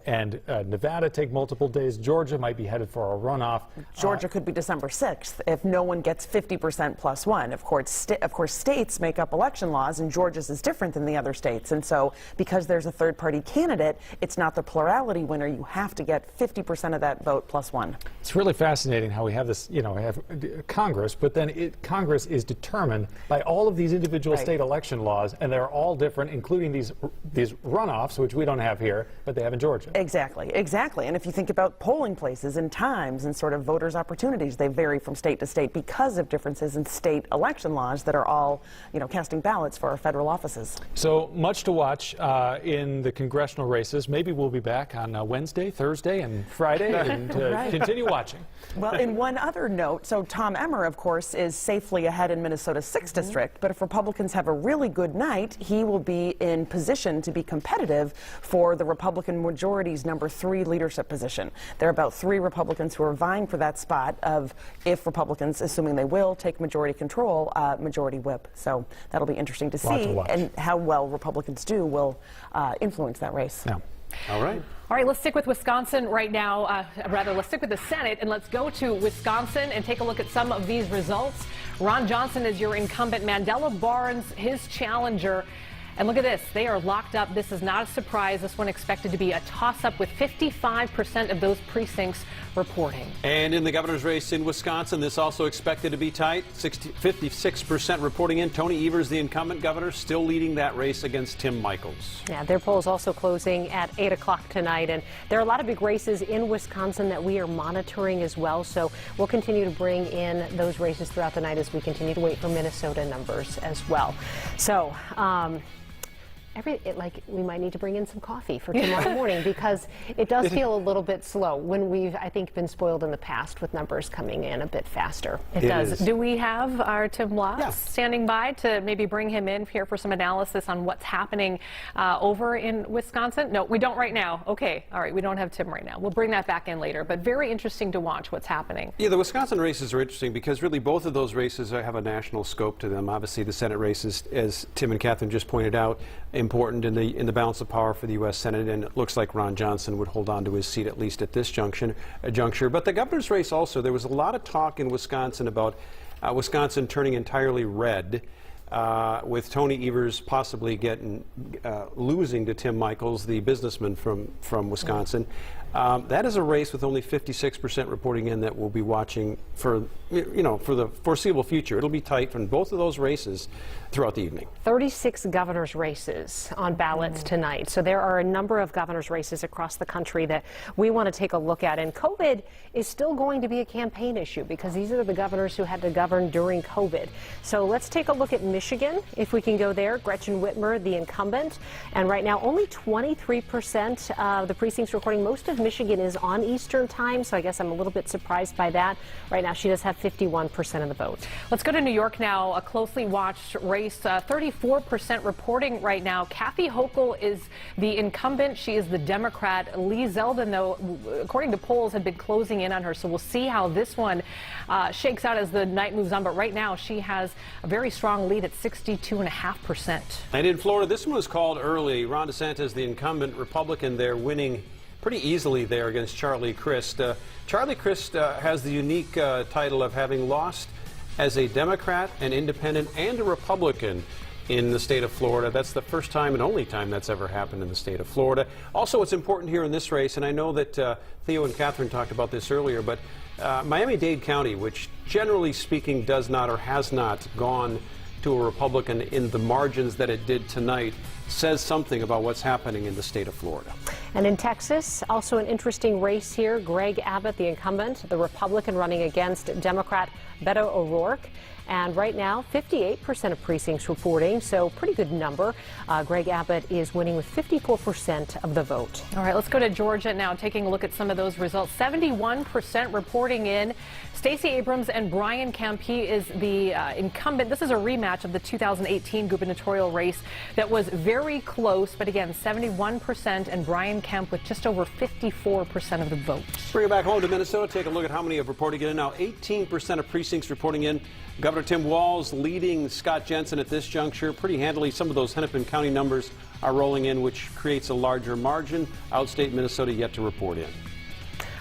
and Nevada take multiple days. Georgia might be headed for a runoff. Georgia could be December 6th if no one gets 50% plus one. Of course, states make up election laws, and Georgia's is different than the other states. And so because there's a third-party candidate, it's not the plurality winner. You have to get 50% of that vote plus one. It's really fascinating how we have this, we have Congress, but then Congress is determined by all of these individual state election laws, and they're all different, including these runoffs, which we don't have here, but they have in Georgia. Exactly. And if you think about polling places and times and sort of voters' opportunities, they vary from state to state because of differences in state election laws that are all, casting ballots for our federal offices. So much to watch in the congressional races. Maybe we'll be back on Wednesday, Thursday, and Friday and continue watching. Well, in one other note, so Tom Emmer, of course, is safely ahead in Minnesota's 6th district, but if Republicans have a really good night, he will be in position to be competitive for the Republican majority's number 3 leadership position. There are about 3 Republicans who are vying for that spot of, if Republicans, assuming they will, take majority control, majority whip. So that'll be interesting to see, and how well Republicans do will influence that race. Yeah. All right. All right, let's stick with Wisconsin right now. Let's stick with the Senate, and let's go to Wisconsin and take a look at some of these results. Ron Johnson is your incumbent. Mandela Barnes, his challenger. And look at this. They are locked up. This is not a surprise. This one expected to be a toss-up with 55% of those precincts reporting. And in the governor's race in Wisconsin, this also expected to be tight. 56% reporting in. Tony Evers, the incumbent governor, still leading that race against Tim Michels. Yeah, their poll is also closing at 8 o'clock tonight. And there are a lot of big races in Wisconsin that we are monitoring as well. So we'll continue to bring in those races throughout the night as we continue to wait for Minnesota numbers as well. So, we might need to bring in some coffee for tomorrow morning because it does feel a little bit slow when we've, I think, been spoiled in the past with numbers coming in a bit faster. It does. Do we have our Tim Watts standing by to maybe bring him in here for some analysis on what's happening over in Wisconsin? No, we don't right now. Okay. All right. We don't have Tim right now. We'll bring that back in later, but very interesting to watch what's happening. Yeah, the Wisconsin races are interesting because really both of those races have a national scope to them. Obviously, the Senate races, as Tim and Catherine just pointed out, important in the balance of power for the U.S. Senate, and it looks like Ron Johnson would hold on to his seat at least at this juncture. But the governor's race also, there was a lot of talk in Wisconsin about Wisconsin turning entirely red, with Tony Evers possibly losing to Tim Michels, the businessman from Wisconsin. That is a race with only 56% reporting in that we'll be watching for the foreseeable future. It'll be tight from both of those races throughout the evening. 36 governor's races on ballots tonight. So there are a number of governor's races across the country that we want to take a look at. And COVID is still going to be a campaign issue because these are the governors who had to govern during COVID. So let's take a look at Michigan. Michigan, if we can go there. Gretchen Whitmer, the incumbent. And right now, only 23% of the precincts recording. Most of Michigan is on Eastern time, so I guess I'm a little bit surprised by that. Right now, she does have 51% of the vote. Let's go to New York now. A closely watched race, 34% reporting right now. Kathy Hochul is the incumbent. She is the Democrat. Lee Zeldin, though, according to polls, had been closing in on her. So we'll see how this one shakes out as the night moves on. But right now, she has a very strong lead at 62.5%. And in Florida, this one was called early. Ron DeSantis, the incumbent Republican there, winning pretty easily there against Charlie Crist. Charlie Crist has the unique title of having lost as a Democrat, an independent, and a Republican in the state of Florida. That's the first time and only time that's ever happened in the state of Florida. Also, what's important here in this race, and I know that Theo and Catherine talked about this earlier, but Miami-Dade County, which generally speaking does not or has not gone to a Republican in the margins that it did tonight, says something about what's happening in the state of Florida. And in Texas, also an interesting race here. Greg Abbott, the incumbent, the Republican running against Democrat Beto O'Rourke. And right now, 58% of precincts reporting, so pretty good number. Greg Abbott is winning with 54% of the vote. All right, let's go to Georgia now, taking a look at some of those results. 71% reporting in. Stacey Abrams and Brian Kemp. He is the incumbent. This is a rematch of the 2018 gubernatorial race that was very close, but again, 71%, and Brian Kemp with just over 54% of the vote. Bring it back home to Minnesota. Take a look at how many have reported in. Now, 18% of precincts reporting in. Governor Tim Walz leading Scott Jensen at this juncture pretty handily. Some of those Hennepin County numbers are rolling in, which creates a larger margin. Outstate Minnesota yet to report in.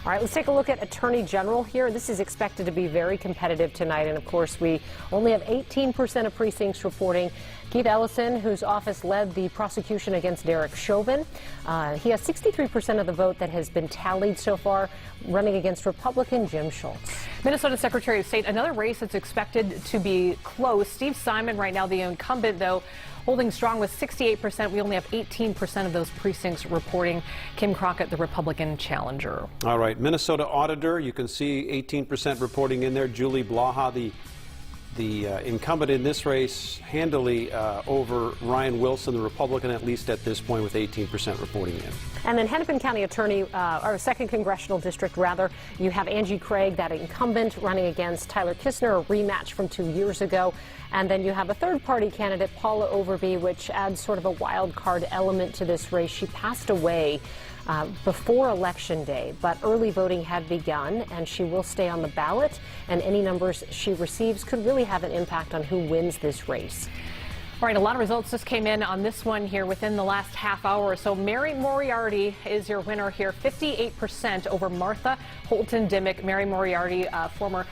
All right, let's take a look at Attorney General here. This is expected to be very competitive tonight, and of course, we only have 18% of precincts reporting. Keith Ellison, whose office led the prosecution against Derek Chauvin, he has 63% of the vote that has been tallied so far, running against Republican Jim Schultz. Minnesota Secretary of State, another race that's expected to be close. Steve Simon, right now the incumbent, though, holding strong with 68%. We only have 18% of those precincts reporting. Kim Crockett, the Republican challenger. All right, Minnesota Auditor, you can see 18% reporting in there. Julie Blaha, the incumbent in this race, handily over Ryan Wilson, the Republican, at least at this point, with 18% reporting in. And then Hennepin County Attorney, or 2nd Congressional District, rather, you have Angie Craig, that incumbent, running against Tyler Kistner, a rematch from 2 years ago. And then you have a third-party candidate, Paula Overby, which adds sort of a wild card element to this race. She passed away before Election Day, but early voting had begun, and she will stay on the ballot, and any numbers she receives could really have an impact on who wins this race. All right, a lot of results just came in on this one here within the last half hour or so. Mary Moriarty is your winner here, 58% over Martha Holton Dimmick. Mary Moriarty, former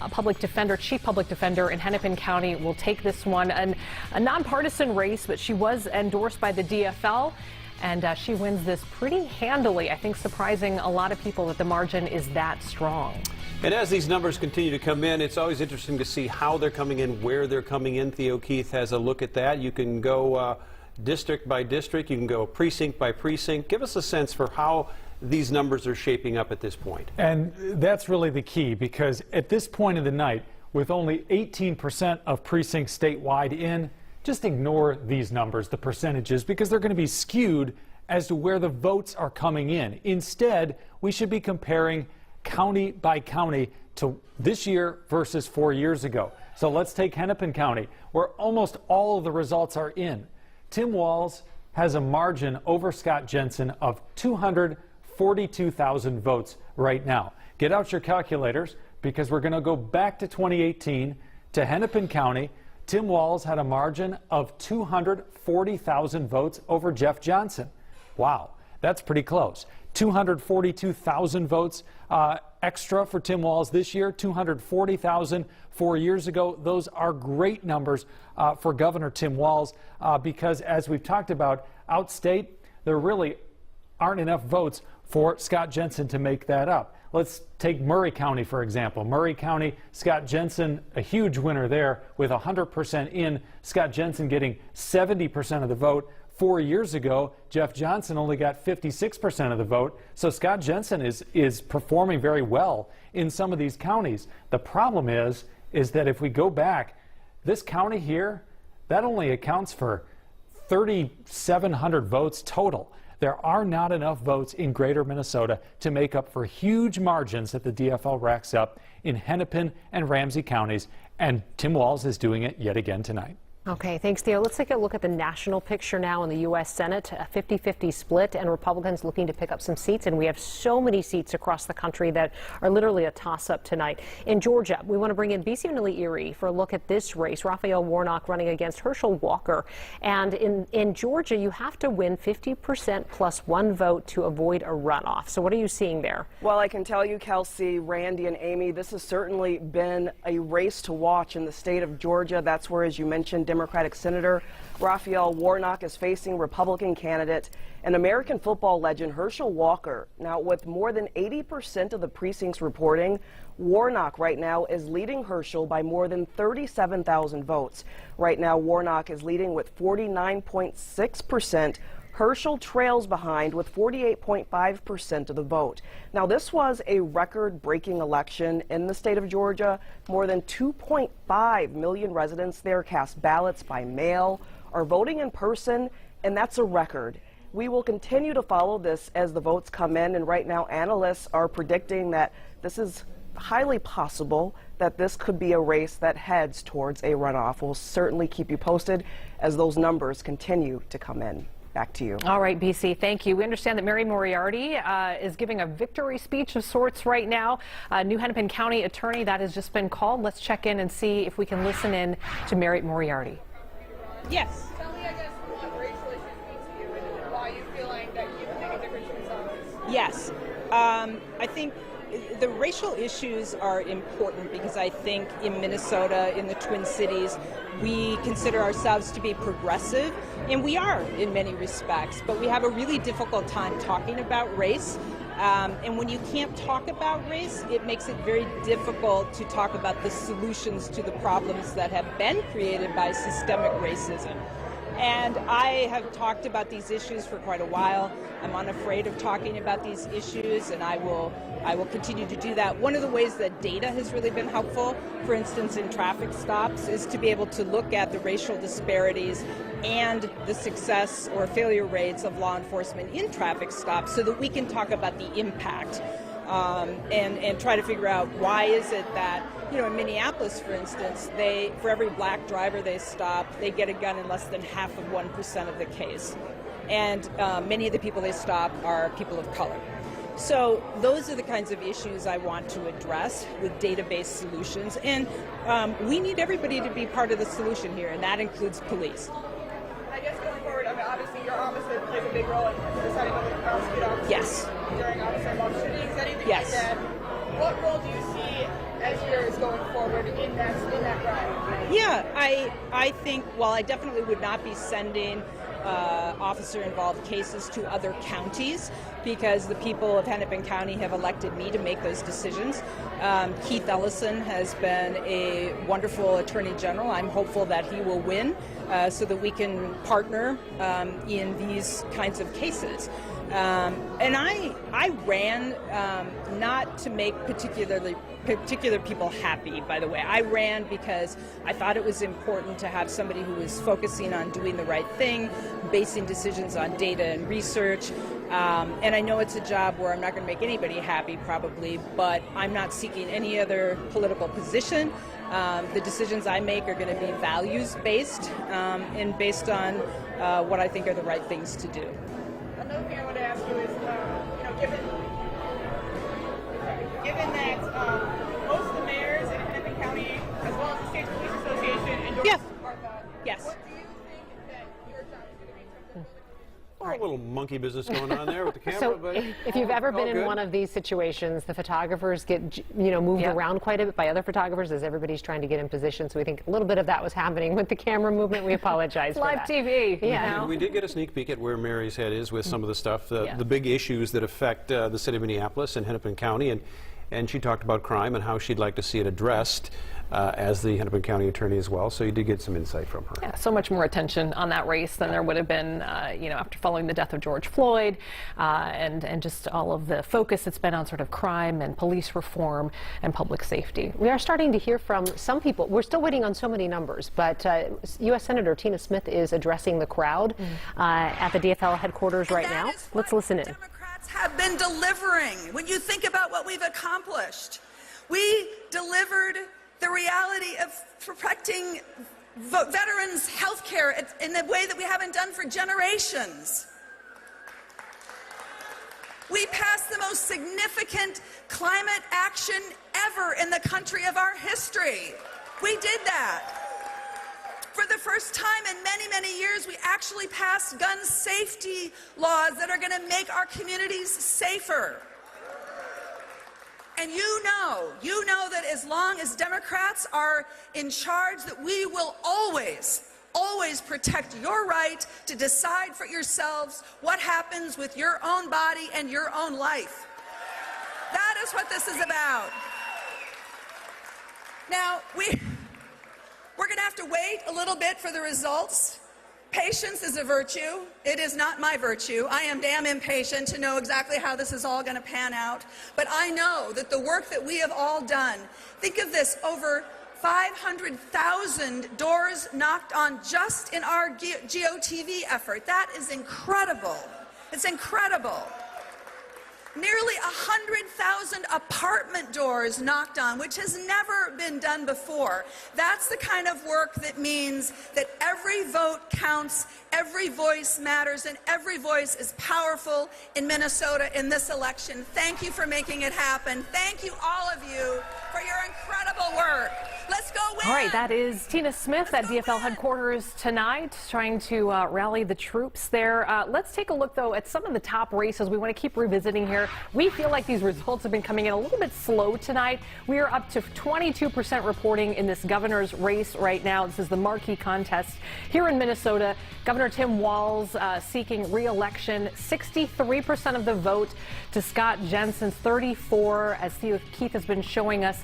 public defender, chief public defender in Hennepin County, will take this one. And a nonpartisan race, but she was endorsed by the DFL. And she wins this pretty handily, I think, surprising a lot of people that the margin is that strong. And as these numbers continue to come in, it's always interesting to see how they're coming in, where they're coming in. Theo Keith has a look at that. You can go district by district. You can go precinct by precinct. Give us a sense for how these numbers are shaping up at this point. And that's really the key, because at this point of the night, with only 18% of precincts statewide in, just ignore these numbers, the percentages, because they're going to be skewed as to where the votes are coming in. Instead, we should be comparing county by county to this year versus 4 years ago. So let's take Hennepin County, where almost all of the results are in. Tim Walz has a margin over Scott Jensen of 242,000 votes right now. Get out your calculators, because we're going to go back to 2018 to Hennepin County. Tim Walz had a margin of 240,000 votes over Jeff Johnson. Wow, that's pretty close. 242,000 votes extra for Tim Walz this year, 240,000 4 years ago. Those are great numbers for Governor Tim Walz because, as we've talked about, outstate, there really aren't enough votes for Scott Jensen to make that up. Let's take Murray County, for example. Murray County, Scott Jensen, a huge winner there with 100% in. Scott Jensen getting 70% of the vote. 4 years ago, Jeff Johnson only got 56% of the vote. So Scott Jensen is performing very well in some of these counties. The problem is that if we go back, this county here, that only accounts for 3,700 votes total. There are not enough votes in greater Minnesota to make up for huge margins that the DFL racks up in Hennepin and Ramsey counties, and Tim Walz is doing it yet again tonight. Okay, thanks, Theo. Let's take a look at the national picture now in the U.S. Senate, a 50-50 split, and Republicans looking to pick up some seats. And we have so many seats across the country that are literally a toss-up tonight. In Georgia, we want to bring in BC and Erie for a look at this race. Raphael Warnock running against Herschel Walker. And in Georgia, you have to win 50% plus one vote to avoid a runoff. So what are you seeing there? Well, I can tell you, Kelsey, Randy, and Amy, this has certainly been a race to watch in the state of Georgia. That's where, as you mentioned, Democratic Senator Raphael Warnock is facing Republican candidate and American football legend Herschel Walker. Now, with more than 80% of the precincts reporting, Warnock right now is leading Herschel by more than 37,000 votes. Right now, Warnock is leading with 49.6%. Herschel trails behind with 48.5% of the vote. Now, this was a record-breaking election in the state of Georgia. More than 2.5 million residents there cast ballots by mail or voting in person, and that's a record. We will continue to follow this as the votes come in, and right now analysts are predicting that this is highly possible that this could be a race that heads towards a runoff. We'll certainly keep you posted as those numbers continue to come in. Back to you. All right, BC, thank you. We understand that Mary Moriarty is giving a victory speech of sorts right now. New Hennepin County Attorney, that has just been called. Let's check in and see if we can listen in to Mary Moriarty. Yes. Tell me, I guess, what racial issues mean to you and why you feel like that you can make a difference in this. Yes. I think the racial issues are important because I think in Minnesota, in the Twin Cities, we consider ourselves to be progressive, and we are in many respects, but we have a really difficult time talking about race. And when you can't talk about race, it makes it very difficult to talk about the solutions to the problems that have been created by systemic racism. And I have talked about these issues for quite a while. I'm unafraid of talking about these issues, and I will continue to do that. One of the ways that data has really been helpful, for instance, in traffic stops, is to be able to look at the racial disparities and the success or failure rates of law enforcement in traffic stops so that we can talk about the impact and try to figure out why is it that, in Minneapolis, for instance, for every black driver they stop, they get a gun in less than half of 1% of the case. And many of the people they stop are people of color. So those are the kinds of issues I want to address with data-based solutions. And we need everybody to be part of the solution here, and that includes police. I guess going forward, obviously your office plays a big role in deciding whether to prosecute officers Yes. during officer involved shootings, anything Yes. like that. What role do you see as yours going forward in that drive? Yeah, I think, well, I definitely would not be sending officer-involved cases to other counties because the people of Hennepin County have elected me to make those decisions. Keith Ellison has been a wonderful Attorney General. I'm hopeful that he will win so that we can partner in these kinds of cases. And I ran not to make particular people happy, by the way. I ran because I thought it was important to have somebody who was focusing on doing the right thing, basing decisions on data and research. And I know it's a job where I'm not going to make anybody happy, probably, but I'm not seeking any other political position. The decisions I make are going to be values-based and based on what I think are the right things to do. Another thing I want to ask you is, given that most of the mayors in Hennepin County, as well as the State's Police Association, endorse Martha, Yes. what do you think that your job is going to be in terms of A little monkey business going on there with the camera. So but if you've ever been in good. one of these situations, the photographers get moved around quite a bit by other photographers as everybody's trying to get in position. So we think a little bit of that was happening with the camera movement. We apologize for Live that. TV. Yeah. We did get a sneak peek at where Mary's head is with some of the stuff, the big issues that affect the city of Minneapolis and Hennepin County. And and she talked about crime and how she'd like to see it addressed as the Hennepin County Attorney as well. So you did get some insight from her. Yeah, so much more attention on that race than there would have been, after following the death of George Floyd, and just all of the focus it's been on sort of crime and police reform and public safety. We are starting to hear from some people. We're still waiting on so many numbers, but U.S. Senator Tina Smith is addressing the crowd at the DFL headquarters right now. Let's listen in. Democrats have been delivering. When you think about what we've accomplished, we delivered the reality of protecting veterans' health care in a way that we haven't done for generations. We passed the most significant climate action ever in the country of our history. We did that. For the first time in many, many years, we actually passed gun safety laws that are going to make our communities safer. And you know that as long as Democrats are in charge, that we will always protect your right to decide for yourselves what happens with your own body and your own life. That is what this is about. Now, we're going to have to wait a little bit for the results. Patience is a virtue. It is not my virtue. I am damn impatient to know exactly how this is all going to pan out. But I know that the work that we have all done, think of this, over 500,000 doors knocked on just in our GOTV effort. That is incredible. It's incredible. Nearly 100,000 apartment doors knocked on, which has never been done before. That's the kind of work that means that every vote counts, every voice matters, and every voice is powerful in Minnesota in this election. Thank you for making it happen. Thank you, all of you, for your incredible work. Let's go win! All right, that is Tina Smith at DFL headquarters tonight, trying to rally the troops there. Let's take a look, though, at some of the top races we want to keep revisiting here. We feel like these results have been coming in a little bit slow tonight. We are up to 22% reporting in this governor's race right now. This is the marquee contest here in Minnesota. Governor Tim Walz seeking re-election, 63% of the vote to Scott Jensen's 34%, as Keith has been showing us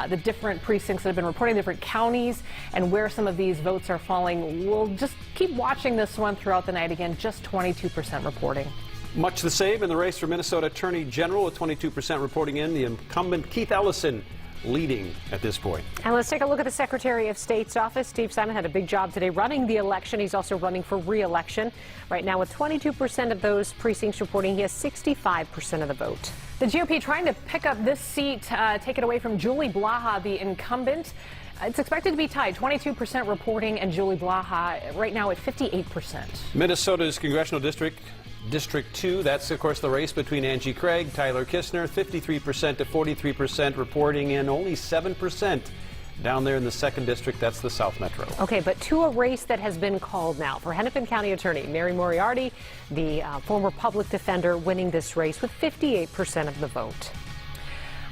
the different precincts that have been reporting, different counties, and where some of these votes are falling. We'll just keep watching this one throughout the night. Again, just 22% reporting. Much the same in the race for Minnesota Attorney General, with 22% reporting in. The incumbent Keith Ellison leading at this point. And let's take a look at the Secretary of State's office. Steve Simon had a big job today running the election. He's also running for re-election. Right now, with 22% of those precincts reporting, he has 65% of the vote. The GOP trying to pick up this seat, take it away from Julie Blaha, the incumbent. It's expected to be tied, 22% reporting, and Julie Blaha right now at 58%. Minnesota's congressional district 2, that's of course the race between Angie Craig, Tyler Kistner, 53% to 43% reporting in, only 7% down there in the 2nd district. That's the South Metro. Okay, but to a race that has been called now for Hennepin County Attorney Mary Moriarty, the former public defender, winning this race with 58% of the vote.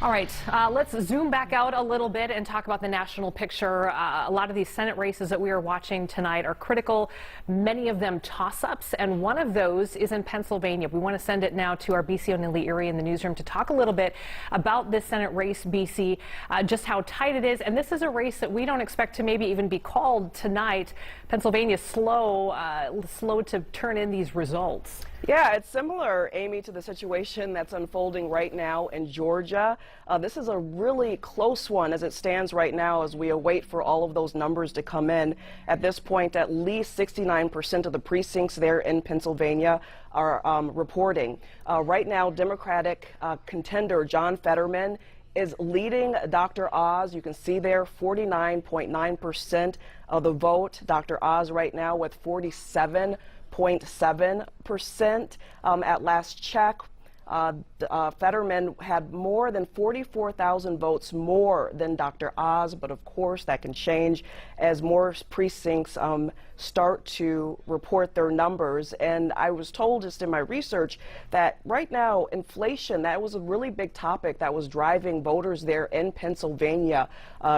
All right, let's zoom back out a little bit and talk about the national picture. A lot of these Senate races that we are watching tonight are critical, many of them toss-ups, and one of those is in Pennsylvania. We want to send it now to our BC O'Neilly Erie in the newsroom to talk a little bit about this Senate race, BC, just how tight it is. And this is a race that we don't expect to maybe even be called tonight. Pennsylvania slow to turn in these results. Yeah, it's similar, Amy, to the situation that's unfolding right now in Georgia. This is a really close one as it stands right now as we await for all of those numbers to come in. At this point, at least 69% of the precincts there in Pennsylvania are reporting. Right now, Democratic contender John Fetterman is leading Dr. Oz. You can see there 49.9% of the vote. Dr. Oz right now with 47.7% at last check. Fetterman had more than 44,000 votes more than Dr. Oz, but of course that can change as more precincts start to report their numbers. And I was told just in my research that right now inflation, that was a really big topic that was driving voters there in Pennsylvania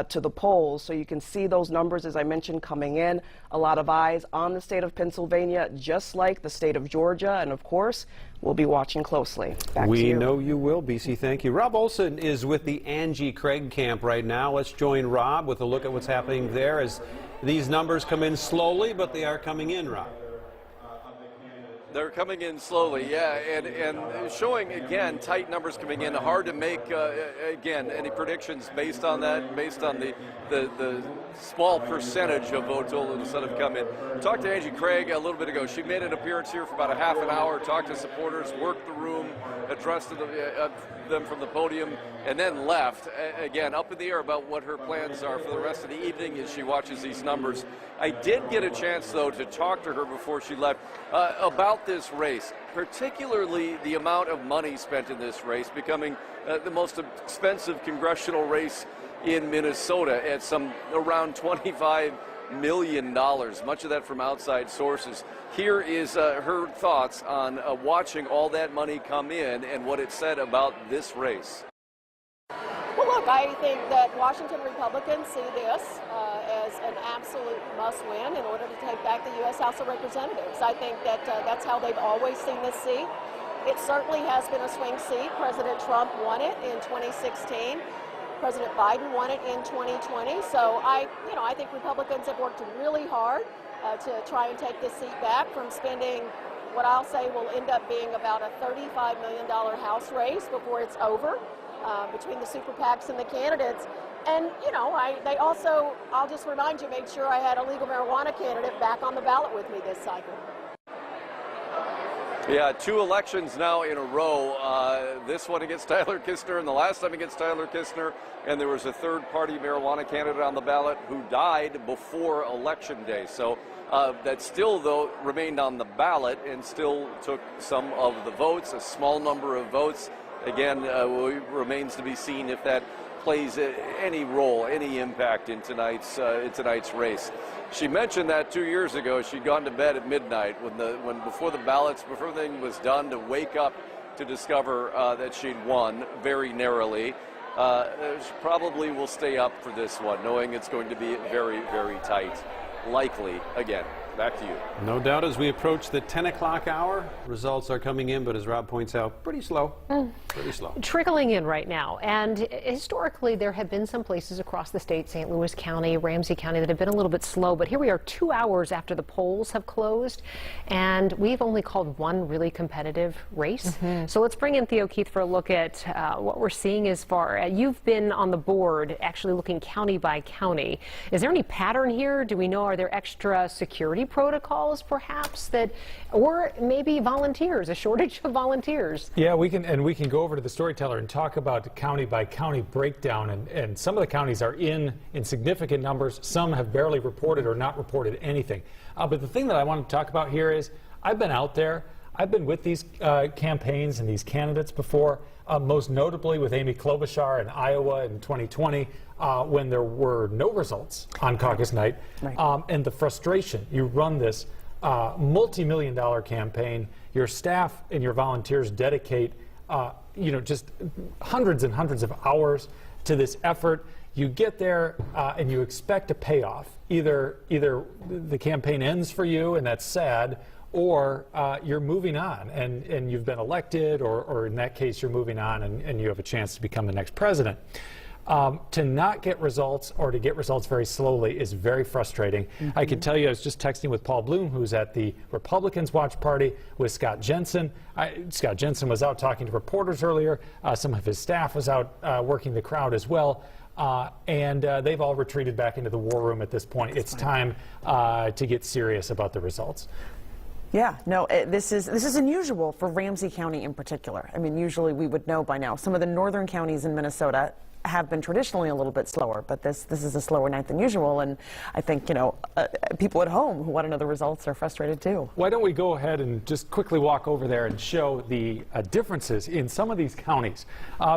to the polls. So you can see those numbers, as I mentioned, coming in. A lot of eyes on the state of Pennsylvania, just like the state of Georgia, and of course we'll be watching closely. Back to We you. know you will, BC. Thank you. Rob Olson is with the Angie Craig camp right now. Let's join Rob with a look at what's happening there as these numbers come in slowly, but they are coming in, Rob. They're coming in slowly, yeah, and showing, again, tight numbers coming in. Hard to make, again, any predictions based on that, based on the small percentage of votes all of a sudden have come in. Talked to Angie Craig a little bit ago. She made an appearance here for about a half an hour, talked to supporters, worked the room, addressed them from the podium, and then left. Again, up in the air about what her plans are for the rest of the evening as she watches these numbers. I did get a chance, though, to talk to her before she left about this race, particularly the amount of money spent in this race, becoming the most expensive congressional race in Minnesota at around $25 million, much of that from outside sources. Here is her thoughts on watching all that money come in and what it said about this race. Well, look, I think that Washington Republicans see this as an absolute must-win in order to take back the U.S. House of Representatives. I think that that's how they've always seen this seat. It certainly has been a swing seat. President Trump won it in 2016. President Biden won it in 2020. So I think Republicans have worked really hard to try and take this seat back from spending what I'll say will end up being about a $35 million House race before it's over. Between the super PACs and the candidates. And, they also, I'll just remind you, made sure I had a legal marijuana candidate back on the ballot with me this cycle. Yeah, 2 elections now in a row. This one against Tyler Kistner and the last time against Tyler Kistner. And there was a third-party marijuana candidate on the ballot who died before Election Day. So that still, though, remained on the ballot and still took some of the votes, a small number of votes. Again, remains to be seen if that plays any role, any impact in tonight's race. She mentioned that 2 years ago she'd gone to bed at midnight when before the ballots, before everything was done, to wake up to discover that she'd won very narrowly. She probably will stay up for this one, knowing it's going to be very, very tight. Likely again. Back to you. No doubt as we approach the 10 o'clock hour, results are coming in, but as Rob points out, pretty slow. Pretty slow. Trickling in right now. And historically, there have been some places across the state, St. Louis County, Ramsey County, that have been a little bit slow. But here we are 2 hours after the polls have closed, and we've only called one really competitive race. So let's bring in Theo Keith for a look at what we're seeing as far as you've been on the board, actually looking county by county. Is there any pattern here? Do we know, are there extra security protocols perhaps or maybe volunteers, a shortage of volunteers? Yeah, we can go over to the Storyteller and talk about the county by county breakdown, and some of the counties are in significant numbers. Some have barely reported or not reported anything. But the thing that I want to talk about here is I've been out there. I've been with these campaigns and these candidates before, most notably with Amy Klobuchar in Iowa in 2020 when there were no results on caucus night. And the frustration, you run this multi-million-dollar campaign, your staff and your volunteers dedicate just hundreds and hundreds of hours to this effort. You get there and you expect a payoff. Either the campaign ends for you and that's sad, or you're moving on and you've been elected, or in that case, you're moving on and you have a chance to become the next president. To not get results or to get results very slowly is very frustrating. I can tell you, I was just texting with Paul Bloom, who's at the Republicans Watch Party with Scott Jensen. Scott Jensen was out talking to reporters earlier. Some of his staff was out working the crowd as well. And they've all retreated back into the war room at this point. It's time to get serious about the results. Yeah, no, this is unusual for Ramsey County in particular. I mean, usually we would know by now. Some of the northern counties in Minnesota have been traditionally a little bit slower, but this is a slower night than usual, and I think, people at home who want to know the results are frustrated too. Why don't we go ahead and just quickly walk over there and show the differences in some of these counties,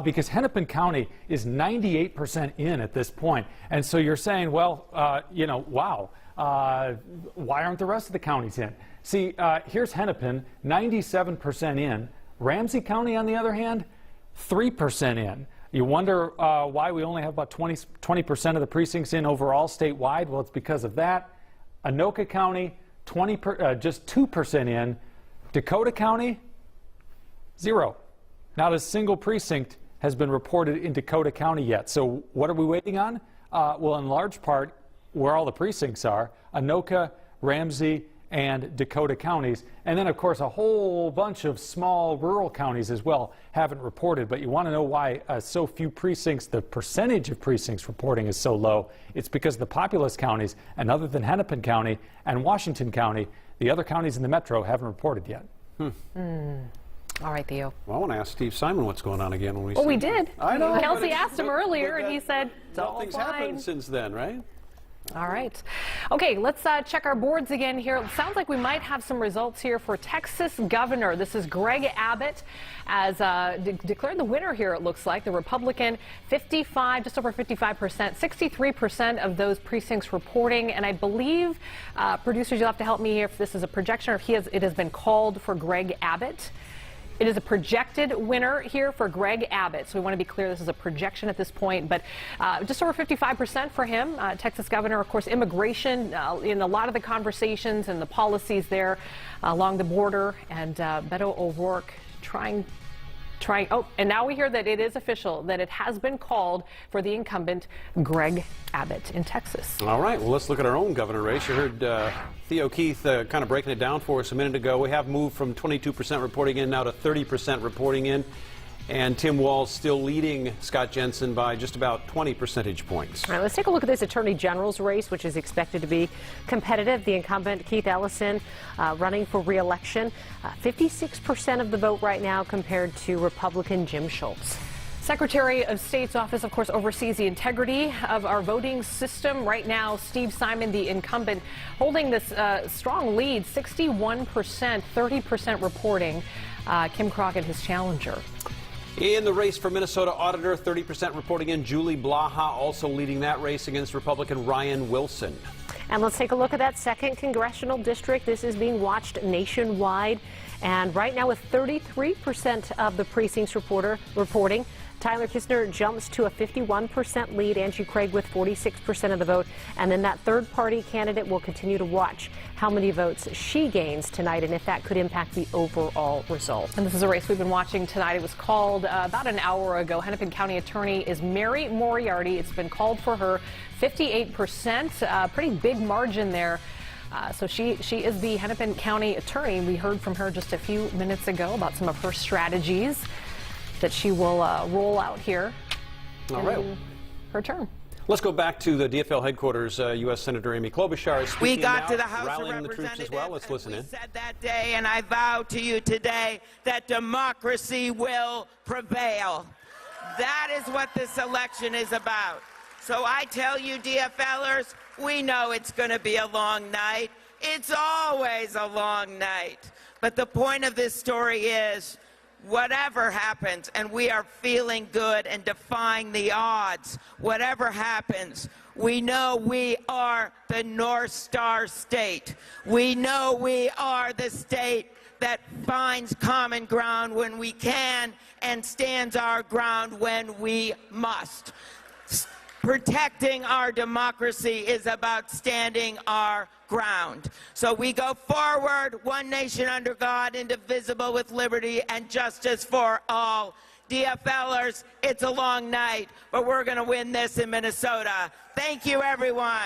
because Hennepin County is 98% in at this point, and so you're saying, well, wow, why aren't the rest of the counties in? See, here's Hennepin, 97% in. Ramsey County, on the other hand, 3% in. You wonder why we only have about 20% of the precincts in overall statewide. Well, it's because of that. Anoka County, just 2% in. Dakota County, 0. Not a single precinct has been reported in Dakota County yet. So what are we waiting on? Well, in large part, where all the precincts are, Anoka, Ramsey, and Dakota counties. And then, of course, a whole bunch of small rural counties as well haven't reported. But you want to know why so few precincts, the percentage of precincts reporting is so low. It's because the populous counties, and other than Hennepin County and Washington County, the other counties in the metro haven't reported yet. All right, Theo. Well, I want to ask Steve Simon what's going on again when we Well, we did. I know. Kelsey asked him earlier, and he said, it's all Nothing's fine. happened since then, right? All right. Okay, let's check our boards again here. It sounds like we might have some results here for Texas governor. This is Greg Abbott as declared the winner here, it looks like. The Republican, 55, just over 55%, 63% of those precincts reporting. And I believe, producers, you'll have to help me here if this is a projection or if it has been called for Greg Abbott. It is a projected winner here for Greg Abbott. So we want to be clear, this is a projection at this point, but just over 55% for him. Texas governor, of course, immigration in a lot of the conversations and the policies there along the border, and Beto O'Rourke trying, oh, and now we hear that it is official, that it has been called for the incumbent Greg Abbott in Texas. All right, well, let's look at our own governor race. You heard Theo Keith kind of breaking it down for us a minute ago. We have moved from 22% reporting in now to 30% reporting in. And Tim Walz still leading Scott Jensen by just about 20 percentage points. All right, let's take a look at this Attorney General's race, which is expected to be competitive. The incumbent, Keith Ellison, running for re-election. 56% of the vote right now compared to Republican Jim Schultz. Secretary of State's office, of course, oversees the integrity of our voting system. Right now, Steve Simon, the incumbent, holding this strong lead, 61%, 30% reporting. Kim Crockett, his challenger. In the race for Minnesota Auditor, 30% reporting in. Julie Blaha also leading that race against Republican Ryan Wilson. And let's take a look at that second congressional district. This is being watched nationwide. And right now, with 33% of the precincts reporting, Tyler Kistner jumps to a 51% lead. Angie Craig with 46% of the vote. And then that third-party candidate will continue to watch how many votes she gains tonight and if that could impact the overall result. And this is a race we've been watching tonight. It was called about an hour ago. Hennepin County Attorney is Mary Moriarty. It's been called for her, 58%. Pretty big margin there. So she is the Hennepin County Attorney. We heard from her just a few minutes ago about some of her strategies that she will roll out here in her term. Let's go back to the DFL headquarters. U.S. Senator Amy Klobuchar is speaking We got now, to the House rallying of the troops as well. Let's listen in. Said that day, and I vow to you today that democracy will prevail. That is what this election is about. So I tell you, DFLers, we know it's going to be a long night. It's always a long night. But the point of this story is, whatever happens, and we are feeling good and defying the odds, whatever happens, we know we are the North Star state. We know we are the state that finds common ground when we can and stands our ground when we must. Protecting our democracy is about standing our ground. So we go forward, one nation under God, indivisible, with liberty and justice for all. DFLers, it's a long night, but we're going to win this in Minnesota. Thank you, everyone.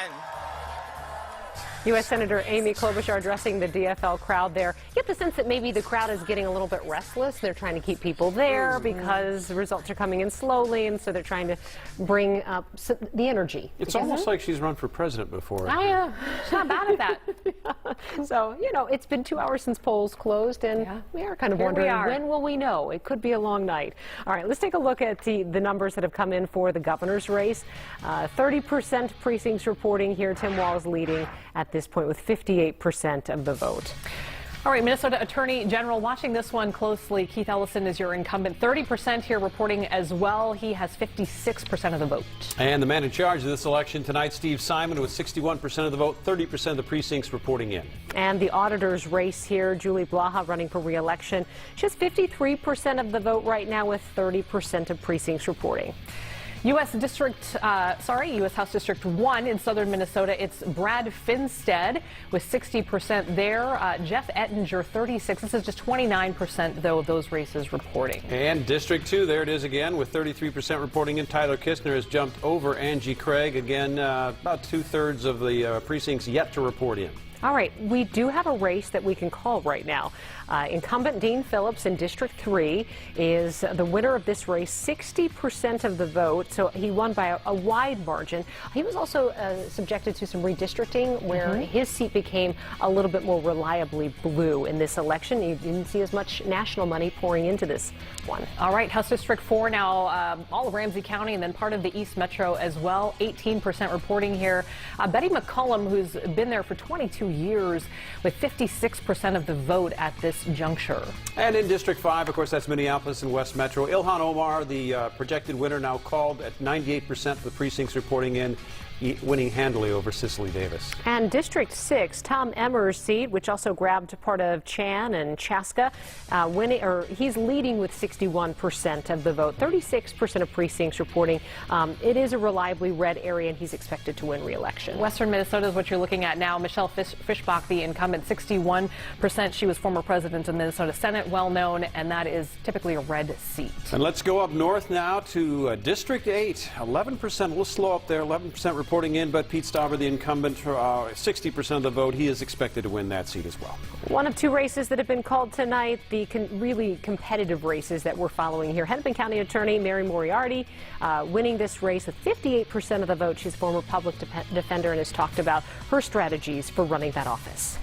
U.S. Senator Amy Klobuchar addressing the DFL crowd there. You get the sense that maybe the crowd is getting a little bit restless. They're trying to keep people there because the results are coming in slowly, and so they're trying to bring up the energy. It's almost like she's run for president before. She's not bad at that. So, you know, it's been 2 hours since polls closed, and we are kind of wondering, when will we know? It could be a long night. All right, let's take a look at the numbers that have come in for the governor's race. 30% precincts reporting here. Tim Walz leading at this point with 58% of the vote. All right, Minnesota Attorney General, watching this one closely. Keith Ellison is your incumbent. 30% here reporting as well. He has 56% of the vote. And the man in charge of this election tonight, Steve Simon, with 61% of the vote, 30% of the precincts reporting in. And the auditor's race here, Julie Blaha running for re-election. She has 53% of the vote right now with 30% of precincts reporting. U.S. House District 1 in southern Minnesota. It's Brad Finstead with 60% there. Jeff Ettinger, 36. This is just 29%, though, of those races reporting. And District 2, there it is again, with 33% reporting in. Tyler Kistner has jumped over Angie Craig. Again, about 2/3 of the precincts yet to report in. All right, we do have a race that we can call right now. Incumbent Dean Phillips in District 3 is the winner of this race, 60% of the vote, so he won by a wide margin. He was also subjected to some redistricting where his seat became a little bit more reliably blue in this election. You didn't see as much national money pouring into this one. All right, House District 4 now, all of Ramsey County and then part of the East Metro as well. 18% reporting here. Betty McCollum, who's been there for 22 years, with 56% of the vote at this juncture. And in District 5, of course, that's Minneapolis and West Metro. Ilhan Omar, the projected winner, now called at 98% of the precincts reporting in, winning handily over Cicely Davis. And District 6, Tom Emmer's seat, which also grabbed part of Chan and Chaska, he's leading with 61% of the vote. 36% of precincts reporting. It is a reliably red area, and he's expected to win re-election. Western Minnesota is what you're looking at now. Michelle Fischbach, the incumbent, 61%. She was former president of the Minnesota Senate, well known, and that is typically a red seat. And let's go up north now to District 8. 11%, a little slow up there, 11% reporting in, but Pete Stauber, the incumbent, 60% of the vote. He is expected to win that seat as well. One of two races that have been called tonight, the really competitive races that we're following here. Hennepin County Attorney Mary Moriarty winning this race with 58% of the vote. She's a former public defender and has talked about her strategies for running that office.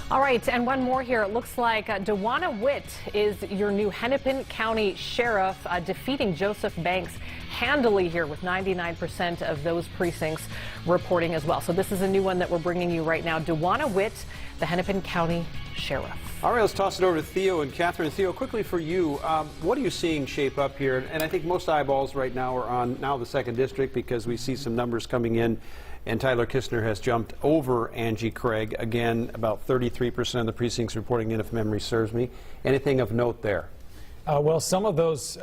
All right, and one more here. It looks like Dewana Witt is your new Hennepin County Sheriff, defeating Joseph Banks handily here with 99% of those precincts reporting as well. So this is a new one that we're bringing you right now. Dewana Witt, the Hennepin County Sheriff. All right, let's toss it over to Theo and Catherine. Theo, quickly for you, what are you seeing shape up here? And I think most eyeballs right now are on now the 2nd District because we see some numbers coming in. And Tyler Kistner has jumped over Angie Craig. Again, about 33% of the precincts reporting in, if memory serves me. Anything of note there? Well, some of those,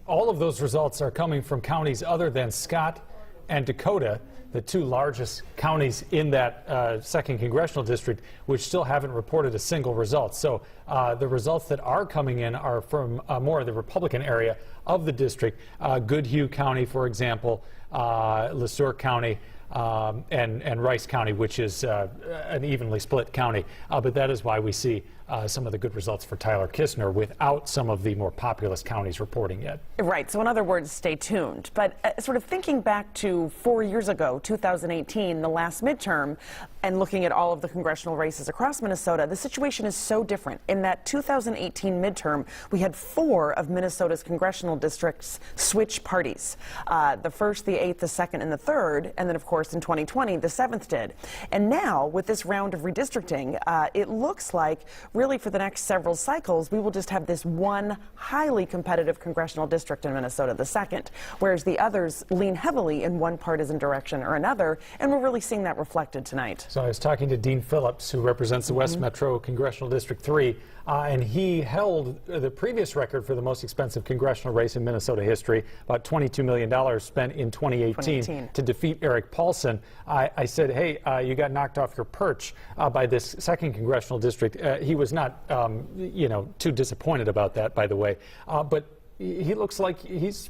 all of those results are coming from counties other than Scott and Dakota, the two largest counties in that 2nd Congressional District, which still haven't reported a single result. So the results that are coming in are from more of the Republican area of the district. Goodhue County, for example, LeSueur County, and Rice County, which is an evenly split county. But that is why we see some of the good results for Tyler Kistner without some of the more populous counties reporting yet. Right. So in other words, stay tuned. But sort of thinking back to 4 years ago, 2018, the last midterm, and looking at all of the congressional races across Minnesota, the situation is so different. In that 2018 midterm, we had 4 of Minnesota's congressional districts switch parties. The 1st, the 8th, the 2nd, and the 3rd, and then, of course, in 2020, the 7th did. And now, with this round of redistricting, it looks like really for the next several cycles, we will just have this one highly competitive congressional district in Minnesota, the 2nd, whereas the others lean heavily in one partisan direction or another, and we're really seeing that reflected tonight. So I was talking to Dean Phillips, who represents the West Metro Congressional District 3, and he held the previous record for the most expensive congressional race in Minnesota history, about $22 million spent in 2018 to defeat Eric Paulson. I said, hey, you got knocked off your perch by this 2nd Congressional District. He was not, too disappointed about that, by the way. But he looks like he's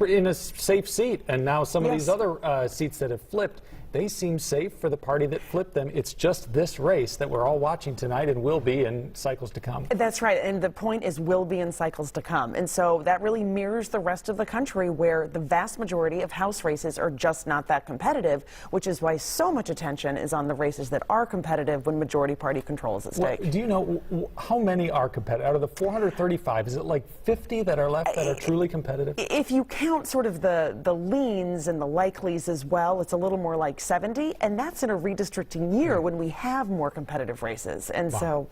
in a safe seat. And now some of these other seats that have flipped, they seem safe for the party that flipped them. It's just this race that we're all watching tonight and will be in cycles to come. That's right, and the point is will be in cycles to come. And so that really mirrors the rest of the country where the vast majority of House races are just not that competitive, which is why so much attention is on the races that are competitive when majority party control is at stake. Well, do you know how many are competitive? Out of the 435, is it like 50 that are left that are truly competitive? If you count sort of the leans and the likelies as well, it's a little more like 70, and that's in a redistricting year when we have more competitive races. And so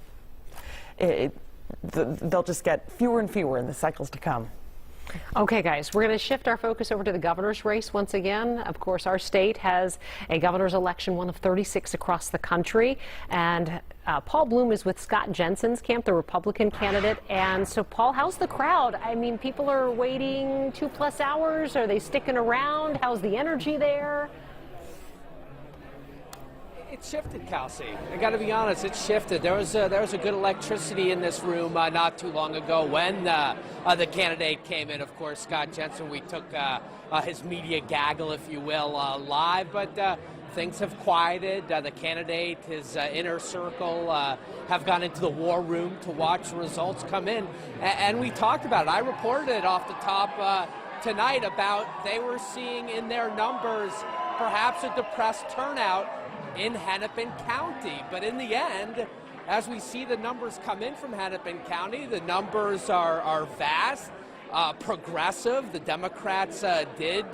they'll just get fewer and fewer in the cycles to come. Okay, guys, we're going to shift our focus over to the governor's race once again. Of course, our state has a governor's election, one of 36 across the country. And Paul Bloom is with Scott Jensen's camp, the Republican candidate. And so, Paul, how's the crowd? I mean, people are waiting 2+ hours. Are they sticking around? How's the energy there? It shifted, Kelsey. I got to be honest, it shifted. There was a good electricity in this room not too long ago when the candidate came in. Of course, Scott Jensen. We took his media gaggle, if you will, live, but things have quieted. The candidate, his inner circle, have gone into the war room to watch the results come in, and we talked about it. I reported it off the top tonight about they were seeing in their numbers perhaps a depressed turnout in Hennepin County. But in the end, as we see the numbers come in from Hennepin County, the numbers are vast, progressive. The Democrats did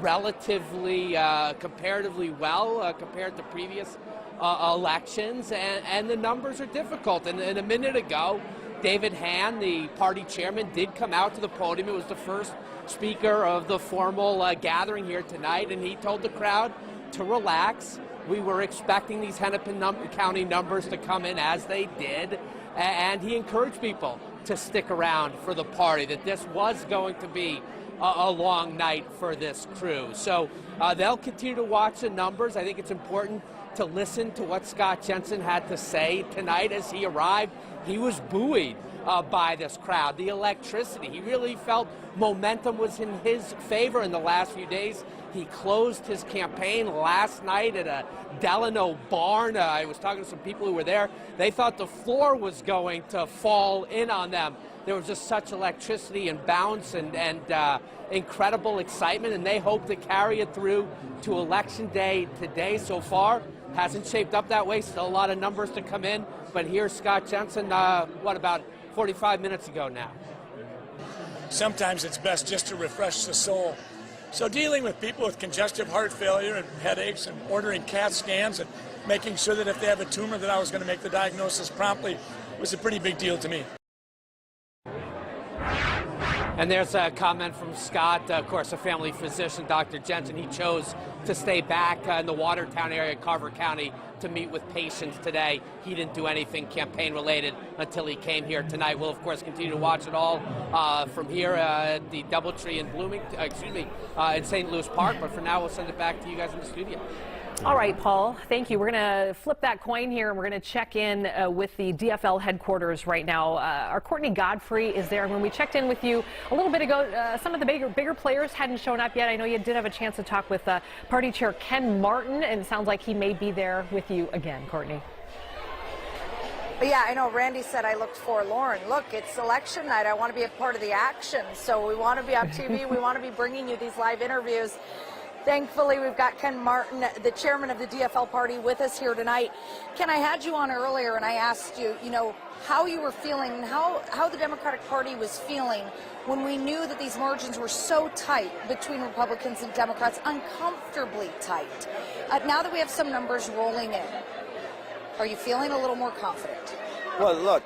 relatively, comparatively well compared to previous elections, and the numbers are difficult. And a minute ago, David Hann, the party chairman, did come out to the podium. It was the first speaker of the formal gathering here tonight, and he told the crowd to relax. We were expecting these Hennepin County numbers to come in as they did, and he encouraged people to stick around for the party, that this was going to be a long night for this crew. So they'll continue to watch the numbers. I think it's important to listen to what Scott Jensen had to say tonight as he arrived. He was buoyed by this crowd, the electricity. He really felt momentum was in his favor in the last few days. He closed his campaign last night at a Delano barn. I was talking to some people who were there. They thought the floor was going to fall in on them. There was just such electricity and bounce and incredible excitement, and they hope to carry it through to Election Day today. So far, hasn't shaped up that way. Still a lot of numbers to come in. But here's Scott Jensen, about 45 minutes ago now. Sometimes it's best just to refresh the soul. So dealing with people with congestive heart failure and headaches and ordering CAT scans and making sure that if they have a tumor that I was going to make the diagnosis promptly was a pretty big deal to me. And there's a comment from Scott, of course, a family physician, Dr. Jensen. He chose to stay back in the Watertown area, Carver County, to meet with patients today. He didn't do anything campaign-related until he came here tonight. We'll, of course, continue to watch it all from here at the Doubletree in in St. Louis Park. But for now, we'll send it back to you guys in the studio. All right, Paul, thank you. We're going to flip that coin here, and we're going to check in with the DFL headquarters right now. Our Courtney Godfrey is there. When we checked in with you a little bit ago, some of the bigger players hadn't shown up yet. I know you did have a chance to talk with Party Chair Ken Martin, and it sounds like he may be there with you again, Courtney. Yeah, I know. Randy said I looked forlorn. Look, it's election night. I want to be a part of the action, so we want to be on TV. We want to be bringing you these live interviews. Thankfully, we've got Ken Martin, the chairman of the DFL party, with us here tonight. Ken, I had you on earlier, and I asked you, how you were feeling and how the Democratic Party was feeling when we knew that these margins were so tight between Republicans and Democrats, uncomfortably tight. Now that we have some numbers rolling in, are you feeling a little more confident? Well, look,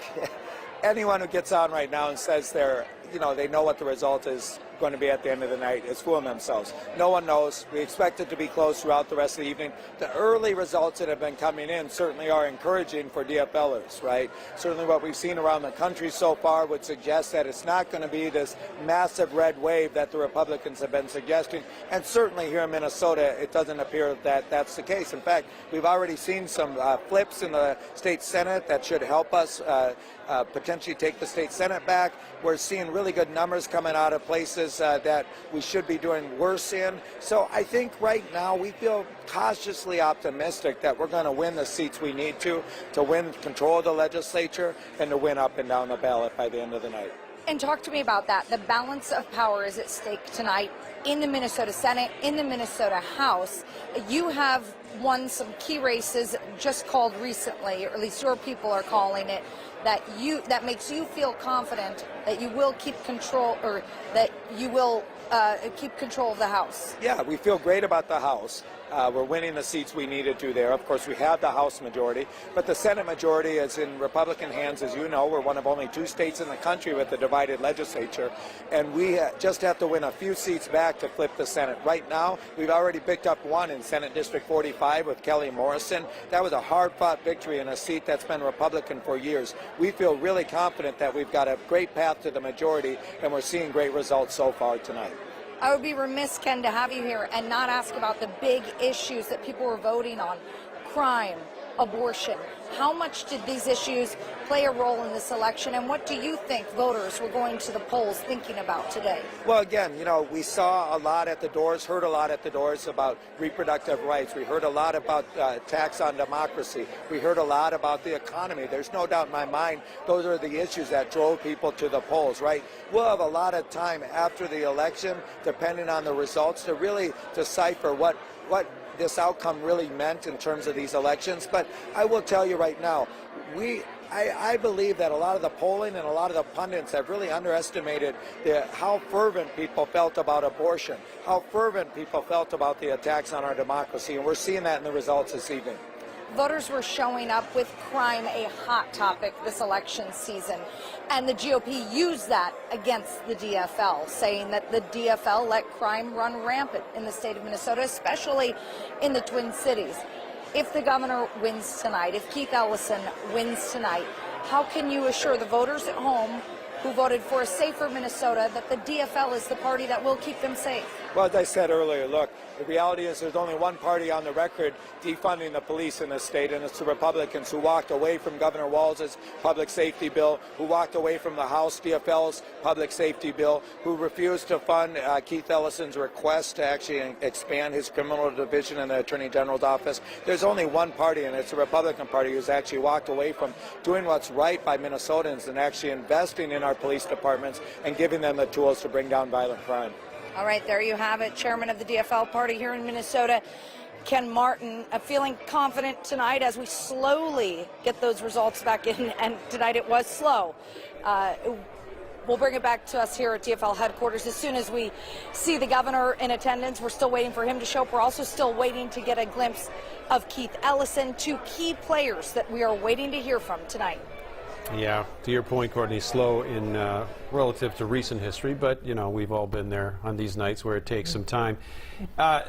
anyone who gets on right now and says they know what the result is going to be at the end of the night is fooling themselves. No one knows. We expect it to be close throughout the rest of the evening. The early results that have been coming in certainly are encouraging for DFLers, right? Certainly what we've seen around the country so far would suggest that it's not going to be this massive red wave that the Republicans have been suggesting. And certainly here in Minnesota, it doesn't appear that that's the case. In fact, we've already seen some flips in the state Senate that should help us potentially take the state Senate back. We're seeing really good numbers coming out of places that we should be doing worse in. So I think right now we feel cautiously optimistic that we're going to win the seats we need to win control of the legislature and to win up and down the ballot by the end of the night. And talk to me about that. The balance of power is at stake tonight in the Minnesota Senate, in the Minnesota House. You have won some key races just called recently, or at least your people are calling it. that makes you feel confident that you will keep control, or that you will keep control of the House? Yeah, we feel great about the House. We're winning the seats we needed to there. Of course, we have the House majority, but the Senate majority is in Republican hands, as you know. We're one of only 2 states in the country with a divided legislature, and we just have to win a few seats back to flip the Senate. Right now, we've already picked up 1 in Senate District 45 with Kelly Morrison. That was a hard-fought victory in a seat that's been Republican for years. We feel really confident that we've got a great path to the majority, and we're seeing great results so far tonight. I would be remiss, Ken, to have you here and not ask about the big issues that people were voting on: crime, abortion. How much did these issues play a role in this election, and what do you think voters were going to the polls thinking about today? Well, again, you know, we saw a lot at the doors, heard a lot at the doors about reproductive rights. We heard a lot about attacks on democracy. We heard a lot about the economy. There's no doubt in my mind those are the issues that drove people to the polls, right? We'll have a lot of time after the election, depending on the results, to really decipher what this outcome really meant in terms of these elections. But I will tell you right now, I believe that a lot of the polling and a lot of the pundits have really underestimated how fervent people felt about abortion, how fervent people felt about the attacks on our democracy, and we're seeing that in the results this evening. Voters were showing up with crime a hot topic this election season, and the GOP used that against the DFL, saying that the DFL let crime run rampant in the state of Minnesota, especially in the Twin Cities. If the governor wins tonight, if Keith Ellison wins tonight, how can you assure the voters at home who voted for a safer Minnesota that the DFL is the party that will keep them safe? Well, as I said earlier, look, the reality is there's only one party on the record defunding the police in this state, and it's the Republicans who walked away from Governor Walz's public safety bill, who walked away from the House DFL's public safety bill, who refused to fund Keith Ellison's request to actually expand his criminal division in the Attorney General's office. There's only one party, and it's the Republican Party, who's actually walked away from doing what's right by Minnesotans and actually investing in our police departments and giving them the tools to bring down violent crime. All right, there you have it. Chairman of the DFL party here in Minnesota, Ken Martin, feeling confident tonight as we slowly get those results back in, and tonight it was slow. We'll bring it back to us here at DFL headquarters as soon as we see the governor in attendance. We're still waiting for him to show up. We're also still waiting to get a glimpse of Keith Ellison, 2 key players that we are waiting to hear from tonight. Yeah, to your point, Courtney, slow in relative to recent history, but, you know, we've all been there on these nights where it takes some time.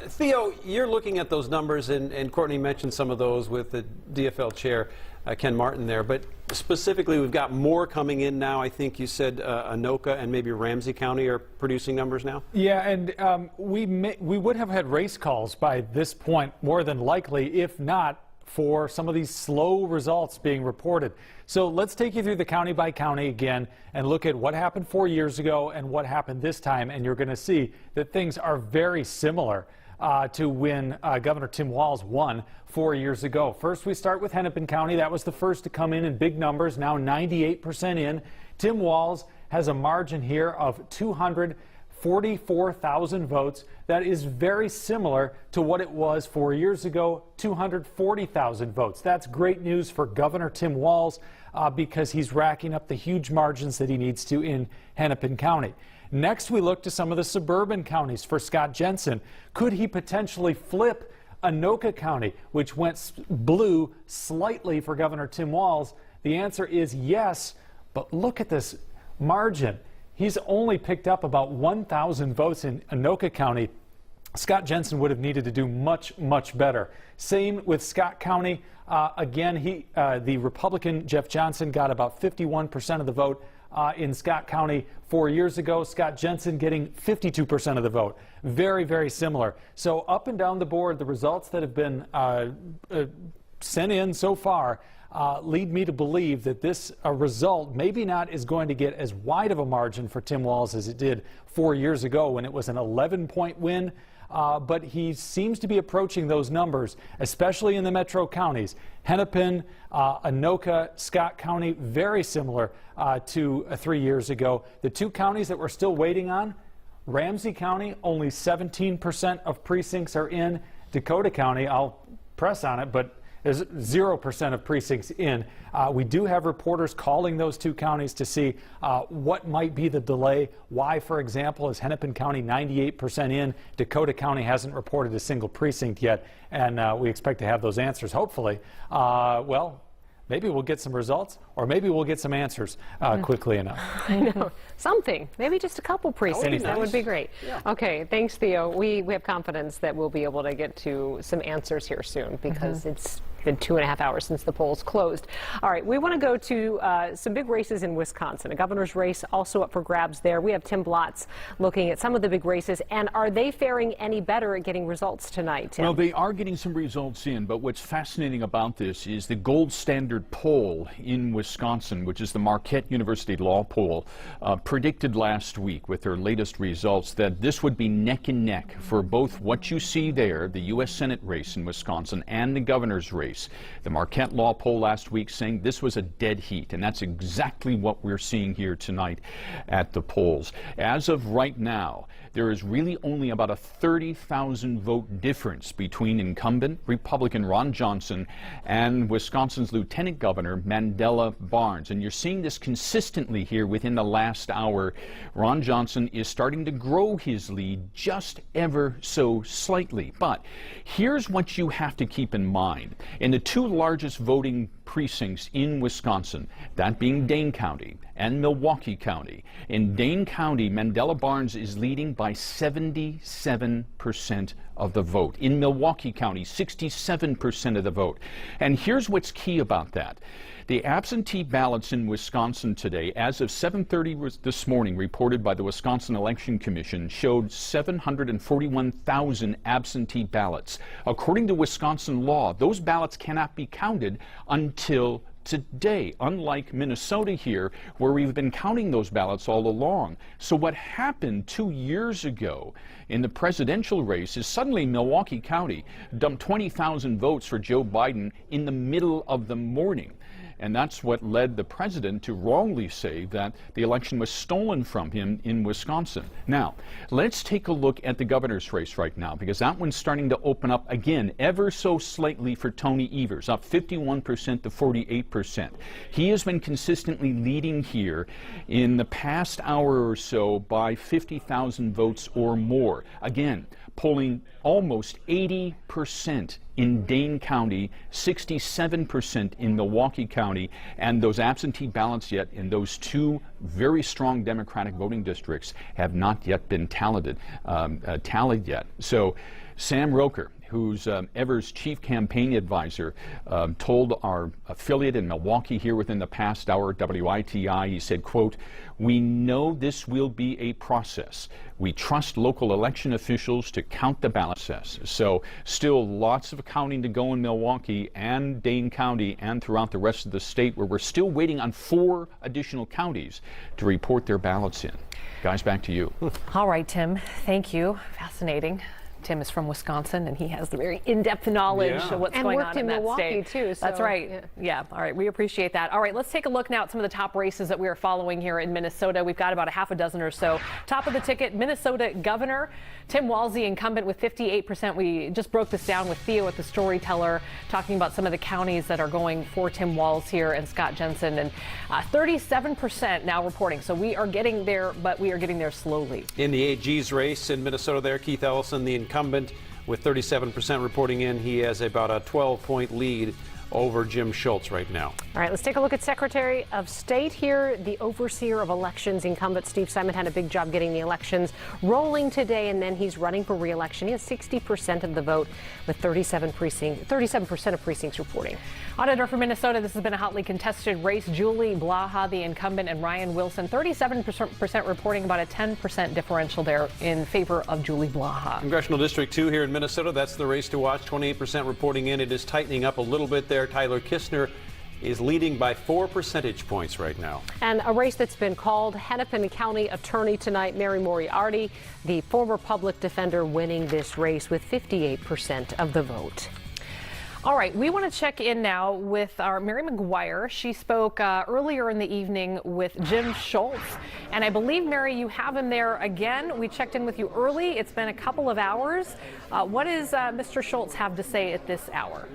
Theo, you're looking at those numbers, and Courtney mentioned some of those with the DFL chair, Ken Martin there, but specifically we've got more coming in now. I think you said Anoka and maybe Ramsey County are producing numbers now? Yeah, and we would have had race calls by this point, more than likely, if not for some of these slow results being reported. So let's take you through the county by county again and look at what happened 4 years ago and what happened this time, and you're going to see that things are very similar to when Governor Tim Walz won 4 years ago. First, we start with Hennepin County. That was the first to come in big numbers, now 98% in. Tim Walz has a margin here of 244,000 votes. That is very similar to what it was 4 years ago, 240,000 votes. That's great news for Governor Tim Walz because he's racking up the huge margins that he needs to in Hennepin County. Next, we look to some of the suburban counties for Scott Jensen. Could he potentially flip Anoka County, which went blue slightly for Governor Tim Walz? The answer is yes, but look at this margin. He's only picked up about 1,000 votes in Anoka County. Scott Jensen would have needed to do much, much better. Same with Scott County. Again, the Republican Jeff Johnson got about 51% of the vote in Scott County 4 years ago. Scott Jensen getting 52% of the vote. Very, very similar. So up and down the board, the results that have been sent in so far lead me to believe that this result maybe not is going to get as wide of a margin for Tim Walz as it did 4 years ago when it was an 11-point win. But he seems to be approaching those numbers, especially in the metro counties. Hennepin, Anoka, Scott County, very similar to 3 years ago. The 2 counties that we're still waiting on, Ramsey County, only 17% of precincts are in. Dakota County, I'll press on it, but There's 0% of precincts in. We do have reporters calling those two counties to see what might be the delay. Why, for example, is Hennepin County 98% in? Dakota County hasn't reported a single precinct yet, and we expect to have those answers, hopefully. Well, maybe we'll get some results, or maybe we'll get some answers quickly enough. I know. Something. Maybe just a couple precincts. That would be great. Yeah. Okay, thanks, Theo. We have confidence that we'll be able to get to some answers here soon, because it's been 2.5 hours since the polls closed. All right, we want to go to some big races in Wisconsin. A governor's race also up for grabs there. We have Tim Blotz looking at some of the big races. And are they faring any better at getting results tonight, Tim? Well, they are getting some results in, but what's fascinating about this is the gold standard poll in Wisconsin, which is the Marquette University Law poll, predicted last week with their latest results that this would be neck and neck for both what you see there, the U.S. Senate race in Wisconsin, and the governor's race. The Marquette Law poll last week saying this was a dead heat, and that's exactly what we're seeing here tonight at the polls. As of right now, there is really only about a 30,000 vote difference between incumbent Republican Ron Johnson and Wisconsin's Lieutenant Governor Mandela Barnes. And you're seeing this consistently here within the last hour. Ron Johnson is starting to grow his lead just ever so slightly. But here's what you have to keep in mind. In the two largest voting precincts in Wisconsin, that being Dane County and Milwaukee County. In Dane County, Mandela Barnes is leading by 77% of the vote. In Milwaukee County, 67% of the vote. And here's what's key about that. The absentee ballots in Wisconsin today, as of 7:30 this morning, reported by the Wisconsin Election Commission, showed 741,000 absentee ballots. According to Wisconsin law, those ballots cannot be counted until today, unlike Minnesota here, where we've been counting those ballots all along. So what happened 2 years ago in the presidential race is suddenly Milwaukee County dumped 20,000 votes for Joe Biden in the middle of the morning. And that's what led the president to wrongly say that the election was stolen from him in Wisconsin. Now, let's take a look at the governor's race right now, because that one's starting to open up again ever so slightly for Tony Evers, up 51% to 48%. He has been consistently leading here in the past hour or so by 50,000 votes or more. Again, polling almost 80% in Dane County, 67% in Milwaukee County, and those absentee ballots yet in those two very strong Democratic voting districts have not yet been tallied yet. So Sam Roker, who's Evers' chief campaign advisor, told our affiliate in Milwaukee here within the past hour at WITI, he said, quote, "We know this will be a process. We trust local election officials to count the ballots." So still lots of counting to go in Milwaukee and Dane County and throughout the rest of the state, where we're still waiting on 4 additional counties to report their ballots in. Guys, back to you. All right, Tim. Thank you. Fascinating. Tim is from Wisconsin, and he has the very in-depth knowledge of what's going on in that state. Too, so, that's right. Yeah. All right. We appreciate that. All right. Let's take a look now at some of the top races that we are following here in Minnesota. We've got about a half a dozen or so. Top of the ticket, Minnesota Governor Tim Walz, incumbent with 58%. We just broke this down with Theo at the Storyteller, talking about some of the counties that are going for Tim Walz here, and Scott Jensen, and 37% now reporting. So we are getting there, but we are getting there slowly. In the AG's race in Minnesota there, Keith Ellison, the incumbent, with 37% reporting in. He has about a 12-point lead over Jim Schultz right now. All right, let's take a look at Secretary of State here. The overseer of elections, incumbent Steve Simon, had a big job getting the elections rolling today, and then he's running for re-election. He has 60% of the vote with 37% of precincts reporting. Auditor for Minnesota, this has been a hotly contested race. Julie Blaha, the incumbent, and Ryan Wilson, 37% reporting, about a 10% differential there in favor of Julie Blaha. Congressional District 2 here in Minnesota, that's the race to watch. 28% reporting in. It is tightening up a little bit there. Tyler Kistner is leading by 4 percentage points right now. And a race that's been called, Hennepin County Attorney tonight, Mary Moriarty, the former public defender, winning this race with 58% of the vote. All right, we want to check in now with our Mary McGuire. She spoke earlier in the evening with Jim Schultz, and I believe, Mary, you have him there again. We checked in with you early. It's been a couple of hours. What does Mr. Schultz have to say at this hour?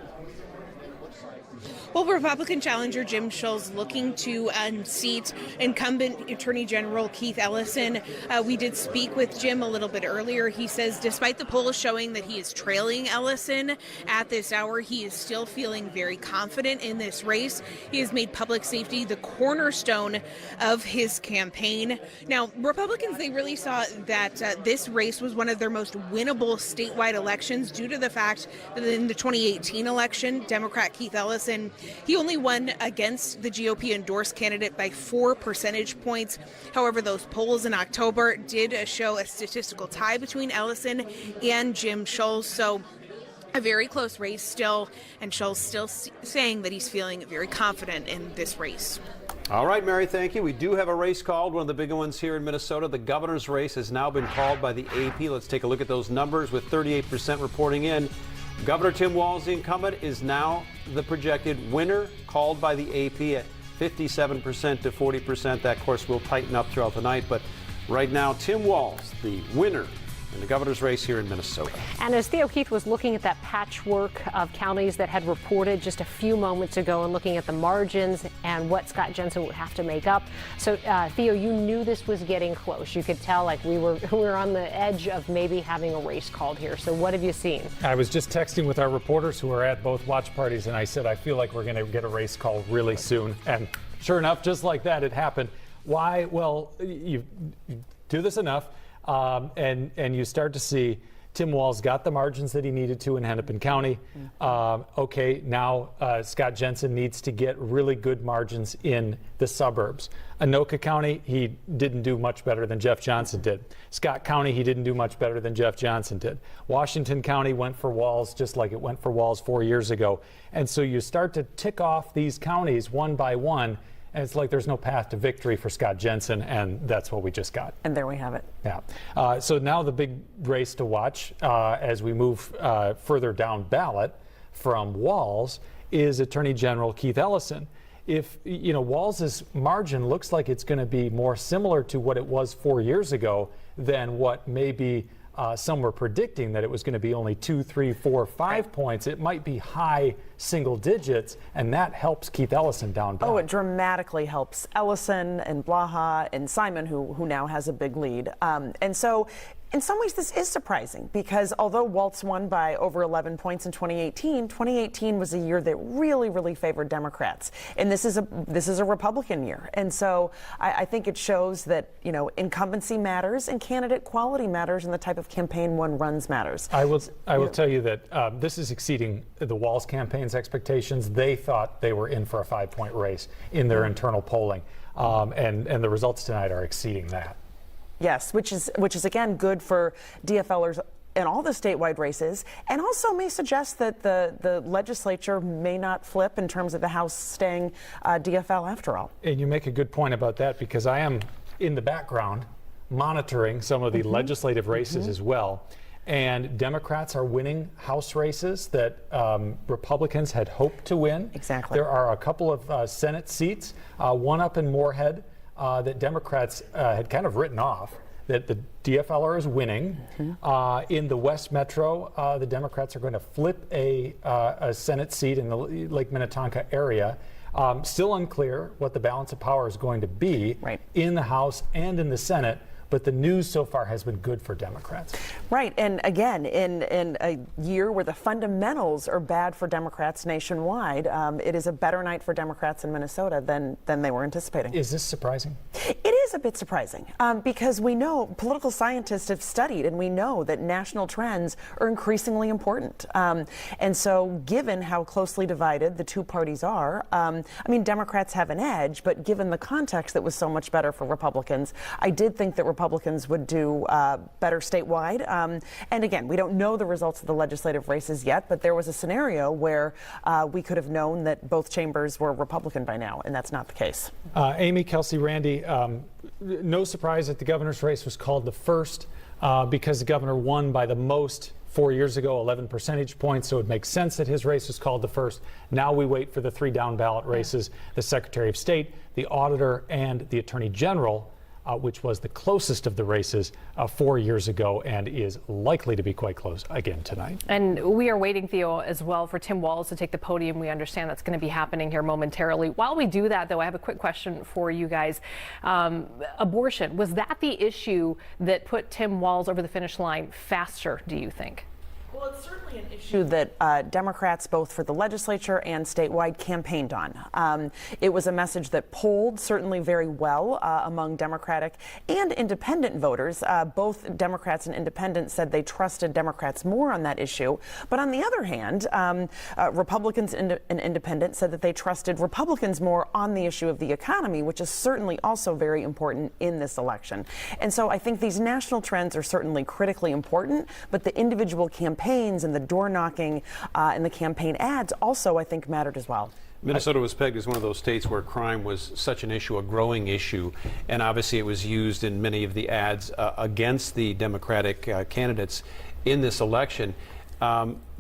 Well, Republican challenger Jim Schulz looking to unseat incumbent Attorney General Keith Ellison. We did speak with Jim a little bit earlier. He says despite the polls showing that he is trailing Ellison at this hour, he is still feeling very confident in this race. He has made public safety the cornerstone of his campaign. Now, Republicans, they really saw that this race was one of their most winnable statewide elections due to the fact that in the 2018 election, Democrat Keith Ellison, he only won against the GOP endorsed candidate by 4 percentage points. However, those polls in October did show a statistical tie between Ellison and Jim Schulz. So a very close race still, and Schulz still saying that he's feeling very confident in this race. All right, Mary, thank you. We do have a race called, one of the bigger ones here in Minnesota. The governor's race has now been called by the AP. Let's take a look at those numbers with 38% reporting in. Governor Tim Walz, the incumbent, is now the projected winner, called by the AP at 57% to 40%. That, of course, will tighten up throughout the night. But right now, Tim Walz, the winner in the governor's race here in Minnesota. And as Theo Keith was looking at that patchwork of counties that had reported just a few moments ago and looking at the margins and what Scott Jensen would have to make up. So, Theo, you knew this was getting close. You could tell like we were on the edge of maybe having a race called here. So what have you seen? I was just texting with our reporters who were at both watch parties, and I said, I feel like we're going to get a race called really soon. And sure enough, just like that, it happened. Why? Well, you do this enough. And you start to see Tim Walz got the margins that he needed to in Hennepin County. Okay, now Scott Jensen needs to get really good margins in the suburbs. Anoka County, he didn't do much better than Jeff Johnson did. Scott County, he didn't do much better than Jeff Johnson did. Washington County went for Walz just like it went for Walz 4 years ago. And so you start to tick off these counties one by one. And it's like there's no path to victory for Scott Jensen, and that's what we just got. And there we have it. Yeah. So now the big race to watch as we move further down ballot from Walz is Attorney General Keith Ellison. If, you know, Walz's margin looks like it's going to be more similar to what it was 4 years ago than what maybe some were predicting, that it was going to be only 2, 3, 4, 5 points. It might be high single digits, and that helps Keith Ellison down ballot. Oh, it dramatically helps Ellison and Blaha and Simon, who now has a big lead. And so in some ways, this is surprising because although Walz won by over 11 points in 2018 was a year that really, really favored Democrats. And this is a Republican year. And so I think it shows that, you know, incumbency matters and candidate quality matters, and the type of campaign one runs matters. I will tell you that this is exceeding the Walz campaign's expectations. They thought they were in for a 5-point race in their internal polling. And the results tonight are exceeding that. Yes, which is again good for DFLers in all the statewide races, and also may suggest that the legislature may not flip in terms of the House staying DFL after all. And you make a good point about that, because I am in the background monitoring some of the legislative races as well. And Democrats are winning House races that Republicans had hoped to win. Exactly. There are a couple of Senate seats, one up in Moorhead, that Democrats had kind of written off, that the DFLer is winning. In the West Metro, the Democrats are going to flip a Senate seat in the Lake Minnetonka area. Still unclear what the balance of power is going to be in the House and in the Senate. But the news so far has been good for Democrats. Right, and again, in a year where the fundamentals are bad for Democrats nationwide, it is a better night for Democrats in Minnesota than they were anticipating. Is this surprising? It is a bit surprising because we know, political scientists have studied, and we know that national trends are increasingly important. And so given how closely divided the two parties are, I mean, Democrats have an edge, but given the context that was so much better for Republicans, I did think that Republicans would do better statewide. And again, we don't know the results of the legislative races yet, but there was a scenario where we could have known that both chambers were Republican by now, and that's not the case. Amy, Kelsey, Randy, no surprise that the governor's race was called the first because the governor won by the most 4 years ago, 11 percentage points, so it makes sense that his race was called the first. Now we wait for the 3 down ballot races, the Secretary of State, the Auditor, and the Attorney General. which was the closest of the races 4 years ago and is likely to be quite close again tonight. And we are waiting, Theo, as well for Tim Walz to take the podium. We understand that's going to be happening here momentarily. While we do that, though, I have a quick question for you guys. Abortion, was that the issue that put Tim Walz over the finish line faster, do you think? Well, it's certainly an issue that Democrats, both for the legislature and statewide, campaigned on. It was a message that polled certainly very well among Democratic and independent voters. Both Democrats and independents said they trusted Democrats more on that issue. But on the other hand, Republicans and independents said that they trusted Republicans more on the issue of the economy, which is certainly also very important in this election. And so I think these national trends are certainly critically important, but the individual campaigns and the door knocking and the campaign ads also, I think, mattered as well. Minnesota was pegged as one of those states where crime was such an issue, a growing issue, and obviously it was used in many of the ads against the Democratic candidates in this election.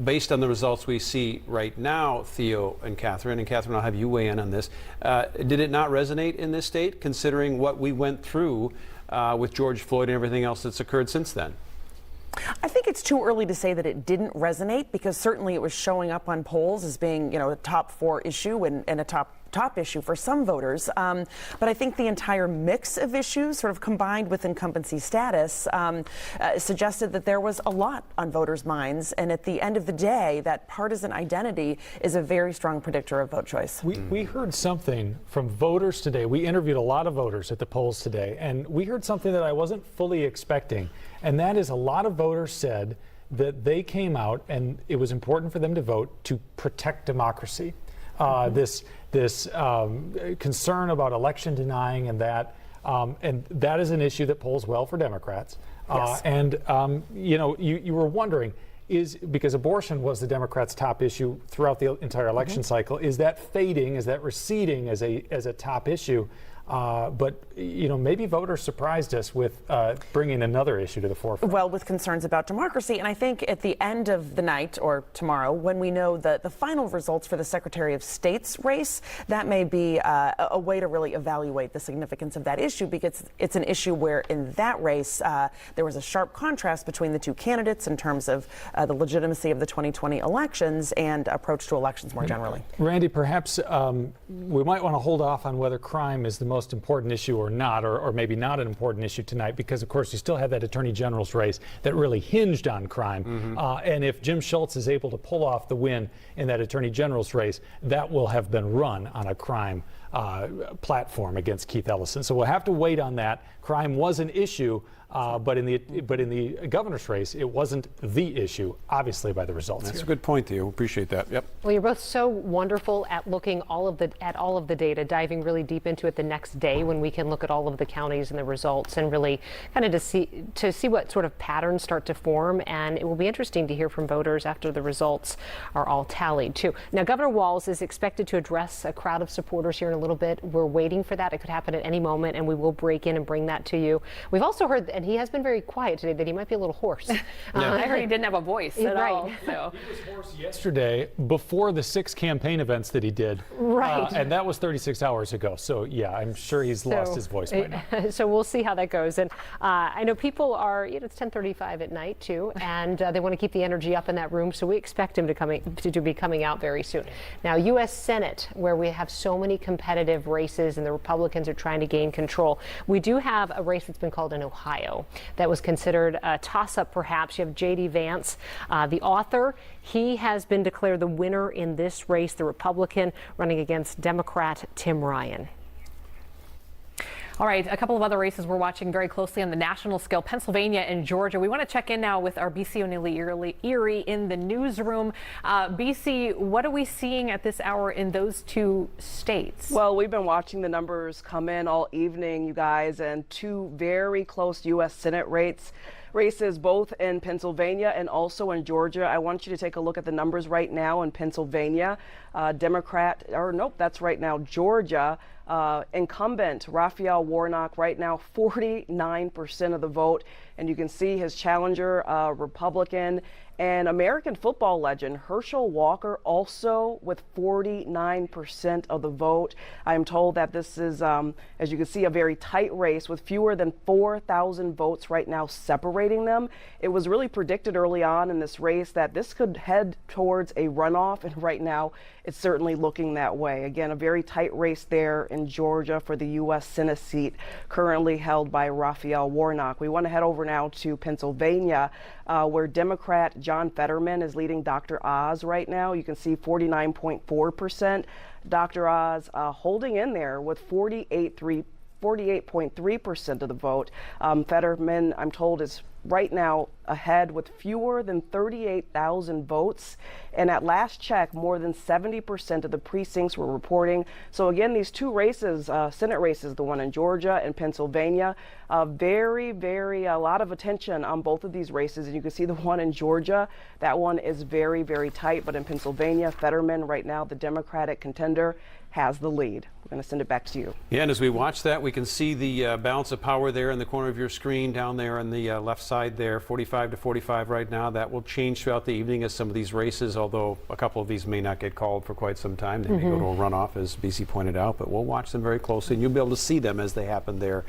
Based on the results we see right now, Theo and Catherine, I'll have you weigh in on this, did it not resonate in this state, considering what we went through with George Floyd and everything else that's occurred since then? I think it's too early to say that it didn't resonate, because certainly it was showing up on polls as being, a top 4 issue and a top issue for some voters. But I think the entire mix of issues, sort of combined with incumbency status, suggested that there was a lot on voters' minds. And at the end of the day, that partisan identity is a very strong predictor of vote choice. We heard something from voters today. We interviewed a lot of voters at the polls today, and we heard something that I wasn't fully expecting. And that is, a lot of voters said that they came out and it was important for them to vote to protect democracy. This concern about election denying and that is an issue that polls well for Democrats. Yes. You were wondering, because abortion was the Democrats' top issue throughout the entire election cycle, is that fading, is that receding as a top issue? But maybe voters surprised us with bringing another issue to the forefront. Well, with concerns about democracy. And I think at the end of the night, or tomorrow, when we know the final results for the Secretary of State's race, that may be a way to really evaluate the significance of that issue, because it's an issue where in that race there was a sharp contrast between the two candidates in terms of the legitimacy of the 2020 elections and approach to elections more generally. Randy, perhaps we might want to hold off on whether crime is the most important issue or not, or maybe not an important issue tonight, because of course you still have that Attorney General's race that really hinged on crime. And if Jim Schultz is able to pull off the win in that Attorney General's race, that will have been run on a crime platform against Keith Ellison. So we'll have to wait on that. Crime was an issue, but in the governor's race, it wasn't the issue, obviously, by the results. That's a good point, Theo. Appreciate that. Yep. Well, you're both so wonderful at looking at all of the data, diving really deep into it the next day when we can look at all of the counties and the results and really kind of to see what sort of patterns start to form. And it will be interesting to hear from voters after the results are all tallied too. Now, Governor Walz is expected to address a crowd of supporters here in a little bit. We're waiting for that. It could happen at any moment, and we will break in and bring that to you. We've also heard, and he has been very quiet today, that he might be a little hoarse. I heard he didn't have a voice at all. So. He was hoarse yesterday before the 6 campaign events that he did. Right. And that was 36 hours ago. So, yeah, I'm sure he's lost his voice by now. So we'll see how that goes. And I know people are, it's 10:35 at night, too, and they want to keep the energy up in that room. So we expect him to be coming out very soon. Now, U.S. Senate, where we have so many competitive races and the Republicans are trying to gain control, we do have a race that's been called in Ohio that was considered a toss-up, perhaps. You have J.D. Vance, the author. He has been declared the winner in this race, the Republican running against Democrat Tim Ryan. All right, a couple of other races we're watching very closely on the national scale, Pennsylvania and Georgia. We want to check in now with our BC O'Neilly Erie in the newsroom. BC, what are we seeing at this hour in those two states? Well, we've been watching the numbers come in all evening, you guys, and 2 very close U.S. Senate races both in Pennsylvania and also in Georgia. I want you to take a look at the numbers right now in Pennsylvania. Georgia. Incumbent Raphael Warnock right now 49% of the vote, and you can see his challenger, Republican and American football legend Herschel Walker, also with 49% of the vote. I am told that this is, as you can see, a very tight race with fewer than 4,000 votes right now separating them. It was really predicted early on in this race that this could head towards a runoff, and right now it's certainly looking that way. Again, a very tight race there in Georgia for the U.S. Senate seat currently held by Raphael Warnock. We want to head over now to Pennsylvania, where Democrat John Fetterman is leading Dr. Oz right now. You can see 49.4%. Dr. Oz holding in there with 48.3% of the vote. Fetterman, I'm told, is right now ahead with fewer than 38,000 votes. And at last check, more than 70% of the precincts were reporting. So again, these two races, Senate races, the one in Georgia and Pennsylvania, a lot of attention on both of these races. And you can see the one in Georgia, that one is very, very tight. But in Pennsylvania, Fetterman right now, the Democratic contender, has the lead. We're going to send it back to you. Yeah, and as we watch that, we can see the balance of power there in the corner of your screen down there on the left side there, 45 to 45 right now. That will change throughout the evening as some of these races, although a couple of these may not get called for quite some time. They may go to a runoff, as BC pointed out, but we'll watch them very closely, and you'll be able to see them as they happen there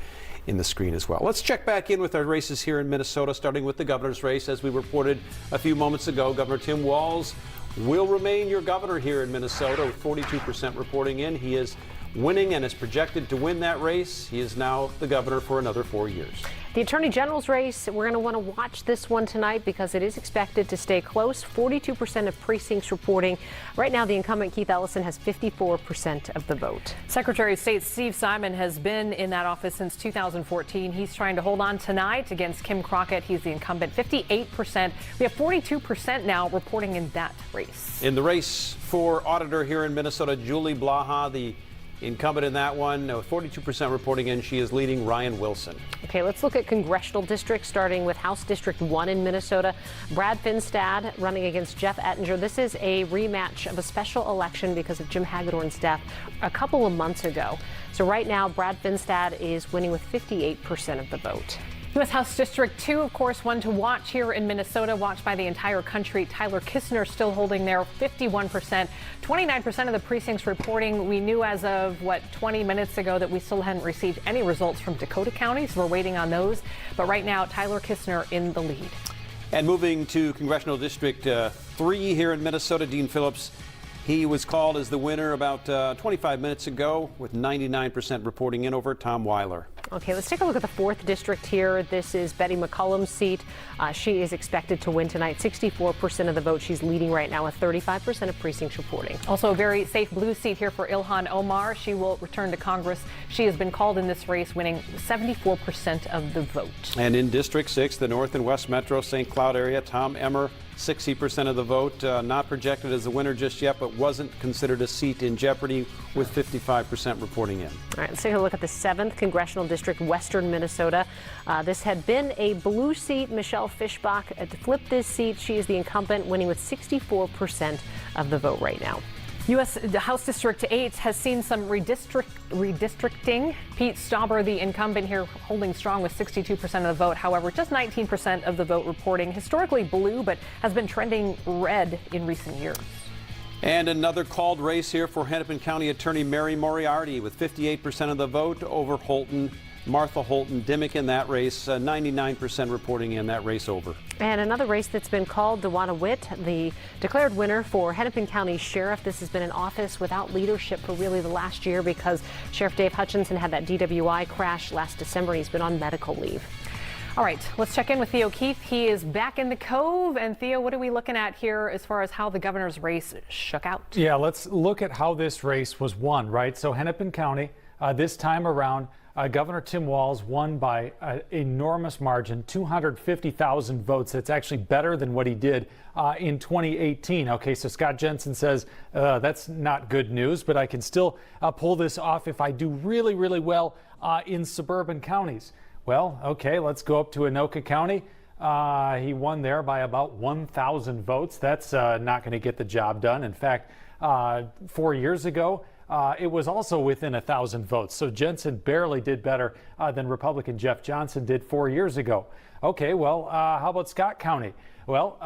in the screen as well. Let's check back in with our races here in Minnesota, starting with the governor's race. As we reported a few moments ago, Governor Tim Walz will remain your governor here in Minnesota, with 42% reporting in. He is winning and is projected to win that race. He is now the governor for another 4 years. The Attorney General's race, we're going to want to watch this one tonight because it is expected to stay close. 42% of precincts reporting. Right now, the incumbent Keith Ellison has 54% of the vote. Secretary of State Steve Simon has been in that office since 2014. He's trying to hold on tonight against Kim Crockett. He's the incumbent, 58%. We have 42% now reporting in that race. In the race for auditor here in Minnesota, Julie Blaha, the incumbent in that one, 42% reporting in. She is leading Ryan Wilson. Okay, let's look at congressional districts, starting with House District 1 in Minnesota. Brad Finstad running against Jeff Ettinger. This is a rematch of a special election because of Jim Hagedorn's death a couple of months ago. So right now, Brad Finstad is winning with 58% of the vote. U.S. House District 2, of course, one to watch here in Minnesota, watched by the entire country. Tyler Kistner still holding there, 51%. 29% of the precincts reporting. We knew as of, 20 minutes ago that we still hadn't received any results from Dakota County, so we're waiting on those. But right now, Tyler Kistner in the lead. And moving to Congressional District 3 here in Minnesota, Dean Phillips, he was called as the winner about 25 minutes ago with 99% reporting in over Tom Weiler. Okay, let's take a look at the 4th district here. This is Betty McCollum's seat. She is expected to win tonight. 64% of the vote. She's leading right now with 35% of precincts reporting. Also a very safe blue seat here for Ilhan Omar. She will return to Congress. She has been called in this race, winning 74% of the vote. And in District 6, the North and West Metro St. Cloud area, Tom Emmer, 60% of the vote, not projected as the winner just yet, but wasn't considered a seat in jeopardy with 55% reporting in. All right, let's take a look at the 7th Congressional District, Western Minnesota. This had been a blue seat. Michelle Fischbach flipped this seat. She is the incumbent, winning with 64% of the vote right now. U.S. House District 8 has seen some redistricting. Pete Stauber, the incumbent here, holding strong with 62% of the vote. However, just 19% of the vote reporting. Historically blue, but has been trending red in recent years. And another called race here for Hennepin County Attorney Mary Moriarty with 58% of the vote over Martha Holton Dimmick in that race, 99% reporting in that race over. And another race that's been called, DeWanna Witt, the declared winner for Hennepin County Sheriff. This has been in office without leadership for really the last year because Sheriff Dave Hutchinson had that DWI crash last December. He's been on medical leave. All right, let's check in with Theo Keith. He is back in the Cove. And Theo, what are we looking at here as far as how the governor's race shook out? Yeah, let's look at how this race was won, right? So Hennepin County, this time around, Governor Tim Walz won by an enormous margin, 250,000 votes. It's actually better than what he did in 2018. Okay, so Scott Jensen says that's not good news, but I can still pull this off if I do really, really well in suburban counties. Well, okay, let's go up to Anoka County. He won there by about 1,000 votes. That's not going to get the job done. In fact, 4 years ago, it was also within 1,000 votes. So Jensen barely did better than Republican Jeff Johnson did 4 years ago. Okay, well, how about Scott County? Well,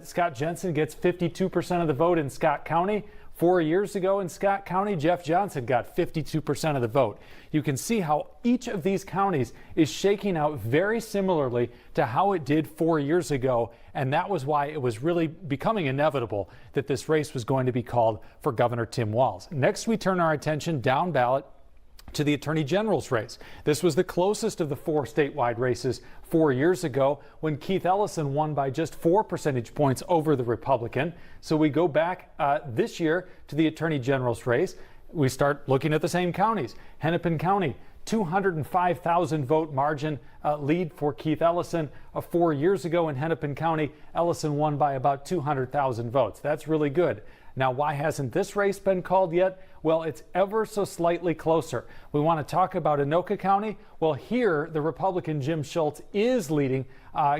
Scott Jensen gets 52% of the vote in Scott County. 4 years ago in Scott County, Jeff Johnson got 52% of the vote. You can see how each of these counties is shaking out very similarly to how it did 4 years ago, and that was why it was really becoming inevitable that this race was going to be called for Governor Tim Walz. Next, we turn our attention down ballot to the Attorney General's race. This was the closest of the 4 statewide races 4 years ago when Keith Ellison won by just 4 percentage points over the Republican. So we go back this year to the Attorney General's race. We start looking at the same counties. Hennepin County, 205,000 vote margin lead for Keith Ellison. 4 years ago in Hennepin County, Ellison won by about 200,000 votes. That's really good. Now, why hasn't this race been called yet? Well, it's ever so slightly closer. We want to talk about Anoka County. Well, here, the Republican Jim Schultz is leading,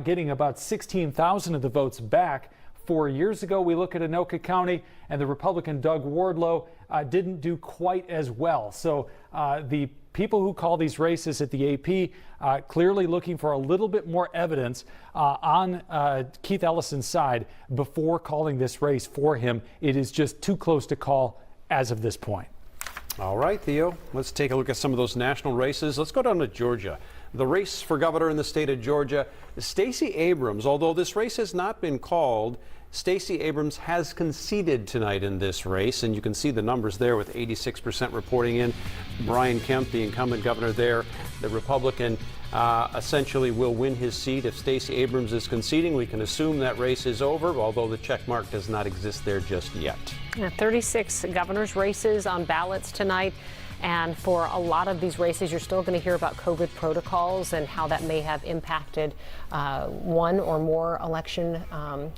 getting about 16,000 of the votes back. 4 years ago, we look at Anoka County, and the Republican Doug Wardlow didn't do quite as well. So the people who call these races at the AP clearly looking for a little bit more evidence on Keith Ellison's side before calling this race for him. It is just too close to call as of this point. All right, Theo, let's take a look at some of those national races. Let's go down to Georgia. The race for governor in the state of Georgia, Stacey Abrams, although this race has not been called, Stacey Abrams has conceded tonight in this race, and you can see the numbers there with 86% reporting in. Brian Kemp, the incumbent governor there, the Republican, essentially will win his seat. If Stacey Abrams is conceding, we can assume that race is over, although the check mark does not exist there just yet. 36 governor's races on ballots tonight. And for a lot of these races, you're still going to hear about COVID protocols and how that may have impacted one or more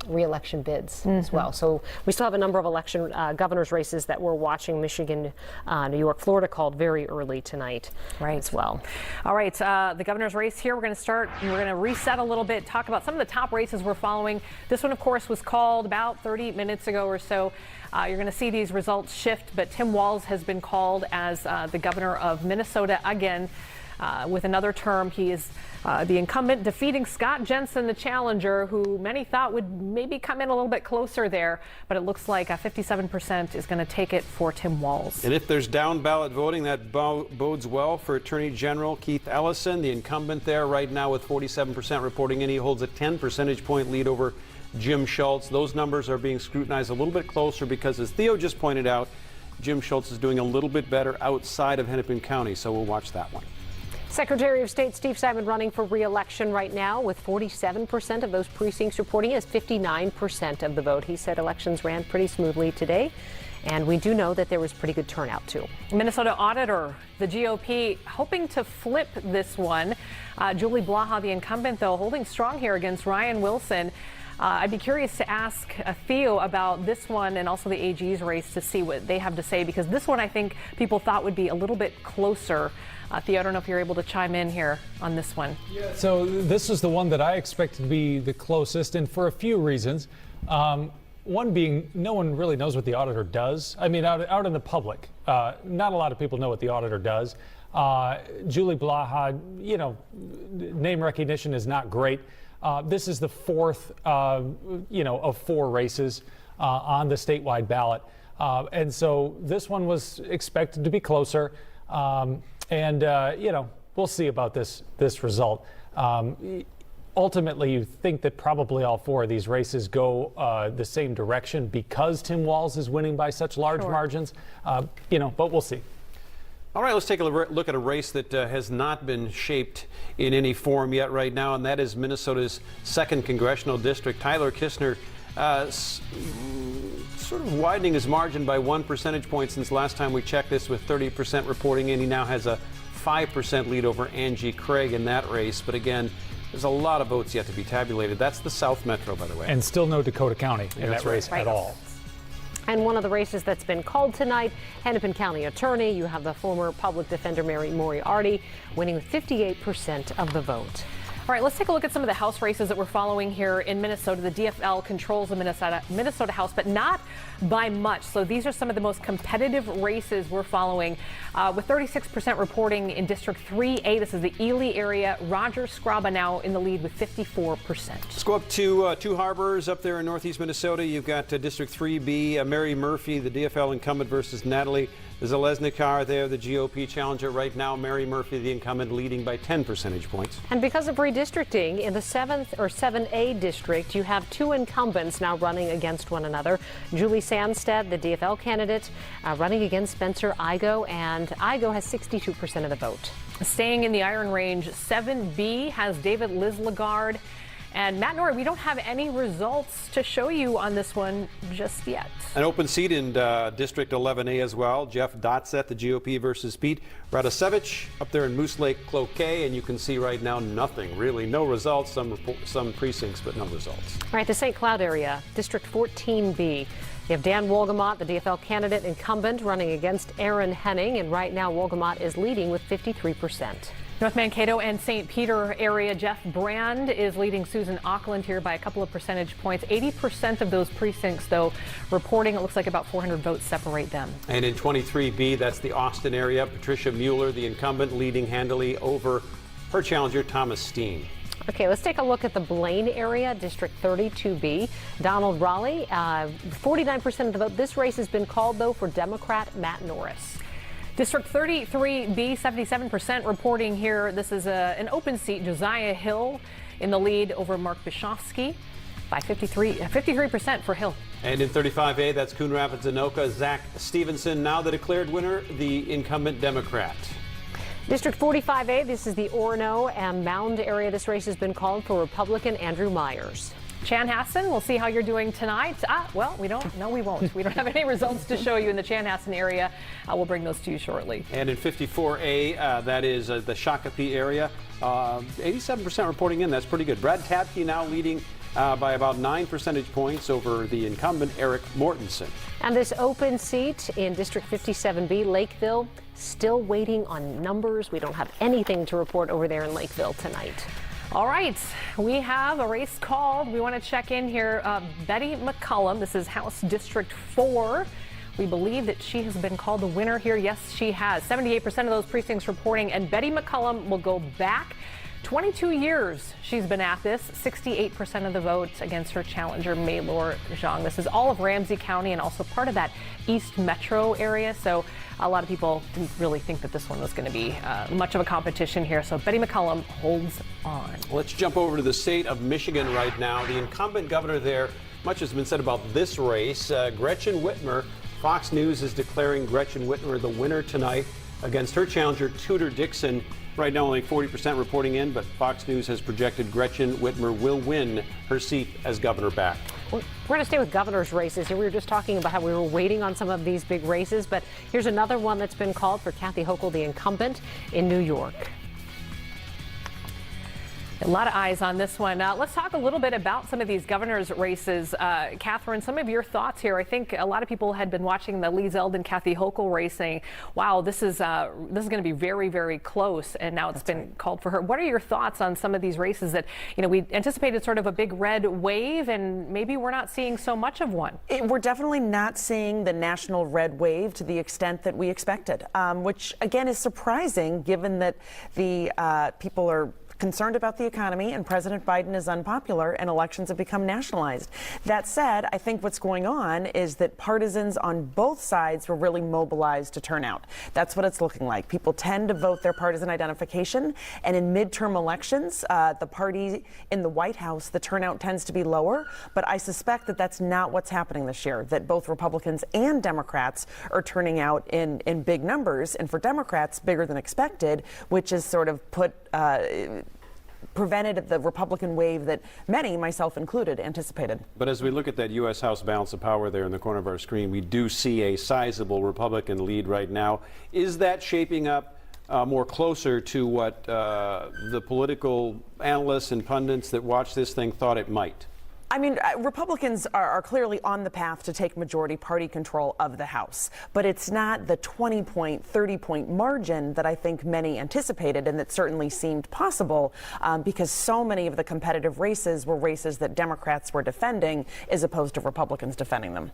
re-election bids as well. So we still have a number of election governor's races that we're watching. Michigan, New York, Florida called very early tonight as well. All right, the governor's race here. We're going to start. We're going to reset a little bit, talk about some of the top races we're following. This one, of course, was called about 30 minutes ago or so. You're going to see these results shift, but Tim Walz has been called as the governor of Minnesota again with another term. He is the incumbent, defeating Scott Jensen, the challenger, who many thought would maybe come in a little bit closer there, but it looks like 57% is going to take it for Tim Walz. And if there's down ballot voting, that bodes well for Attorney General Keith Ellison, the incumbent there right now with 47% reporting in. He holds a 10 percentage point lead over Jim Schultz. Those numbers are being scrutinized a little bit closer because, as Theo just pointed out, Jim Schultz is doing a little bit better outside of Hennepin County, so we'll watch that one. Secretary of State Steve Simon running for re-election right now with 47% of those precincts reporting as 59% of the vote. He said elections ran pretty smoothly today, and we do know that there was pretty good turnout too. Minnesota auditor, the GOP hoping to flip this one. Julie Blaha, the incumbent, though, holding strong here against Ryan Wilson. I'd be curious to ask Theo about this one and also the AG's race to see what they have to say, because this one I think people thought would be a little bit closer. Theo, I don't know if you're able to chime in here on this one. Yeah, so this is the one that I expected to be the closest, and for a few reasons. One being, no one really knows what the auditor does. I mean, out in the public, not a lot of people know what the auditor does. Julie Blaha, name recognition is not great. This is the fourth, of 4 races on the statewide ballot. And so this one was expected to be closer. We'll see about this result. Ultimately, you think that probably all 4 of these races go the same direction because Tim Walz is winning by such large margins, but we'll see. All right, let's take a look at a race that has not been shaped in any form yet right now, and that is Minnesota's 2nd congressional district. Tyler Kistner sort of widening his margin by 1 percentage point since last time we checked this, with 30% reporting in. He now has a 5% lead over Angie Craig in that race, but again, there's a lot of votes yet to be tabulated. That's the South Metro, by the way. And still no Dakota County in that race at all. And one of the races that's been called tonight, Hennepin County Attorney, you have the former public defender Mary Moriarty winning with 58% of the vote. All right, let's take a look at some of the House races that we're following here in Minnesota. The DFL controls the Minnesota House, but not by much. So these are some of the most competitive races we're following, with 36% reporting in District 3A. This is the Ely area. Roger Scraba now in the lead with 54%. Let's go up to Two Harbors up there in northeast Minnesota. You've got District 3B, Mary Murphy, the DFL incumbent, versus Natalie Zalesnikar there, the GOP challenger. Right now, Mary Murphy, the incumbent, leading by 10 percentage points. And because of redistricting, in the 7th or 7A district, you have two incumbents now running against one another. Julie Sandstead, the DFL candidate, running against Spencer Igo, and Igo has 62% of the vote. Staying in the Iron Range, 7B has David Lislagard. And Matt Norrie, we don't have any results to show you on this one just yet. An open seat in District 11A as well. Jeff Dotsett, the GOP, versus Pete Radosevich up there in Moose Lake, Cloquet, and you can see right now nothing, really. No results, some precincts, but no results. All right, the St. Cloud area, District 14B. You have Dan Wolgamott, the DFL candidate incumbent, running against Aaron Henning, and right now Wolgamott is leading with 53%. North Mankato and St. Peter area, Jeff Brand is leading Susan Auckland here by a couple of percentage points. 80% of those precincts, though, reporting it looks like about 400 votes separate them. And in 23B, that's the Austin area, Patricia Mueller, the incumbent, leading handily over her challenger, Thomas Steen. Okay, let's take a look at the Blaine area, District 32B. Donald Raleigh, 49% of the vote. This race has been called, though, for Democrat Matt Norris. District 33B, 77% reporting here. This is an open seat. Josiah Hill in the lead over Mark Bishofsky by 53% for Hill. And in 35A, that's Coon Rapids Anoka. Zach Stevenson, now the declared winner, the incumbent Democrat. District 45A, this is the Orono and Mound area. This race has been called for Republican Andrew Myers. Chanhassen, we'll see how you're doing tonight. Well, we don't. No, we won't. We don't have any results to show you in the Chanhassen area. We'll bring those to you shortly. And in 54A, that is the Shakopee area. 87% reporting in. That's pretty good. Brad Tapke now leading by about 9 percentage points over the incumbent Eric Mortensen. And this open seat in District 57B, Lakeville, still waiting on numbers. We don't have anything to report over there in Lakeville tonight. All right, we have a race called. We want to check in here. Betty McCollum, this is House District 4. We believe that she has been called the winner here. Yes, she has. 78% of those precincts reporting, and Betty McCollum will go back 22 years she's been at this. 68% of the vote against her challenger, Maylor Zhang. This is all of Ramsey County and also part of that East Metro area. So a lot of people didn't really think that this one was going to be much of a competition here. So Betty McCollum holds on. Let's jump over to the state of Michigan right now. The incumbent governor there, much has been said about this race. Gretchen Whitmer, Fox News is declaring Gretchen Whitmer the winner tonight against her challenger, Tudor Dixon. Right now, only 40% reporting in, but Fox News has projected Gretchen Whitmer will win her seat as governor back. We're going to stay with governor's races here. We were just talking about how we were waiting on some of these big races, but here's another one that's been called for Kathy Hochul, the incumbent in New York. A lot of eyes on this one. Let's talk a little bit about some of these governor's races. Catherine, some of your thoughts here. I think a lot of people had been watching the Lee Zeldin, Kathy Hochul race saying, wow, this is going to be very, very close. And now it's been called for her. What are your thoughts on some of these races that, you know, we anticipated sort of a big red wave and maybe we're not seeing so much of one? We're definitely not seeing the national red wave to the extent that we expected, which again is surprising given that the people are concerned about the economy and President Biden is unpopular and elections have become nationalized. That said, I think what's going on is that partisans on both sides were really mobilized to turn out. That's what it's looking like. People tend to vote their partisan identification, and in midterm elections, the party in the White House, the turnout tends to be lower, but I suspect that that's not what's happening this year, that both Republicans and Democrats are turning out in big numbers, and for Democrats, bigger than expected, which has sort of prevented the Republican wave that many, myself included, anticipated. But as we look at that U.S. House balance of power there in the corner of our screen, we do see a sizable Republican lead right now. Is that shaping up more closer to what the political analysts and pundits that watch this thing thought it might? I mean, Republicans are clearly on the path to take majority party control of the House, but it's not the 20-point, 30-point margin that I think many anticipated and that certainly seemed possible because so many of the competitive races were races that Democrats were defending as opposed to Republicans defending them.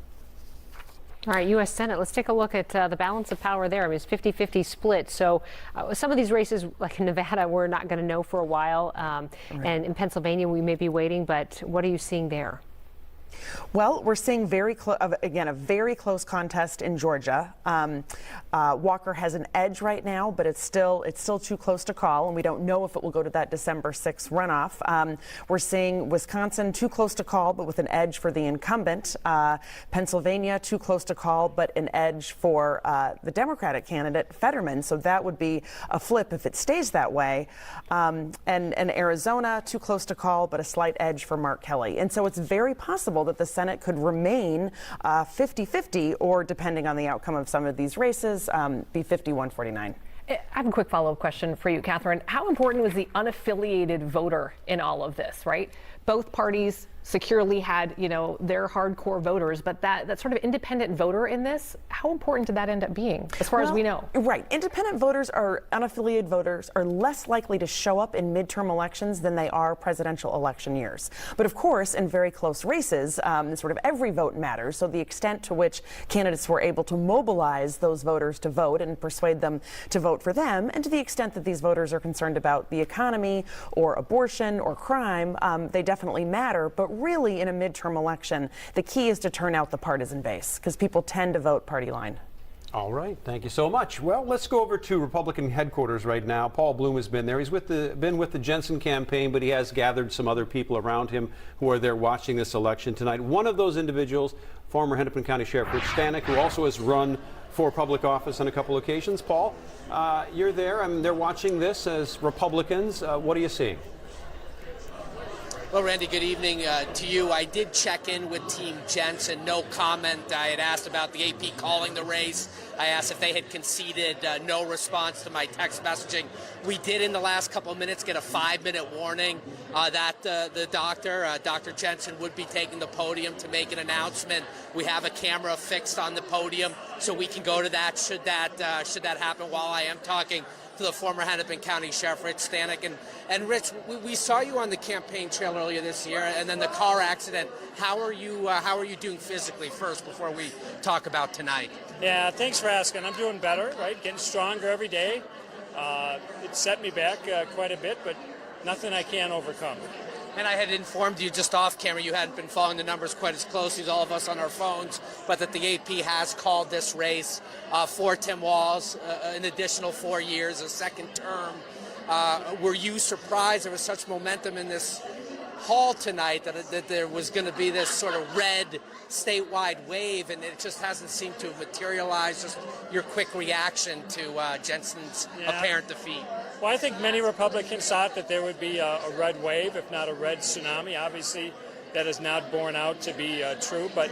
All right, U.S. Senate, let's take a look at the balance of power there. I mean, it's 50-50 split. So some of these races, like in Nevada, we're not going to know for a while. And in Pennsylvania, we may be waiting. But what are you seeing there? Well, we're seeing again, a very close contest in Georgia. Walker has an edge right now, but it's still too close to call, and we don't know if it will go to that December 6th runoff. We're seeing Wisconsin too close to call, but with an edge for the incumbent. Pennsylvania too close to call, but an edge for the Democratic candidate, Fetterman. So that would be a flip if it stays that way. And Arizona too close to call, but a slight edge for Mark Kelly. And so it's very possible that the Senate could remain 50-50, or depending on the outcome of some of these races, be 51-49. I have a quick follow-up question for you, Catherine. How important was the unaffiliated voter in all of this, right? Both parties securely had, their hardcore voters, but that sort of independent voter in this, how important did that end up being, as far as we know? Right. Independent voters or unaffiliated voters are less likely to show up in midterm elections than they are presidential election years. But of course, in very close races, sort of every vote matters. So the extent to which candidates were able to mobilize those voters to vote and persuade them to vote for them, and to the extent that these voters are concerned about the economy or abortion or crime, they definitely matter. But really, in a midterm election, the key is to turn out the partisan base, because people tend to vote party line. All right, thank you so much. Well, let's go over to Republican headquarters right now. Paul Bloom has been there. He's been with the Jensen campaign, but he has gathered some other people around him who are there watching this election tonight. One of those individuals, former Hennepin County Sheriff Rich Stanek, who also has run for public office on a couple occasions. Paul, you're there. I mean, they're watching this as Republicans. What are you seeing? Well, Randy, good evening to you. I did check in with Team Jensen. No comment. I had asked about the AP calling the race. I asked if they had conceded. No response to my text messaging. We did, in the last couple of minutes, get a 5-minute warning that the doctor, Dr. Jensen, would be taking the podium to make an announcement. We have a camera fixed on the podium, so we can go to that should that happen while I am talking to the former Hennepin County Sheriff Rich Stanek. And Rich, we saw you on the campaign trail earlier this year, and then the car accident. How are you doing physically first before we talk about tonight? Yeah, thanks for asking. I'm doing better, right? Getting stronger every day. It set me back quite a bit, but nothing I can't overcome. And I had informed you just off camera you hadn't been following the numbers quite as closely as all of us on our phones, but that the AP has called this race for Tim Walz an additional 4 years, a second term. Were you surprised there was such momentum in this hall tonight that there was going to be this sort of red statewide wave, and it just hasn't seemed to have materialized? Just your quick reaction to Jensen's apparent defeat. Well, I think many Republicans thought that there would be a red wave, if not a red tsunami. Obviously, that is not borne out to be true, but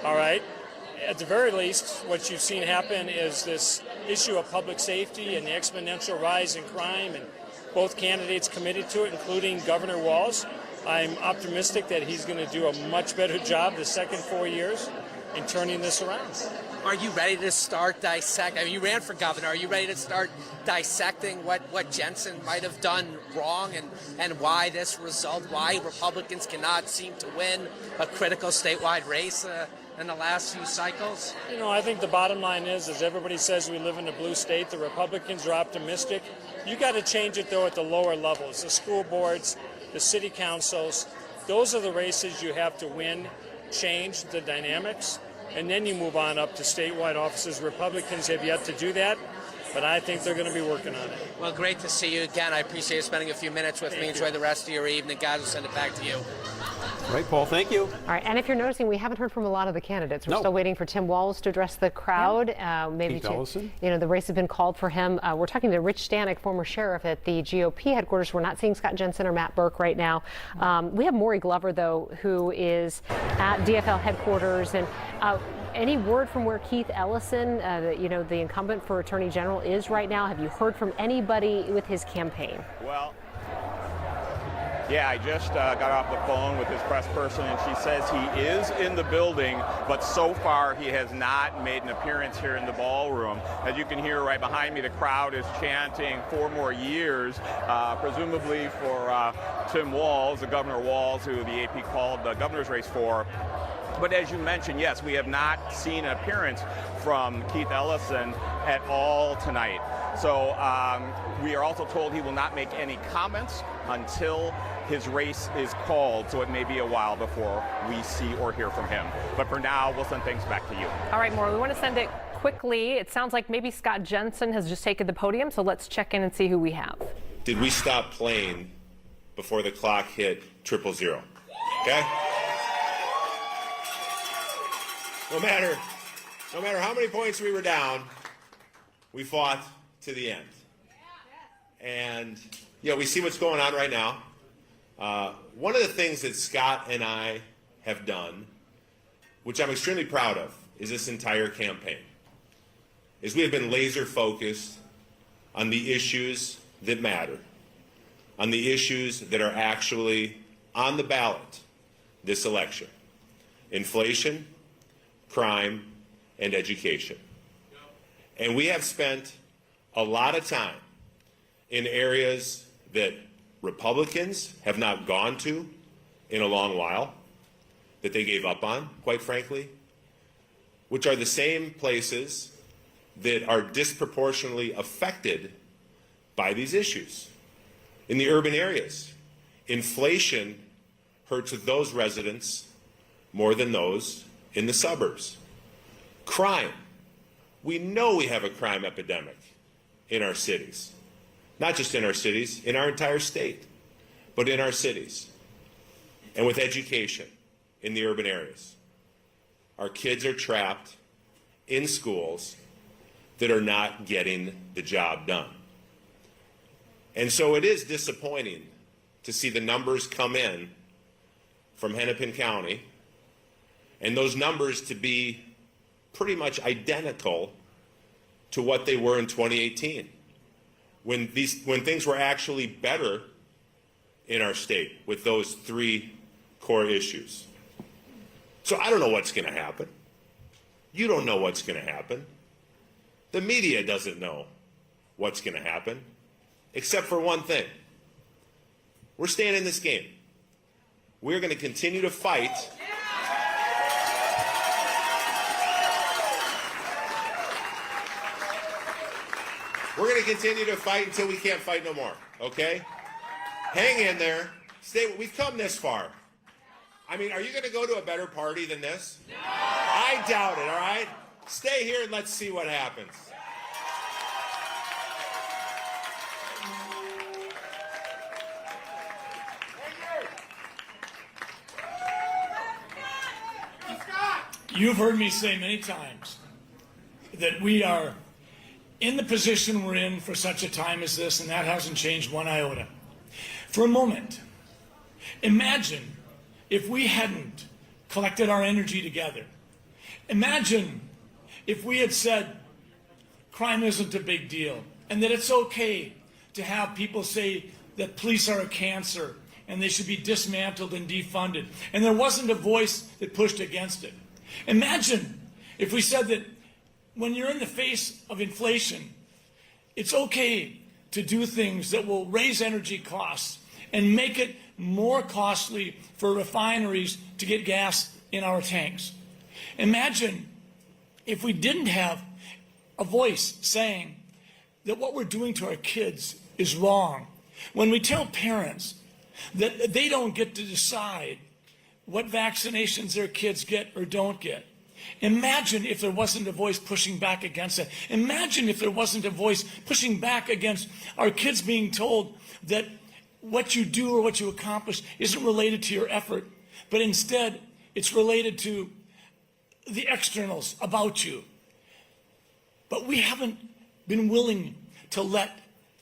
all right. At the very least, what you've seen happen is this issue of public safety and the exponential rise in crime, and both candidates committed to it, including Governor Walz. I'm optimistic that he's going to do a much better job the second 4 years in turning this around. Are you ready to start dissecting? I mean, you ran for governor. Are you ready to start dissecting what Jensen might have done wrong and why this result, why Republicans cannot seem to win a critical statewide race in the last few cycles? You know, I think the bottom line is, as everybody says, we live in a blue state. The Republicans are optimistic. You got to change it, though, at the lower levels, the school boards, the city councils. Those are the races you have to win, change the dynamics, and then you move on up to statewide offices. Republicans have yet to do that, but I think they're going to be working on it. Well, great to see you again. I appreciate you spending a few minutes with me. Enjoy the rest of your evening. Guys, will send it back to you. Right, Paul, thank you. All right, and if you're noticing, we haven't heard from a lot of the candidates. We're still waiting for Tim Walz to address the crowd. Maybe Keith Ellison. The race has been called for him. We're talking to Rich Stanek, former sheriff at the GOP headquarters. We're not seeing Scott Jensen or Matt Burke right now. We have Maury Glover, though, who is at DFL headquarters. And any word from where Keith Ellison, the incumbent for Attorney General, is right now? Have you heard from anybody with his campaign? Well, Yeah, I just got off the phone with his press person, and she says he is in the building, but so far he has not made an appearance here in the ballroom. As you can hear right behind me, the crowd is chanting 4 more years, presumably for Tim Walz, the Governor Walz, who the AP called the governor's race for. But as you mentioned, yes, we have not seen an appearance from Keith Ellison at all tonight. So we are also told he will not make any comments until his race is called, so it may be a while before we see or hear from him. But for now, we'll send things back to you. All right, Maura, we want to send it quickly. It sounds like maybe Scott Jensen has just taken the podium, so let's check in and see who we have. Did we stop playing before the clock hit 000? Okay? No matter how many points we were down, we fought to the end. And, we see what's going on right now. One of the things that Scott and I have done, which I'm extremely proud of, is this entire campaign, is we have been laser focused on the issues that matter, on the issues that are actually on the ballot this election: inflation, crime, and education. And we have spent a lot of time in areas that Republicans have not gone to in a long while, that they gave up on, quite frankly, which are the same places that are disproportionately affected by these issues. In the urban areas, inflation hurts those residents more than those in the suburbs. Crime. We know we have a crime epidemic in our cities. Not just in our cities, in our entire state, but in our cities. And with education in the urban areas, our kids are trapped in schools that are not getting the job done. And so it is disappointing to see the numbers come in from Hennepin County, and those numbers to be pretty much identical to what they were in 2018, when things were actually better in our state with those 3 core issues. So I don't know what's going to happen. You don't know what's going to happen. The media doesn't know what's going to happen, except for one thing. We're staying in this game. We're going to continue to fight. We're going to continue to fight until we can't fight no more, okay? Hang in there. We've come this far. I mean, are you going to go to a better party than this? No! I doubt it, all right? Stay here and let's see what happens. You've heard me say many times that we are in the position we're in for such a time as this, and that hasn't changed one iota. For a moment, imagine if we hadn't collected our energy together. Imagine if we had said crime isn't a big deal, and that it's okay to have people say that police are a cancer and they should be dismantled and defunded, and there wasn't a voice that pushed against it. Imagine if we said that when you're in the face of inflation, it's okay to do things that will raise energy costs and make it more costly for refineries to get gas in our tanks. Imagine if we didn't have a voice saying that what we're doing to our kids is wrong. When we tell parents that they don't get to decide what vaccinations their kids get or don't get. Imagine if there wasn't a voice pushing back against it. Imagine if there wasn't a voice pushing back against our kids being told that what you do or what you accomplish isn't related to your effort, but instead it's related to the externals about you. But we haven't been willing to let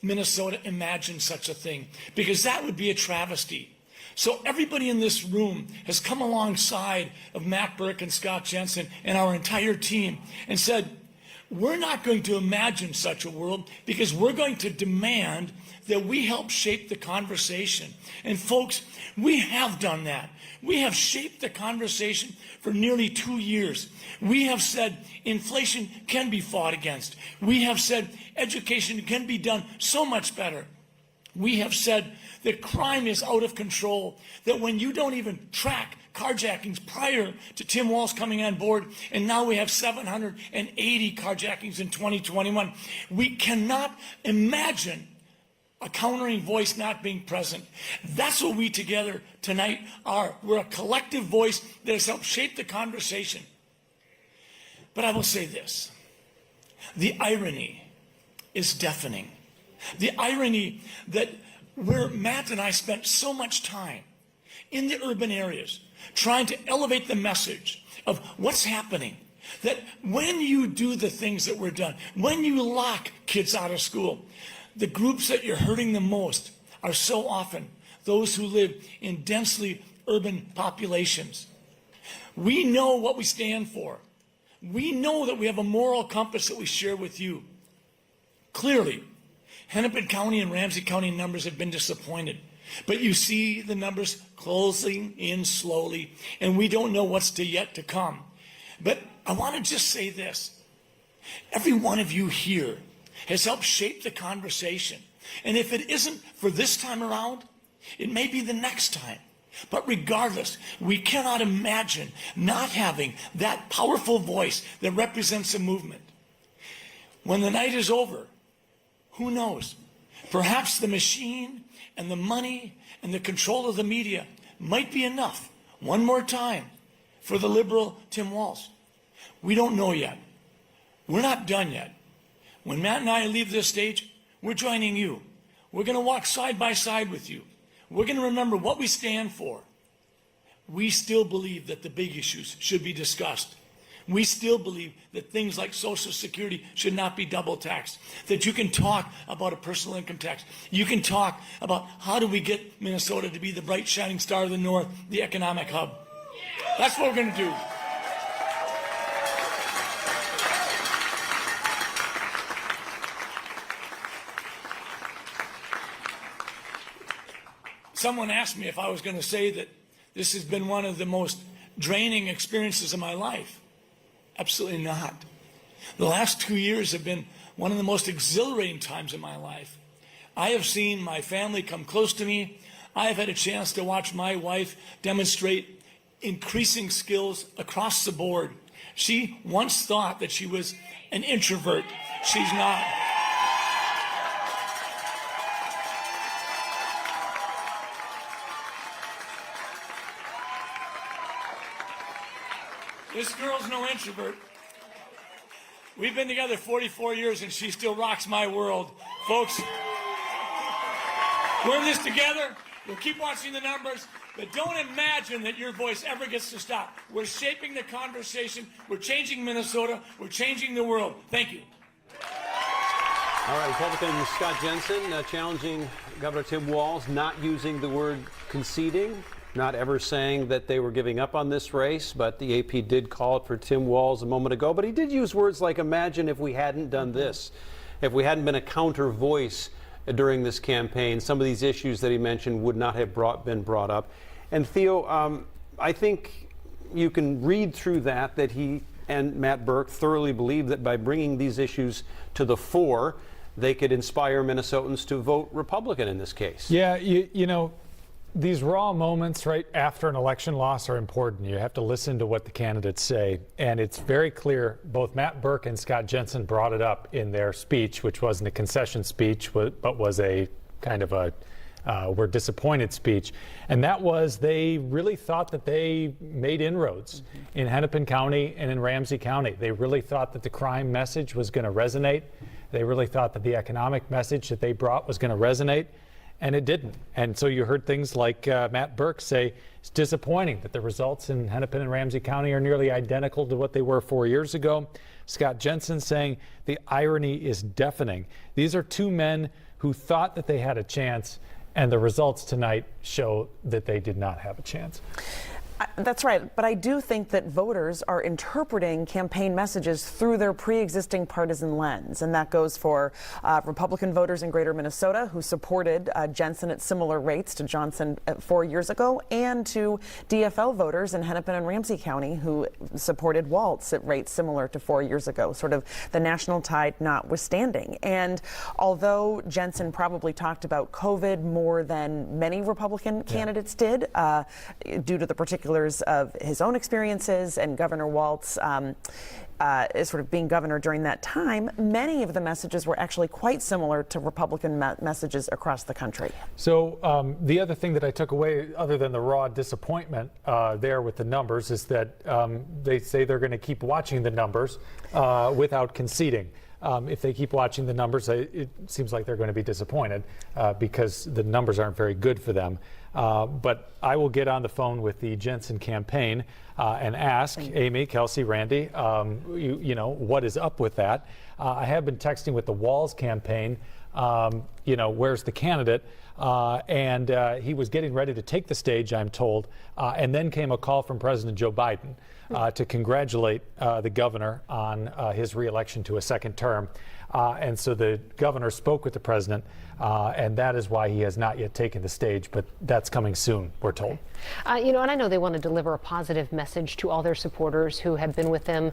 Minnesota imagine such a thing, because that would be a travesty. So everybody in this room has come alongside of Matt Burke and Scott Jensen and our entire team and said, We're not going to imagine such a world because we're going to demand that we help shape the conversation. And folks, we have done that. We have shaped the conversation for nearly 2 years. We have said inflation can be fought against. We have said education can be done so much better. We have said that crime is out of control, that when you don't even track carjackings prior to Tim Walz coming on board, and now we have 780 carjackings in 2021, we cannot imagine a countering voice not being present. That's what we together tonight are. We're a collective voice that has helped shape the conversation. But I will say this, the irony is deafening. The irony that where Matt and I spent so much time in the urban areas trying to elevate the message of what's happening, that when you do the things that were done, when you lock kids out of school, the groups that you're hurting the most are so often those who live in densely urban populations. We know what we stand for. We know that we have a moral compass that we share with you. Clearly, Hennepin County and Ramsey County numbers have been disappointed. But you see the numbers closing in slowly, and we don't know what's yet to come. But I want to just say this. Every one of you here has helped shape the conversation. And if it isn't for this time around, it may be the next time. But regardless, we cannot imagine not having that powerful voice that represents a movement. When the night is over, who knows? Perhaps the machine and the money and the control of the media might be enough one more time for the liberal Tim Walz. We don't know yet. We're not done yet. When Matt and I leave this stage, we're joining you. We're going to walk side by side with you. We're going to remember what we stand for. We still believe that the big issues should be discussed. We still believe that things like Social Security should not be double taxed, that you can talk about a personal income tax. You can talk about how do we get Minnesota to be the bright shining star of the North, the economic hub. That's what we're going to do. Someone asked me if I was going to say that this has been one of the most draining experiences of my life. Absolutely not. The last 2 years have been one of the most exhilarating times in my life. I have seen my family come close to me. I have had a chance to watch my wife demonstrate increasing skills across the board. She once thought that she was an introvert. She's not. This girl's no introvert. We've been together 44 years and she still rocks my world. Folks, we're in this together. We'll keep watching the numbers, but don't imagine that your voice ever gets to stop. We're shaping the conversation. We're changing Minnesota. We're changing the world. Thank you. All right, Republican Scott Jensen challenging Governor Tim Walz, not using the word conceding, not ever saying that they were giving up on this race, but the AP did call it for Tim Walz a moment ago. But he did use words like, imagine if we hadn't done this, if we hadn't been a counter voice during this campaign, some of these issues that he mentioned would not have been brought up. And Theo, I think you can read through that he and Matt Birk thoroughly believe that by bringing these issues to the fore, they could inspire Minnesotans to vote Republican in this case. Yeah, you know, these raw moments right after an election loss are important. You have to listen to what the candidates say. And it's very clear, both Matt Birk and Scott Jensen brought it up in their speech, which wasn't a concession speech, but was a kind of a we're disappointed speech. And that was, they really thought that they made inroads in Hennepin County and in Ramsey County. They really thought that the crime message was going to resonate. They really thought that the economic message that they brought was going to resonate. And it didn't. And so you heard things like Matt Birk say it's disappointing that the results in Hennepin and Ramsey County are nearly identical to what they were 4 years ago. Scott Jensen saying the irony is deafening. These are two men who thought that they had a chance, and the results tonight show that they did not have a chance. That's right. But I do think that voters are interpreting campaign messages through their pre-existing partisan lens. And that goes for Republican voters in greater Minnesota who supported Jensen at similar rates to Johnson 4 years ago, and to DFL voters in Hennepin and Ramsey County who supported Walz at rates similar to 4 years ago, sort of the national tide notwithstanding. And although Jensen probably talked about COVID more than many Republican candidates did, due to the particulars of his own experiences and Governor Walz sort of being governor during that time, many of the messages were actually quite similar to Republican messages across the country. So the other thing that I took away, other than the raw disappointment there with the numbers, is that they say they're going to keep watching the numbers without conceding. If they keep watching the numbers, it seems like they're going to be disappointed because the numbers aren't very good for them. But I will get on the phone with the Jensen campaign and ask Amy, Kelsey, Randy, you know, what is up with that? I have been texting with the Walz campaign, you know, where's the candidate? And he was getting ready to take the stage, I'm told, and then came a call from President Joe Biden to congratulate the governor on his reelection to a second term. And so the governor spoke with the president, and that is why he has not yet taken the stage, but that's coming soon, we're told. You know, and I know they want to deliver a positive message to all their supporters who have been with them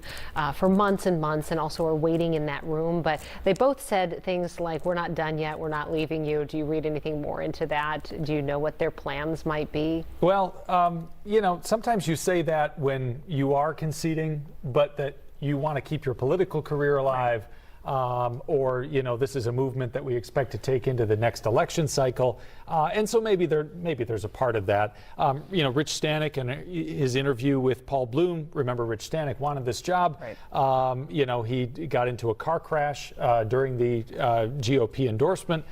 for months and months and also are waiting in that room. But they both said things like, we're not done yet, we're not leaving you. Do you read anything more into that? Do you know what their plans might be? Well, you know, sometimes you say that when you are conceding, but that you want to keep your political career alive. Or, you know, this is a movement that we expect to take into the next election cycle. And so maybe there's a part of that. You know, Rich Stanek and his interview with Paul Bloom, remember Rich Stanek wanted this job. Right. You know, he got into a car crash during the GOP endorsement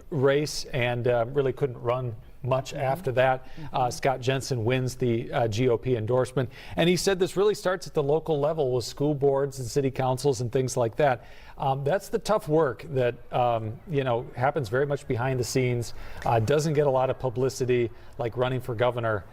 race and really couldn't run much after that. Scott Jensen wins the GOP endorsement. And he said this really starts at the local level with school boards and city councils and things like that. That's the tough work that, you know, happens very much behind the scenes, doesn't get a lot of publicity like running for governor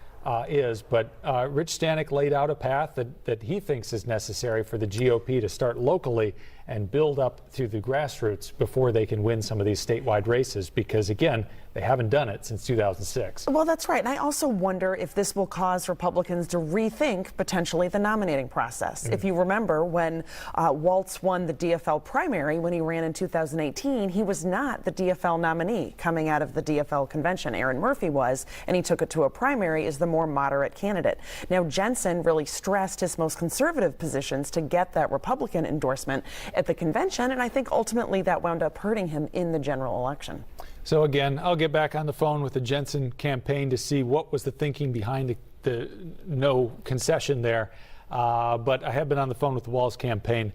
is. But Rich Stanek laid out a path that he thinks is necessary for the GOP to start locally and build up through the grassroots before they can win some of these statewide races, because again, they haven't done it since 2006. Well, that's right. And I also wonder if this will cause Republicans to rethink potentially the nominating process. If you remember, when Walz won the DFL primary when he ran in 2018, he was not the DFL nominee coming out of the DFL convention. Aaron Murphy was, and he took it to a primary as the more moderate candidate. Now, Jensen really stressed his most conservative positions to get that Republican endorsement at the convention, and I think ultimately that wound up hurting him in the general election. So again, I'll get back on the phone with the Jensen campaign to see what was the thinking behind the no concession there. But I have been on the phone with the Walz campaign.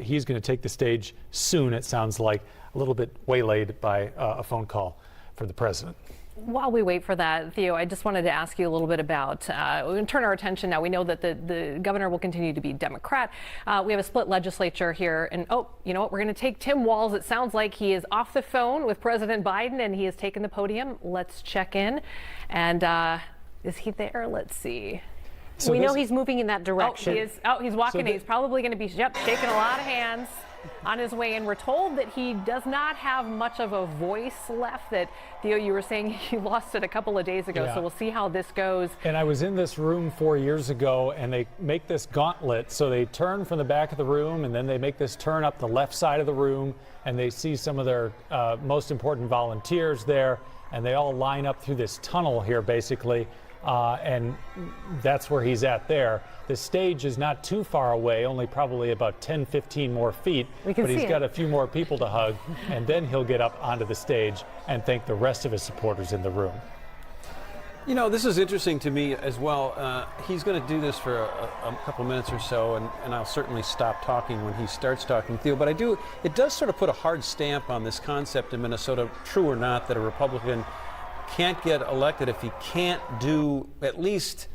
He's going to take the stage soon, it sounds like, a little bit waylaid by a phone call from the president. While we wait for that, Theo, I just wanted to ask you a little bit about, we're going to turn our attention now. We know that the governor will continue to be Democrat. We have a split legislature here. And, oh, you know what? We're going to take Tim Walz. It sounds like he is off the phone with President Biden and he has taken the podium. Let's check in. And is he there? Let's see. So we know he's moving in that direction. Oh, he is. Oh, he's walking. He's probably going to be shaking a lot of hands on his way in. We're told that he does not have much of a voice left. That, Theo, you were saying he lost it a couple of days ago. Yeah. So we'll see how this goes. And I was in this room 4 years ago, and they make this gauntlet. So they turn from the back of the room, and then they make this turn up the left side of the room, and they see some of their most important volunteers there, and they all line up through this tunnel here, basically. And that's where he's at there. The stage is not too far away, only probably about 10, 15 more feet. But he's got a few more people to hug, and then he'll get up onto the stage and thank the rest of his supporters in the room. You know, this is interesting to me as well. He's going to do this for a couple minutes or so, and I'll certainly stop talking when he starts talking, Theo. But it does sort of put a hard stamp on this concept in Minnesota, true or not, that a Republican can't get elected if he can't do at least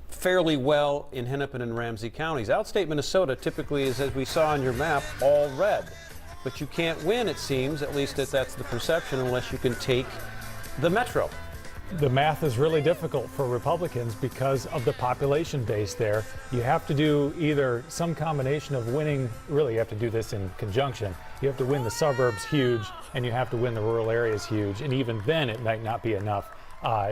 fairly well in Hennepin and Ramsey counties. Outstate Minnesota typically is, as we saw on your map, all red. But you can't win, it seems, at least that's the perception, unless you can take the metro. the math is really difficult for Republicans because of the population base there. You have to do either some combination of winning, really you have to do this in conjunction. You have to win the suburbs huge, and you have to win the rural areas huge, and even then it might not be enough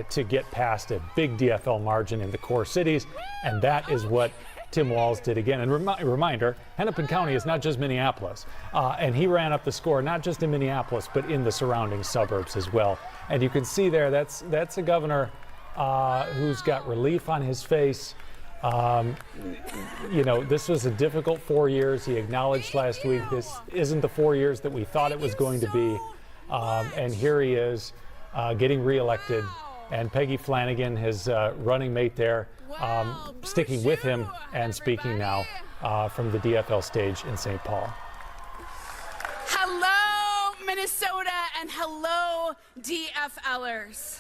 to get past a big DFL margin in the core cities, and that is what Tim Walz did again. And reminder, Hennepin County is not just Minneapolis, and he ran up the score not just in Minneapolis but in the surrounding suburbs as well. And you can see there that's a governor who's got relief on his face. You know, this was a difficult 4 years. He acknowledged last week this isn't the 4 years that we thought it was going to be, and here he is getting reelected. And Peggy Flanagan, his running mate there, sticking with him and speaking now from the DFL stage in St. Paul. Hello, Minnesota, and hello, DFLers.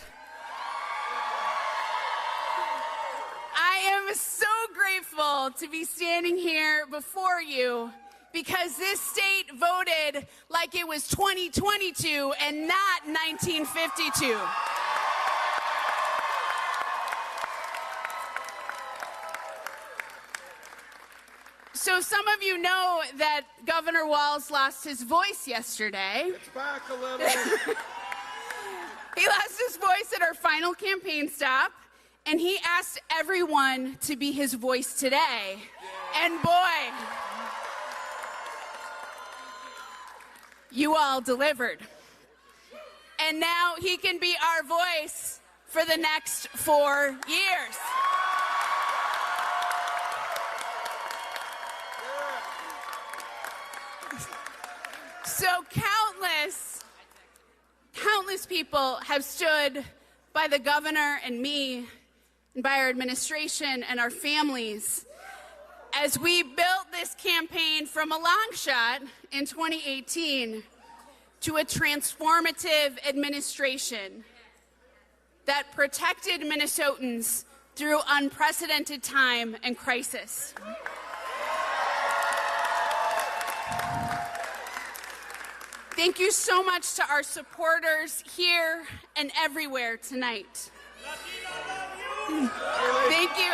I am so grateful to be standing here before you because this state voted like it was 2022 and not 1952. So some of you know that Governor Walz lost his voice yesterday. It's back a little. He lost his voice at our final campaign stop, and he asked everyone to be his voice today. Yeah. And boy, you all delivered. And now he can be our voice for the next 4 years. So countless people have stood by the governor and me and by our administration and our families as we built this campaign from a long shot in 2018 to a transformative administration that protected Minnesotans through unprecedented time and crisis. Thank you so much to our supporters here and everywhere tonight. Thank you.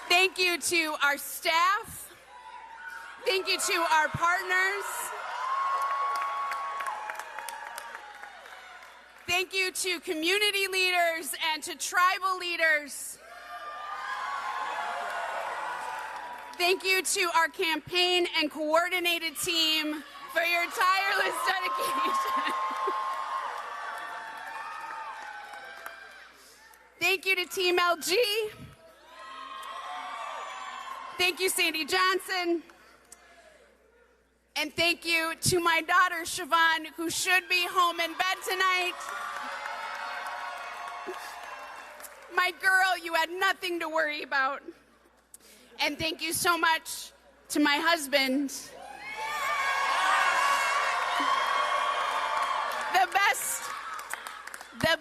Thank you to our staff. Thank you to our partners. Thank you to community leaders and to tribal leaders. Thank you to our campaign and coordinated team for your tireless dedication. Thank you to Team LG. Thank you, Sandy Johnson. And thank you to my daughter, Siobhan, who should be home in bed tonight. My girl, you had nothing to worry about. And thank you so much to my husband, the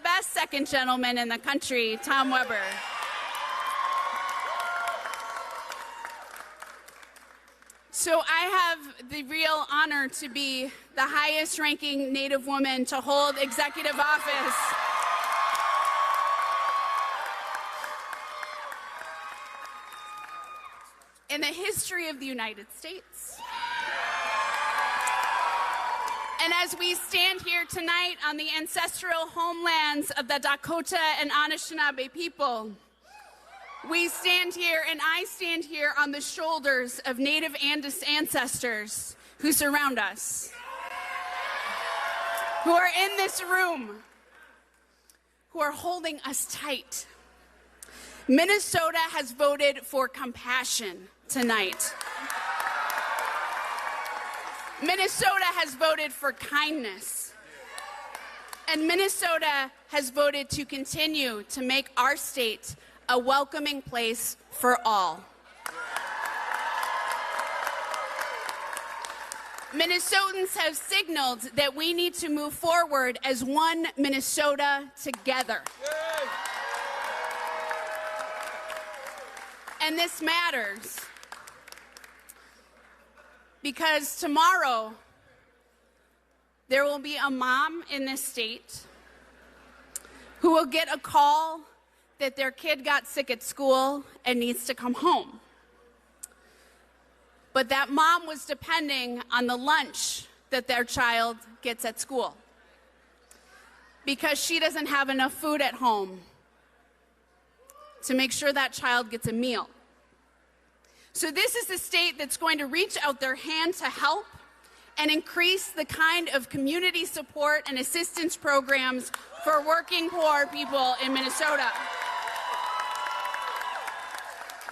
best second gentleman in the country, Tom Weber. So I have the real honor to be the highest ranking Native woman to hold executive office in the history of the United States. And as we stand here tonight on the ancestral homelands of the Dakota and Anishinaabe people, we stand here, and I stand here on the shoulders of Native ancestors who surround us, who are in this room, who are holding us tight. Minnesota has voted for compassion tonight. Minnesota has voted for kindness. And Minnesota has voted to continue to make our state a welcoming place for all. Minnesotans have signaled that we need to move forward as one Minnesota together. And this matters because tomorrow there will be a mom in this state who will get a call that their kid got sick at school and needs to come home. But that mom was depending on the lunch that their child gets at school because she doesn't have enough food at home to make sure that child gets a meal. So this is the state that's going to reach out their hand to help and increase the kind of community support and assistance programs for working poor people in Minnesota.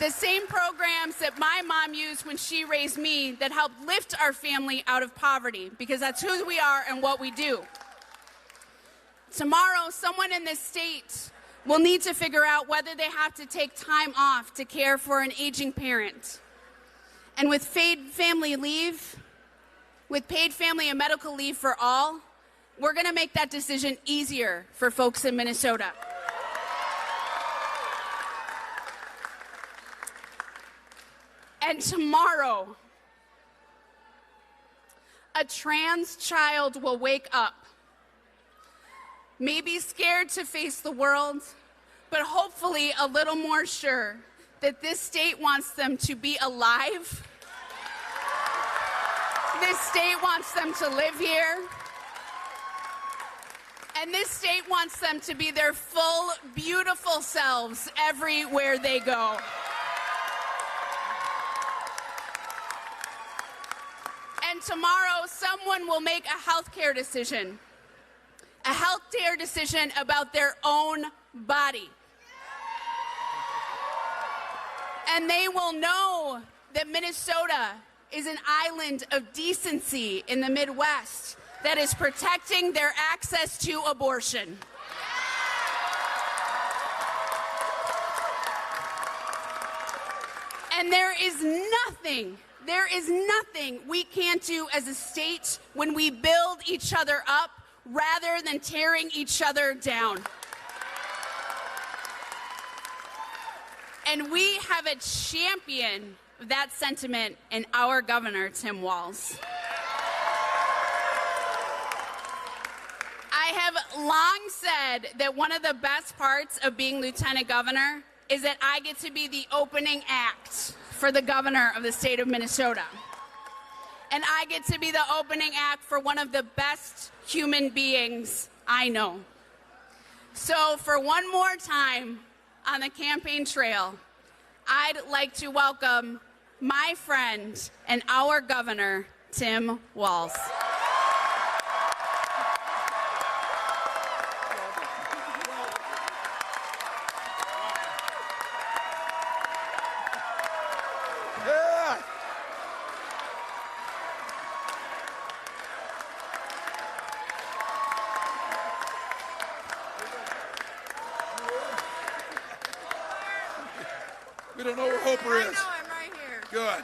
The same programs that my mom used when she raised me that helped lift our family out of poverty, because that's who we are and what we do. Tomorrow, someone in this state will need to figure out whether they have to take time off to care for an aging parent. And with paid family leave, with paid family and medical leave for all, we're going to make that decision easier for folks in Minnesota. And tomorrow, a trans child will wake up, maybe scared to face the world, but hopefully a little more sure that this state wants them to be alive. This state wants them to live here. And this state wants them to be their full, beautiful selves everywhere they go. And tomorrow, someone will make a healthcare decision about their own body. And they will know that Minnesota is an island of decency in the Midwest that is protecting their access to abortion. And there is nothing we can't do as a state when we build each other up rather than tearing each other down. And we have a champion of that sentiment in our governor, Tim Walz. I have long said that one of the best parts of being lieutenant governor is that I get to be the opening act for the governor of the state of Minnesota. And I get to be the opening act for one of the best human beings I know. So for one more time on the campaign trail, I'd like to welcome my friend and our governor, Tim Walz. We don't know where Hoper is. I know, I'm right here. Good.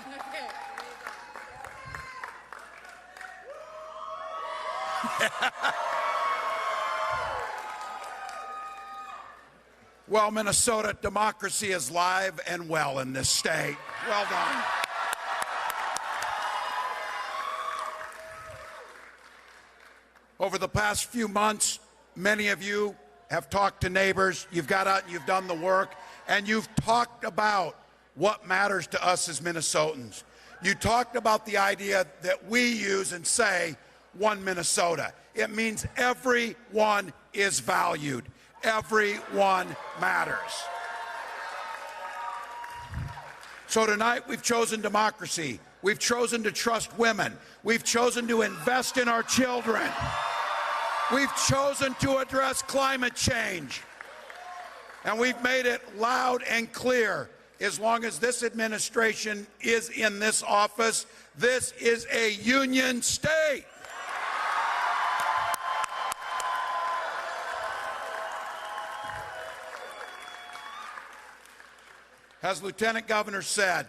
Well, Minnesota, democracy is live and well in this state. Well done. Over the past few months, many of you have talked to neighbors, you've got out and you've done the work, and you've talked about what matters to us as Minnesotans. You talked about the idea that we use and say, one Minnesota. It means everyone is valued. Everyone matters. So tonight we've chosen democracy. We've chosen to trust women. We've chosen to invest in our children. We've chosen to address climate change. And we've made it loud and clear, as long as this administration is in this office, this is a union state. As Lieutenant Governor said,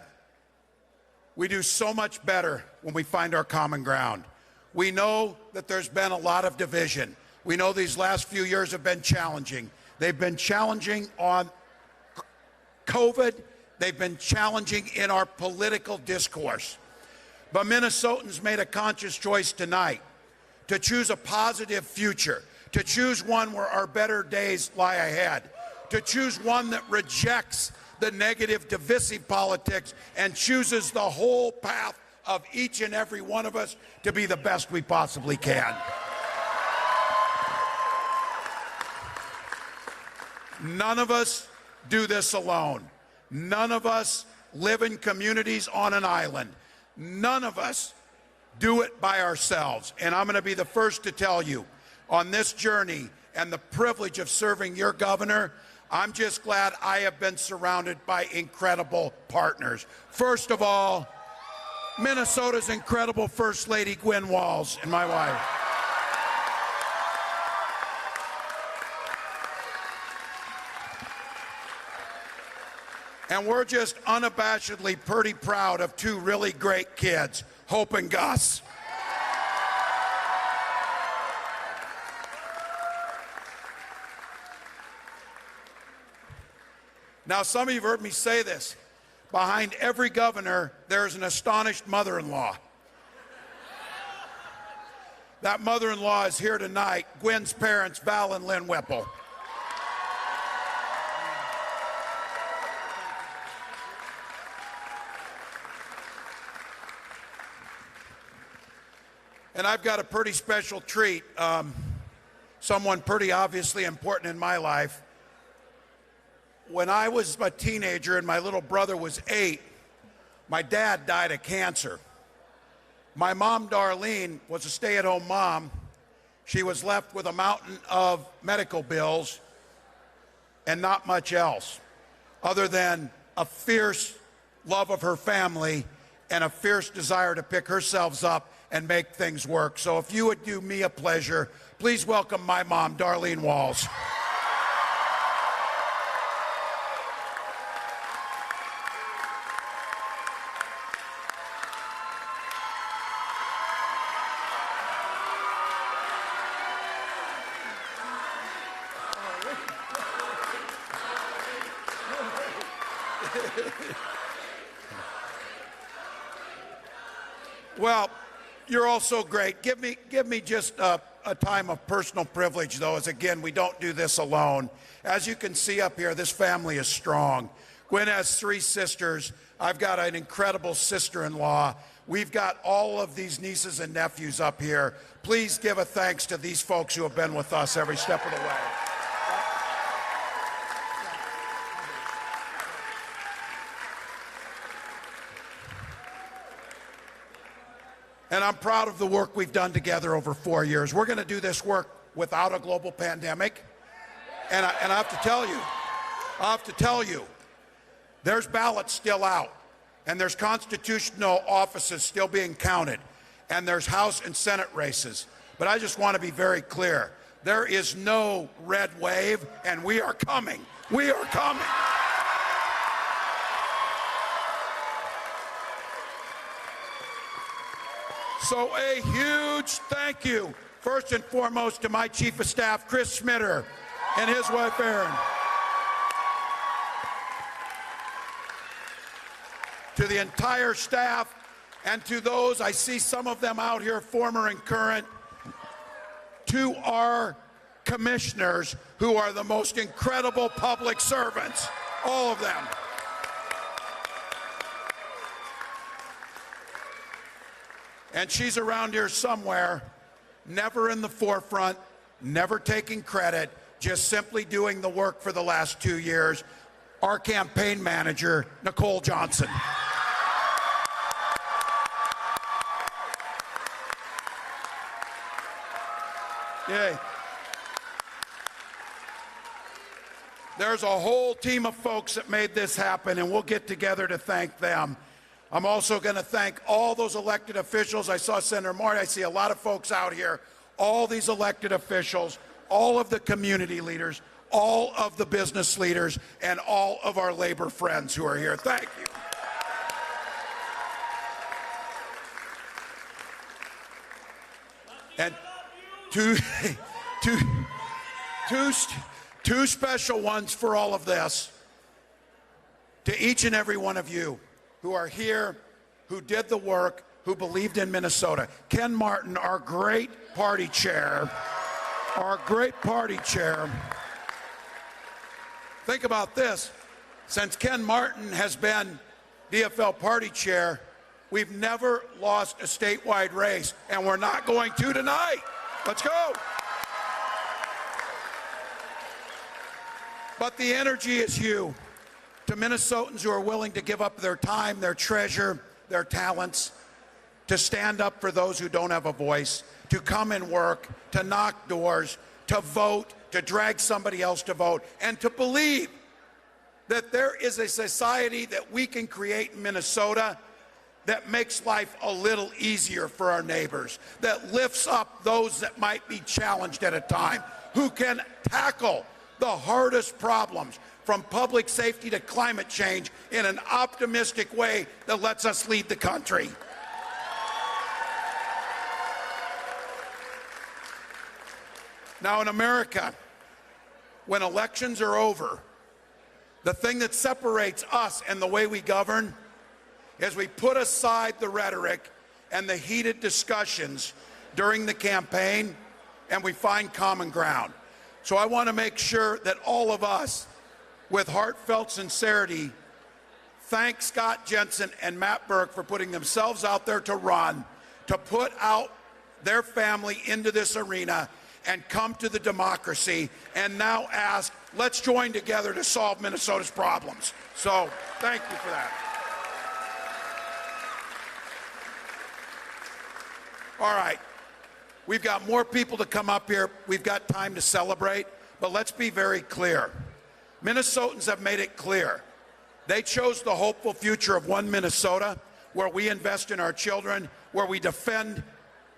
we do so much better when we find our common ground. We know that there's been a lot of division. We know these last few years have been challenging. They've been challenging on COVID. They've been challenging in our political discourse. But Minnesotans made a conscious choice tonight to choose a positive future, to choose one where our better days lie ahead, to choose one that rejects the negative, divisive politics and chooses the whole path of each and every one of us to be the best we possibly can. None of us do this alone. None of us live in communities on an island. None of us do it by ourselves. And I'm going to be the first to tell you, on this journey and the privilege of serving your governor, I'm just glad I have been surrounded by incredible partners. First of all, Minnesota's incredible First Lady Gwen Walz and my wife. And we're just unabashedly pretty proud of two really great kids, Hope and Gus. Now, some of you have heard me say this. Behind every governor, there's an astonished mother-in-law. That mother-in-law is here tonight, Gwen's parents, Val and Lynn Whipple. And I've got a pretty special treat, someone pretty obviously important in my life. When I was a teenager and my little brother was 8, my dad died of cancer. My mom, Darlene, was a stay-at-home mom. She was left with a mountain of medical bills and not much else, other than a fierce love of her family and a fierce desire to pick herself up and make things work. So if you would do me a pleasure, please welcome my mom, Darlene Walz. Well, you're all so great. Give me just a time of personal privilege, though, as again, we don't do this alone. As you can see up here, this family is strong. Gwen has 3 sisters. I've got an incredible sister-in-law. We've got all of these nieces and nephews up here. Please give a thanks to these folks who have been with us every step of the way. And I'm proud of the work we've done together over 4 years. We're going to do this work without a global pandemic. And I have to tell you, there's ballots still out, and there's constitutional offices still being counted, and there's House and Senate races. But I just want to be very clear. There is no red wave, and we are coming. We are coming. So a huge thank you, first and foremost, to my Chief of Staff, Chris Schmitter, and his wife, Erin. To the entire staff, and to those, I see some of them out here, former and current, to our commissioners, who are the most incredible public servants, all of them. And she's around here somewhere, never in the forefront, never taking credit, just simply doing the work for the last 2 years. Our campaign manager, Nicole Johnson. Yay. There's a whole team of folks that made this happen, and we'll get together to thank them. I'm also going to thank all those elected officials. I saw Senator Marty. I see a lot of folks out here. All these elected officials, all of the community leaders, all of the business leaders, and all of our labor friends who are here. Thank you. And two special ones for all of this. To each and every one of you who are here, who did the work, who believed in Minnesota. Ken Martin, our great party chair. our great party chair. Think about this. Since Ken Martin has been DFL party chair, we've never lost a statewide race, and we're not going to tonight. Let's go. But the energy is you. To Minnesotans who are willing to give up their time, their treasure, their talents, to stand up for those who don't have a voice, to come and work, to knock doors, to vote, to drag somebody else to vote, and to believe that there is a society that we can create in Minnesota that makes life a little easier for our neighbors, that lifts up those that might be challenged at a time, who can tackle the hardest problems, from public safety to climate change, in an optimistic way that lets us lead the country. Now, in America, when elections are over, the thing that separates us and the way we govern is we put aside the rhetoric and the heated discussions during the campaign, and we find common ground. So I want to make sure that all of us, with heartfelt sincerity, thank Scott Jensen and Matt Burke for putting themselves out there to run, to put out their family into this arena and come to the democracy, and now ask, let's join together to solve Minnesota's problems. So thank you for that. All right, we've got more people to come up here. We've got time to celebrate, but let's be very clear. Minnesotans have made it clear. They chose the hopeful future of one Minnesota, where we invest in our children, where we defend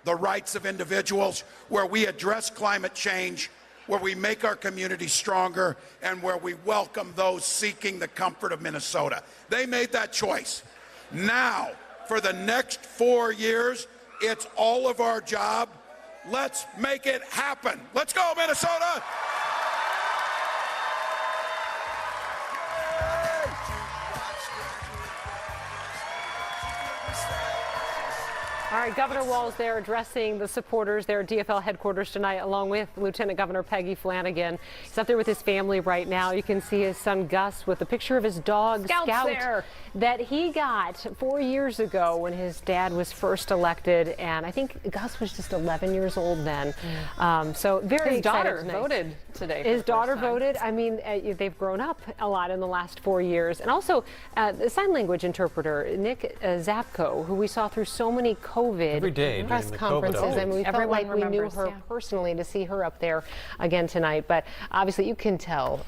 the rights of individuals, where we address climate change, where we make our communities stronger, and where we welcome those seeking the comfort of Minnesota. They made that choice. Now, for the next 4 years, it's all of our job. Let's make it happen. Let's go, Minnesota! All right, Governor Walz there addressing the supporters there at DFL headquarters tonight, along with Lieutenant Governor Peggy Flanagan. He's up there with his family right now. You can see his son Gus with a picture of his dog Scout there. that he got 4 years ago when his dad was first elected, and I think Gus was just 11 years old then. So very his daughter excited voted today. His daughter voted. I mean, they've grown up a lot in the last 4 years. And also, the sign language interpreter, Nick Zapko, who we saw through so many COVID every day press conferences. I mean, we felt like we knew her personally to see her up there again tonight. But obviously, you can tell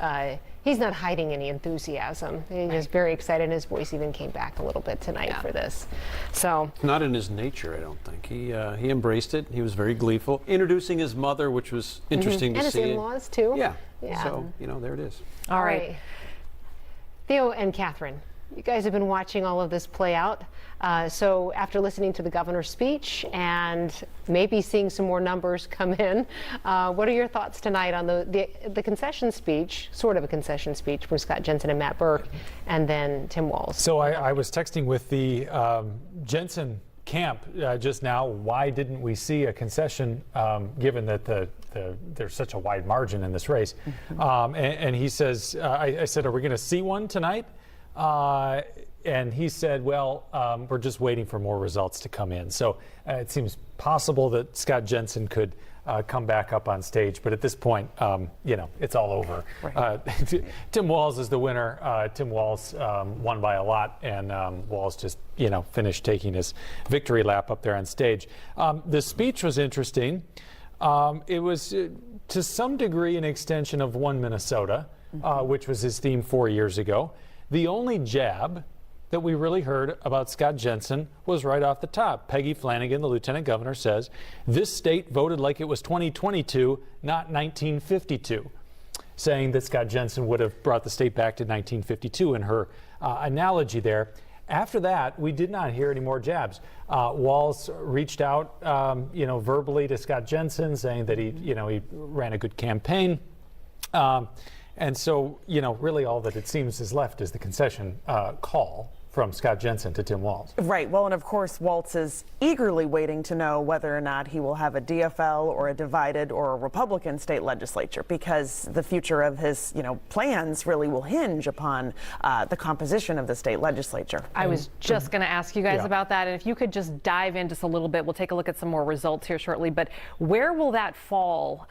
he's not hiding any enthusiasm. He's just very excited, and his voice even came back a little bit tonight for this. So not in his nature, I don't think. He embraced it. He was very gleeful, introducing his mother, which was interesting to see. And his in-laws too. Yeah. Yeah. So there it is. All right. Theo and Catherine, you guys have been watching all of this play out. So after listening to the governor's speech and maybe seeing some more numbers come in, what are your thoughts tonight on the concession speech, sort of a concession speech from Scott Jensen and Matt Burke, and then Tim Walz? So I was texting with the Jensen camp just now. Why didn't we see a concession, given that there's such a wide margin in this race? And he says, I said, are we going to see one tonight? And he said, well, we're just waiting for more results to come in. So it seems possible that Scott Jensen could come back up on stage. But at this point, it's all over. Right. Tim Walz is the winner. Tim Walz won by a lot, and Walz just, finished taking his victory lap up there on stage. The speech was interesting. It was, to some degree, an extension of One Minnesota, which was his theme 4 years ago. The only jab that we really heard about Scott Jensen was right off the top. Peggy Flanagan, the lieutenant governor, says, this state voted like it was 2022, not 1952, saying that Scott Jensen would have brought the state back to 1952 in her analogy there. After that, we did not hear any more jabs. Walz reached out, verbally to Scott Jensen, saying that he ran a good campaign. And so, really all that it seems is left is the concession call from Scott Jensen to Tim Walz. Right. Well, and of course, Walz is eagerly waiting to know whether or not he will have a DFL or a divided or a Republican state legislature, because the future of his, plans really will hinge upon the composition of the state legislature. I was just going to ask you guys about that, and if you could just dive in just a little bit. We'll take a look at some more results here shortly, but where will that fall?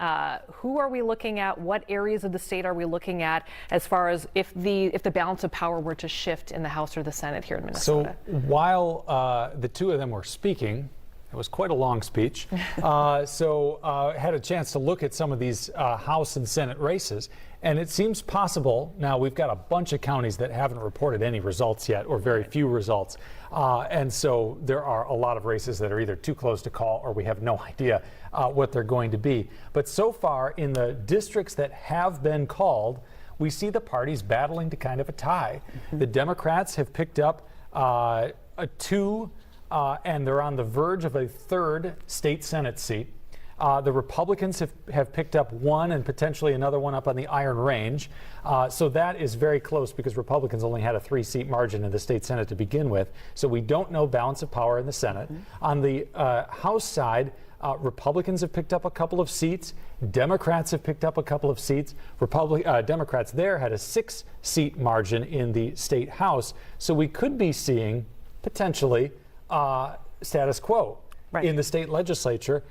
Who are we looking at? What areas of the state are we looking at as far as if the balance of power were to shift in the House or the Senate here in Minnesota? So while the two of them were speaking, it was quite a long speech, had a chance to look at some of these House and Senate races, and it seems possible. Now, we've got a bunch of counties that haven't reported any results yet, or very few results, and so there are a lot of races that are either too close to call or we have no idea what they're going to be. But so far, in the districts that have been called, we see the parties battling to kind of a tie. The Democrats have picked up a 2, and they're on the verge of a 3rd state Senate seat. The Republicans have picked up 1 and potentially another one up on the Iron Range. So that is very close because Republicans only had a 3-seat margin in the state Senate to begin with. So we don't know balance of power in the Senate. On the House side, Republicans have picked up a couple of seats. Democrats have picked up a couple of seats. Democrats there had a 6-seat margin in the state House. So we could be seeing potentially status quo in the state legislature,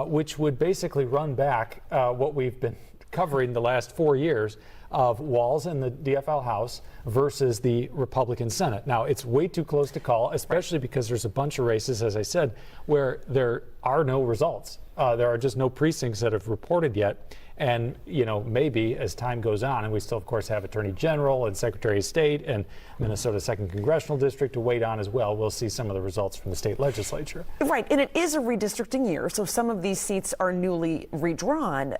which would basically run back what we've been covering the last 4 years of Walz in the DFL House versus the Republican Senate. Now, it's way too close to call, especially because there's a bunch of races, as I said, where there are no results. There are just no precincts that have reported yet. And, maybe as time goes on, and we still, of course, have Attorney General and Secretary of State and Minnesota's 2nd Congressional District to wait on as well. We'll see some of the results from the state legislature. Right, and it is a redistricting year, so some of these seats are newly redrawn.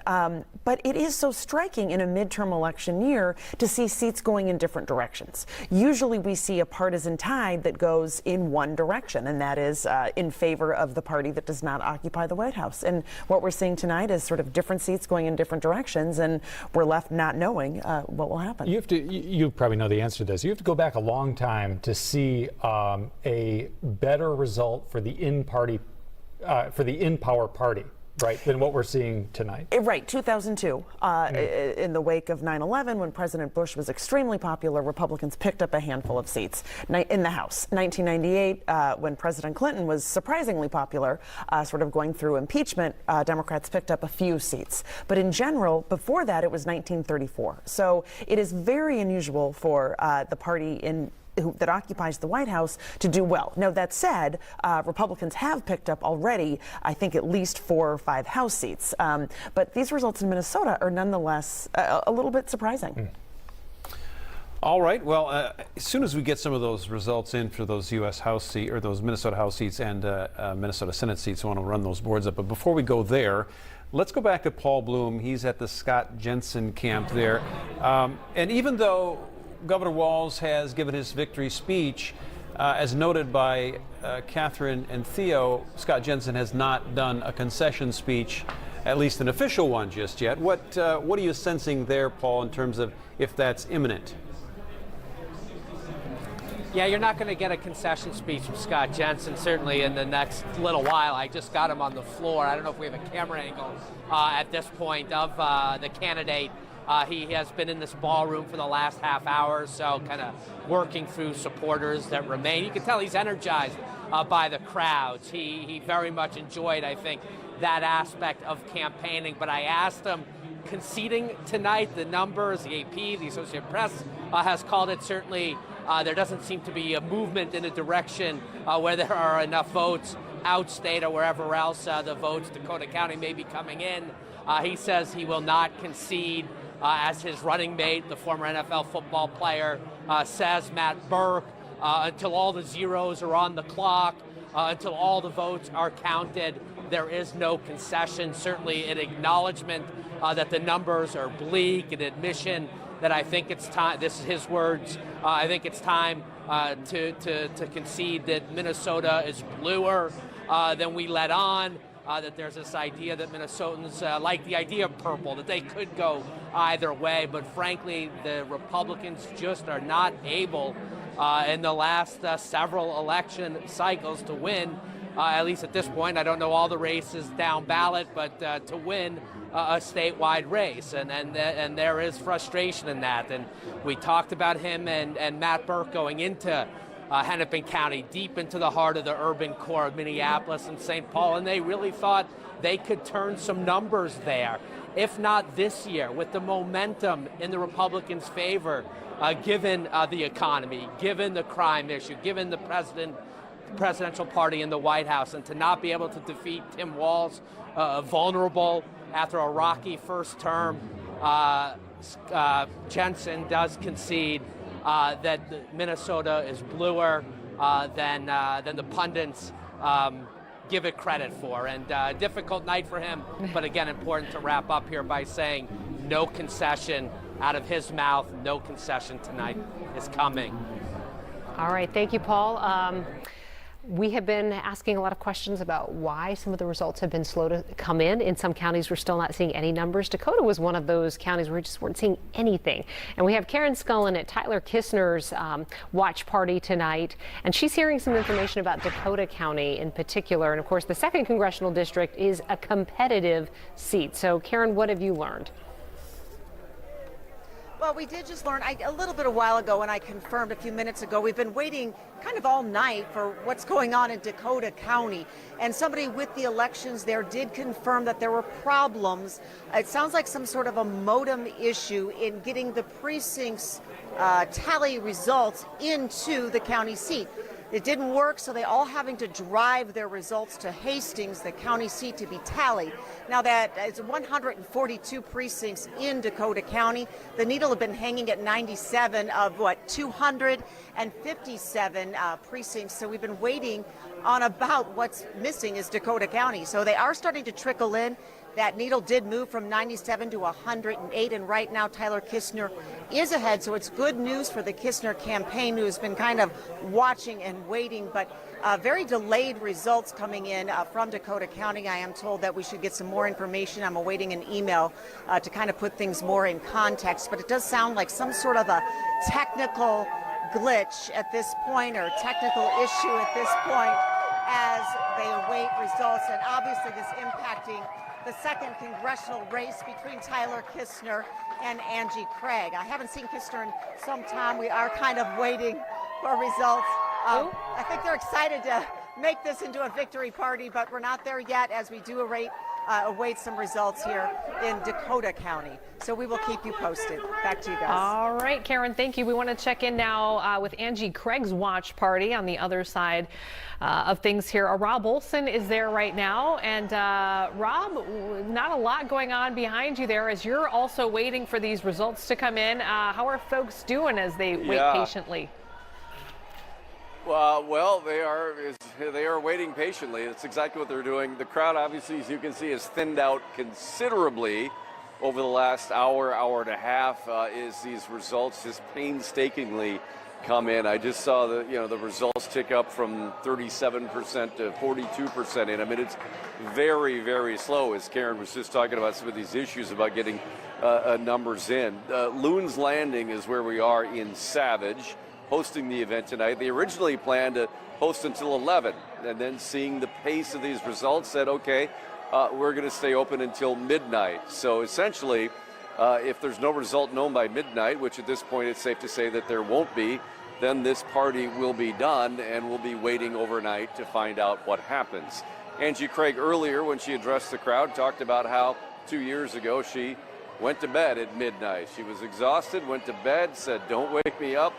But it is so striking in a midterm election year to see seats going in different directions. Usually we see a partisan tide that goes in one direction, and that is in favor of the party that does not occupy the White House. And what we're seeing tonight is sort of different seats going in different directions, and we're left not knowing what will happen. You probably know the answer to this. You have to go back a long time to see a better result for the in-power party, right, than what we're seeing tonight. Right, 2002, in the wake of 9/11, when President Bush was extremely popular, Republicans picked up a handful of seats in the House. 1998, when President Clinton was surprisingly popular, sort of going through impeachment, Democrats picked up a few seats. But in general, before that, it was 1934. So it is very unusual for the party that occupies the White House to do well. Now, that said, Republicans have picked up already, I think, at least 4 or 5 House seats. But these results in Minnesota are nonetheless a little bit surprising. All right. Well, as soon as we get some of those results in for those U.S. House seats, or those Minnesota House seats and Minnesota Senate seats, I want to run those boards up. But before we go there, let's go back to Paul Bloom. He's at the Scott Jensen camp there. And even though Governor Walz has given his victory speech, as noted by Catherine and Theo, Scott Jensen has not done a concession speech, at least an official one, just yet. What are you sensing there, Paul, in terms of if that's imminent? Yeah, you're not going to get a concession speech from Scott Jensen, certainly in the next little while. I just got him on the floor. I don't know if we have a camera angle at this point of the candidate. He has been in this ballroom for the last half hour or so, kind of working through supporters that remain. You can tell he's energized by the crowds. He very much enjoyed, I think, that aspect of campaigning. But I asked him, conceding tonight, the numbers, the AP, the Associated Press has called it, certainly there doesn't seem to be a movement in a direction where there are enough votes outstate or wherever else the votes, Dakota County, may be coming in. He says he will not concede. As his running mate, the former NFL football player, says, Matt Burke, until all the zeros are on the clock, until all the votes are counted, there is no concession. Certainly an acknowledgement that the numbers are bleak, an admission that I think it's time, this is his words, I think it's time to concede that Minnesota is bluer than we let on. That there's this idea that Minnesotans like the idea of purple, that they could go either way. But frankly, the Republicans just are not able in the last several election cycles to win, at least at this point. I don't know all the races down ballot, but to win a statewide race, and there is frustration in that. And we talked about him and Matt Burke going into Hennepin County, deep into the heart of the urban core of Minneapolis and St. Paul, and they really thought they could turn some numbers there, if not this year, with the momentum in the Republicans' favor, given the economy, given the crime issue, given the presidential party in the White House, and to not be able to defeat Tim Walz, vulnerable after a rocky first term. Jensen does concede that Minnesota is bluer than the pundits give it credit for. And difficult night for him, but again, important to wrap up here by saying no concession out of his mouth. No concession tonight is coming. All right, thank you, Paul. We have been asking a lot of questions about why some of the results have been slow to come in. In some counties, we're still not seeing any numbers. Dakota was one of those counties where we just weren't seeing anything. And we have Karen Scullin at Tyler Kistner's watch party tonight, and she's hearing some information about Dakota County in particular. And of course, the 2nd Congressional District is a competitive seat. So, Karen, what have you learned? Well, we did just learn a little bit a while ago, and I confirmed a few minutes ago, we've been waiting kind of all night for what's going on in Dakota County. And somebody with the elections there did confirm that there were problems. It sounds like some sort of a modem issue in getting the precincts tally results into the county seat. It didn't work, so they all having to drive their results to Hastings, the county seat, to be tallied. Now that is 142 precincts in Dakota County. The needle had been hanging at 97 of 257 precincts. So we've been waiting on about what's missing is Dakota County. So they are starting to trickle in. That needle did move from 97 to 108, and right now Tyler Kistner is ahead, so it's good news for the Kistner campaign, who has been kind of watching and waiting, but very delayed results coming in from Dakota County. I am told that we should get some more information. I'm awaiting an email to kind of put things more in context, but it does sound like some sort of a technical glitch at this point, or technical issue at this point, as they await results, and obviously this impacting the 2nd congressional race between Tyler Kistner and Angie Craig. I haven't seen Kistner in some time. We are kind of waiting for results. I think they're excited to make this into a victory party, but we're not there yet, as we do await some results here in Dakota County. So we will keep you posted. Back to you guys. All right, Karen, thank you. We want to check in now with Angie Craig's watch party on the other side of things here. Rob Olson is there right now. And Rob, not a lot going on behind you there as you're also waiting for these results to come in. How are folks doing as they wait patiently? Well, they are waiting patiently. That's exactly what they're doing. The crowd, obviously, as you can see, has thinned out considerably over the last hour and a half. As these results just painstakingly come in. I just saw the results tick up from 37% to 42%. And I mean, it's very, very slow. As Karen was just talking about some of these issues about getting numbers in. Loon's Landing is where we are in Savage, hosting the event tonight. They originally planned to host until 11, and then seeing the pace of these results said, okay, we're going to stay open until midnight. So essentially, if there's no result known by midnight, which at this point it's safe to say that there won't be, then this party will be done, and we'll be waiting overnight to find out what happens. Angie Craig earlier, when she addressed the crowd, talked about how 2 years ago she went to bed at midnight. She was exhausted, went to bed, said, don't wake me up.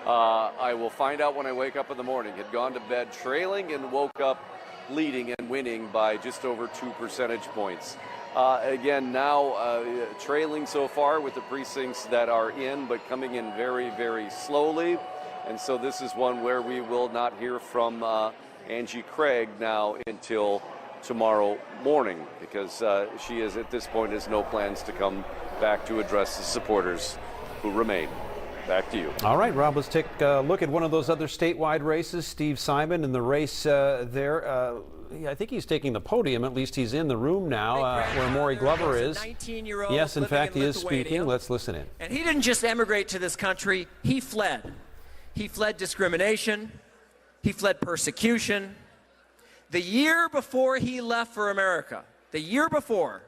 I will find out when I wake up in the morning. Had gone to bed trailing and woke up leading and winning by just over 2 percentage points. Again, now trailing so far with the precincts that are in, but coming in very, very slowly. And so this is one where we will not hear from Angie Craig now until tomorrow morning, because she is at this point has no plans to come back to address the supporters who remain. Back to you. All right, Rob, let's take a look at one of those other statewide races. Steve Simon in the race there. I think he's taking the podium. At least he's in the room now where Maury Glover is. Yes, in fact, he is speaking. Let's listen in. And he didn't just emigrate to this country. He fled. He fled discrimination. He fled persecution. The year before he left for America, the year before,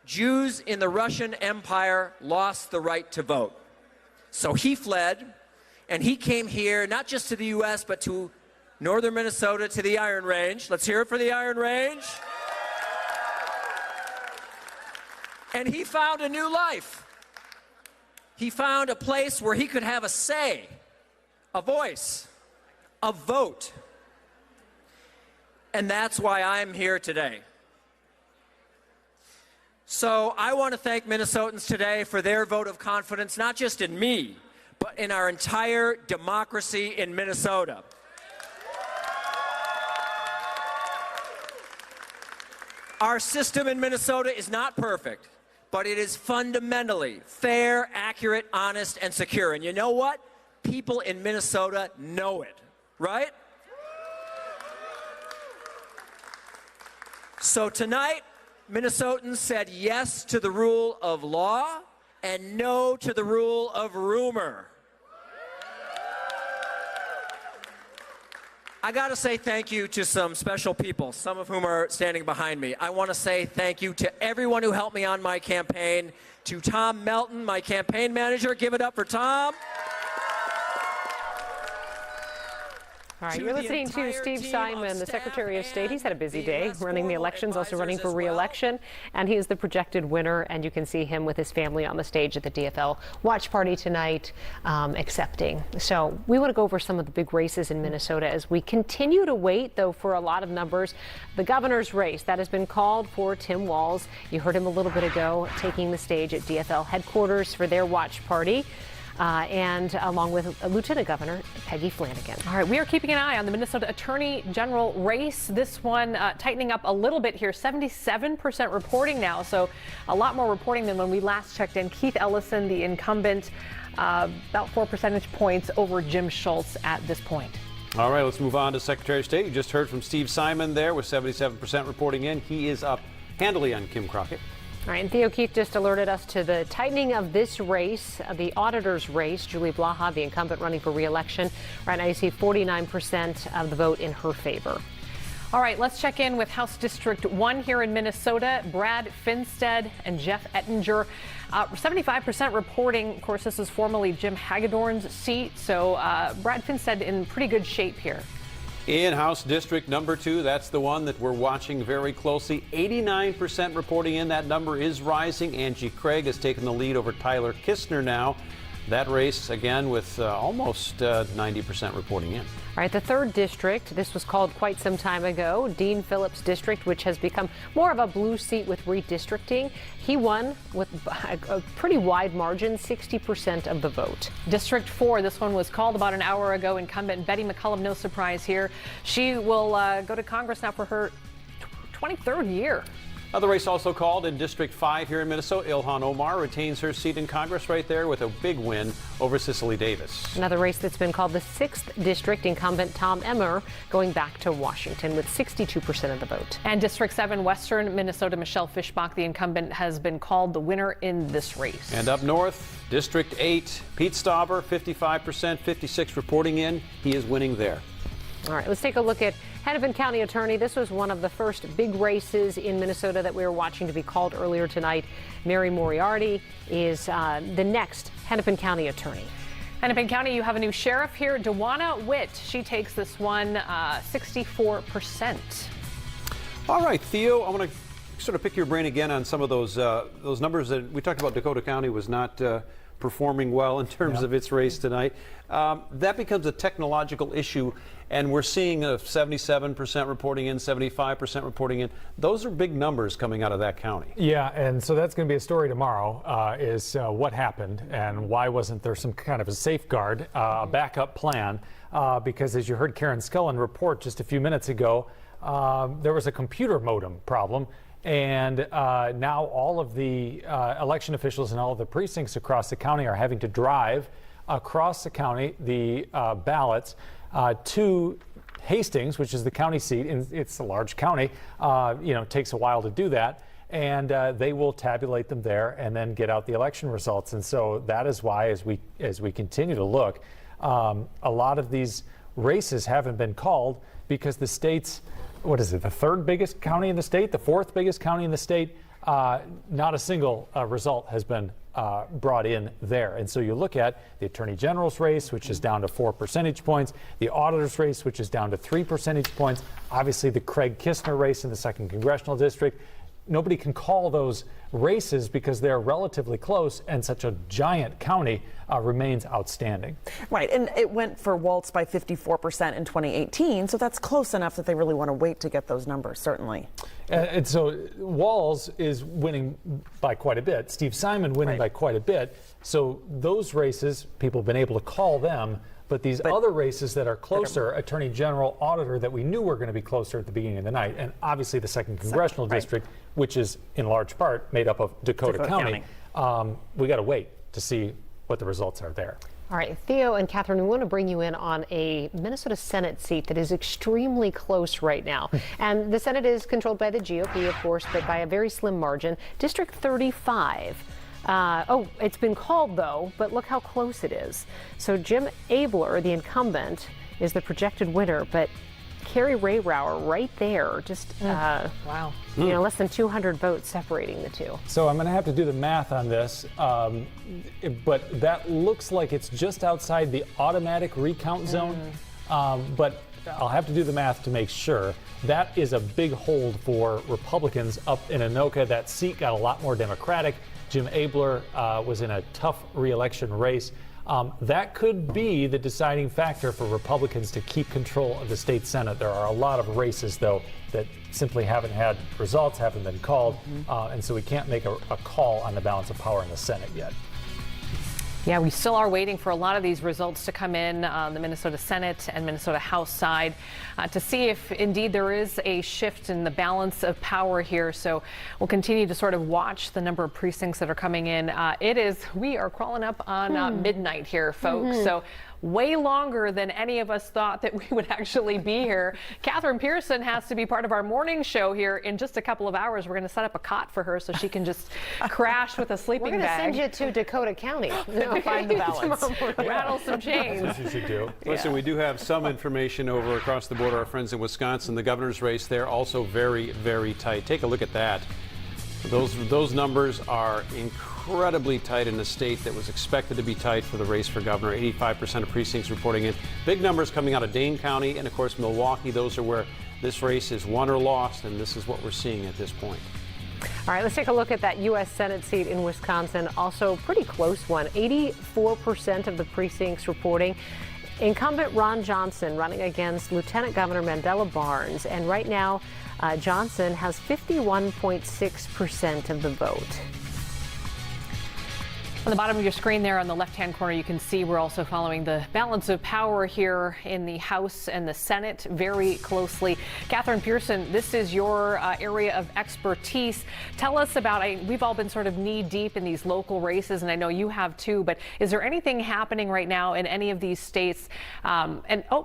Jews in the Russian Empire lost the right to vote. So he fled, and he came here, not just to the U.S., but to northern Minnesota, to the Iron Range. Let's hear it for the Iron Range. And he found a new life. He found a place where he could have a say, a voice, a vote. And that's why I'm here today. So I want to thank Minnesotans today for their vote of confidence, not just in me, but in our entire democracy in Minnesota. Our system in Minnesota is not perfect, but it is fundamentally fair, accurate, honest, and secure. And you know what? People in Minnesota know it, right? So tonight, Minnesotans said yes to the rule of law and no to the rule of rumor. I got to say thank you to some special people, some of whom are standing behind me. I want to say thank you to everyone who helped me on my campaign, to Tom Melton, my campaign manager. Give it up for Tom. All right, you're listening to Steve Simon, the Secretary of State. He's had a busy day running the elections, also running for re-election, and he is the projected winner, and you can see him with his family on the stage at the DFL watch party tonight, accepting. So we want to go over some of the big races in Minnesota as we continue to wait, though, for a lot of numbers. The governor's race, that has been called for Tim Walz. You heard him a little bit ago taking the stage at DFL headquarters for their watch party. And along with Lieutenant Governor Peggy Flanagan. All right, we are keeping an eye on the Minnesota Attorney General race. This one tightening up a little bit here, 77% reporting now, so a lot more reporting than when we last checked in. Keith Ellison, the incumbent, about 4 percentage points over Jim Schultz at this point. All right, let's move on to Secretary of State. You just heard from Steve Simon there with 77% reporting in. He is up handily on Kim Crockett. All right, and Theo Keith just alerted us to the tightening of this race, the auditor's race. Julie Blaha, the incumbent running for re-election. Right now you see 49% of the vote in her favor. All right, let's check in with House District 1 here in Minnesota. Brad Finstead and Jeff Ettinger. 75% reporting. Of course, this is formerly Jim Hagedorn's seat, so Brad Finstead in pretty good shape here. In House District number 2, that's the one that we're watching very closely. 89% reporting in. That number is rising. Angie Craig has taken the lead over Tyler Kistner now. That race, again, with almost 90% reporting in. All right, the 3rd district, this was called quite some time ago, Dean Phillips District, which has become more of a blue seat with redistricting. He won with a pretty wide margin, 60% of the vote. District 4, this one was called about an hour ago. Incumbent Betty McCollum, no surprise here. She will go to Congress now for her 23rd year. The race also called in District 5 here in Minnesota. Ilhan Omar retains her seat in Congress right there with a big win over Cicely Davis. Another race that's been called the 6th District, incumbent Tom Emmer going back to Washington with 62% of the vote. And District 7, Western Minnesota, Michelle Fischbach, the incumbent, has been called the winner in this race. And up north, District 8, Pete Stauber, 55%, 56 reporting in. He is winning there. All right, let's take a look at Hennepin County Attorney. This was one of the first big races in Minnesota that we were watching to be called earlier tonight. Mary Moriarty is the next Hennepin County Attorney. Hennepin County, you have a new sheriff here, Dewana Witt. She takes this one 64%. All right, Theo, I want to sort of pick your brain again on some of those numbers that we talked about. Dakota County was not performing well in terms of its race tonight. That becomes a technological issue, and we're seeing a 77% reporting in, 75% reporting in. Those are big numbers coming out of that county. Yeah, and so that's going to be a story tomorrow, is what happened and why wasn't there some kind of a safeguard, a backup plan, because as you heard Karen Scullen report just a few minutes ago, there was a computer modem problem. And now all of the election officials and all of the precincts across the county are having to drive across the county the ballots to Hastings, which is the county seat, and it's a large county. It takes a while to do that, and they will tabulate them there and then get out the election results. And so that is why, as we continue to look, a lot of these races haven't been called because the state's, what is it, the third biggest county in the state, the fourth biggest county in the state, not a single result has been brought in there. And so you look at the Attorney General's race, which is down to 4 percentage points, the Auditor's race, which is down to 3 percentage points, obviously the Craig Kistner race in the 2nd Congressional District. Nobody can call those races because they're relatively close, and such a giant county remains outstanding. Right, and it went for Waltz by 54% in 2018, so that's close enough that they really want to wait to get those numbers, certainly. And so Walz is winning by quite a bit, Steve Simon winning by quite a bit, so those races, people have been able to call them. But these other races that are closer, Attorney General, Auditor, that we knew were going to be closer at the beginning of the night, and obviously the 2nd Congressional District, which is in large part made up of Dakota County, we got to wait to see what the results are there. All right, Theo and Catherine, we want to bring you in on a Minnesota Senate seat that is extremely close right now. And the Senate is controlled by the GOP, of course, but by a very slim margin. District 35. It's been called, though, but look how close it is. So Jim Abler, the incumbent, is the projected winner, but Carrie Rayrauer right there, just, wow. Less than 200 votes separating the two. So I'm going to have to do the math on this, but that looks like it's just outside the automatic recount zone, but I'll have to do the math to make sure. That is a big hold for Republicans up in Anoka. That seat got a lot more Democratic. Jim Abler was in a tough re-election race. That could be the deciding factor for Republicans to keep control of the state Senate. There are a lot of races, though, that simply haven't had results, haven't been called, and so we can't make a call on the balance of power in the Senate yet. Yeah, we still are waiting for a lot of these results to come in on the Minnesota Senate and Minnesota House side to see if indeed there is a shift in the balance of power here. So we'll continue to sort of watch the number of precincts that are coming in. We are crawling up on midnight here, folks. So way longer than any of us thought that we would actually be here. Catherine Pearson has to be part of our morning show here in just a couple of hours. We're going to set up a cot for her so she can just crash with a sleeping bag. We're going to send you to Dakota County. Find the balance. Rattle some chains. That's what you should do. Listen, we do have some information over across the border. Our friends in Wisconsin, the governor's race there, also very, very tight. Take a look at that. Those numbers are incredibly tight in a state that was expected to be tight for the race for governor. 85% of precincts reporting in. Big numbers coming out of Dane County and, of course, Milwaukee. Those are where this race is won or lost, and this is what we're seeing at this point. All right, let's take a look at that U.S. Senate seat in Wisconsin. Also pretty close one. 84% of the precincts reporting. Incumbent Ron Johnson running against Lieutenant Governor Mandela Barnes. And right now, Johnson has 51.6% of the vote. On the bottom of your screen there on the left-hand corner, you can see we're also following the balance of power here in the House and the Senate very closely. Catherine Pearson, this is your area of expertise. Tell us about, we've all been sort of knee-deep in these local races, and I know you have too, but is there anything happening right now in any of these states? You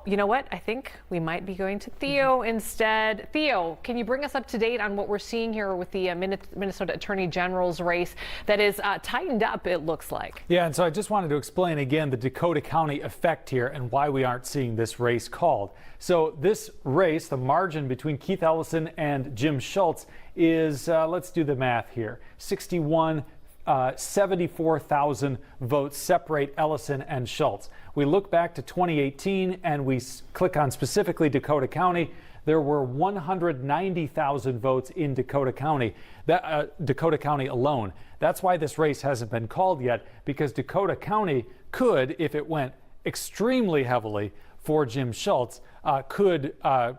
know what? I think we might be going to Theo instead. Theo, can you bring us up to date on what we're seeing here with the Minnesota Attorney General's race that is tightened up, it looks like? Yeah, and so I just wanted to explain again the Dakota County effect here and why we aren't seeing this race called. So this race, the margin between Keith Ellison and Jim Schultz is, let's do the math here, 74,000 votes separate Ellison and Schultz. We look back to 2018 and we click on specifically Dakota County. There were 190,000 votes in Dakota County, Dakota County alone. That's why this race hasn't been called yet, because Dakota County could, if it went extremely heavily for Jim Schultz, could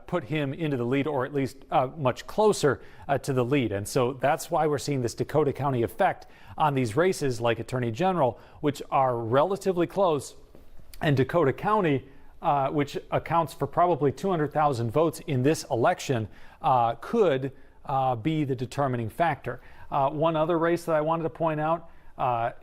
put him into the lead, or at least much closer to the lead. And so that's why we're seeing this Dakota County effect on these races like Attorney General, which are relatively close, and Dakota County, which accounts for probably 200,000 votes in this election, could be the determining factor. One other race that I wanted to point out,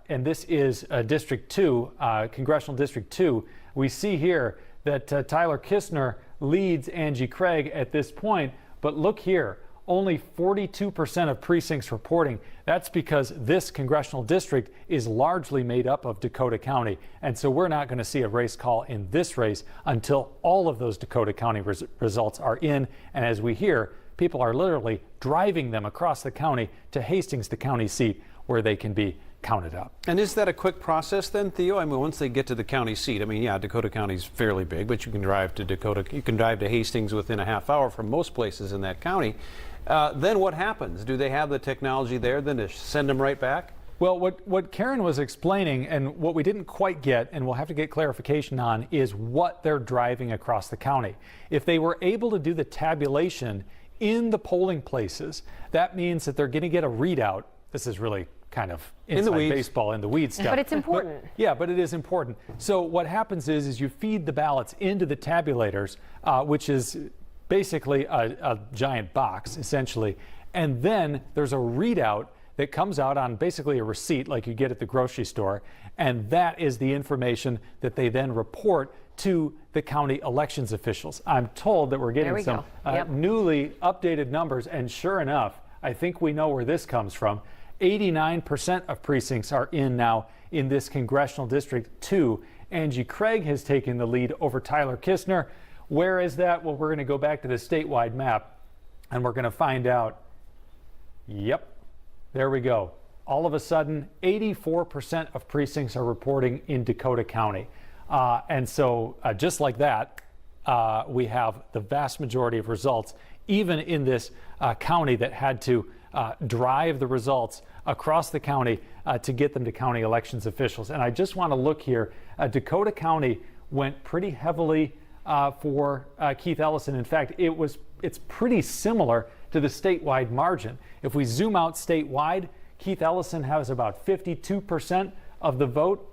and this is District 2, Congressional District 2. We see here that Tyler Kistner leads Angie Craig at this point, but look here, only 42% of precincts reporting. That's because this congressional district is largely made up of Dakota County. And so we're not going to see a race call in this race until all of those Dakota County results are in. And as we hear, people are literally driving them across the county to Hastings, the county seat, where they can be counted up. And is that a quick process then, Theo? I mean, once they get to the county seat, I mean, yeah, Dakota County's fairly big, but you can drive to Hastings within a half hour from most places in that county. Then what happens? Do they have the technology there then to send them right back? Well, what Karen was explaining and what we didn't quite get, and we'll have to get clarification on, is what they're driving across the county. If they were able to do the tabulation in the polling places, that means that they're going to get a readout. This is really kind of inside baseball, in the weeds stuff. But it's important. But it is important. So what happens is you feed the ballots into the tabulators, which is basically a giant box, essentially. And then there's a readout that comes out on basically a receipt like you get at the grocery store. And that is the information that they then report to the county elections officials. I'm told that we're getting some newly updated numbers. And sure enough, I think we know where this comes from. 89% of precincts are in now in this congressional district 2. Angie Craig has taken the lead over Tyler Kistner. Where is that? Well, we're going to go back to the statewide map and we're going to find out. Yep, there we go. All of a sudden, 84% of precincts are reporting in Dakota County. And so just like that, we have the vast majority of results, even in this county that had to drive the results across the county to get them to county elections officials. And I just want to look here. Dakota County went pretty heavily for Keith Ellison. In fact, it's pretty similar to the statewide margin. If we zoom out statewide, Keith Ellison has about 52% of the vote.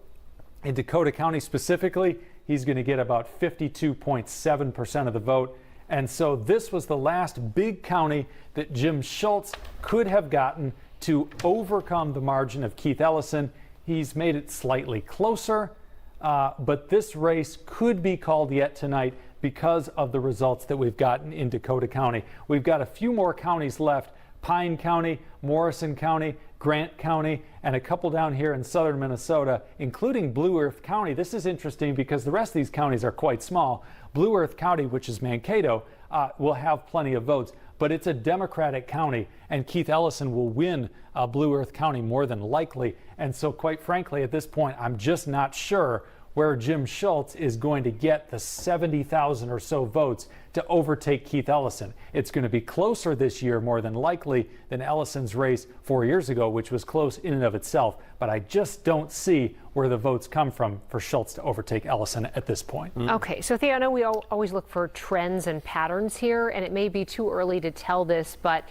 In Dakota County specifically, he's going to get about 52.7% of the vote. And so this was the last big county that Jim Schultz could have gotten to overcome the margin of Keith Ellison. He's made it slightly closer, but this race could be called yet tonight because of the results that we've gotten in Dakota County. We've got a few more counties left: Pine County, Morrison County, Grant County, and a couple down here in southern Minnesota, including Blue Earth County. This is interesting because the rest of these counties are quite small. Blue Earth County, which is Mankato, will have plenty of votes, but it's a Democratic county, and Keith Ellison will win Blue Earth County more than likely. And so, quite frankly, at this point, I'm just not sure where Jim Schultz is going to get the 70,000 or so votes to overtake Keith Ellison. It's going to be closer this year, more than likely, than Ellison's race 4 years ago, which was close in and of itself. But I just don't see where the votes come from for Schultz to overtake Ellison at this point. Okay, so Theo, I know we always look for trends and patterns here, and it may be too early to tell this, but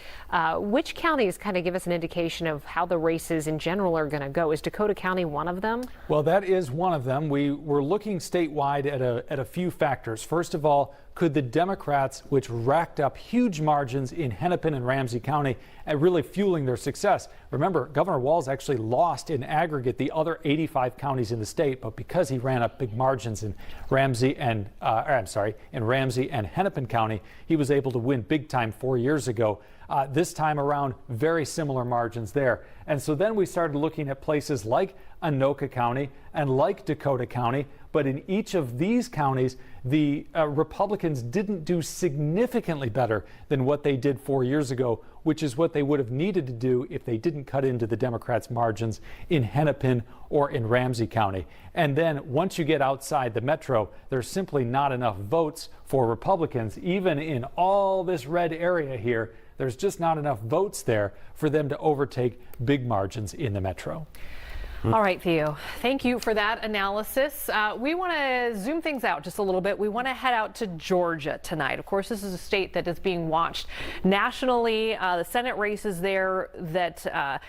which counties kind of give us an indication of how the races in general are going to go? Is Dakota County one of them? Well, that is one of them. We're looking statewide at a few factors. First of all, could the Democrats, which racked up huge margins in Hennepin and Ramsey County, really fueling their success? Remember, Governor Walz actually lost in aggregate the other 85 counties in the state, but because he ran up big margins in Ramsey and Hennepin County, he was able to win big time 4 years ago. This time around, very similar margins there. And so then we started looking at places like Anoka County and like Dakota County. But in each of these counties, the Republicans didn't do significantly better than what they did 4 years ago, which is what they would have needed to do if they didn't cut into the Democrats' margins in Hennepin or in Ramsey County. And then once you get outside the metro, there's simply not enough votes for Republicans. Even in all this red area here, there's just not enough votes there for them to overtake big margins in the metro. All right, Theo, thank you for that analysis. We want to zoom things out just a little bit. We want to head out to Georgia tonight. Of course, this is a state that is being watched nationally. The Senate races there that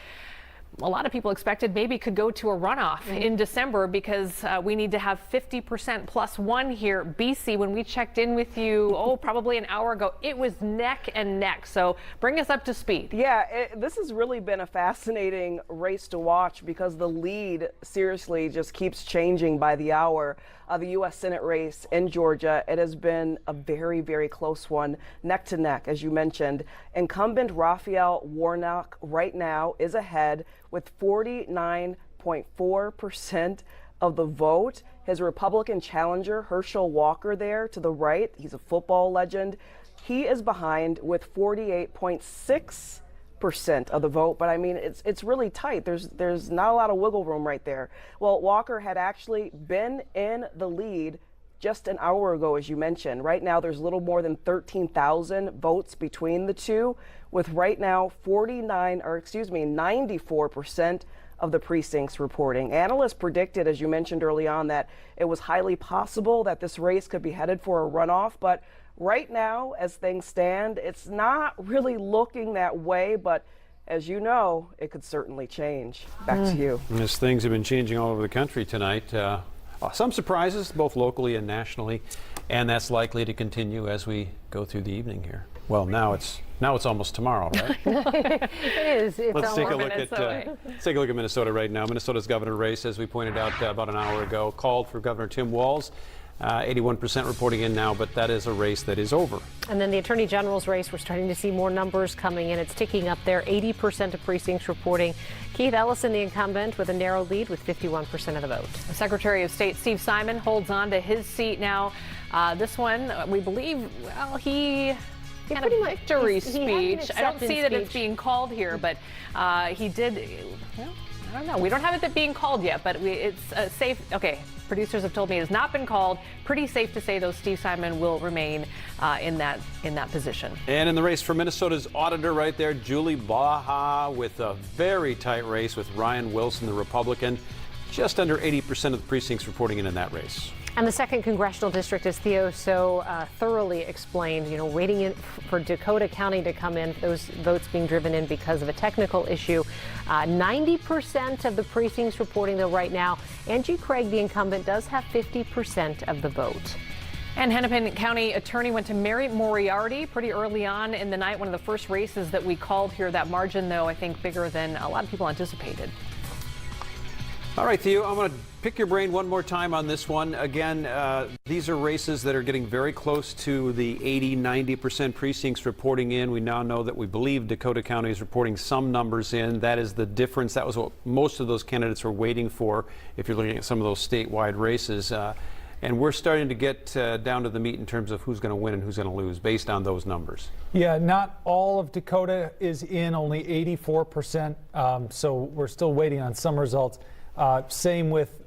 a lot of people expected maybe could go to a runoff in December because we need to have 50% plus one here. BC, when we checked in with you, probably an hour ago, it was neck and neck. So bring us up to speed. Yeah, this has really been a fascinating race to watch because the lead seriously just keeps changing by the hour. The U.S. Senate race in Georgia, it has been a very, very close one, neck to neck, as you mentioned. Incumbent Raphael Warnock right now is ahead with 49.4% of the vote. His Republican challenger, Herschel Walker, there to the right, he's a football legend. He is behind with 48.6% of the vote, but I mean, it's really tight. There's not a lot of wiggle room right there. Well, Walker had actually been in the lead just an hour ago, as you mentioned. Right now, there's a little more than 13,000 votes between the two, with right now 94% of the precincts reporting. Analysts predicted, as you mentioned early on, that it was highly possible that this race could be headed for a runoff, but right now, as things stand, it's not really looking that way, but as you know, it could certainly change. Back to you. As things have been changing all over the country tonight, some surprises, both locally and nationally, and that's likely to continue as we go through the evening here. Well, now it's almost tomorrow, right? It is. It's Let's take a almost look minutes away. let's take a look at Minnesota right now. Minnesota's governor race, as we pointed out about an hour ago, called for Governor Tim Walz. 81% reporting in now, but that is a race that is over. And then the Attorney General's race, we're starting to see more numbers coming in. It's ticking up there. 80% of precincts reporting. Keith Ellison, the incumbent, with a narrow lead with 51% of the vote. Secretary of State Steve Simon holds on to his seat now. This one, we believe, well, he had a victory speech. I don't see that it's being called here, but he did. Well, I don't know. We don't have it being called yet, but it's safe. Okay. Producers have told me it has not been called. Pretty safe to say, though, Steve Simon will remain in that position. And in the race for Minnesota's auditor right there, Julie Baha, with a very tight race with Ryan Wilson, the Republican. Just under 80% of the precincts reporting in that race. And the second congressional district, as Theo so thoroughly explained, waiting in for Dakota County to come in, those votes being driven in because of a technical issue. 90% of the precincts reporting, though, right now. Angie Craig, the incumbent, does have 50% of the vote. And Hennepin County Attorney went to Mary Moriarty pretty early on in the night, one of the first races that we called here. That margin, though, I think bigger than a lot of people anticipated. All right, Theo, I'm going to pick your brain one more time on this one. Again, these are races that are getting very close to the 80-90% precincts reporting in. We now know that we believe Dakota County is reporting some numbers in. That is the difference. That was what most of those candidates were waiting for if you're looking at some of those statewide races. And we're starting to get down to the meat in terms of who's going to win and who's going to lose based on those numbers. Yeah, not all of Dakota is in, only 84%. So we're still waiting on some results. Same with,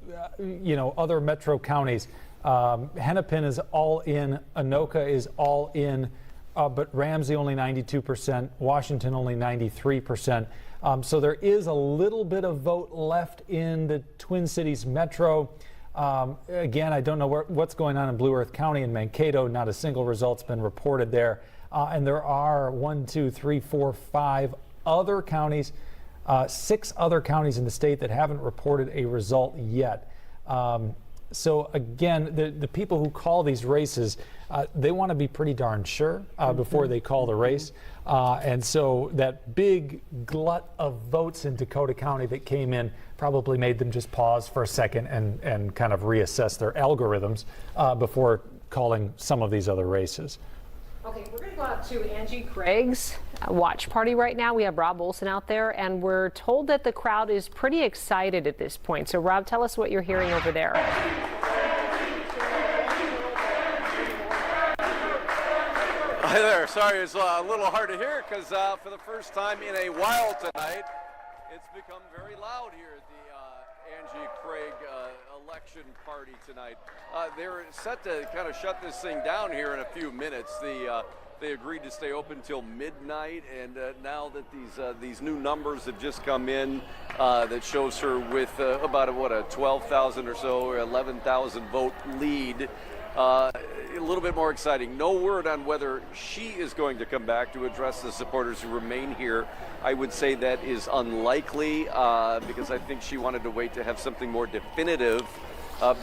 other metro counties. Hennepin is all in, Anoka is all in, but Ramsey only 92%, Washington only 93%. So there is a little bit of vote left in the Twin Cities metro. Again, I don't know what's going on in Blue Earth County and Mankato. Not a single result's been reported there. And there are 5 other counties. 6 other counties in the state that haven't reported a result yet. So again, the people who call these races, they want to be pretty darn sure before they call the race. And so that big glut of votes in Dakota County that came in probably made them just pause for a second and kind of reassess their algorithms before calling some of these other races. Okay, we're going to go out to Angie Craig's watch party right now. We have Rob Olson out there, and we're told that the crowd is pretty excited at this point. So, Rob, tell us what you're hearing over there. Hi there. Sorry, it's a little hard to hear because for the first time in a while tonight, it's become very loud here at the Angie Craig election party tonight. They're set to kind of shut this thing down here in a few minutes. They agreed to stay open till midnight, and now that these new numbers have just come in, that shows her with about a 12,000 or so, or 11,000 vote lead. a little bit more exciting. No word on whether she is going to come back to address the supporters who remain here. I would say that is unlikely because I think she wanted to wait to have something more definitive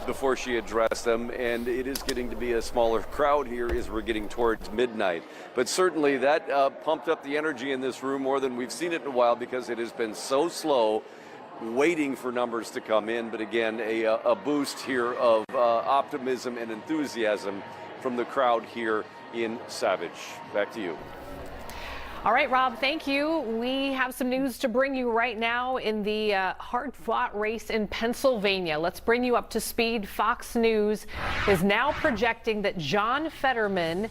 before she addressed them, and it is getting to be a smaller crowd here as we're getting towards midnight. But certainly that pumped up the energy in this room more than we've seen it in a while because it has been so slow waiting for numbers to come in. But again, a boost here of optimism and enthusiasm from the crowd here in Savage. Back to you. All right, Rob, thank you. We have some news to bring you right now in the hard-fought race in Pennsylvania. Let's bring you up to speed. Fox News is now projecting that John Fetterman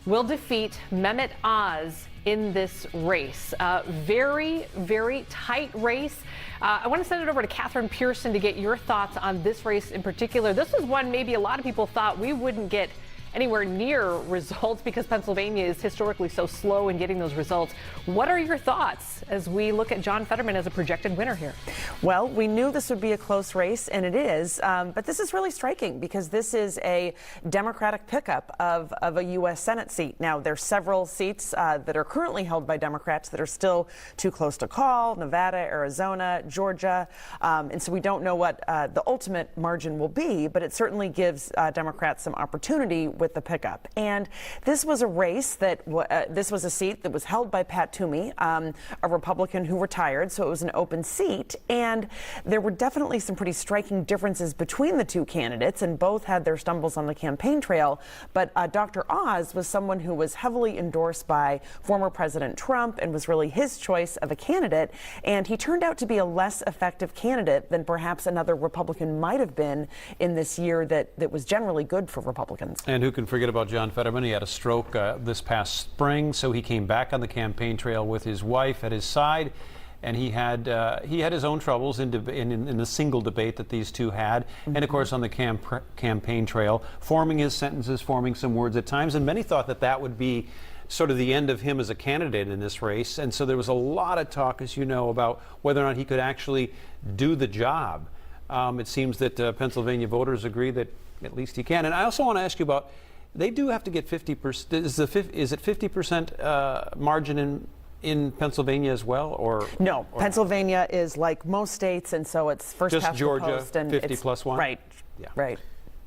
will defeat Mehmet Oz in this race. Very, very tight race. I want to send it over to Catherine Pearson to get your thoughts on this race in particular. This was one maybe a lot of people thought we wouldn't get anywhere near results because Pennsylvania is historically so slow in getting those results. What are your thoughts as we look at John Fetterman as a projected winner here? Well, we knew this would be a close race, and it is, but this is really striking because this is a Democratic pickup of a U.S. Senate seat. Now, there's several seats that are currently held by Democrats that are still too close to call: Nevada, Arizona, Georgia, and so we don't know what the ultimate margin will be, but it certainly gives Democrats some opportunity with the pickup. And this was a race that this was a seat that was held by Pat Toomey, a Republican who retired, so it was an open seat. And there were definitely some pretty striking differences between the two candidates, and both had their stumbles on the campaign trail. But Dr. Oz was someone who was heavily endorsed by former President Trump and was really his choice of a candidate. And he turned out to be a less effective candidate than perhaps another Republican might have been in this year that was generally good for Republicans. And who can forget about John Fetterman? He had a stroke this past spring, so he came back on the campaign trail with his wife at his side, and he had his own troubles in the single debate that these two had, and of course on the campaign trail, forming his sentences, forming some words at times, and many thought that that would be sort of the end of him as a candidate in this race. And so there was a lot of talk, as you know, about whether or not he could actually do the job. It seems that Pennsylvania voters agree that at least he can. And I also want to ask you about, they do have to get 50%. Is it 50% margin in Pennsylvania as well, or no? Or Pennsylvania is like most states, and so it's first just past Georgia, the post, and 50 it's, plus one. Right. Yeah. Right.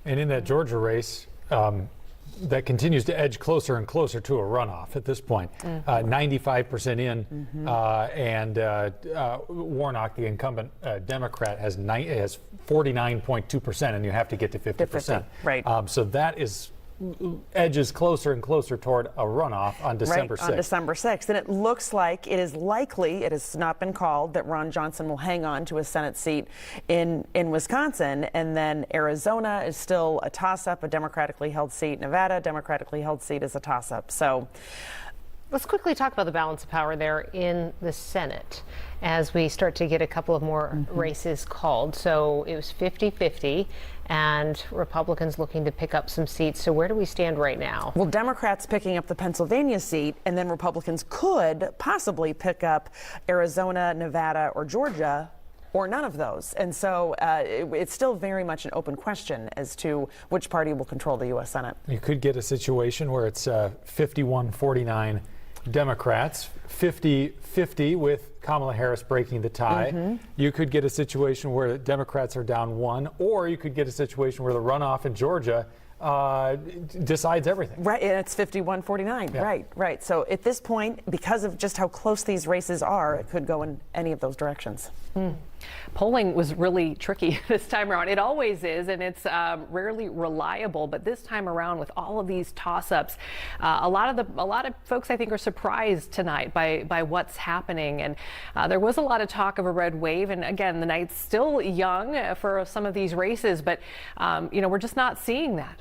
And in that Georgia race, that continues to edge closer and closer to a runoff at this point. 95% in, and Warnock, the incumbent Democrat, has 49.2%, and you have to get to 50%. Right. So that edges closer and closer toward a runoff on December 6th. On December 6th. And it looks like it is likely, it has not been called, that Ron Johnson will hang on to a Senate seat in Wisconsin. And then Arizona is still a toss-up, a democratically held seat. Nevada, democratically held seat, is a toss-up. So let's quickly talk about the balance of power there in the Senate as we start to get a couple of more races called. So it was 50-50, and Republicans looking to pick up some seats. So where do we stand right now? Well, Democrats picking up the Pennsylvania seat, and then Republicans could possibly pick up Arizona, Nevada, or Georgia, or none of those. And so it's still very much an open question as to which party will control the U.S. Senate. You could get a situation where it's 51-49 Democrats, 50-50 with Kamala Harris breaking the tie. You could get a situation where Democrats are down one, or you could get a situation where the runoff in Georgia decides everything. Right, and it's 51-49. Yeah. Right. So at this point, because of just how close these races are, it could go in any of those directions. Polling was really tricky this time around. It always is, and it's rarely reliable. But this time around, with all of these toss-ups, a lot of folks, I think, are surprised tonight by what's happening. And there was a lot of talk of a red wave. And again, the night's still young for some of these races, but we're just not seeing that.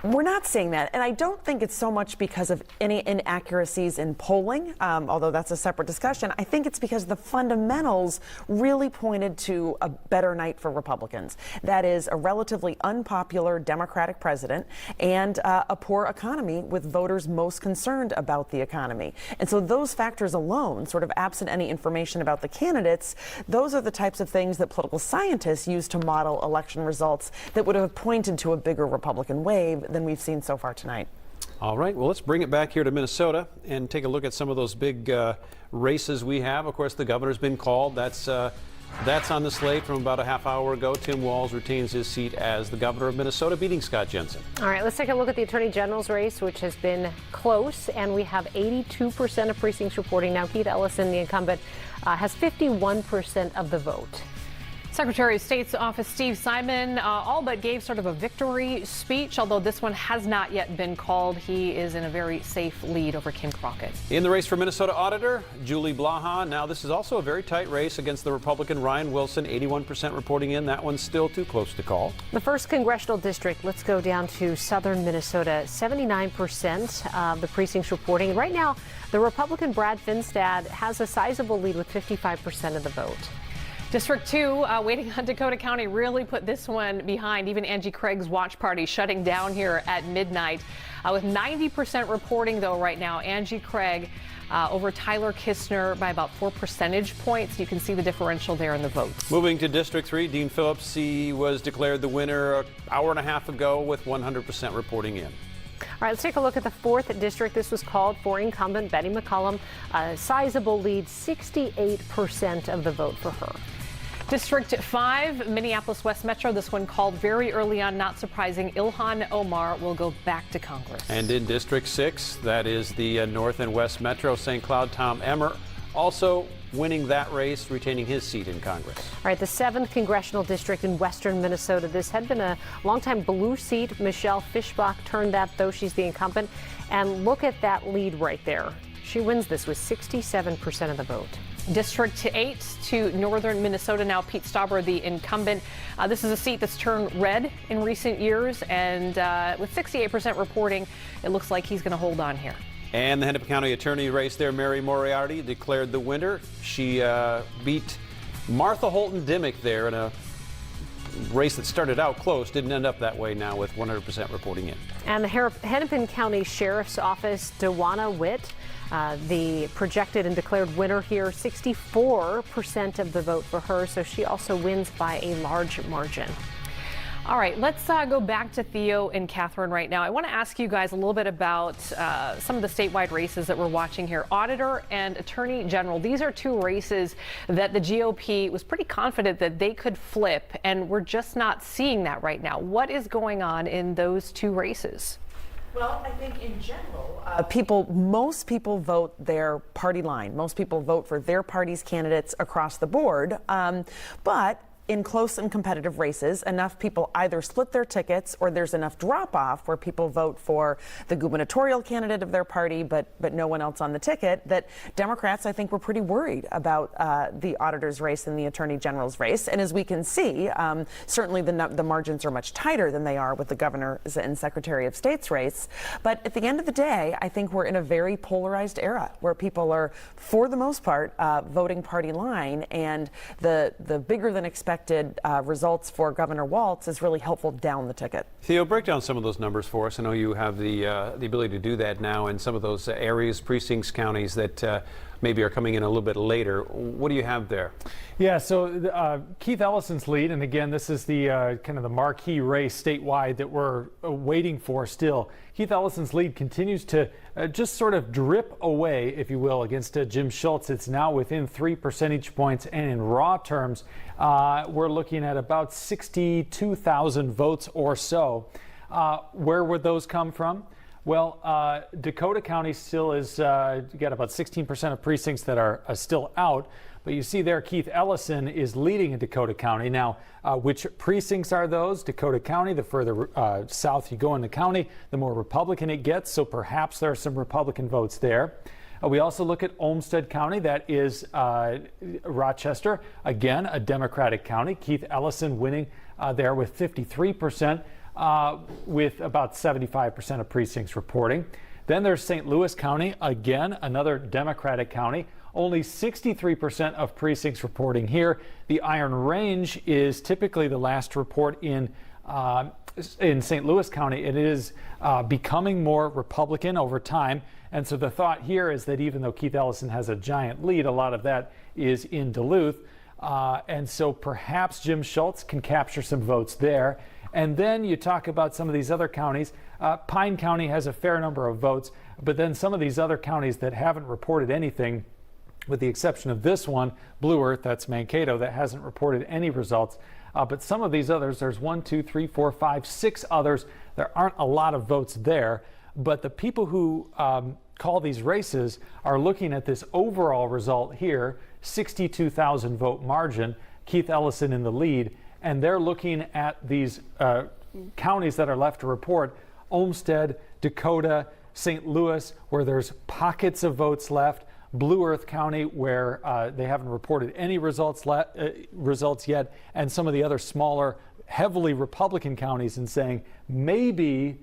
We're not seeing that, and I don't think it's so much because of any inaccuracies in polling, although that's a separate discussion. I think it's because the fundamentals really pointed to a better night for Republicans. That is a relatively unpopular Democratic president and a poor economy with voters most concerned about the economy. And so those factors alone, sort of absent any information about the candidates, those are the types of things that political scientists use to model election results that would have pointed to a bigger Republican wave than we've seen so far tonight. All right, well, let's bring it back here to Minnesota and take a look at some of those big races we have. Of course, the governor's been called. That's on the slate from about a half hour ago. Tim Walz retains his seat as the governor of Minnesota, beating Scott Jensen. All right, let's take a look at the Attorney General's race, which has been close, and we have 82% of precincts reporting. Now, Keith Ellison, the incumbent, has 51% of the vote. Secretary of State's office Steve Simon all but gave sort of a victory speech, although this one has not yet been called. He is in a very safe lead over Kim Crockett. In the race for Minnesota Auditor, Julie Blaha. Now, this is also a very tight race against the Republican Ryan Wilson, 81% reporting in. That one's still too close to call. The first congressional district, let's go down to southern Minnesota, 79% of the precincts reporting. Right now, the Republican Brad Finstad has a sizable lead with 55% of the vote. District 2, waiting on Dakota County, really put this one behind. Even Angie Craig's watch party shutting down here at midnight. With 90% reporting, though, right now, Angie Craig over Tyler Kistner by about 4 percentage points. You can see the differential there in the votes. Moving to District 3, Dean Phillips, he was declared the winner an hour and a half ago with 100% reporting in. All right, let's take a look at the 4th district. This was called for incumbent Betty McCollum. A sizable lead, 68% of the vote for her. District 5, Minneapolis-West Metro. This one called very early on, not surprising. Ilhan Omar will go back to Congress. And in District 6, that is the North and West Metro, St. Cloud, Tom Emmer also winning that race, retaining his seat in Congress. All right, the 7th congressional district in western Minnesota. This had been a longtime blue seat. Michelle Fischbach turned that, though she's the incumbent. And look at that lead right there. She wins this with 67% of the vote. District 8 to northern Minnesota now. Pete Stauber, the incumbent. This is a seat that's turned red in recent years, and with 68% reporting, it looks like he's going to hold on here. And the Hennepin County Attorney race there, Mary Moriarty declared the winner. She beat Martha Holton Dimmick there in a race that started out close, didn't end up that way now with 100% reporting in. And the Hennepin County Sheriff's Office, Dewana Witt, the projected and declared winner here, 64% of the vote for her, so she also wins by a large margin. All right, let's go back to Theo and Catherine right now. I want to ask you guys a little bit about some of the statewide races that we're watching here. Auditor and Attorney General. These are two races that the GOP was pretty confident that they could flip, and we're just not seeing that right now. What is going on in those two races? Well, I think in general, most people vote their party line. Most people vote for their party's candidates across the board. But in close and competitive races, enough people either split their tickets or there's enough drop-off where people vote for the gubernatorial candidate of their party but no one else on the ticket, that Democrats, I think, were pretty worried about the auditor's race and the attorney general's race. And as we can see, certainly the margins are much tighter than they are with the governor's and secretary of state's race. But at the end of the day, I think we're in a very polarized era where people are, for the most part, voting party line, and the bigger than expected results for Governor Walz is really helpful down the ticket. Theo, break down some of those numbers for us. I know you have the ability to do that now in some of those areas, precincts, counties that maybe are coming in a little bit later. What do you have there? Yeah, so Keith Ellison's lead, and again, this is the kind of the marquee race statewide that we're waiting for still. Keith Ellison's lead continues to just sort of drip away, if you will, against Jim Schultz. It's now within 3 percentage points, and in raw terms, we're looking at about 62,000 votes or so. Where would those come from? Well, Dakota County still is got about 16% of precincts that are still out. But you see there, Keith Ellison is leading in Dakota County. Now, which precincts are those? Dakota County, the further south you go in the county, the more Republican it gets. So perhaps there are some Republican votes there. We also look at Olmsted County. That is Rochester. Again, a Democratic county. Keith Ellison winning there with 53%. with about 75% of precincts reporting. Then there's St. Louis County, again, another Democratic county. Only 63% of precincts reporting here. The Iron Range is typically the last to report in St. Louis County. It is becoming more Republican over time. And so the thought here is that even though Keith Ellison has a giant lead, a lot of that is in Duluth. And so perhaps Jim Schultz can capture some votes there. And then you talk about some of these other counties. Pine County has a fair number of votes, but then some of these other counties that haven't reported anything, with the exception of this one, Blue Earth, that's Mankato, that hasn't reported any results. But some of these others, there's 1, 2, 3, 4, 5, 6 others. There aren't a lot of votes there. But the people who call these races are looking at this overall result here, 62,000 vote margin, Keith Ellison in the lead. And they're looking at these counties that are left to report: Olmsted, Dakota, St. Louis, where there's pockets of votes left, Blue Earth County, where they haven't reported any results yet, and some of the other smaller, heavily Republican counties, and saying maybe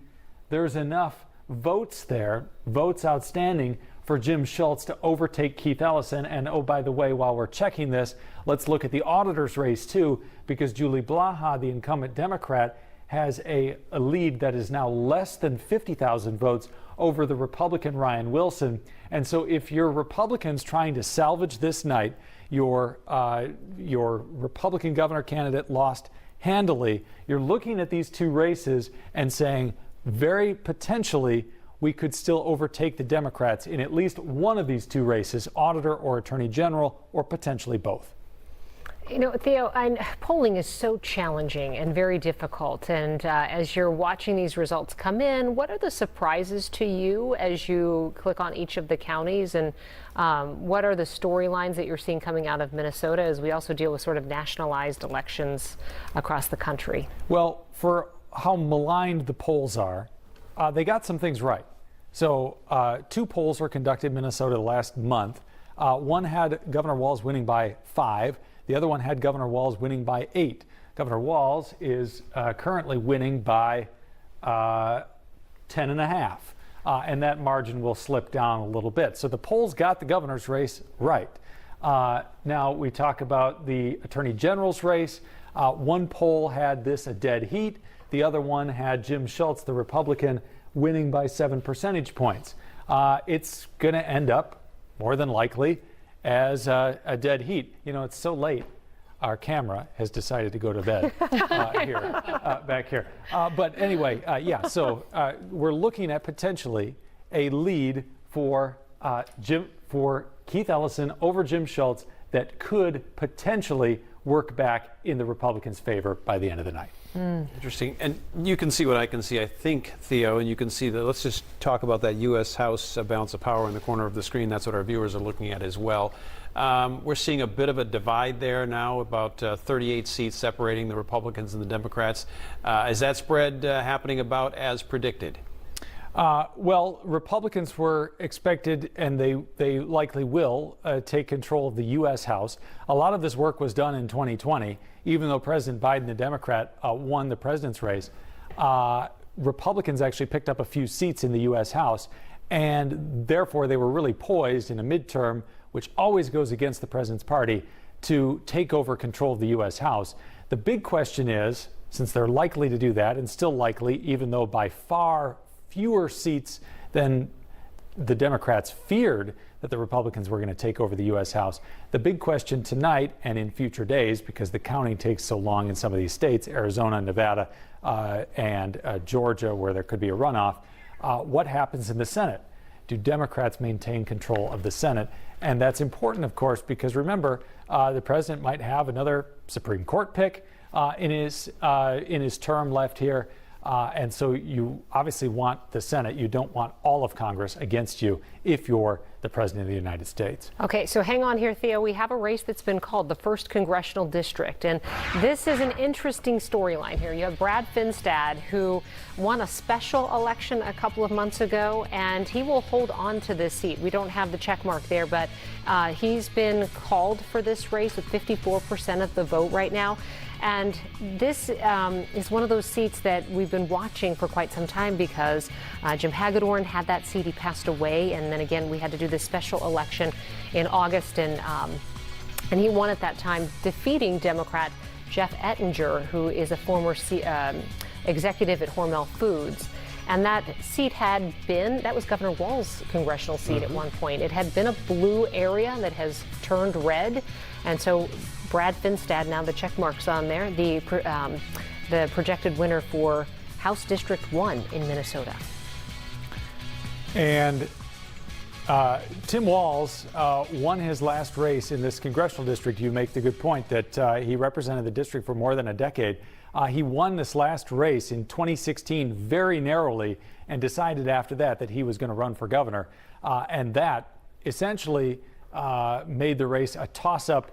there's enough votes there, votes outstanding, for Jim Schultz to overtake Keith Ellison. And oh, by the way, while we're checking this, let's look at the auditor's race too, because Julie Blaha, the incumbent Democrat, has a lead that is now less than 50,000 votes over the Republican Ryan Wilson. And so if you're Republicans trying to salvage this night, your Republican governor candidate lost handily, you're looking at these two races and saying very potentially we could still overtake the Democrats in at least one of these two races, auditor or attorney general, or potentially both. You know, Theo, polling is so challenging and very difficult. And as you're watching these results come in, what are the surprises to you as you click on each of the counties? And what are the storylines that you're seeing coming out of Minnesota as we also deal with sort of nationalized elections across the country? Well, for how maligned the polls are, they got some things right. So 2 polls were conducted in Minnesota the last month. One had Governor Walz winning by 5. The other one had Governor Walz winning by 8. Governor Walz is currently winning by 10.5. And that margin will slip down a little bit. So the polls got the governor's race right. Now we talk about the attorney general's race. One poll had this a dead heat. The other one had Jim Schultz, the Republican, winning by 7 percentage points. It's going to end up, more than likely, as a dead heat. You know, it's so late, our camera has decided to go to bed back here. But anyway, so we're looking at potentially a lead for Keith Ellison over Jim Schultz that could potentially work back in the Republicans' favor by the end of the night. Interesting. And you can see what I can see, I think, Theo, and you can see that. Let's just talk about that U.S. House balance of power in the corner of the screen. That's what our viewers are looking at as well. We're seeing a bit of a divide there now, about 38 seats separating the Republicans and the Democrats. Is that spread happening about as predicted? Well, Republicans were expected, and they likely will, take control of the U.S. House. A lot of this work was done in 2020, even though President Biden, the Democrat, won the president's race. Republicans actually picked up a few seats in the U.S. House, and therefore they were really poised in a midterm, which always goes against the president's party, to take over control of the U.S. House. The big question is, since they're likely to do that, and still likely, even though by far fewer seats than the Democrats feared that the Republicans were going to take over the U.S. House. The big question tonight and in future days, because the counting takes so long in some of these states, Arizona, Nevada, and Georgia, where there could be a runoff, what happens in the Senate? Do Democrats maintain control of the Senate? And that's important, of course, because remember, the president might have another Supreme Court pick in his term left here. And so you obviously want the Senate. You don't want all of Congress against you if you're the President of the United States. Okay, so hang on here, Theo. We have a race that's been called the 1st Congressional District, and this is an interesting storyline here. You have Brad Finstad, who won a special election a couple of months ago, and he will hold on to this seat. We don't have the check mark there, but he's been called for this race with 54% of the vote right now. And this is one of those seats that we've been watching for quite some time because Jim Hagedorn had that seat. He passed away. And then again, we had to do this special election in August. And he won at that time, defeating Democrat Jeff Ettinger, who is a former executive at Hormel Foods. And that seat had been, that was Governor Walz's congressional seat at one point. It had been a blue area that has turned red. And so Brad Finstad, now the check mark's on there, the projected winner for House District 1 in Minnesota. And Tim Walz won his last race in this congressional district. You make the good point that he represented the district for more than a decade. He won this last race in 2016 very narrowly and decided after that he was going to run for governor. And that essentially made the race a toss-up.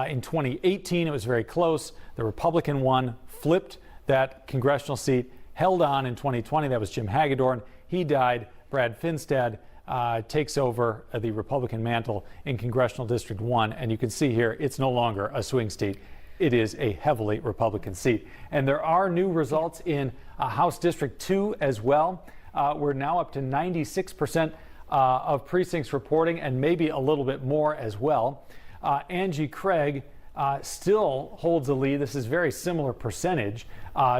In 2018, it was very close. The Republican won, flipped that congressional seat, held on in 2020. That was Jim Hagedorn. He died. Brad Finstad takes over the Republican mantle in Congressional District 1. And you can see here, it's no longer a swing state. It is a heavily Republican seat. And there are new results in House District 2 as well. We're now up to 96% of precincts reporting, and maybe a little bit more as well. Angie Craig still holds a lead. This is very similar percentage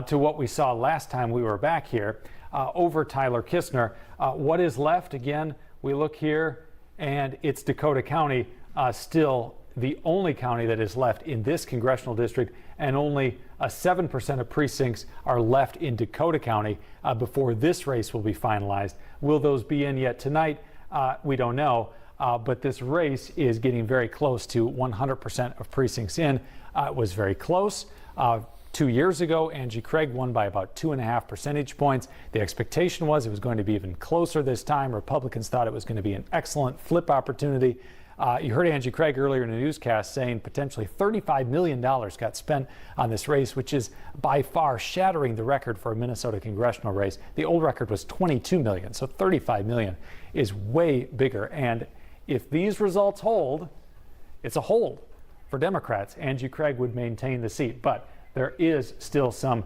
to what we saw last time we were back here over Tyler Kistner. What is left? Again, we look here, and it's Dakota County, still the only county that is left in this congressional district, and only 7% of precincts are left in Dakota County before this race will be finalized. Will those be in yet tonight? We don't know. But this race is getting very close to 100% of precincts in. It was very close. 2 years ago, Angie Craig won by about 2.5 percentage points. The expectation was it was going to be even closer this time. Republicans thought it was going to be an excellent flip opportunity. You heard Angie Craig earlier in the newscast saying potentially $35 million got spent on this race, which is by far shattering the record for a Minnesota congressional race. The old record was $22 million, so $35 million is way bigger. And if these results hold, it's a hold for Democrats. Angie Craig would maintain the seat, but there is still some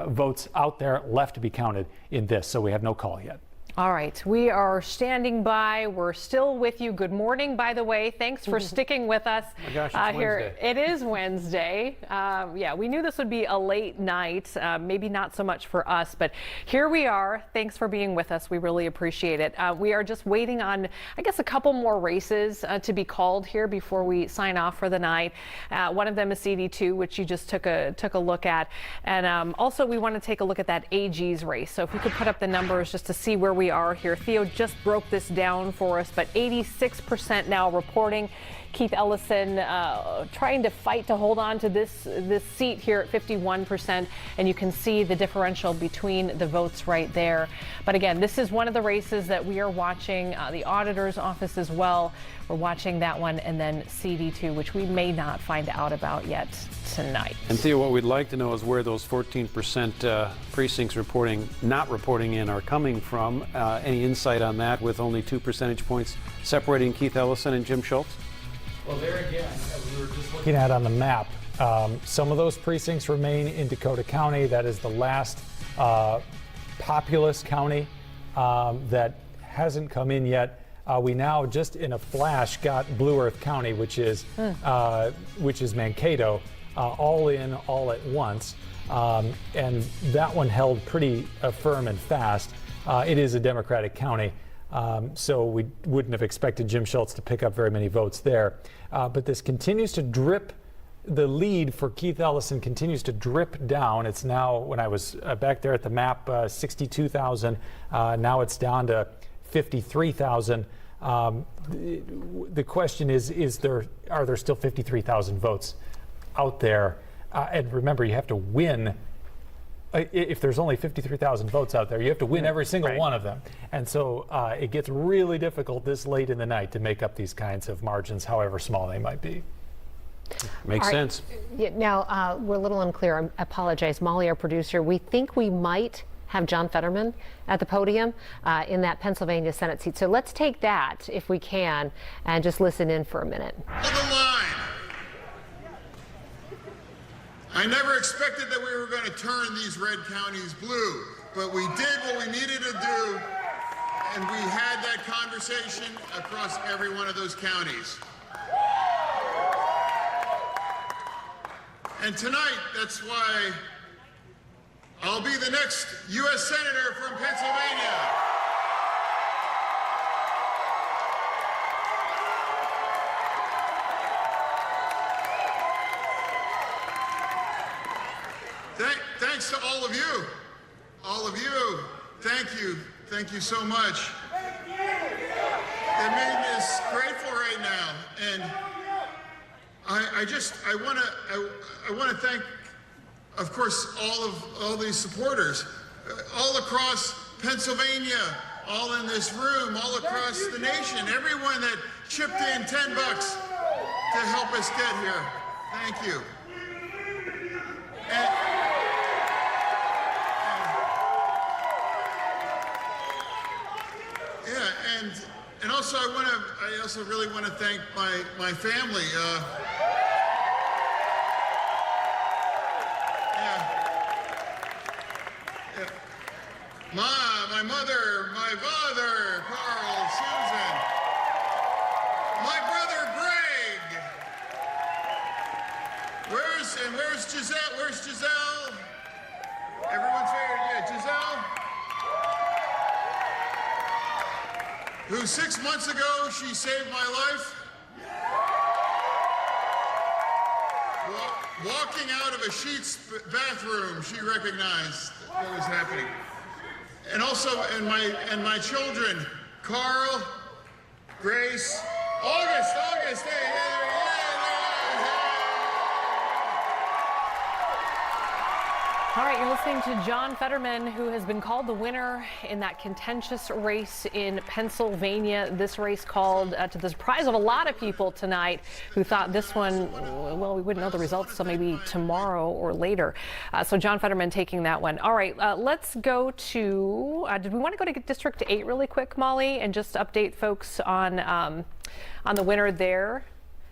votes out there left to be counted in this, so we have no call yet. All right, we are standing by. We're still with you. Good morning, by the way. Thanks for sticking with us. Oh my gosh, it's here. Wednesday. It is Wednesday. Yeah, we knew this would be a late night, maybe not so much for us, but here we are. Thanks for being with us. We really appreciate it. We are just waiting on, I guess, a couple more races to be called here before we sign off for the night. One of them is CD2, which you just took a look at. And also, we want to take a look at that AG's race. So if you could put up the numbers just to see where we are here. Theo just broke this down for us, but 86% now reporting. Keith Ellison trying to fight to hold on to this seat here at 51%, and you can see the differential between the votes right there. But again, this is one of the races that we are watching. The auditor's office as well. We're watching that one, and then CD2, which we may not find out about yet tonight. And Theo, what we'd like to know is where those 14% precincts not reporting in are coming from. Any insight on that, with only 2 percentage points separating Keith Ellison and Jim Schultz? Well, there again, as we were just looking at on the map, some of those precincts remain in Dakota County. That is the last populous county that hasn't come in yet. We now, just in a flash, got Blue Earth County, which is Mankato, all in all at once, and that one held pretty firm and fast. It is a Democratic county. So we wouldn't have expected Jim Schultz to pick up very many votes there. But this continues to drip. The lead for Keith Ellison continues to drip down. It's now, when I was back there at the map, 62,000. Now it's down to 53,000. The question is are there still 53,000 votes out there? And remember, you have to win if there's only 53,000 votes out there, you have to win every single one of them. And so it gets really difficult this late in the night to make up these kinds of margins, however small they might be. Makes sense. Yeah, now, we're a little unclear. I apologize. Molly, our producer, we think we might have John Fetterman at the podium in that Pennsylvania Senate seat. So let's take that, if we can, and just listen in for a minute. I never expected that we were going to turn these red counties blue, but we did what we needed to do, and we had that conversation across every one of those counties. And tonight, that's why I'll be the next U.S. Senator from Pennsylvania. Thanks to all of you. All of you. Thank you so much. It made us grateful right now. And I want to thank, of course, all these supporters all across Pennsylvania, all in this room, all across the nation, everyone that chipped in $10 to help us get here. Thank you. And also I also really want to thank my family. My mother, my father, Carl, Susan, my brother Greg. Where's Giselle? Where's Giselle? Everyone's favorite, yeah, Giselle. Who 6 months ago, she saved my life. Walking out of a Sheetz bathroom, she recognized what was happening. And also, and my children, Carl, Grace, August, hey. All right, you're listening to John Fetterman, who has been called the winner in that contentious race in Pennsylvania. This race called to the surprise of a lot of people tonight who thought this one, well, we wouldn't know the results until maybe tomorrow or later. So John Fetterman taking that one. All right, let's go to, did we want to go to District 8 really quick, Molly, and just update folks on the winner there?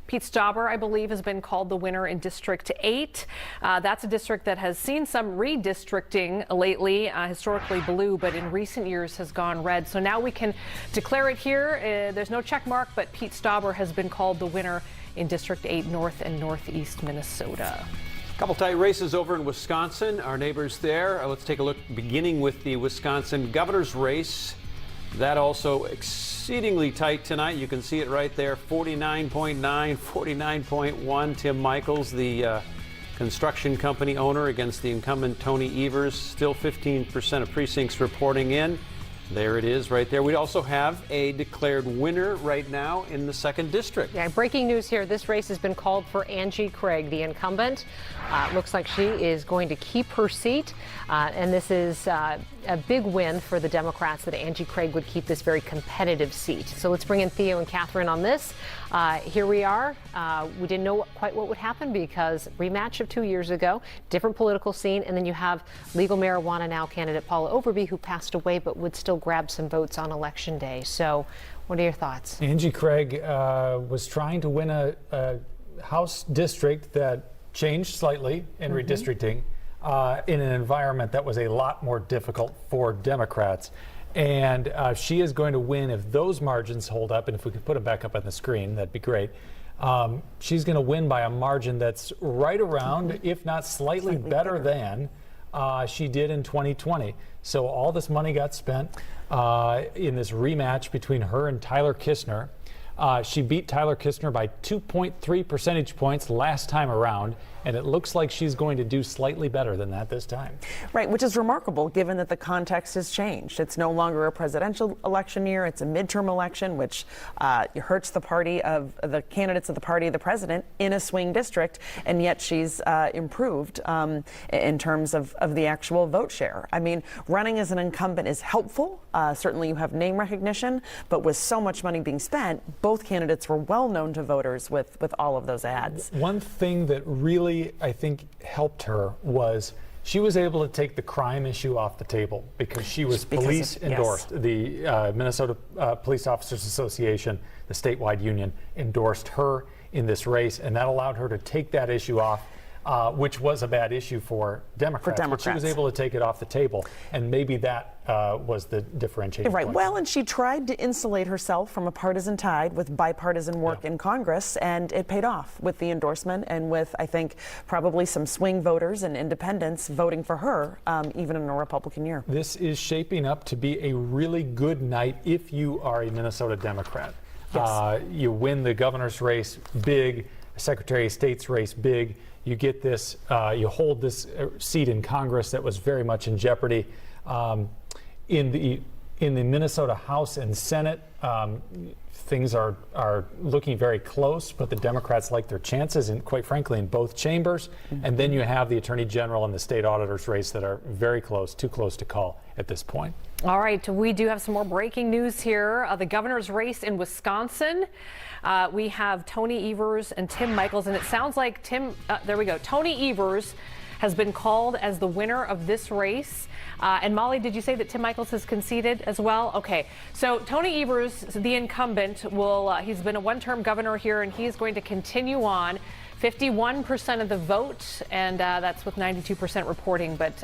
Pete Stauber, I believe, has been called the winner in District 8. That's a district that has seen some redistricting lately, historically blue, but in recent years has gone red. So now we can declare it here. There's no check mark, but Pete Stauber has been called the winner in District 8 North and Northeast Minnesota. A couple tight races over in Wisconsin, our neighbors there. Let's take a look, beginning with the Wisconsin governor's race. That also exceedingly tight tonight. You can see it right there, 49.9, 49.1. Tim Michaels, the construction company owner, against the incumbent Tony Evers. Still 15% of precincts reporting in. There it is right there. We also have a declared winner right now in the 2nd District. Yeah, breaking news here. This race has been called for Angie Craig, the incumbent. Looks like she is going to keep her seat. And this is a big win for the Democrats that Angie Craig would keep this very competitive seat. So let's bring in Theo and Catherine on this. Here we are. We didn't know quite what would happen because rematch of 2 years ago, different political scene, and then you have legal marijuana now candidate Paula Overby, who passed away but would still grab some votes on Election Day. So what are your thoughts? Angie Craig was trying to win a House district that changed slightly in redistricting in an environment that was a lot more difficult for Democrats. And she is going to win if those margins hold up. And if we could put them back up on the screen, that'd be great. She's going to win by a margin that's right around, if not slightly better than she did in 2020. So all this money got spent in this rematch between her and Tyler Kistner. She beat Tyler Kistner by 2.3 percentage points last time around, and it looks like she's going to do slightly better than that this time. Right, which is remarkable given that the context has changed. It's no longer a presidential election year, it's a midterm election, which hurts the party of the candidates of the party of the president in a swing district, and yet she's improved in terms of the actual vote share. I mean, running as an incumbent is helpful. Certainly you have name recognition, but with so much money being spent, both candidates were well known to voters with all of those ads. One thing that really, I think, helped her was she was able to take the crime issue off the table because she was police endorsed. Yes. The Minnesota Police Officers Association, the statewide union, endorsed her in this race, and that allowed her to take that issue off, which was a bad issue for Democrats. But she was able to take it off the table, and maybe that was the differentiating point. Well, and she tried to insulate herself from a partisan tide with bipartisan work in Congress, and it paid off with the endorsement and with, I think, probably some swing voters and independents voting for her, even in a Republican year. This is shaping up to be a really good night if you are a Minnesota Democrat. Yes. You win the governor's race big, Secretary of State's race big. You get this, you hold this seat in Congress that was very much in jeopardy. In the Minnesota House and Senate, things are looking very close, but the Democrats like their chances, and quite frankly, in both chambers. Mm-hmm. And then you have the Attorney General and the state auditor's race that are very close, too close to call at this point. All right, we do have some more breaking news here. The governor's race in Wisconsin. We have Tony Evers and Tim Michels, and it sounds like Tony Evers has been called as the winner of this race. And Molly, did you say that Tim Michels has conceded as well? Okay, so Tony Evers, the incumbent, he's been a one-term governor here, and he's going to continue on. 51% of the vote, and that's with 92% reporting. But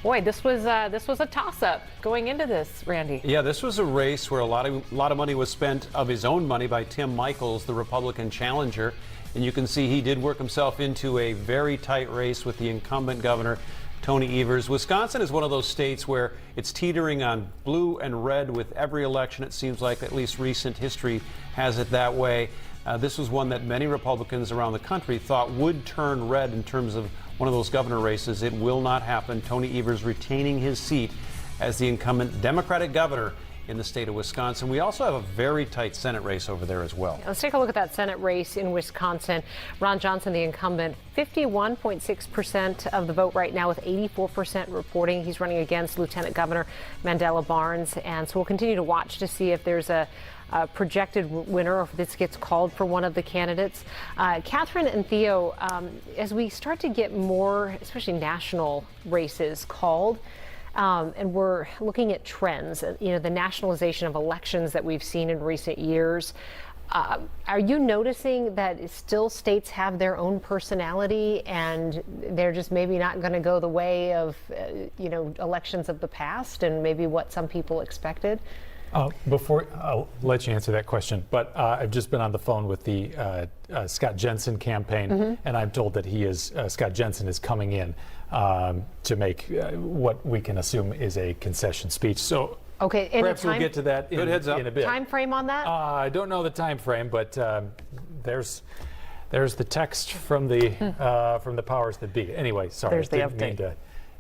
boy, this was a toss-up going into this, Randy. Yeah, this was a race where a lot of money was spent of his own money by Tim Michels, the Republican challenger, and you can see he did work himself into a very tight race with the incumbent governor, Tony Evers. Wisconsin is one of those states where it's teetering on blue and red with every election. It seems like, at least recent history has it that way. This was one that many Republicans around the country thought would turn red in terms of one of those governor races. It will not happen. Tony Evers retaining his seat as the incumbent Democratic governor in the state of Wisconsin. We also have a very tight Senate race over there as well. Let's take a look at that Senate race in Wisconsin. Ron Johnson, the incumbent, 51.6% of the vote right now, with 84% reporting. He's running against Lieutenant Governor Mandela Barnes, and so we'll continue to watch to see if there's a projected winner, or if this gets called for one of the candidates. Catherine and Theo, as we start to get more, especially national races called, and we're looking at trends, the nationalization of elections that we've seen in recent years, are you noticing that still states have their own personality and they're just maybe not going to go the way of, elections of the past and maybe what some people expected? Before I'll let you answer that question, but I've just been on the phone with the Scott Jensen campaign, and I'm told that Scott Jensen is coming in to make what we can assume is a concession speech. So okay, perhaps we'll get to that in a bit. Time frame on that? I don't know the time frame, but there's the text from the powers that be. Anyway, sorry, there's the update.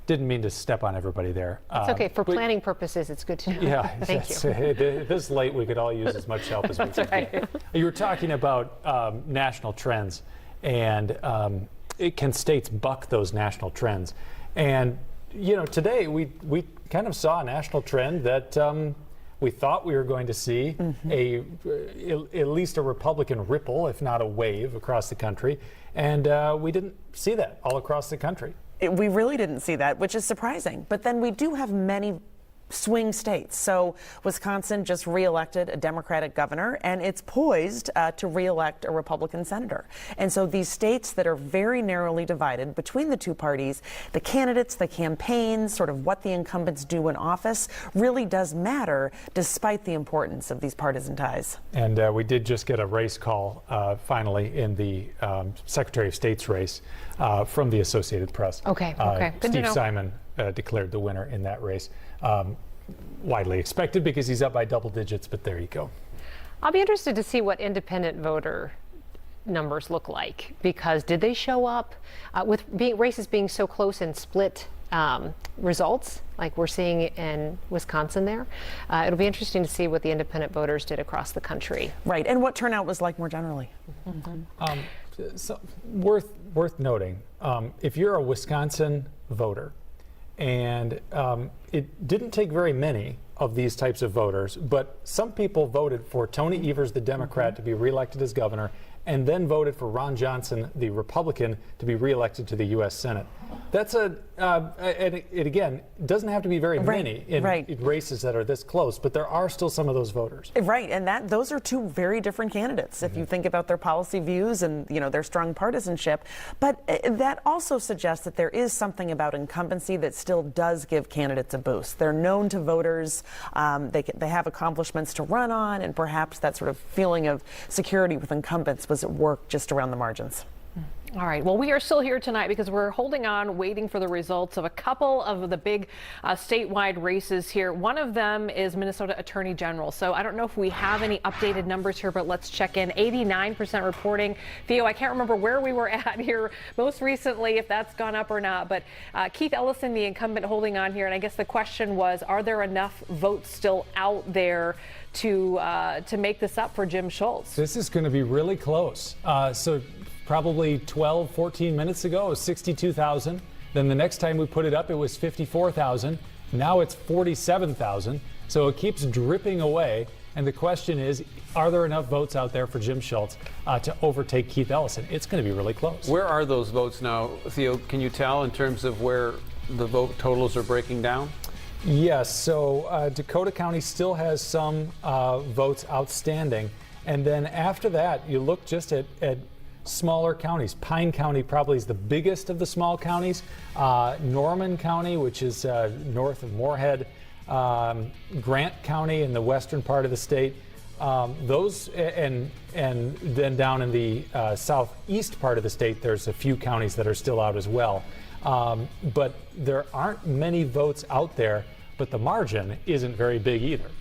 Didn't mean to step on everybody there. It's okay. For planning purposes, it's good to know. Yeah. Thank you. This late, we could all use as much help as we can get. You were talking about national trends, and can states buck those national trends? And, today we kind of saw a national trend that we thought we were going to see at least a Republican ripple, if not a wave, across the country. And we didn't see that all across the country. We really didn't see that, which is surprising. But then we do have many swing states. So Wisconsin just reelected a Democratic governor, and it's poised to reelect a Republican senator. And so these states that are very narrowly divided between the two parties, the candidates, the campaigns, sort of what the incumbents do in office, really does matter despite the importance of these partisan ties. And we did just get a race call finally in the Secretary of State's race from the Associated Press. Okay. Good Steve to know. Simon declared the winner in that race. Widely expected because he's up by double digits, but there you go. I'll be interested to see what independent voter numbers look like, because did they show up with races being so close and split results like we're seeing in Wisconsin there? It'll be interesting to see what the independent voters did across the country. Right, and what turnout was like more generally. So worth noting, if you're a Wisconsin voter, and it didn't take very many of these types of voters, but some people voted for Tony Evers, the Democrat, to be reelected as governor, and then voted for Ron Johnson, the Republican, to be reelected to the U.S. Senate. That's and it again doesn't have to be very many in races that are this close, but there are still some of those voters. Right, and those are two very different candidates if you think about their policy views and their strong partisanship. But that also suggests that there is something about incumbency that still does give candidates a boost. They're known to voters, they have accomplishments to run on, and perhaps that sort of feeling of security with incumbents was at work just around the margins. All right. Well, we are still here tonight because we're holding on, waiting for the results of a couple of the big statewide races here. One of them is Minnesota Attorney General. So I don't know if we have any updated numbers here, but let's check in. 89% reporting. Theo, I can't remember where we were at here most recently, if that's gone up or not. But Keith Ellison, the incumbent, holding on here. And I guess the question was, are there enough votes still out there to make this up for Jim Schultz? This is going to be really close. So probably 12, 14 minutes ago, it was 62,000. Then the next time we put it up, it was 54,000. Now it's 47,000. So it keeps dripping away. And the question is, are there enough votes out there for Jim Schultz to overtake Keith Ellison? It's going to be really close. Where are those votes now, Theo? Can you tell in terms of where the vote totals are breaking down? Yes, so Dakota County still has some votes outstanding. And then after that, you look just at smaller counties. Pine County probably is the biggest of the small counties. Norman County, which is north of Moorhead, Grant County in the western part of the state. Those and then down in the southeast part of the state, there's a few counties that are still out as well. But there aren't many votes out there, but the margin isn't very big either.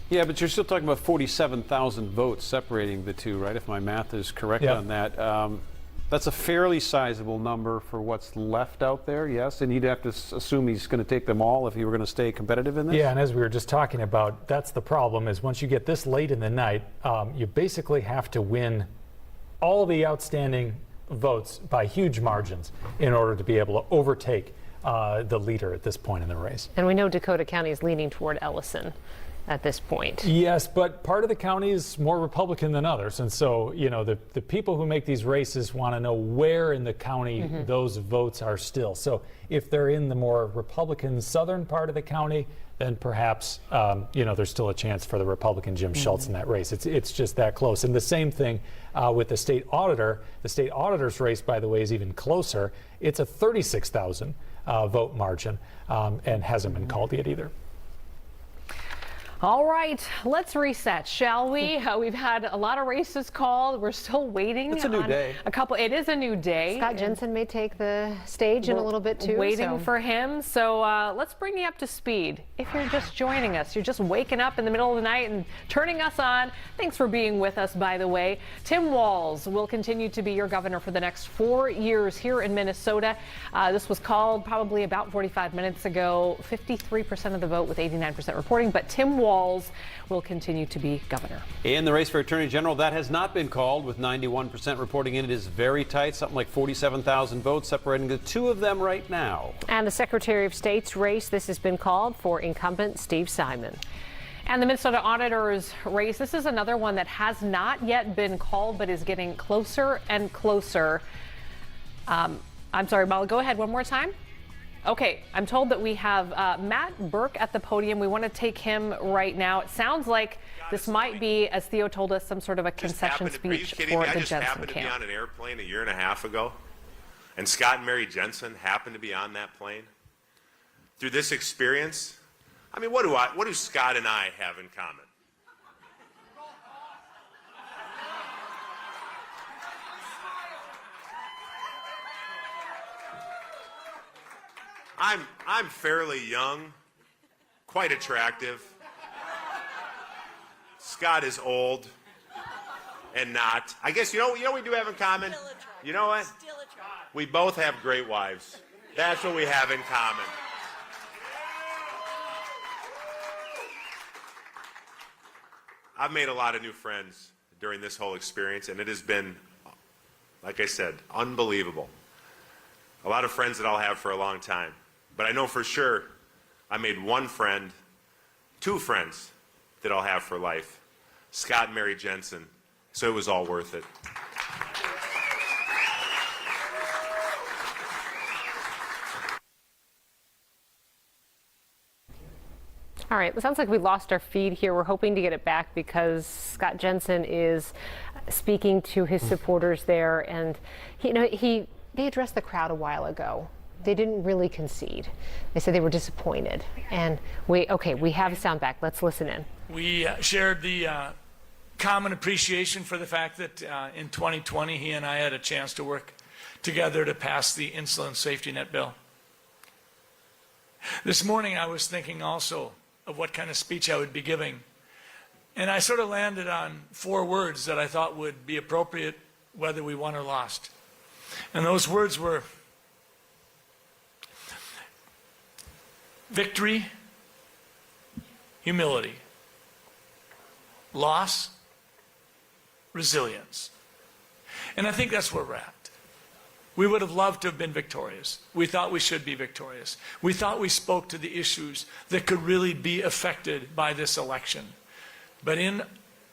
Yeah, but you're still talking about 47,000 votes separating the two, right? If my math is correct on that. That's a fairly sizable number for what's left out there, yes? And you'd have to assume he's going to take them all if he were going to stay competitive in this? Yeah, and as we were just talking about, that's the problem, is once you get this late in the night, you basically have to win all the outstanding votes by huge margins in order to be able to overtake the leader at this point in the race. And we know Dakota County is leaning toward Ellison at this point. Yes, but part of the county is more Republican than others. And so, the people who make these races want to know where in the county those votes are still. So if they're in the more Republican southern part of the county, then perhaps, there's still a chance for the Republican Jim Schultz in that race. It's just that close. And the same thing with the state auditor. The state auditor's race, by the way, is even closer. It's a 36,000 vote margin and hasn't been called yet either. All right, let's reset, shall we? We've had a lot of races called. We're still waiting. It's a new day. It is a new day. Scott Jensen may take the stage in a little bit too. Waiting for him. So let's bring you up to speed. If you're just joining us, you're just waking up in the middle of the night and turning us on. Thanks for being with us, by the way. Tim Walz will continue to be your governor for the next 4 years here in Minnesota. This was called probably about 45 minutes ago. 53% of the vote with 89% reporting, but Tim Walz will continue to be governor. In the race for Attorney General, that has not been called, with 91% reporting in. It is very tight, something like 47,000 votes separating the two of them right now. And the Secretary of State's race, this has been called for incumbent Steve Simon. And the Minnesota Auditor's race, this is another one that has not yet been called, but is getting closer and closer. I'm sorry, Molly, go ahead one more time. Okay, I'm told that we have Matt Burke at the podium. We want to take him right now. It sounds like this might be, as Theo told us, some sort of a concession speech for the Jensen camp. I just happened to be on an airplane a year and a half ago, and Scott and Mary Jensen happened to be on that plane. Through this experience, I mean, what do Scott and I have in common? I'm fairly young, quite attractive. Scott is old and not. I guess you know we do have in common? You know what? We both have great wives. That's what we have in common. I've made a lot of new friends during this whole experience, and it has been, like I said, unbelievable. A lot of friends that I'll have for a long time. But I know for sure I made one friend, two friends that I'll have for life. Scott and Mary Jensen. So it was all worth it. All right, it sounds like we lost our feed here. We're hoping to get it back because Scott Jensen is speaking to his supporters there, and they addressed the crowd a while ago. They didn't really concede. They said they were disappointed, and we have sound back. Let's listen in. We shared the common appreciation for the fact that in 2020 he and I had a chance to work together to pass the insulin safety net bill. This morning I was thinking also of what kind of speech I would be giving. And I sort of landed on 4 words that I thought would be appropriate whether we won or lost. And those words were victory, humility, loss, resilience. And I think that's where we're at. We would have loved to have been victorious. We thought we should be victorious. We thought we spoke to the issues that could really be affected by this election. But in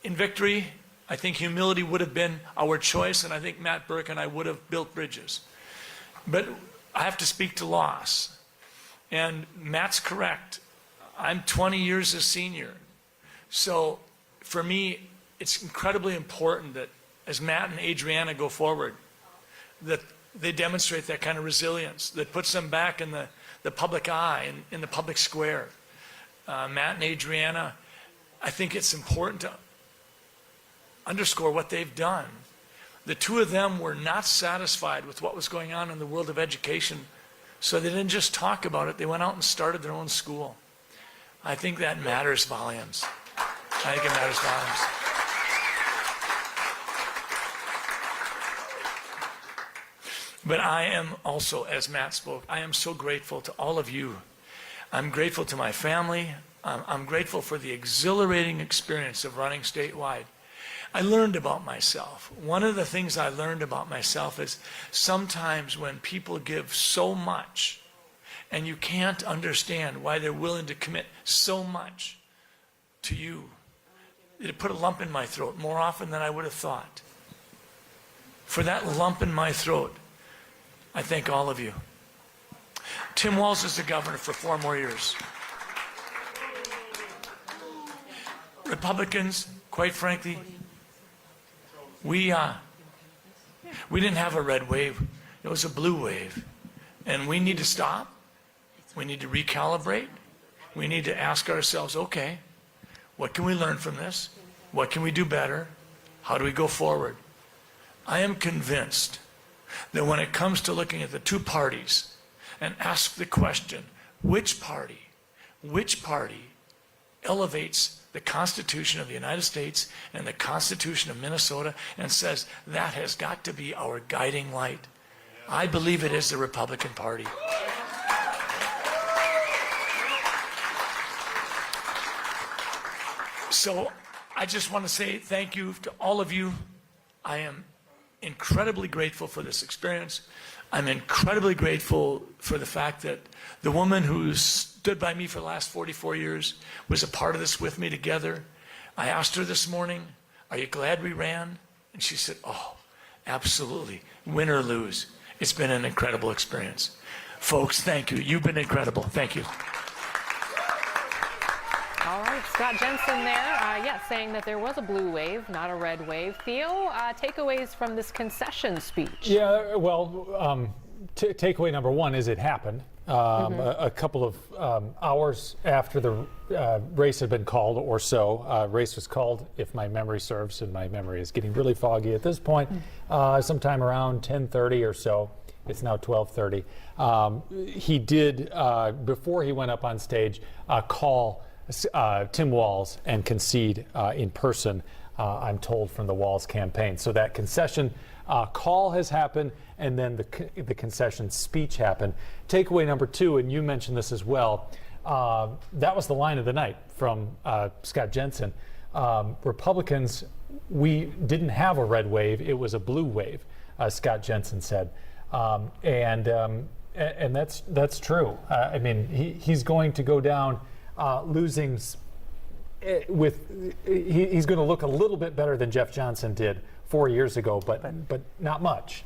victory, I think humility would have been our choice, and I think Matt Burke and I would have built bridges. But I have to speak to loss. And Matt's correct. I'm 20 years a senior. So for me, it's incredibly important that as Matt and Adriana go forward, that they demonstrate that kind of resilience that puts them back in the public eye and in the public square. Matt and Adriana, I think it's important to underscore what they've done. The two of them were not satisfied with what was going on in the world of education, so they didn't just talk about it, they went out and started their own school. I think that matters volumes. I think it matters volumes. But I am also, as Matt spoke, I am so grateful to all of you. I'm grateful to my family. I'm grateful for the exhilarating experience of running statewide. I learned about myself. One of the things I learned about myself is sometimes when people give so much and you can't understand why they're willing to commit so much to you, it put a lump in my throat more often than I would have thought. For that lump in my throat, I thank all of you. Tim Walz is the governor for 4 more years. Republicans, quite frankly, we didn't have a red wave. It was a blue wave. And we need to stop. We need to recalibrate. We need to ask ourselves, okay, what can we learn from this? What can we do better? How do we go forward? I am convinced that when it comes to looking at the two parties and ask the question, which party elevates the Constitution of the United States and the Constitution of Minnesota and says that has got to be our guiding light, I believe it is the Republican Party. So I just want to say thank you to all of you. I am incredibly grateful for this experience. I'm incredibly grateful for the fact that the woman who stood by me for the last 44 years was a part of this with me together. I asked her this morning, are you glad we ran? And she said, oh, absolutely. Win or lose. It's been an incredible experience. Folks, thank you. You've been incredible. Thank you. All right, Scott Jensen there, saying that there was a blue wave, not a red wave. Theo, takeaways from this concession speech? Yeah, well, takeaway number one is it happened. A couple of hours after the race had been called or so. Race was called, if my memory serves, and my memory is getting really foggy at this point, sometime around 10:30 or so. It's now 12:30. He did, before he went up on stage, call Tim Walz and concede in person I'm told, from the Walz campaign. So that concession call has happened, and then the concession speech happened. Takeaway number 2, and you mentioned this as well, that was the line of the night from Scott Jensen. Republicans, we didn't have a red wave, it was a blue wave, Scott Jensen said. And that's true. I mean, he's going to go down losing he's going to look a little bit better than Jeff Johnson did 4 years ago, but not much.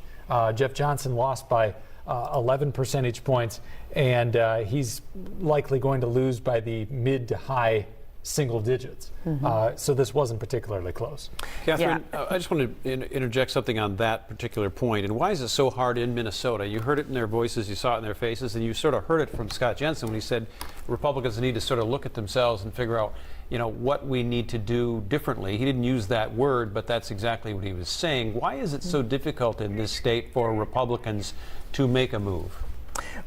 Jeff Johnson lost by 11 percentage points, and he's likely going to lose by the mid to high single digits. So this wasn't particularly close. Catherine, I just want to interject something on that particular point. And why is it so hard in Minnesota? You heard it in their voices, you saw it in their faces, and you sort of heard it from Scott Jensen when he said Republicans need to sort of look at themselves and figure out, you know, what we need to do differently. He didn't use that word, but that's exactly what he was saying. Why is it so difficult in this state for Republicans to make a move?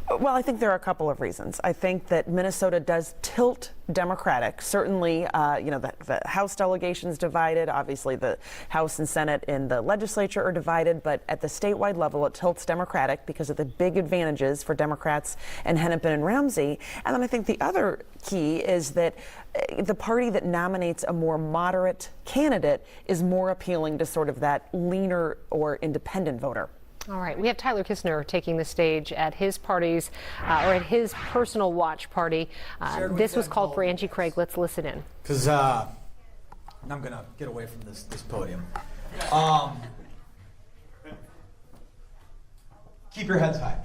Well, I think there are a couple of reasons. I think that Minnesota does tilt Democratic. Certainly, the House delegation's divided. Obviously, the House and Senate in the legislature are divided. But at the statewide level, it tilts Democratic because of the big advantages for Democrats in Hennepin and Ramsey. And then I think the other key is that the party that nominates a more moderate candidate is more appealing to sort of that leaner or independent voter. All right, we have Tyler Kistner taking the stage at his party's, or at his personal watch party. This was called for Angie Craig. Let's listen in. Because I'm going to get away from this podium. Keep your heads high.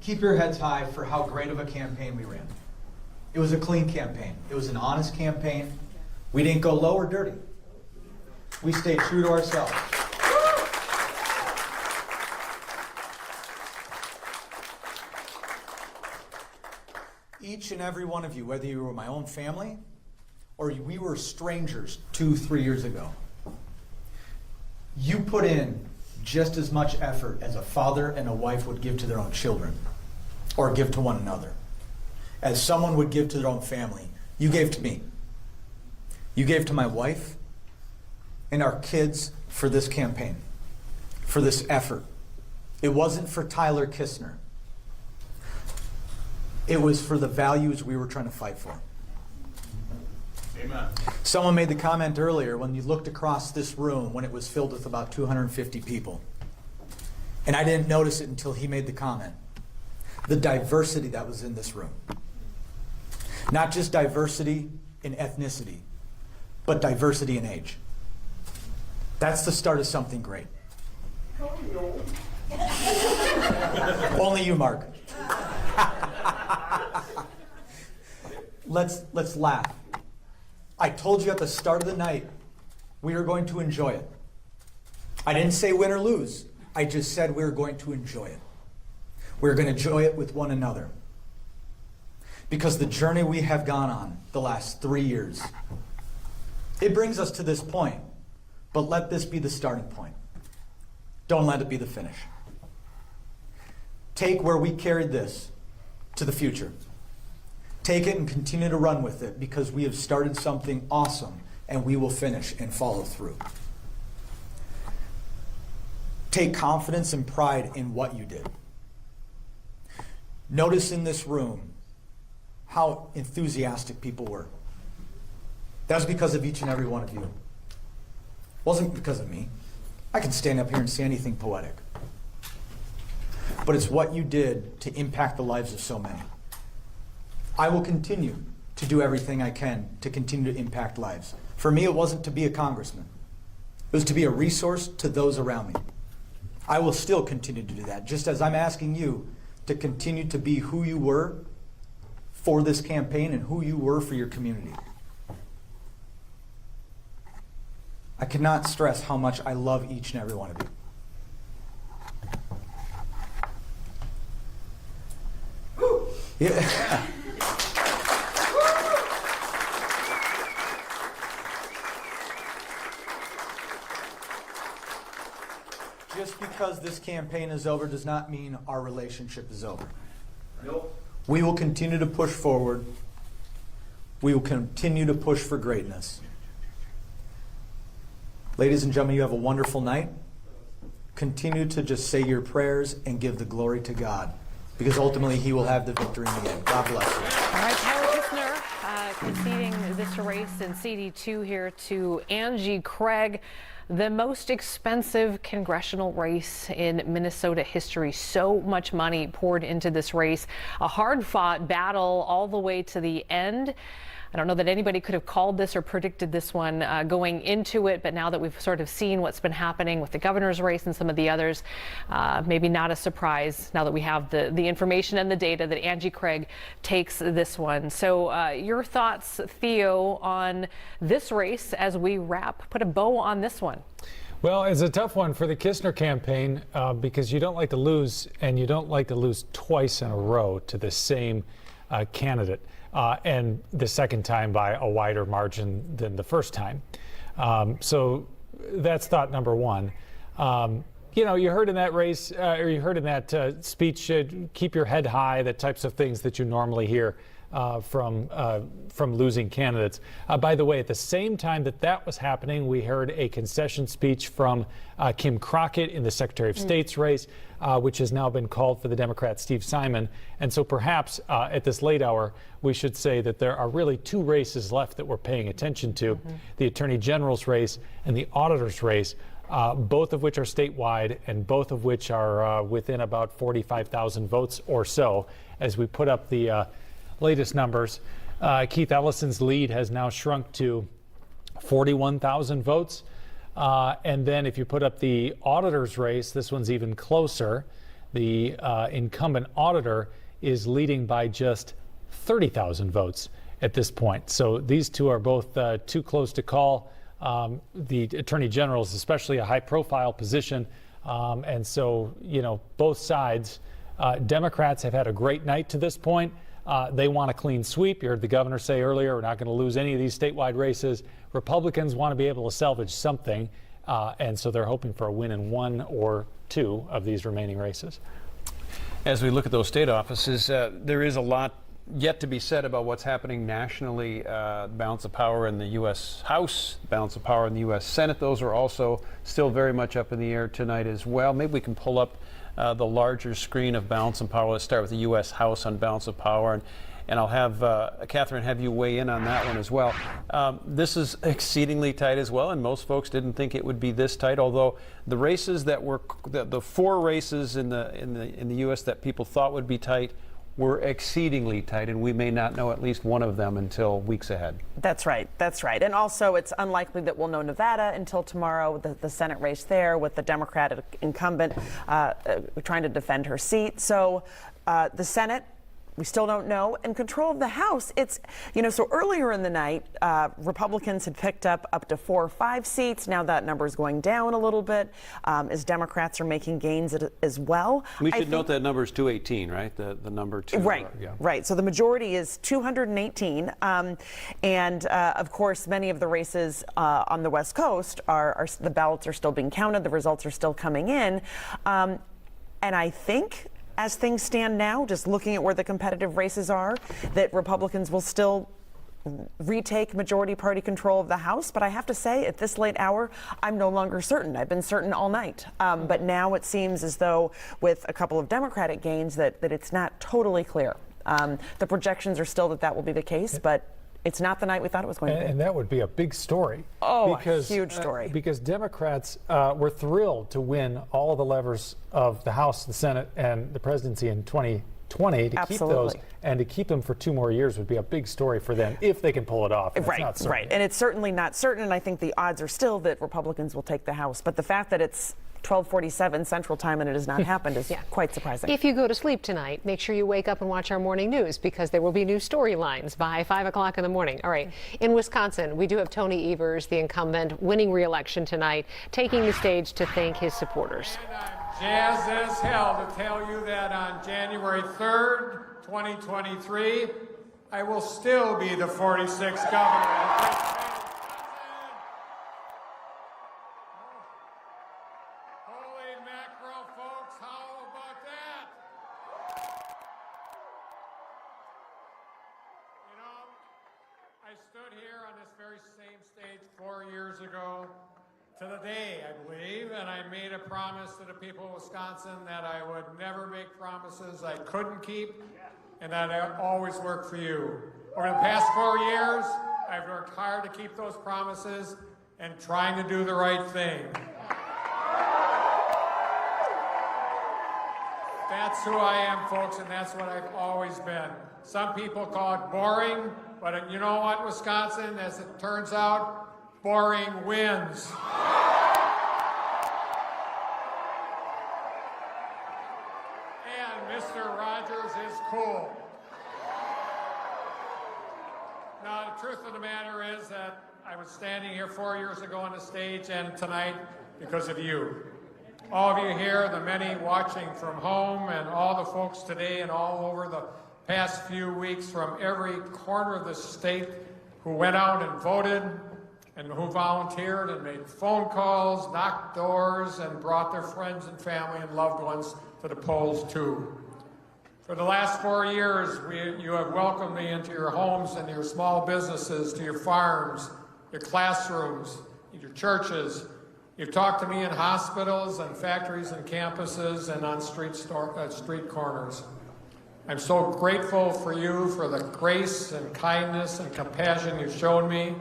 Keep your heads high for how great of a campaign we ran. It was a clean campaign. It was an honest campaign. We didn't go low or dirty. We stayed true to ourselves. Each and every one of you, whether you were my own family or we were strangers 2-3 years ago, you put in just as much effort as a father and a wife would give to their own children or give to one another. As someone would give to their own family, you gave to me. You gave to my wife and our kids for this campaign, for this effort. It wasn't for Tyler Kistner. It was for the values we were trying to fight for. Amen. Someone made the comment earlier when you looked across this room when it was filled with about 250 people. And I didn't notice it until he made the comment. The diversity that was in this room. Not just diversity in ethnicity, but diversity in age. That's the start of something great. Only you, Mark. Let's laugh. I told you at the start of the night we were going to enjoy it. I didn't say win or lose. I just said we were going to enjoy it. We're going to enjoy it with one another. Because the journey we have gone on the last 3 years, it brings us to this point. But let this be the starting point. Don't let it be the finish. Take where we carried this to the future. Take it and continue to run with it because we have started something awesome and we will finish and follow through. Take confidence and pride in what you did. Notice in this room how enthusiastic people were. That was because of each and every one of you. It wasn't because of me. I can stand up here and say anything poetic. But it's what you did to impact the lives of so many. I will continue to do everything I can to continue to impact lives. For me, it wasn't to be a congressman. It was to be a resource to those around me. I will still continue to do that, just as I'm asking you to continue to be who you were for this campaign and who you were for your community. I cannot stress how much I love each and every one of you. Yeah. Just because this campaign is over does not mean our relationship is over. Nope. We will continue to push forward. We will continue to push for greatness. Ladies and gentlemen, you have a wonderful night. Continue to just say your prayers and give the glory to God, because ultimately He will have the victory in the end. God bless you. All right, Tyler Kistner conceding this race in CD2 here to Angie Craig. The most expensive congressional race in Minnesota history. So much money poured into this race. A hard-fought battle all the way to the end. I don't know that anybody could have called this or predicted this one going into it, but now that we've sort of seen what's been happening with the governor's race and some of the others, maybe not a surprise now that we have the information and the data that Angie Craig takes this one. So your thoughts, Theo, on this race as we put a bow on this one? Well, it's a tough one for the Kistner campaign because you don't like to lose, and you don't like to lose twice in a row to the same candidate. And the second time by a wider margin than the first time. So that's thought number one. You know, you heard in that race, or you heard in that speech, keep your head high, the types of things that you normally hear from losing candidates. By the way, at the same time that was happening, we heard a concession speech from Kim Crockett in the Secretary of State's race, which has now been called for the Democrat Steve Simon. And so perhaps at this late hour, we should say that there are really two races left that we're paying attention to, the Attorney General's race and the Auditor's race, both of which are statewide and both of which are within about 45,000 votes or so. As we put up the latest numbers, Keith Ellison's lead has now shrunk to 41,000 votes. And then if you put up the auditor's race, this one's even closer. The incumbent auditor is leading by just 30,000 votes at this point. So these two are both too close to call. The Attorney General is especially a high-profile position. And so, you know, both sides, Democrats have had a great night to this point. They want a clean sweep. You heard the governor say earlier, we're not going to lose any of these statewide races. Republicans want to be able to salvage something, and so they're hoping for a win in one or two of these remaining races. As we look at those state offices, there is a lot yet to be said about what's happening nationally. Balance of power in the U.S. House, balance of power in the U.S. Senate. Those are also still very much up in the air tonight as well. Maybe we can pull up the larger screen of balance of power. Let's start with the U.S. House on balance of power, and I'll have Catherine have you weigh in on that one as well. This is exceedingly tight as well, and most folks didn't think it would be this tight. Although the races that were the four races in the U.S. that people thought would be tight were exceedingly tight, and we may not know at least one of them until weeks ahead. That's right. That's right. And also, it's unlikely that we'll know Nevada until tomorrow, the Senate race there with the Democratic incumbent trying to defend her seat. So the Senate, we still don't know. And control of the House, it's, you know, so earlier in the night, Republicans had picked up to 4 or 5 seats. Now that number is going down a little bit as Democrats are making gains as well. We should note that number is 218, right? The number two. Right, right. So the majority is 218. And of course, many of the races on the West Coast are the ballots are still being counted. The results are still coming in. And I think, as things stand now, just looking at where the competitive races are, that Republicans will still retake majority party control of the House. But I have to say, at this late hour, I'm no longer certain. I've been certain all night. But now it seems as though, with a couple of Democratic gains, that it's not totally clear. The projections are still that will be the case, but it's not the night we thought it was going to be. And that would be a big story. Oh, a huge story. Because Democrats were thrilled to win all the levers of the House, the Senate, and the presidency in 2020. To keep those and to keep them for 2 more years would be a big story for them if they can pull it off. Right, right. And it's certainly not certain. And I think the odds are still that Republicans will take the House. But the fact that it's 12:47 Central Time and it has not happened is quite surprising. If you go to sleep tonight, make sure you wake up and watch our morning news, because there will be new storylines by 5 o'clock in the morning. All right. In Wisconsin, we do have Tony Evers, the incumbent, winning re-election tonight, taking the stage to thank his supporters. Jazzed as hell to tell you that on January 3rd, 2023, I will still be the 46th governor. I stood here on this very same stage 4 years ago to the day, I believe, and I made a promise to the people of Wisconsin that I would never make promises I couldn't keep, and that I always work for you. Over the past 4 years, I've worked hard to keep those promises and trying to do the right thing. That's who I am, folks, and that's what I've always been. Some people call it boring, but you know what, Wisconsin, as it turns out, boring wins. And Mr. Rogers is cool. Now, the truth of the matter is that I was standing here 4 years ago on the stage and tonight because of you. All of you here, the many watching from home, and all the folks today and all over the past few weeks from every corner of the state who went out and voted and who volunteered and made phone calls, knocked doors, and brought their friends and family and loved ones to the polls too. For the last 4 years, you have welcomed me into your homes and your small businesses, to your farms, your classrooms, your churches. You've talked to me in hospitals and factories and campuses and on street corners. I'm so grateful for you for the grace and kindness and compassion you've shown me.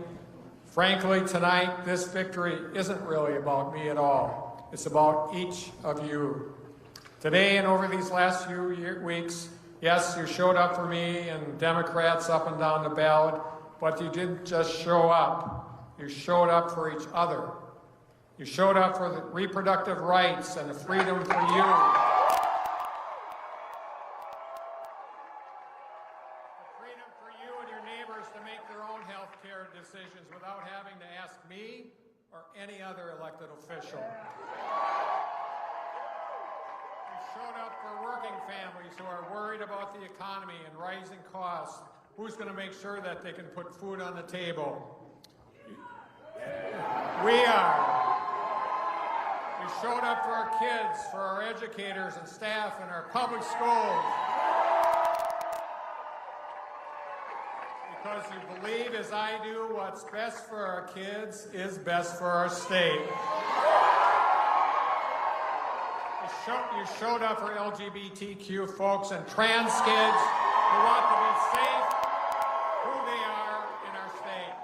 Frankly, tonight, this victory isn't really about me at all. It's about each of you. Today and over these last few weeks, yes, you showed up for me and Democrats up and down the ballot, but you didn't just show up. You showed up for each other. You showed up for the reproductive rights and the freedom for you. The freedom for you and your neighbors to make their own health care decisions without having to ask me or any other elected official. You showed up for working families who are worried about the economy and rising costs. Who's going to make sure that they can put food on the table? We are. You showed up for our kids, for our educators and staff in our public schools. Because you believe, as I do, what's best for our kids is best for our state. You showed up for LGBTQ folks and trans kids who want to be safe who they are in our state.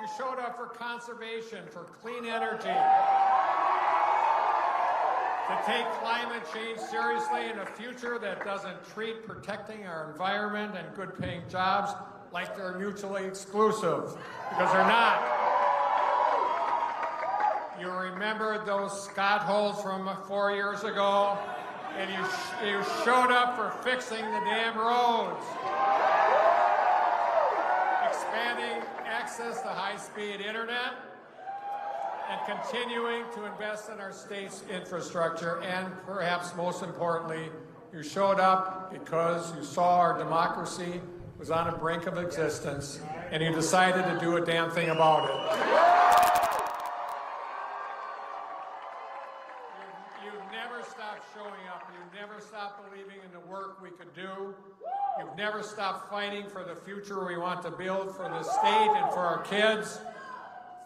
You showed up for conservation, for clean energy, to take climate change seriously in a future that doesn't treat protecting our environment and good-paying jobs like they're mutually exclusive, because they're not. You remember those Scott holes from 4 years ago, and you showed up for fixing the damn roads, expanding access to high-speed internet, and continuing to invest in our state's infrastructure. And perhaps most importantly, you showed up because you saw our democracy was on the brink of existence, and you decided to do a damn thing about it. You've never stopped showing up. You've never stopped believing in the work we could do. You've never stopped fighting for the future we want to build for the state and for our kids.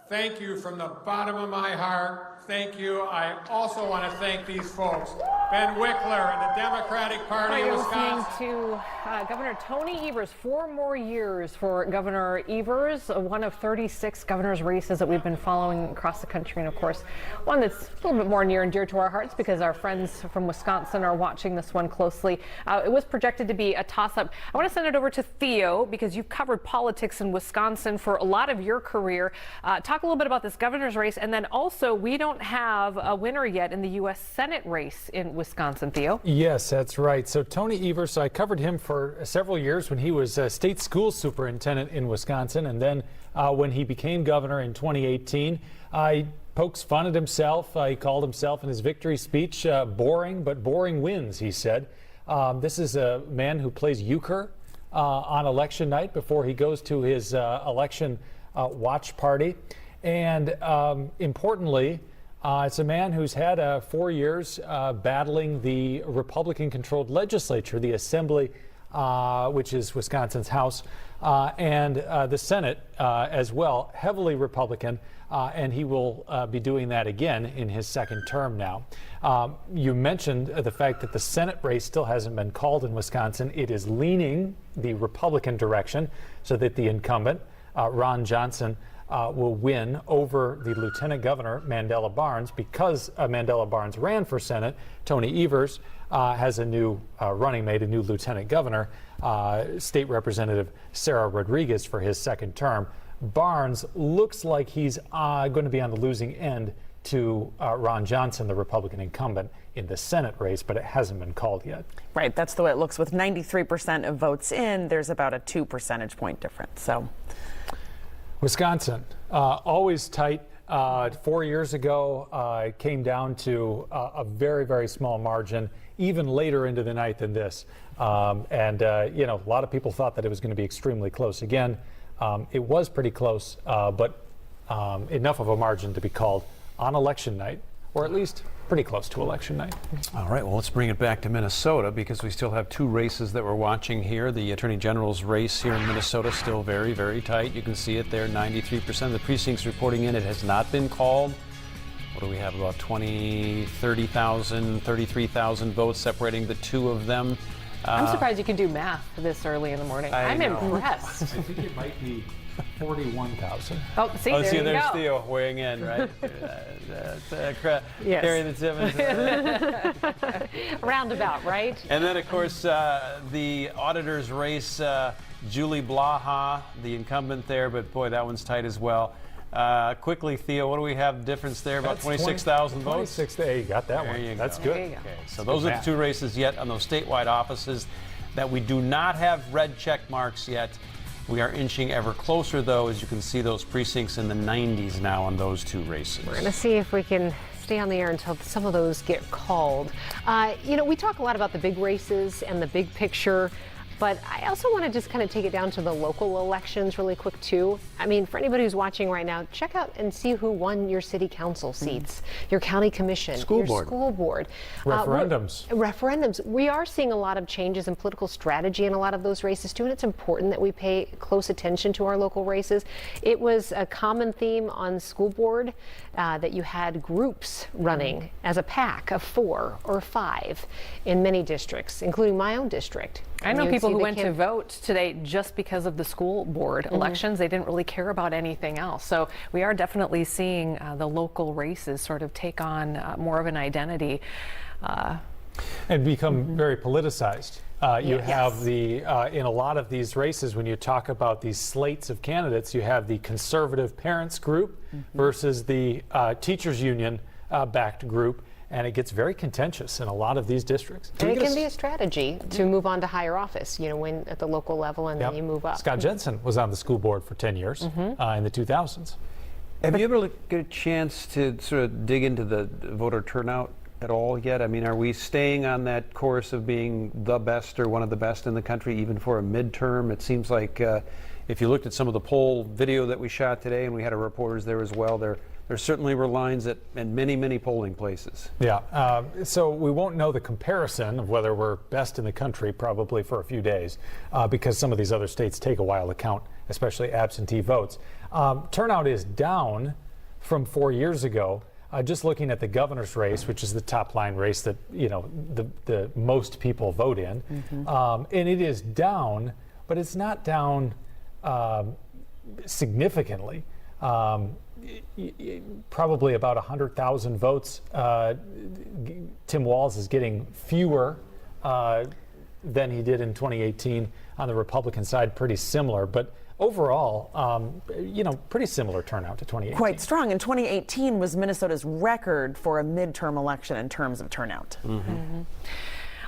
Thank you from the bottom of my heart. Thank you. I also want to thank these folks. Ben Wickler and the Democratic Party of Wisconsin. To Governor Tony Evers. 4 more years for Governor Evers, one of 36 governor's races that we've been following across the country, and of course, one that's a little bit more near and dear to our hearts because our friends from Wisconsin are watching this one closely. It was projected to be a toss-up. I want to send it over to Theo because you've covered politics in Wisconsin for a lot of your career. Talk a little bit about this governor's race, and then also we don't have a winner yet in the U.S. Senate race in Wisconsin, Theo. Yes, that's right. So Tony Evers, I covered him for several years when he was state school superintendent in Wisconsin, and then when he became governor in 2018, he pokes fun at himself. He called himself in his victory speech boring, but boring wins, he said. This is a man who plays euchre on election night before he goes to his election watch party. And importantly, it's a man who's had 4 years battling the Republican-controlled legislature, the Assembly, which is Wisconsin's House, and the Senate as well, heavily Republican. and he will be doing that again in his second term now. You mentioned the fact that the Senate race still hasn't been called in Wisconsin. It is leaning the Republican direction so that the incumbent, Ron Johnson, will win over the Lieutenant Governor, Mandela Barnes. Because Mandela Barnes ran for Senate, Tony Evers has a new running mate, a new Lieutenant Governor, State Representative Sarah Rodriguez, for his second term. Barnes looks like he's going to be on the losing end to Ron Johnson, the Republican incumbent, in the Senate race, but it hasn't been called yet. Right, that's the way it looks. With 93% of votes in, there's about a 2 percentage point difference. So, Wisconsin, always tight. 4 years ago, it came down to a very, very small margin, even later into the night than this. You know, a lot of people thought that it was going to be extremely close. Again, it was pretty close, but enough of a margin to be called on election night, or at least pretty close to election night. All right, well, let's bring it back to Minnesota, because we still have two races that we're watching here. The Attorney General's race here in Minnesota still very, very tight. You can see it there, 93% of the precincts reporting in. It has not been called. What do we have, about 30,000, 33,000 votes separating the two of them. I'm surprised you can do math this early in the morning. I'm impressed. I think it might be 41,000. Oh, see, there you there's go. Theo weighing in, right? Yes. Carry the Timmons. Roundabout, right? And then, of course, the auditor's race, Julie Blaha, the incumbent there, but boy, that one's tight as well. Quickly, Theo, what do we have difference there? About 26,000 votes? 26, there you got that there one. You That's go. good. Okay, so those are the two races yet on those statewide offices that we do not have red check marks yet. We are inching ever closer, though, as you can see those precincts in the 90s now on those two races. We're going to see if we can stay on the air until some of those get called. You know, we talk a lot about the big races and the big picture, but I also want to just kind of take it down to the local elections really quick, too. I mean, for anybody who's watching right now, check out and see who won your city council seats, your county commission, your school board. Referendums. Referendums. We are seeing a lot of changes in political strategy in a lot of those races, too, and it's important that we pay close attention to our local races. It was a common theme on school board that you had groups running as a pack of 4 or 5 in many districts, including my own district. I know people who went to vote today just because of the school board elections. They didn't really care about anything else. So we are definitely seeing the local races sort of take on more of an identity. And become very politicized. You have the, in a lot of these races, when you talk about these slates of candidates, you have the conservative parents group versus the teachers union backed group. And it gets very contentious in a lot of these districts. And it can be a strategy to move on to higher office, you know, when at the local level, and then you move up. Scott Jensen was on the school board for 10 years in the 2000s. Have you ever get a chance to sort of dig into the voter turnout at all yet? I mean, are we staying on that course of being the best or one of the best in the country, even for a midterm? It seems like if you looked at some of the poll video that we shot today, and we had our reporters there as well, there certainly were lines in many, many polling places. Yeah, so we won't know the comparison of whether we're best in the country probably for a few days because some of these other states take a while to count, especially absentee votes. Turnout is down from 4 years ago. Just looking at the governor's race, which is the top line race that, you know, the most people vote in, and it is down, but it's not down significantly. Probably about 100,000 votes. Tim Walz is getting fewer than he did in 2018 on the Republican side, pretty similar. But overall, you know, pretty similar turnout to 2018. Quite strong. And 2018 was Minnesota's record for a midterm election in terms of turnout.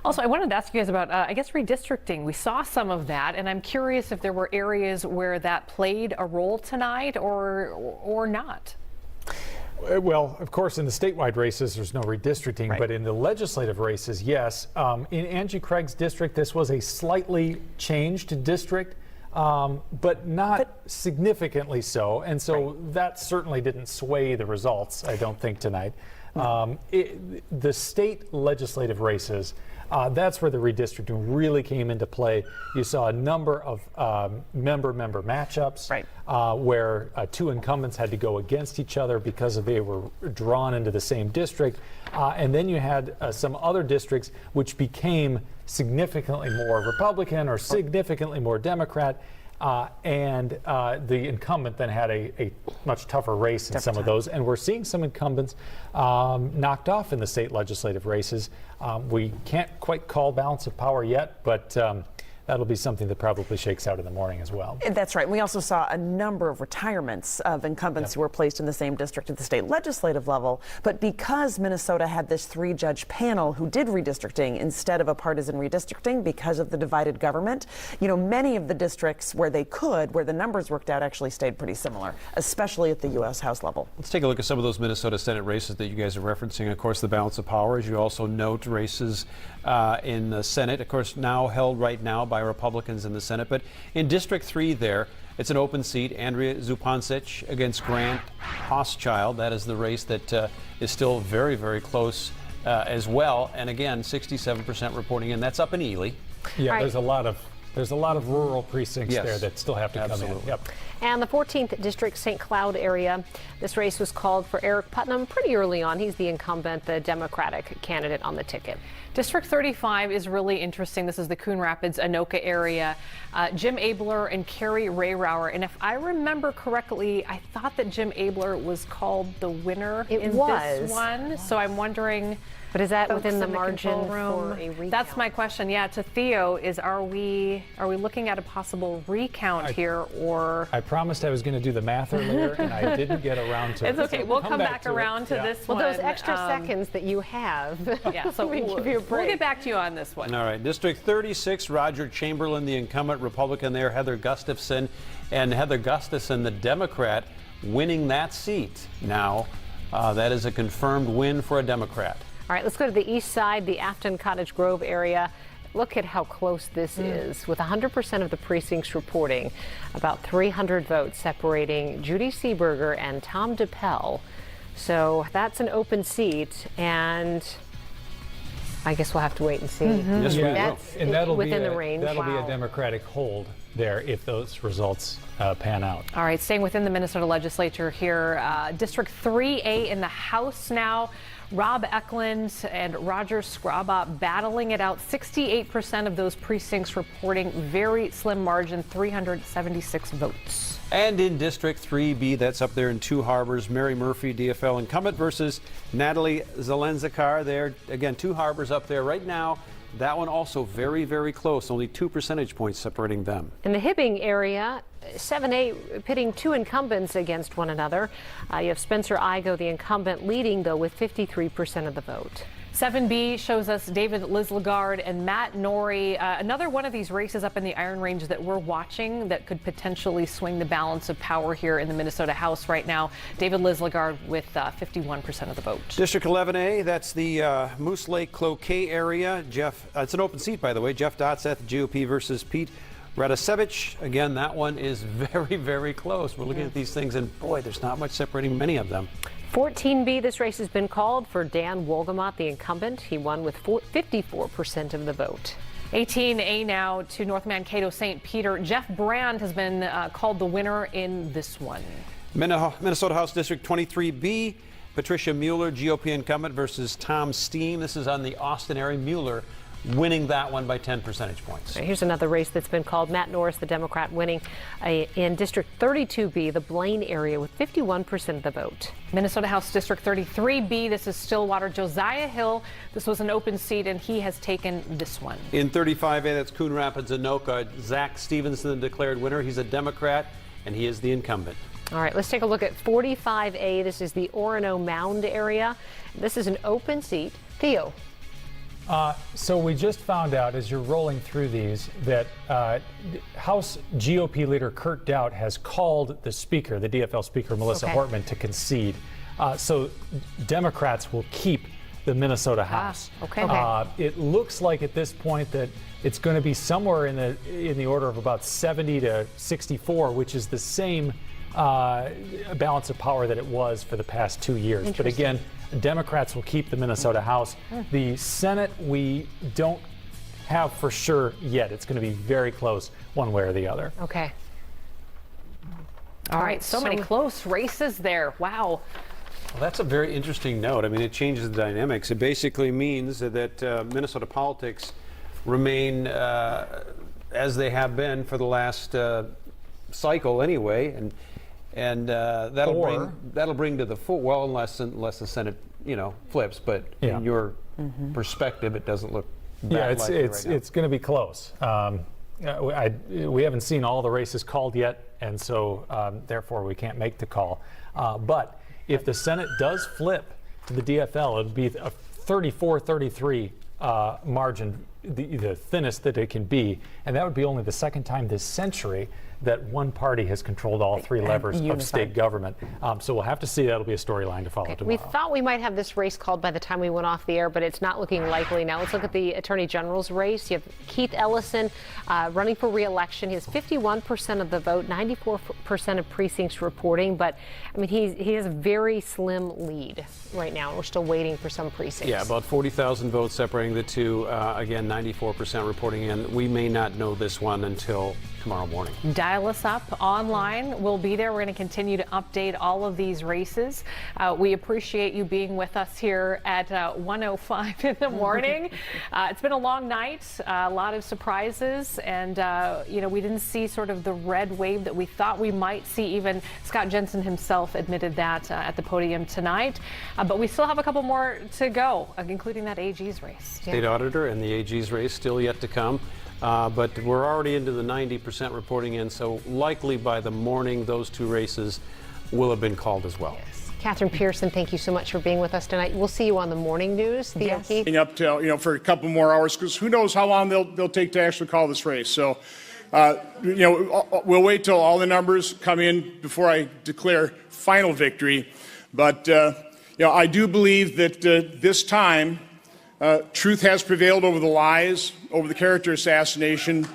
Also, I wanted to ask you guys about, I guess, redistricting. We saw some of that, and I'm curious if there were areas where that played a role tonight or not. Well, of course, in the statewide races, there's no redistricting, but in the legislative races, yes. In Angie Craig's district, this was a slightly changed district, but not significantly so. And so that certainly didn't sway the results, I don't think, tonight. The state legislative races, That's where the redistricting really came into play. You saw a number of member matchups, where two incumbents had to go against each other because they were drawn into the same district. And then you had some other districts which became significantly more Republican or significantly more Democrat. And the incumbent then had a much tougher race in some of those. And we're seeing some incumbents knocked off in the state legislative races. We can't quite call balance of power yet, but that'll be something that probably shakes out in the morning as well. That's right. We also saw a number of retirements of incumbents who were placed in the same district at the state legislative level. But because Minnesota had this 3-judge panel who did redistricting instead of a partisan redistricting because of the divided government, many of the districts where the numbers worked out actually stayed pretty similar, especially at the U.S. House level. Let's take a look at some of those Minnesota Senate races that you guys are referencing. Of course, the balance of power, as you also note, races in the Senate, of course, now held right now by Republicans in the Senate. But in District 3 there, it's an open seat. Andrea Zupancic against Grant Hochschild. That is the race that is still very, very close as well. And again, 67% reporting in. That's up in Ely. Yeah, there's a lot of rural precincts there that still have to come in. Yep. And the 14th District St. Cloud area, this race was called for Eric Putnam pretty early on. He's the incumbent, the Democratic candidate on the ticket. District 35 is really interesting. This is the Coon Rapids, Anoka area. Jim Abler and Carrie Rayrauer. And if I remember correctly, I thought that Jim Abler was called the winner in this one. So I'm wondering. But is that within the margin for a recount? That's my question. Yeah, to Theo, are we looking at a possible recount here, or? I promised I was going to do the math earlier, and I didn't get around to it. It's okay. So we'll come back around to this one. Well, those extra seconds that you have. Yeah, so we'll get back to you on this one. All right. District 36, Roger Chamberlain, the incumbent Republican there, Heather Gustafson, and Heather Gustafson, the Democrat, winning that seat. Now, that is a confirmed win for a Democrat. All right, let's go to the east side, the Afton Cottage Grove area. Look at how close this is, with 100% of the precincts reporting, about 300 votes separating Judy Seeberger and Tom DePel. So that's an open seat, and I guess we'll have to wait and see. Yes, we will. That's and that'll within be the range. That'll be a Democratic hold there if those results pan out. All right, staying within the Minnesota legislature here, District 3A in the House now. Rob Eklund and Roger Scraba battling it out. 68% of those precincts reporting very slim margin, 376 votes. And in District 3B, that's up there in Two Harbors, Mary Murphy, DFL incumbent versus Natalie Zelenzakar. There, again, Two Harbors up there right now. That one also very, very close, only 2 percentage points separating them. In the Hibbing area, 7A pitting two incumbents against one another. You have Spencer Igo, the incumbent, leading, though, with 53% of the vote. 7B shows us David Lislegard and Matt Norrie. Another one of these races up in the Iron Range that we're watching that could potentially swing the balance of power here in the Minnesota House right now. David Lislegard with 51% of the vote. District 11A, that's the Moose Lake Cloquet area. It's an open seat, by the way. Jeff Dotseth, GOP versus Pete Radasevich. Again, that one is very, very close. We're looking at these things, and boy, there's not much separating many of them. 14B, this race has been called for Dan Wolgamott, the incumbent. He won with 54% of the vote. 18A now to North Mankato St. Peter. Jeff Brand has been called the winner in this one. Minnesota House District 23B, Patricia Mueller, GOP incumbent versus Tom Steen. This is on the Austin area. Mueller winning that one by 10 percentage points. Here's another race that's been called. Matt Norris, the Democrat, winning in District 32B, the Blaine area, with 51% of the vote. Minnesota House District 33B, this is Stillwater. Josiah Hill, this was an open seat, and he has taken this one. In 35A, that's Coon Rapids, Anoka. Zach Stevenson, the declared winner. He's a Democrat, and he is the incumbent. All right, let's take a look at 45A. This is the Orono Mound area. This is an open seat. Theo. So we just found out, as you're rolling through these, that House GOP leader Kurt Doudt has called the speaker, the DFL speaker, Melissa Hortman, to concede. So Democrats will keep the Minnesota House. It looks like at this point that it's going to be somewhere in the order of about 70 to 64, which is the same balance of power that it was for the past 2 years. But again, Democrats will keep the Minnesota House. The Senate, we don't have for sure yet. It's going to be very close one way or the other. Okay. All right, so many close races there. Wow. Well, that's a very interesting note. I mean, it changes the dynamics. It basically means that Minnesota politics remain as they have been for the last cycle anyway, and that'll bring to the full. Well, unless the Senate flips, but in your perspective, it doesn't look. It's going to be close. We haven't seen all the races called yet, and so therefore we can't make the call. But if the Senate does flip to the DFL, it'll be a 34-33 margin, the thinnest that it can be, and that would be only the second time this century that one party has controlled all three levers of state government. So we'll have to see. That'll be a storyline to follow tomorrow. We thought we might have this race called by the time we went off the air, but it's not looking likely now. Let's look at the Attorney General's race. You have Keith Ellison running for re-election. He has 51% of the vote, 94% of precincts reporting, but I mean he has a very slim lead right now. We're still waiting for some precincts. Yeah, about 40,000 votes separating the two. Again, 94% reporting in. We may not know this one until tomorrow morning. Dial us up online. We'll be there. We're going to continue to update all of these races. We appreciate you being with us here at 1:05 in the morning. It's been a long night, a lot of surprises, and we didn't see sort of the red wave that we thought we might see. Even Scott Jensen himself admitted that at the podium tonight. But we still have a couple more to go, including that AG's race. State Auditor and the AG's race still yet to come. But we're already into the 90% reporting in, so likely by the morning, those two races will have been called as well. Yes. Catherine Pearson, thank you so much for being with us tonight. We'll see you on the morning news. Up till for a couple more hours, because who knows how long they'll take to actually call this race. So, we'll wait till all the numbers come in before I declare final victory. But I do believe that this time. Truth has prevailed over the lies, over the character assassination,